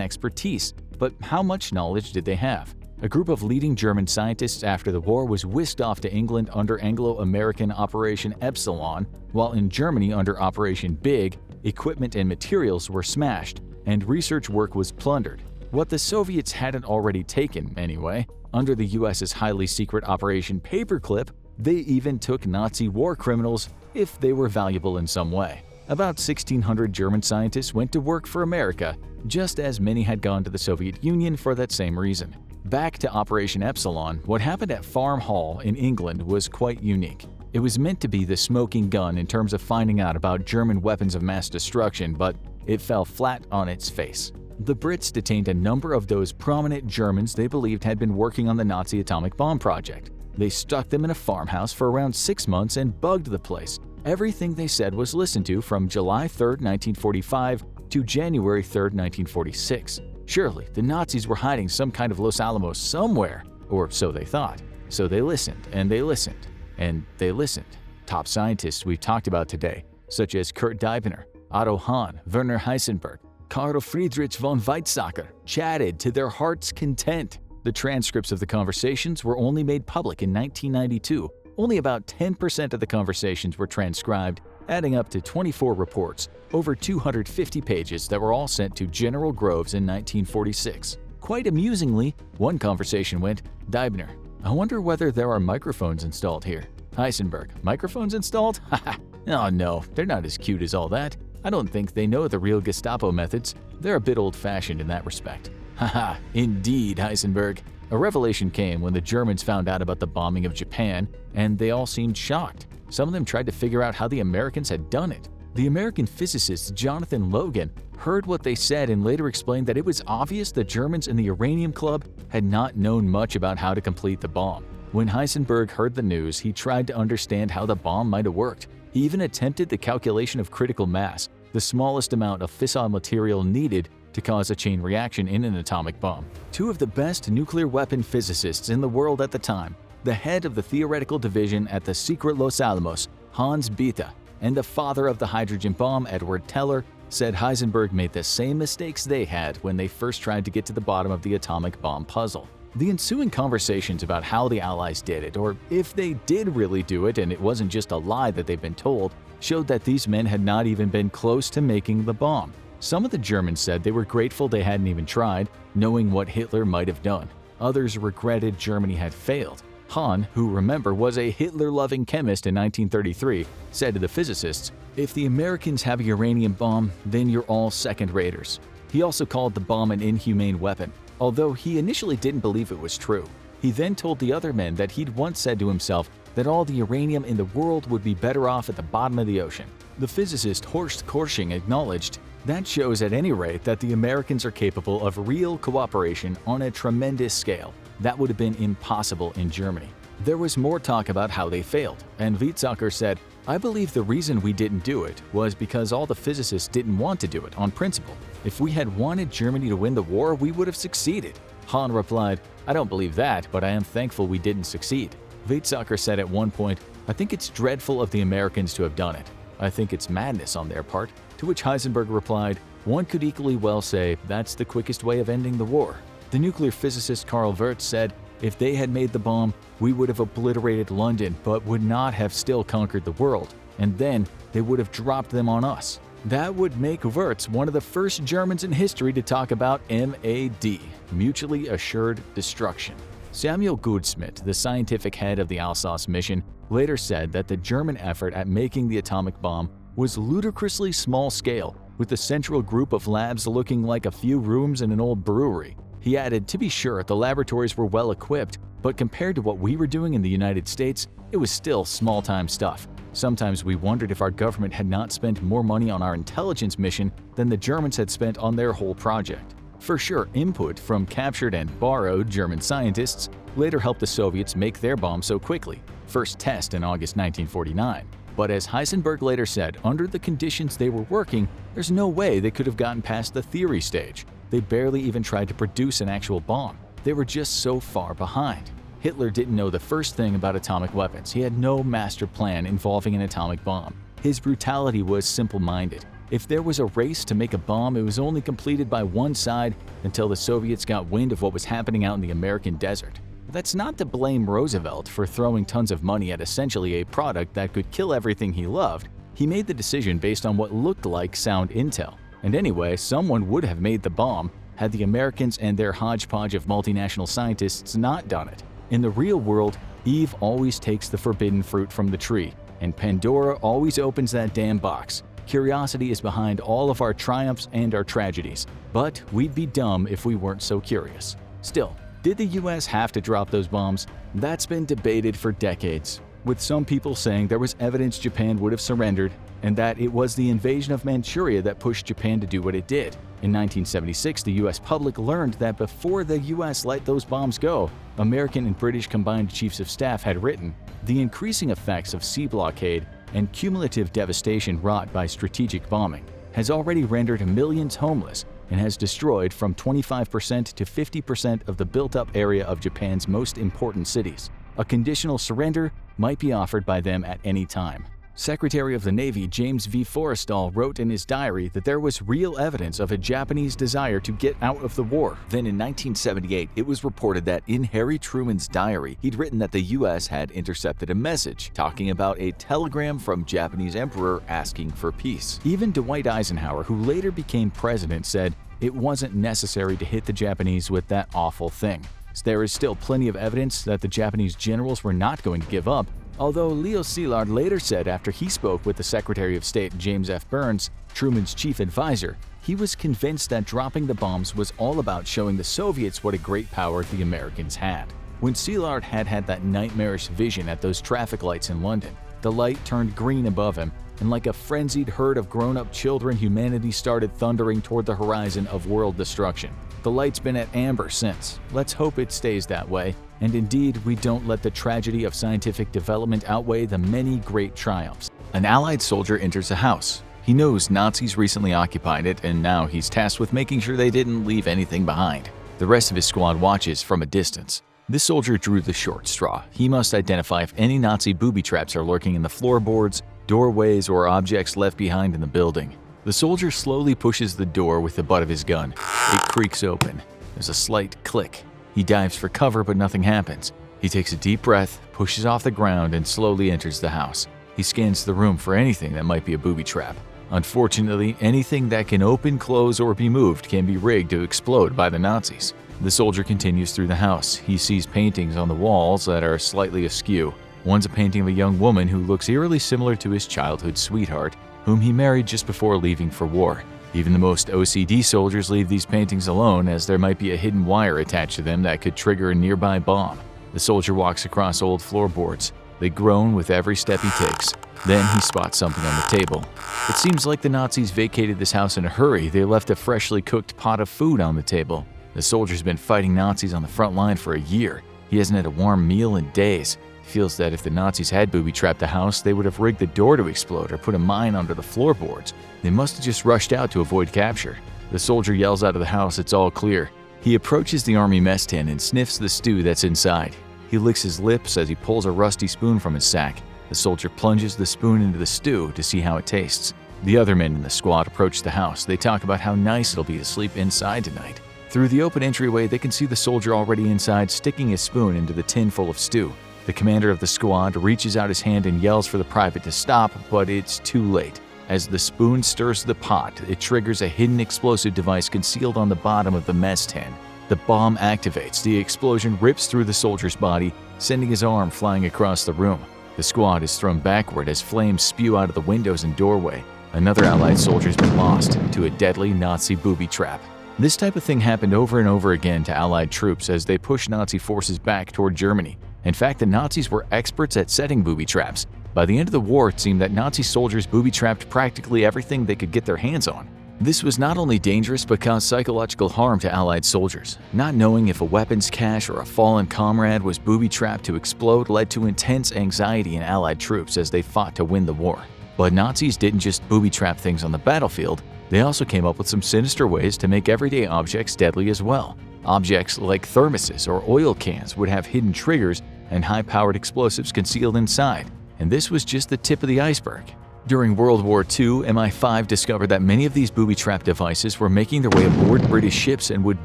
expertise, but how much knowledge did they have? A group of leading German scientists after the war was whisked off to England under Anglo-American Operation Epsilon, while in Germany under Operation Big, equipment and materials were smashed, and research work was plundered. What the Soviets hadn't already taken, anyway. Under the US's highly secret Operation Paperclip, they even took Nazi war criminals if they were valuable in some way. About 1,600 German scientists went to work for America, just as many had gone to the Soviet Union for that same reason. Back to Operation Epsilon, what happened at Farm Hall in England was quite unique. It was meant to be the smoking gun in terms of finding out about German weapons of mass destruction, but it fell flat on its face. The Brits detained a number of those prominent Germans they believed had been working on the Nazi atomic bomb project. They stuck them in a farmhouse for around 6 months and bugged the place. Everything they said was listened to from July 3, 1945 to January 3, 1946. Surely, the Nazis were hiding some kind of Los Alamos somewhere, or so they thought. So they listened, and they listened, and they listened. Top scientists we've talked about today, such as Kurt Deibner, Otto Hahn, Werner Heisenberg, Carl Friedrich von Weizsäcker, chatted to their heart's content. The transcripts of the conversations were only made public in 1992. Only about 10% of the conversations were transcribed, adding up to 24 reports, over 250 pages that were all sent to General Groves in 1946. Quite amusingly, one conversation went, "Deibner, I wonder whether there are microphones installed here." Heisenberg, "Microphones installed? Haha, oh no, they're not as cute as all that. I don't think they know the real Gestapo methods. They're a bit old-fashioned in that respect." Haha, indeed, Heisenberg. A revelation came when the Germans found out about the bombing of Japan, and they all seemed shocked. Some of them tried to figure out how the Americans had done it. The American physicist Jonathan Logan heard what they said and later explained that it was obvious the Germans in the Uranium Club had not known much about how to complete the bomb. When Heisenberg heard the news, he tried to understand how the bomb might have worked. He even attempted the calculation of critical mass, the smallest amount of fissile material needed to cause a chain reaction in an atomic bomb. Two of the best nuclear weapon physicists in the world at the time, the head of the theoretical division at the secret Los Alamos, Hans Bethe, and the father of the hydrogen bomb, Edward Teller, said Heisenberg made the same mistakes they had when they first tried to get to the bottom of the atomic bomb puzzle. The ensuing conversations about how the Allies did it, or if they did really do it and it wasn't just a lie that they've been told, showed that these men had not even been close to making the bomb. Some of the Germans said they were grateful they hadn't even tried, knowing what Hitler might have done. Others regretted Germany had failed. Hahn, who remember was a Hitler-loving chemist in 1933, said to the physicists, "If the Americans have a uranium bomb, then you're all second-raters." He also called the bomb an inhumane weapon, although he initially didn't believe it was true. He then told the other men that he'd once said to himself that all the uranium in the world would be better off at the bottom of the ocean. The physicist Horst Korsching acknowledged, "That shows at any rate that the Americans are capable of real cooperation on a tremendous scale. That would have been impossible in Germany." There was more talk about how they failed, and Weizsäcker said, "I believe the reason we didn't do it was because all the physicists didn't want to do it on principle. If we had wanted Germany to win the war, we would have succeeded." Hahn replied, "I don't believe that, but I am thankful we didn't succeed." Weizsäcker said at one point, "I think it's dreadful of the Americans to have done it. I think it's madness on their part." To which Heisenberg replied, "One could equally well say that's the quickest way of ending the war." The nuclear physicist Carl Wirtz said, If they had made the bomb, we would have obliterated London but would not have still conquered the world, and then they would have dropped them on us. That would make Wirtz one of the first Germans in history to talk about MAD, mutually assured destruction. Samuel Goudsmit, the scientific head of the Alsace mission, later said that the German effort at making the atomic bomb was ludicrously small-scale, with the central group of labs looking like a few rooms in an old brewery. He added, to be sure, the laboratories were well-equipped, but compared to what we were doing in the United States, it was still small-time stuff. Sometimes we wondered if our government had not spent more money on our intelligence mission than the Germans had spent on their whole project. For sure, input from captured and borrowed German scientists later helped the Soviets make their bomb so quickly, first test in August 1949. But as Heisenberg later said, under the conditions they were working, there's no way they could have gotten past the theory stage. They barely even tried to produce an actual bomb. They were just so far behind. Hitler didn't know the first thing about atomic weapons. He had no master plan involving an atomic bomb. His brutality was simple-minded. If there was a race to make a bomb, it was only completed by one side until the Soviets got wind of what was happening out in the American desert. But that's not to blame Roosevelt for throwing tons of money at essentially a product that could kill everything he loved. He made the decision based on what looked like sound intel. And anyway, someone would have made the bomb had the Americans and their hodgepodge of multinational scientists not done it. In the real world, Eve always takes the forbidden fruit from the tree, and Pandora always opens that damn box. Curiosity is behind all of our triumphs and our tragedies, but we'd be dumb if we weren't so curious. Still, did the US have to drop those bombs? That's been debated for decades, with some people saying there was evidence Japan would have surrendered and that it was the invasion of Manchuria that pushed Japan to do what it did. In 1976, the US public learned that before the US let those bombs go, American and British combined chiefs of staff had written, "The increasing effects of sea blockade and cumulative devastation wrought by strategic bombing has already rendered millions homeless and has destroyed from 25% to 50% of the built-up area of Japan's most important cities. A conditional surrender might be offered by them at any time." Secretary of the Navy James V. Forrestal wrote in his diary that there was real evidence of a Japanese desire to get out of the war. Then in 1978, it was reported that in Harry Truman's diary, he'd written that the US had intercepted a message talking about a telegram from Japanese emperor asking for peace. Even Dwight Eisenhower, who later became president, said it wasn't necessary to hit the Japanese with that awful thing. There is still plenty of evidence that the Japanese generals were not going to give up, although Leo Szilard later said after he spoke with the Secretary of State James F. Burns, Truman's chief advisor, he was convinced that dropping the bombs was all about showing the Soviets what a great power the Americans had. When Szilard had that nightmarish vision at those traffic lights in London, the light turned green above him, and like a frenzied herd of grown-up children, humanity started thundering toward the horizon of world destruction. The light's been at amber since. Let's hope it stays that way. And indeed, we don't let the tragedy of scientific development outweigh the many great triumphs. An Allied soldier enters a house. He knows Nazis recently occupied it, and now he's tasked with making sure they didn't leave anything behind. The rest of his squad watches from a distance. This soldier drew the short straw. He must identify if any Nazi booby traps are lurking in the floorboards, doorways, or objects left behind in the building. The soldier slowly pushes the door with the butt of his gun. It creaks open. There's a slight click. He dives for cover, but nothing happens. He takes a deep breath, pushes off the ground, and slowly enters the house. He scans the room for anything that might be a booby trap. Unfortunately, anything that can open, close, or be moved can be rigged to explode by the Nazis. The soldier continues through the house. He sees paintings on the walls that are slightly askew. One's a painting of a young woman who looks eerily similar to his childhood sweetheart, whom he married just before leaving for war. Even the most OCD soldiers leave these paintings alone, as there might be a hidden wire attached to them that could trigger a nearby bomb. The soldier walks across old floorboards. They groan with every step he takes. Then he spots something on the table. It seems like the Nazis vacated this house in a hurry. They left a freshly cooked pot of food on the table. The soldier's been fighting Nazis on the front line for a year. He hasn't had a warm meal in days. He feels that if the Nazis had booby-trapped the house, they would have rigged the door to explode or put a mine under the floorboards. They must have just rushed out to avoid capture. The soldier yells out of the house, "It's all clear." He approaches the army mess tin and sniffs the stew that's inside. He licks his lips as he pulls a rusty spoon from his sack. The soldier plunges the spoon into the stew to see how it tastes. The other men in the squad approach the house. They talk about how nice it'll be to sleep inside tonight. Through the open entryway, they can see the soldier already inside sticking his spoon into the tin full of stew. The commander of the squad reaches out his hand and yells for the private to stop, but it's too late. As the spoon stirs the pot, it triggers a hidden explosive device concealed on the bottom of the mess tin. The bomb activates. The explosion rips through the soldier's body, sending his arm flying across the room. The squad is thrown backward as flames spew out of the windows and doorway. Another Allied soldier's been lost to a deadly Nazi booby trap. This type of thing happened over and over again to Allied troops as they pushed Nazi forces back toward Germany. In fact, the Nazis were experts at setting booby traps. By the end of the war, it seemed that Nazi soldiers booby-trapped practically everything they could get their hands on. This was not only dangerous but caused psychological harm to Allied soldiers. Not knowing if a weapons cache or a fallen comrade was booby-trapped to explode led to intense anxiety in Allied troops as they fought to win the war. But Nazis didn't just booby-trap things on the battlefield, they also came up with some sinister ways to make everyday objects deadly as well. Objects like thermoses or oil cans would have hidden triggers and high-powered explosives concealed inside, and this was just the tip of the iceberg. During World War II, MI5 discovered that many of these booby-trap devices were making their way aboard British ships and would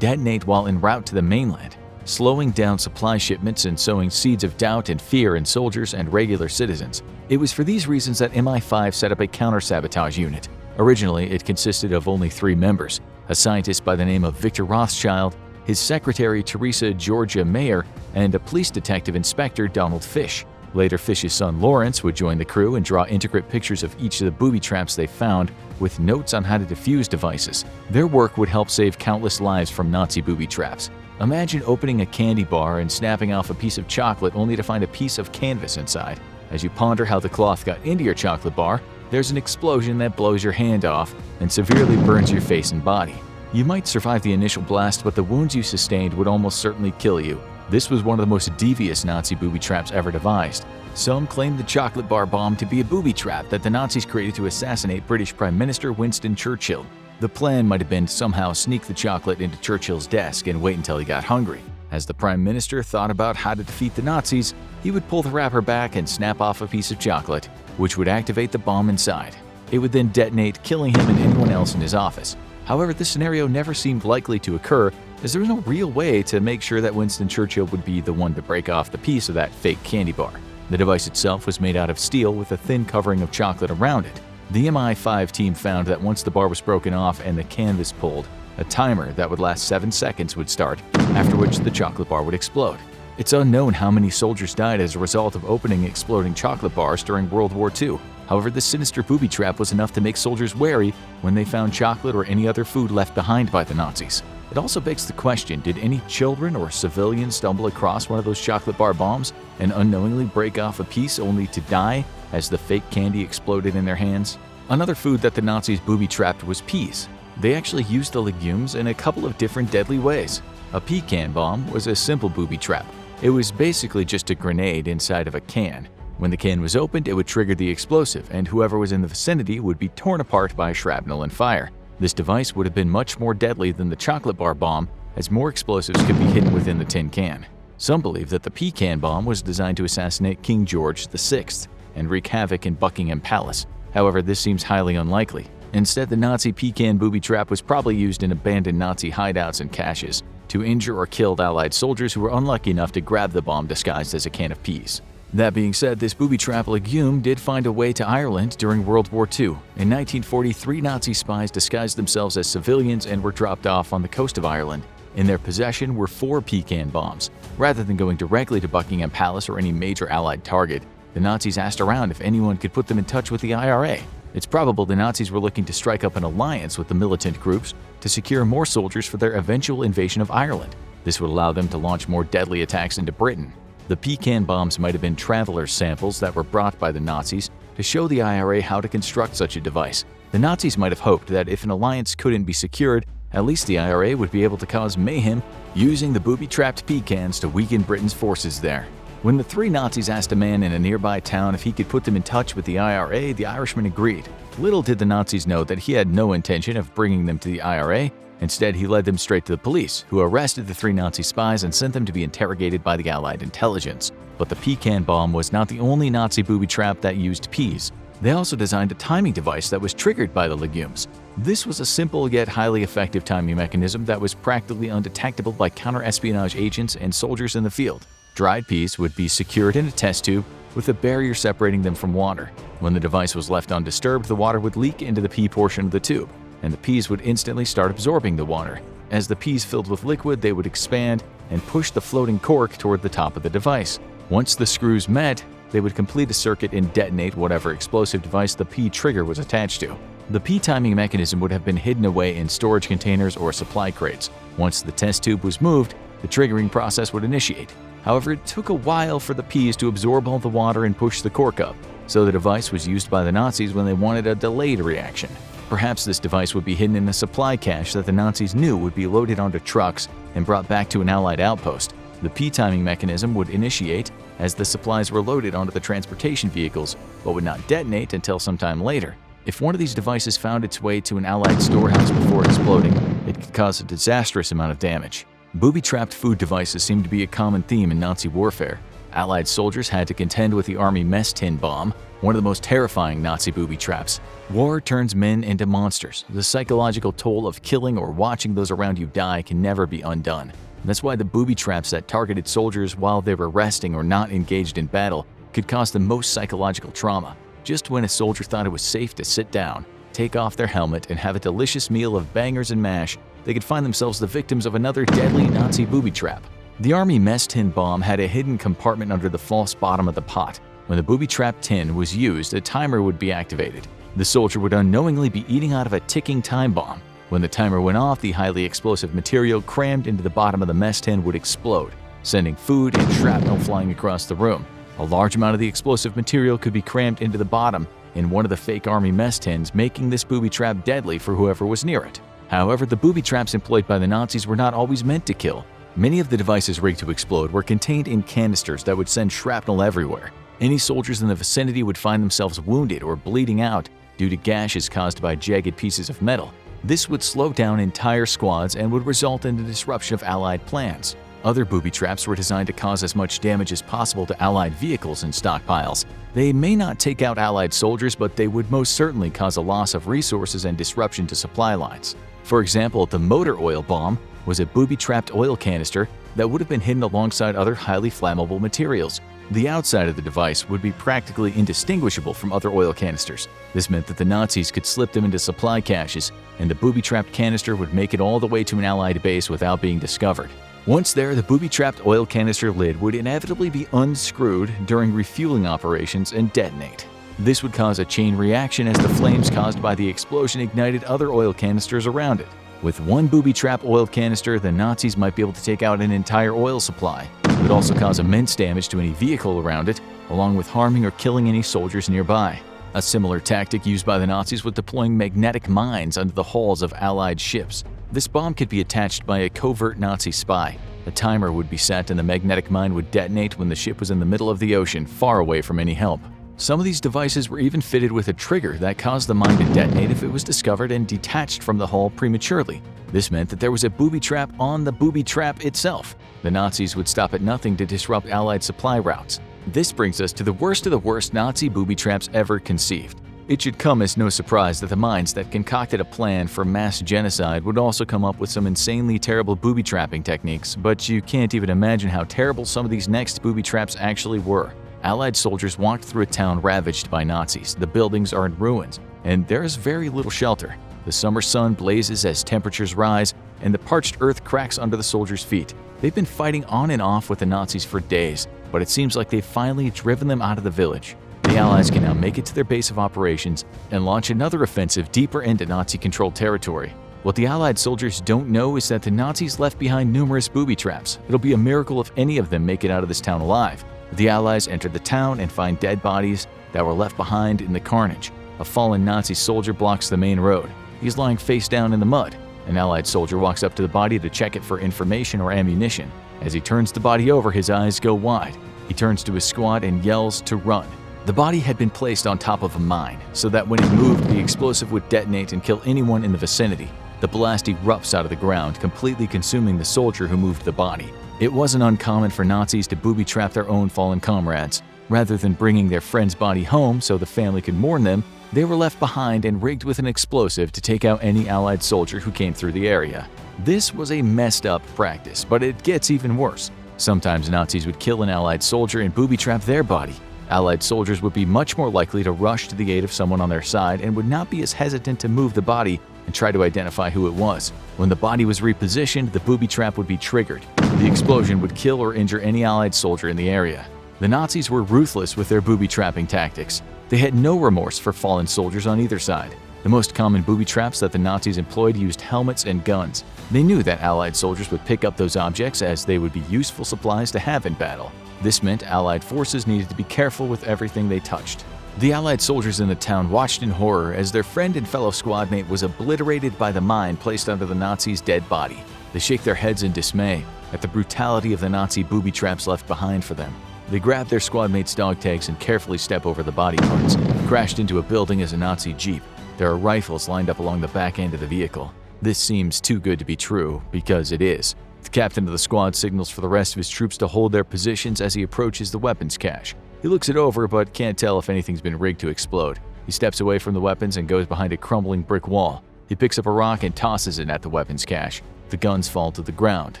detonate while en route to the mainland, slowing down supply shipments and sowing seeds of doubt and fear in soldiers and regular citizens. It was for these reasons that MI5 set up a counter-sabotage unit. Originally, it consisted of only 3 members, a scientist by the name of Victor Rothschild, his secretary Teresa Georgia Mayer, and a police detective inspector Donald Fish. Later, Fish's son Lawrence would join the crew and draw intricate pictures of each of the booby traps they found, with notes on how to defuse devices. Their work would help save countless lives from Nazi booby traps. Imagine opening a candy bar and snapping off a piece of chocolate only to find a piece of canvas inside. As you ponder how the cloth got into your chocolate bar, there's an explosion that blows your hand off and severely burns your face and body. You might survive the initial blast, but the wounds you sustained would almost certainly kill you. This was one of the most devious Nazi booby traps ever devised. Some claim the chocolate bar bomb to be a booby trap that the Nazis created to assassinate British Prime Minister Winston Churchill. The plan might have been to somehow sneak the chocolate into Churchill's desk and wait until he got hungry. As the Prime Minister thought about how to defeat the Nazis, he would pull the wrapper back and snap off a piece of chocolate, which would activate the bomb inside. It would then detonate, killing him and anyone else in his office. However, this scenario never seemed likely to occur, as there was no real way to make sure that Winston Churchill would be the one to break off the piece of that fake candy bar. The device itself was made out of steel with a thin covering of chocolate around it. The MI5 team found that once the bar was broken off and the canvas pulled, a timer that would last 7 seconds would start, after which the chocolate bar would explode. It's unknown how many soldiers died as a result of opening exploding chocolate bars during World War II. However, this sinister booby trap was enough to make soldiers wary when they found chocolate or any other food left behind by the Nazis. It also begs the question, did any children or civilians stumble across one of those chocolate bar bombs and unknowingly break off a piece only to die as the fake candy exploded in their hands? Another food that the Nazis booby-trapped was peas. They actually used the legumes in a couple of different deadly ways. A pecan bomb was a simple booby trap. It was basically just a grenade inside of a can. When the can was opened, it would trigger the explosive, and whoever was in the vicinity would be torn apart by shrapnel and fire. This device would have been much more deadly than the chocolate bar bomb, as more explosives could be hidden within the tin can. Some believe that the pecan bomb was designed to assassinate King George VI and wreak havoc in Buckingham Palace. However, this seems highly unlikely. Instead, the Nazi pecan booby trap was probably used in abandoned Nazi hideouts and caches to injure or kill Allied soldiers who were unlucky enough to grab the bomb disguised as a can of peas. That being said, this booby trap legume did find a way to Ireland during World War II. In 1943, Nazi spies disguised themselves as civilians and were dropped off on the coast of Ireland. In their possession were 4 pecan bombs. Rather than going directly to Buckingham Palace or any major Allied target, the Nazis asked around if anyone could put them in touch with the IRA. It's probable the Nazis were looking to strike up an alliance with the militant groups to secure more soldiers for their eventual invasion of Ireland. This would allow them to launch more deadly attacks into Britain. The pecan bombs might have been traveler samples that were brought by the Nazis to show the IRA how to construct such a device. The Nazis might have hoped that if an alliance couldn't be secured, at least the IRA would be able to cause mayhem using the booby-trapped pecans to weaken Britain's forces there. When the 3 Nazis asked a man in a nearby town if he could put them in touch with the IRA, the Irishman agreed. Little did the Nazis know that he had no intention of bringing them to the IRA. Instead, he led them straight to the police, who arrested the 3 Nazi spies and sent them to be interrogated by the Allied intelligence. But the pecan bomb was not the only Nazi booby trap that used peas. They also designed a timing device that was triggered by the legumes. This was a simple yet highly effective timing mechanism that was practically undetectable by counter-espionage agents and soldiers in the field. Dried peas would be secured in a test tube with a barrier separating them from water. When the device was left undisturbed, the water would leak into the pea portion of the tube, and the peas would instantly start absorbing the water. As the peas filled with liquid, they would expand and push the floating cork toward the top of the device. Once the screws met, they would complete a circuit and detonate whatever explosive device the pea trigger was attached to. The pea timing mechanism would have been hidden away in storage containers or supply crates. Once the test tube was moved, the triggering process would initiate. However, it took a while for the peas to absorb all the water and push the cork up, so the device was used by the Nazis when they wanted a delayed reaction. Perhaps this device would be hidden in a supply cache that the Nazis knew would be loaded onto trucks and brought back to an Allied outpost. The pea timing mechanism would initiate as the supplies were loaded onto the transportation vehicles, but would not detonate until sometime later. If one of these devices found its way to an Allied storehouse before exploding, it could cause a disastrous amount of damage. Booby-trapped food devices seem to be a common theme in Nazi warfare. Allied soldiers had to contend with the Army mess tin bomb, one of the most terrifying Nazi booby traps. War turns men into monsters. The psychological toll of killing or watching those around you die can never be undone. That's why the booby traps that targeted soldiers while they were resting or not engaged in battle could cause the most psychological trauma. Just when a soldier thought it was safe to sit down, take off their helmet, and have a delicious meal of bangers and mash, they could find themselves the victims of another deadly Nazi booby trap. The Army mess tin bomb had a hidden compartment under the false bottom of the pot. When the booby trap tin was used, a timer would be activated. The soldier would unknowingly be eating out of a ticking time bomb. When the timer went off, the highly explosive material crammed into the bottom of the mess tin would explode, sending food and shrapnel flying across the room. A large amount of the explosive material could be crammed into the bottom in one of the fake Army mess tins, making this booby trap deadly for whoever was near it. However, the booby traps employed by the Nazis were not always meant to kill. Many of the devices rigged to explode were contained in canisters that would send shrapnel everywhere. Any soldiers in the vicinity would find themselves wounded or bleeding out due to gashes caused by jagged pieces of metal. This would slow down entire squads and would result in the disruption of Allied plans. Other booby traps were designed to cause as much damage as possible to Allied vehicles and stockpiles. They may not take out Allied soldiers, but they would most certainly cause a loss of resources and disruption to supply lines. For example, the motor oil bomb was a booby-trapped oil canister that would have been hidden alongside other highly flammable materials. The outside of the device would be practically indistinguishable from other oil canisters. This meant that the Nazis could slip them into supply caches, and the booby-trapped canister would make it all the way to an Allied base without being discovered. Once there, the booby-trapped oil canister lid would inevitably be unscrewed during refueling operations and detonate. This would cause a chain reaction as the flames caused by the explosion ignited other oil canisters around it. With one booby-trap oil canister, the Nazis might be able to take out an entire oil supply. It would also cause immense damage to any vehicle around it, along with harming or killing any soldiers nearby. A similar tactic used by the Nazis was deploying magnetic mines under the hulls of Allied ships. This bomb could be attached by a covert Nazi spy. A timer would be set and the magnetic mine would detonate when the ship was in the middle of the ocean, far away from any help. Some of these devices were even fitted with a trigger that caused the mine to detonate if it was discovered and detached from the hull prematurely. This meant that there was a booby trap on the booby trap itself. The Nazis would stop at nothing to disrupt Allied supply routes. This brings us to the worst of the worst Nazi booby traps ever conceived. It should come as no surprise that the minds that concocted a plan for mass genocide would also come up with some insanely terrible booby trapping techniques, but you can't even imagine how terrible some of these next booby traps actually were. Allied soldiers walked through a town ravaged by Nazis. The buildings are in ruins, and there is very little shelter. The summer sun blazes as temperatures rise, and the parched earth cracks under the soldiers' feet. They've been fighting on and off with the Nazis for days, but it seems like they've finally driven them out of the village. The Allies can now make it to their base of operations and launch another offensive deeper into Nazi-controlled territory. What the Allied soldiers don't know is that the Nazis left behind numerous booby traps. It'll be a miracle if any of them make it out of this town alive. The Allies enter the town and find dead bodies that were left behind in the carnage. A fallen Nazi soldier blocks the main road. He's lying face down in the mud. An Allied soldier walks up to the body to check it for information or ammunition. As he turns the body over, his eyes go wide. He turns to his squad and yells to run. The body had been placed on top of a mine, so that when it moved, the explosive would detonate and kill anyone in the vicinity. The blast erupts out of the ground, completely consuming the soldier who moved the body. It wasn't uncommon for Nazis to booby-trap their own fallen comrades. Rather than bringing their friend's body home so the family could mourn them, they were left behind and rigged with an explosive to take out any Allied soldier who came through the area. This was a messed up practice, but it gets even worse. Sometimes Nazis would kill an Allied soldier and booby-trap their body. Allied soldiers would be much more likely to rush to the aid of someone on their side and would not be as hesitant to move the body and try to identify who it was. When the body was repositioned, the booby trap would be triggered. The explosion would kill or injure any Allied soldier in the area. The Nazis were ruthless with their booby-trapping tactics. They had no remorse for fallen soldiers on either side. The most common booby traps that the Nazis employed used helmets and guns. They knew that Allied soldiers would pick up those objects as they would be useful supplies to have in battle. This meant Allied forces needed to be careful with everything they touched. The Allied soldiers in the town watched in horror as their friend and fellow squadmate was obliterated by the mine placed under the Nazis' dead body. They shake their heads in dismay at the brutality of the Nazi booby traps left behind for them. They grab their squadmates' dog tags and carefully step over the body parts. Crashed into a building is a Nazi jeep. There are rifles lined up along the back end of the vehicle. This seems too good to be true, because it is. The captain of the squad signals for the rest of his troops to hold their positions as he approaches the weapons cache. He looks it over but can't tell if anything's been rigged to explode. He steps away from the weapons and goes behind a crumbling brick wall. He picks up a rock and tosses it at the weapons cache. The guns fall to the ground.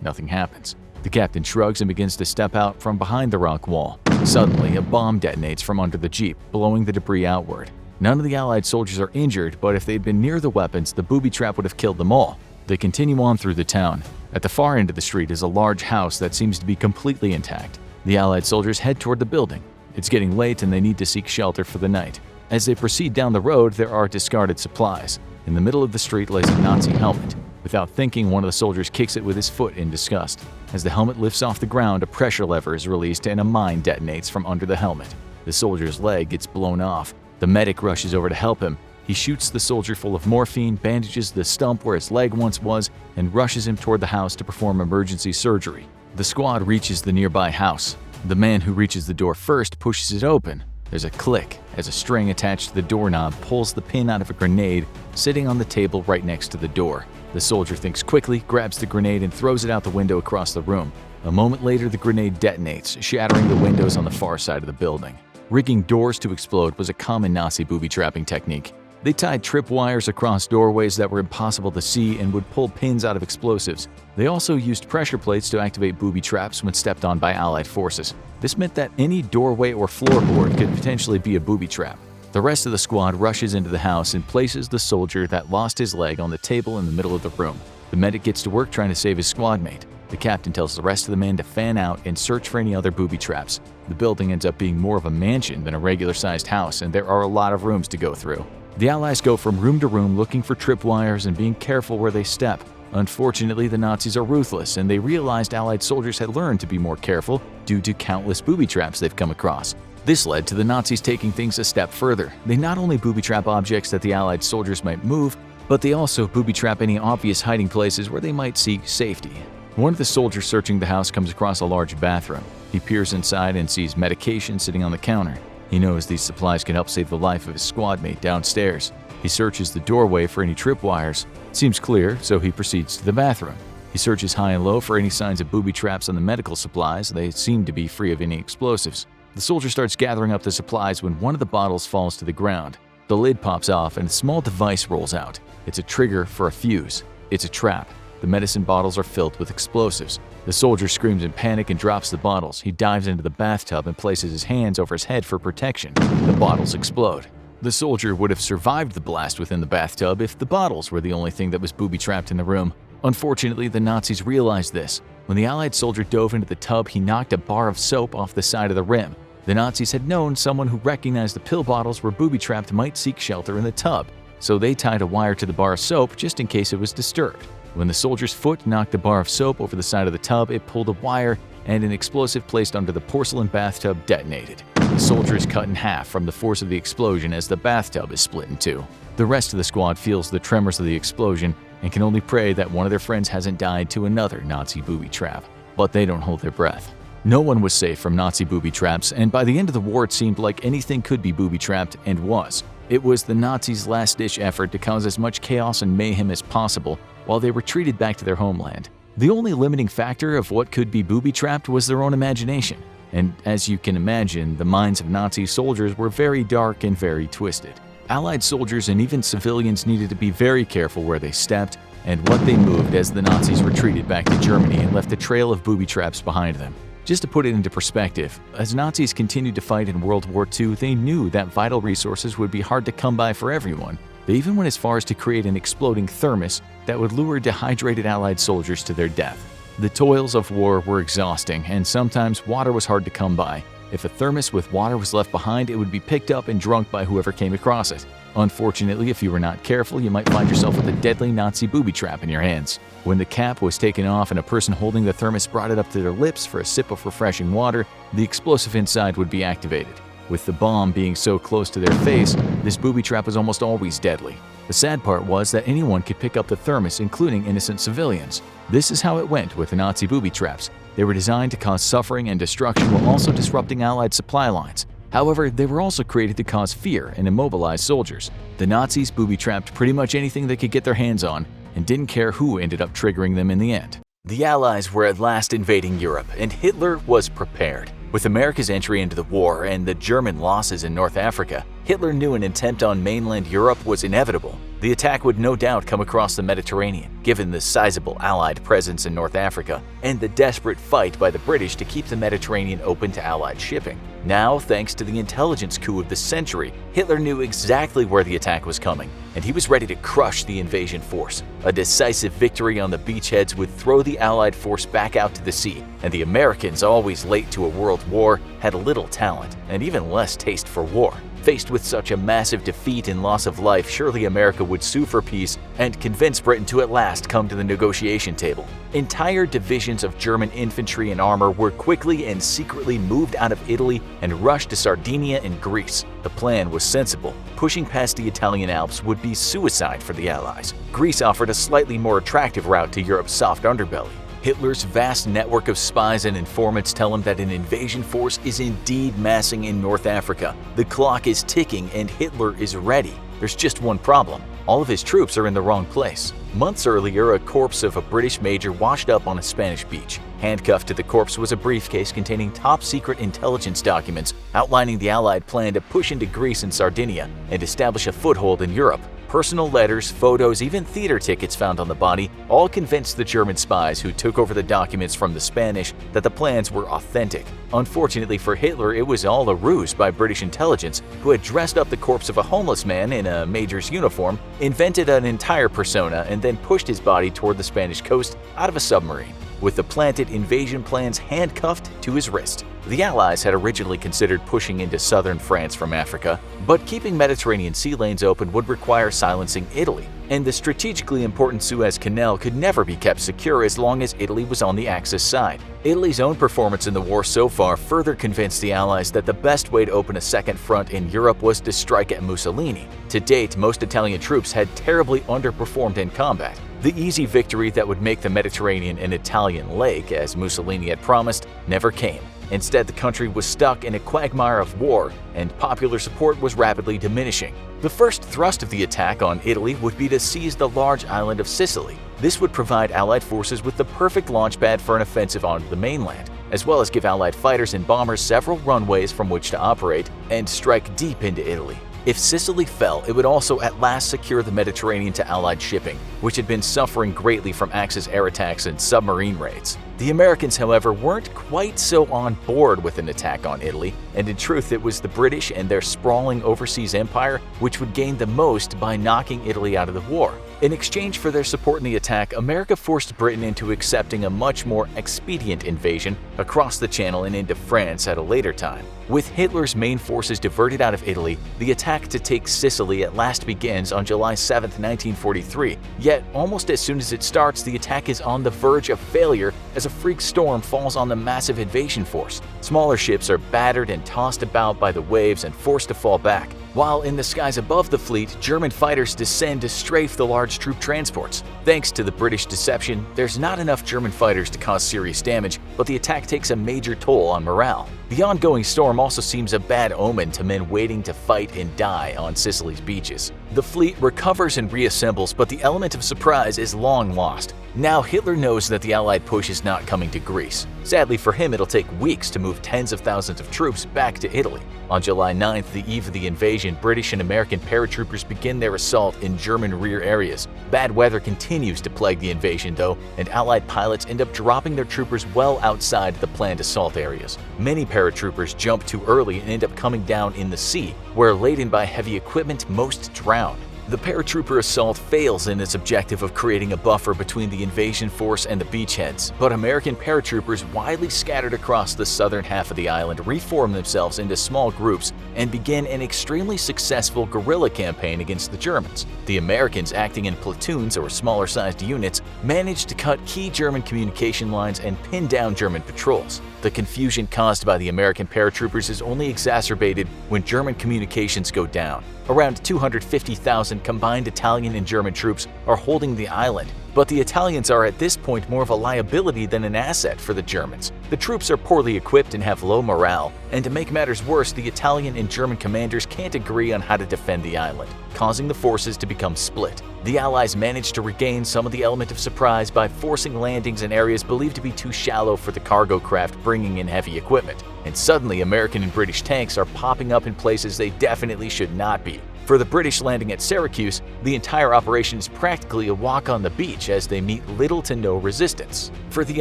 Nothing happens. The captain shrugs and begins to step out from behind the rock wall. Suddenly, a bomb detonates from under the jeep, blowing the debris outward. None of the Allied soldiers are injured, but if they'd been near the weapons, the booby trap would have killed them all. They continue on through the town. At the far end of the street is a large house that seems to be completely intact. The Allied soldiers head toward the building. It's getting late and they need to seek shelter for the night. As they proceed down the road, there are discarded supplies. In the middle of the street lays a Nazi helmet. Without thinking, one of the soldiers kicks it with his foot in disgust. As the helmet lifts off the ground, a pressure lever is released and a mine detonates from under the helmet. The soldier's leg gets blown off. The medic rushes over to help him. He shoots the soldier full of morphine, bandages the stump where his leg once was, and rushes him toward the house to perform emergency surgery. The squad reaches the nearby house. The man who reaches the door first pushes it open. There's a click as a string attached to the doorknob pulls the pin out of a grenade sitting on the table right next to the door. The soldier thinks quickly, grabs the grenade, and throws it out the window across the room. A moment later, the grenade detonates, shattering the windows on the far side of the building. Rigging doors to explode was a common Nazi booby-trapping technique. They tied tripwires across doorways that were impossible to see and would pull pins out of explosives. They also used pressure plates to activate booby traps when stepped on by Allied forces. This meant that any doorway or floorboard could potentially be a booby trap. The rest of the squad rushes into the house and places the soldier that lost his leg on the table in the middle of the room. The medic gets to work trying to save his squadmate. The captain tells the rest of the men to fan out and search for any other booby traps. The building ends up being more of a mansion than a regular-sized house, and there are a lot of rooms to go through. The Allies go from room to room looking for tripwires and being careful where they step. Unfortunately, the Nazis are ruthless, and they realized Allied soldiers had learned to be more careful due to countless booby traps they've come across. This led to the Nazis taking things a step further. They not only booby-trap objects that the Allied soldiers might move, but they also booby-trap any obvious hiding places where they might seek safety. One of the soldiers searching the house comes across a large bathroom. He peers inside and sees medication sitting on the counter. He knows these supplies can help save the life of his squadmate downstairs. He searches the doorway for any tripwires. It seems clear, so he proceeds to the bathroom. He searches high and low for any signs of booby traps on the medical supplies. They seem to be free of any explosives. The soldier starts gathering up the supplies when one of the bottles falls to the ground. The lid pops off and a small device rolls out. It's a trigger for a fuse. It's a trap. The medicine bottles are filled with explosives. The soldier screams in panic and drops the bottles. He dives into the bathtub and places his hands over his head for protection. The bottles explode. The soldier would have survived the blast within the bathtub if the bottles were the only thing that was booby-trapped in the room. Unfortunately, the Nazis realized this. When the Allied soldier dove into the tub, he knocked a bar of soap off the side of the rim. The Nazis had known someone who recognized the pill bottles were booby-trapped might seek shelter in the tub, so they tied a wire to the bar of soap just in case it was disturbed. When the soldier's foot knocked the bar of soap over the side of the tub, it pulled a wire and an explosive placed under the porcelain bathtub detonated. The soldier is cut in half from the force of the explosion as the bathtub is split in two. The rest of the squad feels the tremors of the explosion and can only pray that one of their friends hasn't died to another Nazi booby trap. But they don't hold their breath. No one was safe from Nazi booby traps, and by the end of the war it seemed like anything could be booby-trapped, and was. It was the Nazis' last-ditch effort to cause as much chaos and mayhem as possible while they retreated back to their homeland. The only limiting factor of what could be booby-trapped was their own imagination. And as you can imagine, the minds of Nazi soldiers were very dark and very twisted. Allied soldiers and even civilians needed to be very careful where they stepped and what they moved as the Nazis retreated back to Germany and left a trail of booby traps behind them. Just to put it into perspective, as Nazis continued to fight in World War II, they knew that vital resources would be hard to come by for everyone. They even went as far as to create an exploding thermos that would lure dehydrated Allied soldiers to their death. The toils of war were exhausting, and sometimes water was hard to come by. If a thermos with water was left behind, it would be picked up and drunk by whoever came across it. Unfortunately, if you were not careful, you might find yourself with a deadly Nazi booby trap in your hands. When the cap was taken off and a person holding the thermos brought it up to their lips for a sip of refreshing water, the explosive inside would be activated. With the bomb being so close to their face, this booby trap was almost always deadly. The sad part was that anyone could pick up the thermos, including innocent civilians. This is how it went with the Nazi booby traps. They were designed to cause suffering and destruction while also disrupting Allied supply lines. However, they were also created to cause fear and immobilize soldiers. The Nazis booby-trapped pretty much anything they could get their hands on and didn't care who ended up triggering them in the end. The Allies were at last invading Europe, and Hitler was prepared. With America's entry into the war and the German losses in North Africa, Hitler knew an attempt on mainland Europe was inevitable. The attack would no doubt come across the Mediterranean, given the sizable Allied presence in North Africa and the desperate fight by the British to keep the Mediterranean open to Allied shipping. Now, thanks to the intelligence coup of the century, Hitler knew exactly where the attack was coming, and he was ready to crush the invasion force. A decisive victory on the beachheads would throw the Allied force back out to the sea, and the Americans, always late to a world war, had little talent and even less taste for war. Faced with such a massive defeat and loss of life, surely America would sue for peace and convince Britain to at last come to the negotiation table. Entire divisions of German infantry and armor were quickly and secretly moved out of Italy and rushed to Sardinia and Greece. The plan was sensible. Pushing past the Italian Alps would be suicide for the Allies. Greece offered a slightly more attractive route to Europe's soft underbelly. Hitler's vast network of spies and informants tell him that an invasion force is indeed massing in North Africa. The clock is ticking and Hitler is ready. There's just one problem. All of his troops are in the wrong place. Months earlier, a corpse of a British major washed up on a Spanish beach. Handcuffed to the corpse was a briefcase containing top-secret intelligence documents outlining the Allied plan to push into Greece and Sardinia and establish a foothold in Europe. Personal letters, photos, even theater tickets found on the body all convinced the German spies who took over the documents from the Spanish that the plans were authentic. Unfortunately for Hitler, it was all a ruse by British intelligence, who had dressed up the corpse of a homeless man in a major's uniform, invented an entire persona, and then pushed his body toward the Spanish coast out of a submarine, with the planted invasion plans handcuffed to his wrist. The Allies had originally considered pushing into southern France from Africa, but keeping Mediterranean sea lanes open would require silencing Italy, and the strategically important Suez Canal could never be kept secure as long as Italy was on the Axis side. Italy's own performance in the war so far further convinced the Allies that the best way to open a second front in Europe was to strike at Mussolini. To date, most Italian troops had terribly underperformed in combat. The easy victory that would make the Mediterranean an Italian lake, as Mussolini had promised, never came. Instead, the country was stuck in a quagmire of war, and popular support was rapidly diminishing. The first thrust of the attack on Italy would be to seize the large island of Sicily. This would provide Allied forces with the perfect launchpad for an offensive onto the mainland, as well as give Allied fighters and bombers several runways from which to operate and strike deep into Italy. If Sicily fell, it would also at last secure the Mediterranean to Allied shipping, which had been suffering greatly from Axis air attacks and submarine raids. The Americans, however, weren't quite so on board with an attack on Italy, and in truth it was the British and their sprawling overseas empire which would gain the most by knocking Italy out of the war. In exchange for their support in the attack, America forced Britain into accepting a much more expedient invasion across the Channel and into France at a later time. With Hitler's main forces diverted out of Italy, the attack to take Sicily at last begins on July 7, 1943. Yet, almost as soon as it starts, the attack is on the verge of failure as a freak storm falls on the massive invasion force. Smaller ships are battered and tossed about by the waves and forced to fall back. While in the skies above the fleet, German fighters descend to strafe the large troop transports. Thanks to the British deception, there's not enough German fighters to cause serious damage, but the attack takes a major toll on morale. The ongoing storm also seems a bad omen to men waiting to fight and die on Sicily's beaches. The fleet recovers and reassembles, but the element of surprise is long lost. Now Hitler knows that the Allied push is not coming to Greece. Sadly for him, it'll take weeks to move tens of thousands of troops back to Italy. On July 9th, the eve of the invasion, British and American paratroopers begin their assault in German rear areas. Bad weather continues to plague the invasion though, and Allied pilots end up dropping their troopers well outside the planned assault areas. Many paratroopers jump too early and end up coming down in the sea, where laden by heavy equipment, most drown. The paratrooper assault fails in its objective of creating a buffer between the invasion force and the beachheads, but American paratroopers widely scattered across the southern half of the island reform themselves into small groups and begin an extremely successful guerrilla campaign against the Germans. The Americans, acting in platoons or smaller-sized units, managed to cut key German communication lines and pin down German patrols. The confusion caused by the American paratroopers is only exacerbated when German communications go down. Around 250,000 combined Italian and German troops are holding the island, but the Italians are at this point more of a liability than an asset for the Germans. The troops are poorly equipped and have low morale, and to make matters worse, the Italian and German commanders can't agree on how to defend the island, causing the forces to become split. The Allies managed to regain some of the element of surprise by forcing landings in areas believed to be too shallow for the cargo craft bringing in heavy equipment. And suddenly, American and British tanks are popping up in places they definitely should not be. For the British landing at Syracuse, the entire operation is practically a walk on the beach as they meet little to no resistance. For the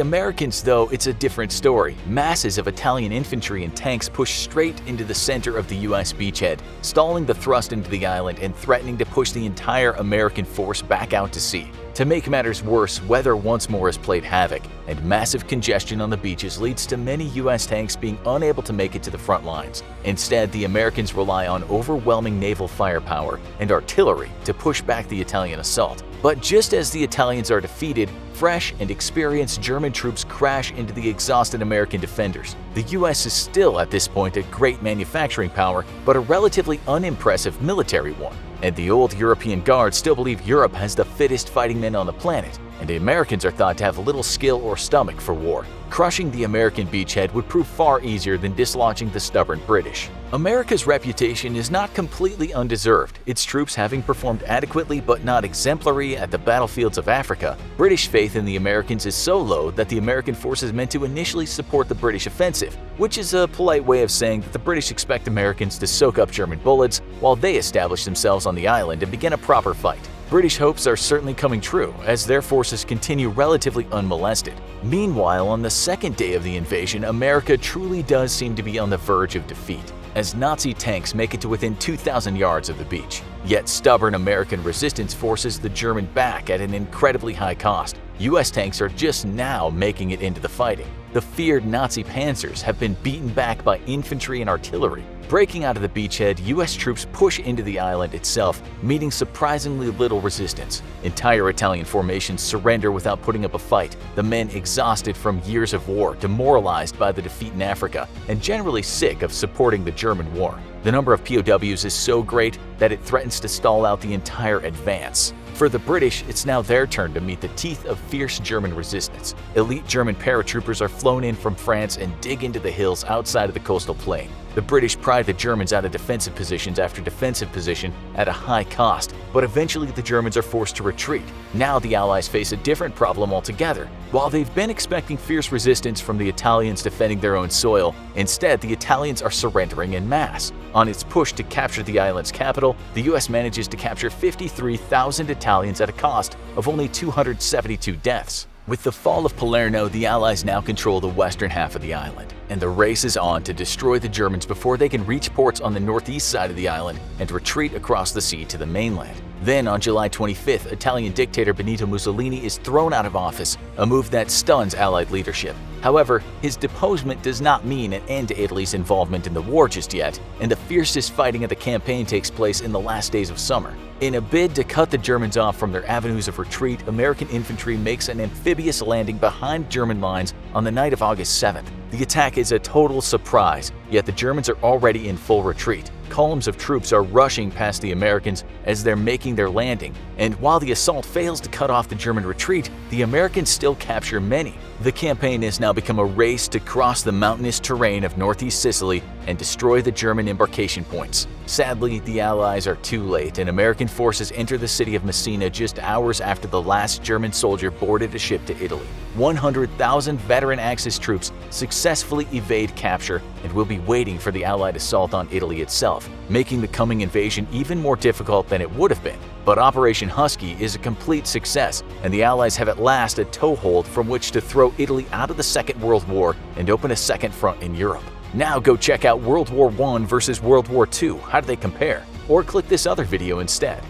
Americans, though, it's a different story. Masses of Italian infantry and tanks push straight into the center of the US beachhead, stalling the thrust into the island and threatening to push the entire American force back out to sea. To make matters worse, weather once more has played havoc, and massive congestion on the beaches leads to many US tanks being unable to make it to the front lines. Instead, the Americans rely on overwhelming naval firepower and artillery to push back the Italian assault. But just as the Italians are defeated, fresh and experienced German troops crash into the exhausted American defenders. The US is still at this point a great manufacturing power, but a relatively unimpressive military one. And the old European guards still believe Europe has the fittest fighting men on the planet, and the Americans are thought to have little skill or stomach for war. Crushing the American beachhead would prove far easier than dislodging the stubborn British. America's reputation is not completely undeserved, its troops having performed adequately but not exemplary at the battlefields of Africa. British faith in the Americans is so low that the American forces meant to initially support the British offensive, which is a polite way of saying that the British expect Americans to soak up German bullets while they establish themselves on the island and begin a proper fight. British hopes are certainly coming true, as their forces continue relatively unmolested. Meanwhile, on the second day of the invasion, America truly does seem to be on the verge of defeat, as Nazi tanks make it to within 2,000 yards of the beach. Yet stubborn American resistance forces the German back at an incredibly high cost. US tanks are just now making it into the fighting. The feared Nazi panzers have been beaten back by infantry and artillery. Breaking out of the beachhead, US troops push into the island itself, meeting surprisingly little resistance. Entire Italian formations surrender without putting up a fight, the men exhausted from years of war, demoralized by the defeat in Africa, and generally sick of supporting the German war. The number of POWs is so great that it threatens to stall out the entire advance. For the British, it's now their turn to meet the teeth of fierce German resistance. Elite German paratroopers are flown in from France and dig into the hills outside of the coastal plain. The British pry the Germans out of defensive positions after defensive position at a high cost, but eventually the Germans are forced to retreat. Now the Allies face a different problem altogether. While they've been expecting fierce resistance from the Italians defending their own soil, instead the Italians are surrendering en masse. On its push to capture the island's capital, the US manages to capture 53,000 Italians at a cost of only 272 deaths. With the fall of Palermo, the Allies now control the western half of the island, and the race is on to destroy the Germans before they can reach ports on the northeast side of the island and retreat across the sea to the mainland. Then, on July 25th, Italian dictator Benito Mussolini is thrown out of office, a move that stuns Allied leadership. However, his deposement does not mean an end to Italy's involvement in the war just yet, and the fiercest fighting of the campaign takes place in the last days of summer. In a bid to cut the Germans off from their avenues of retreat, American infantry makes an amphibious landing behind German lines on the night of August 7th. The attack is a total surprise, yet the Germans are already in full retreat. Columns of troops are rushing past the Americans as they're making their landing, and while the assault fails to cut off the German retreat, the Americans still capture many. The campaign has now become a race to cross the mountainous terrain of northeast Sicily and destroy the German embarkation points. Sadly, the Allies are too late, and American forces enter the city of Messina just hours after the last German soldier boarded a ship to Italy. 100,000 veteran Axis troops successfully evade capture and will be waiting for the Allied assault on Italy itself, making the coming invasion even more difficult than it would have been. But Operation Husky is a complete success, and the Allies have at last a toehold from which to throw Italy out of the Second World War and open a second front in Europe. Now go check out World War I versus World War II. How do they compare? Or click this other video instead.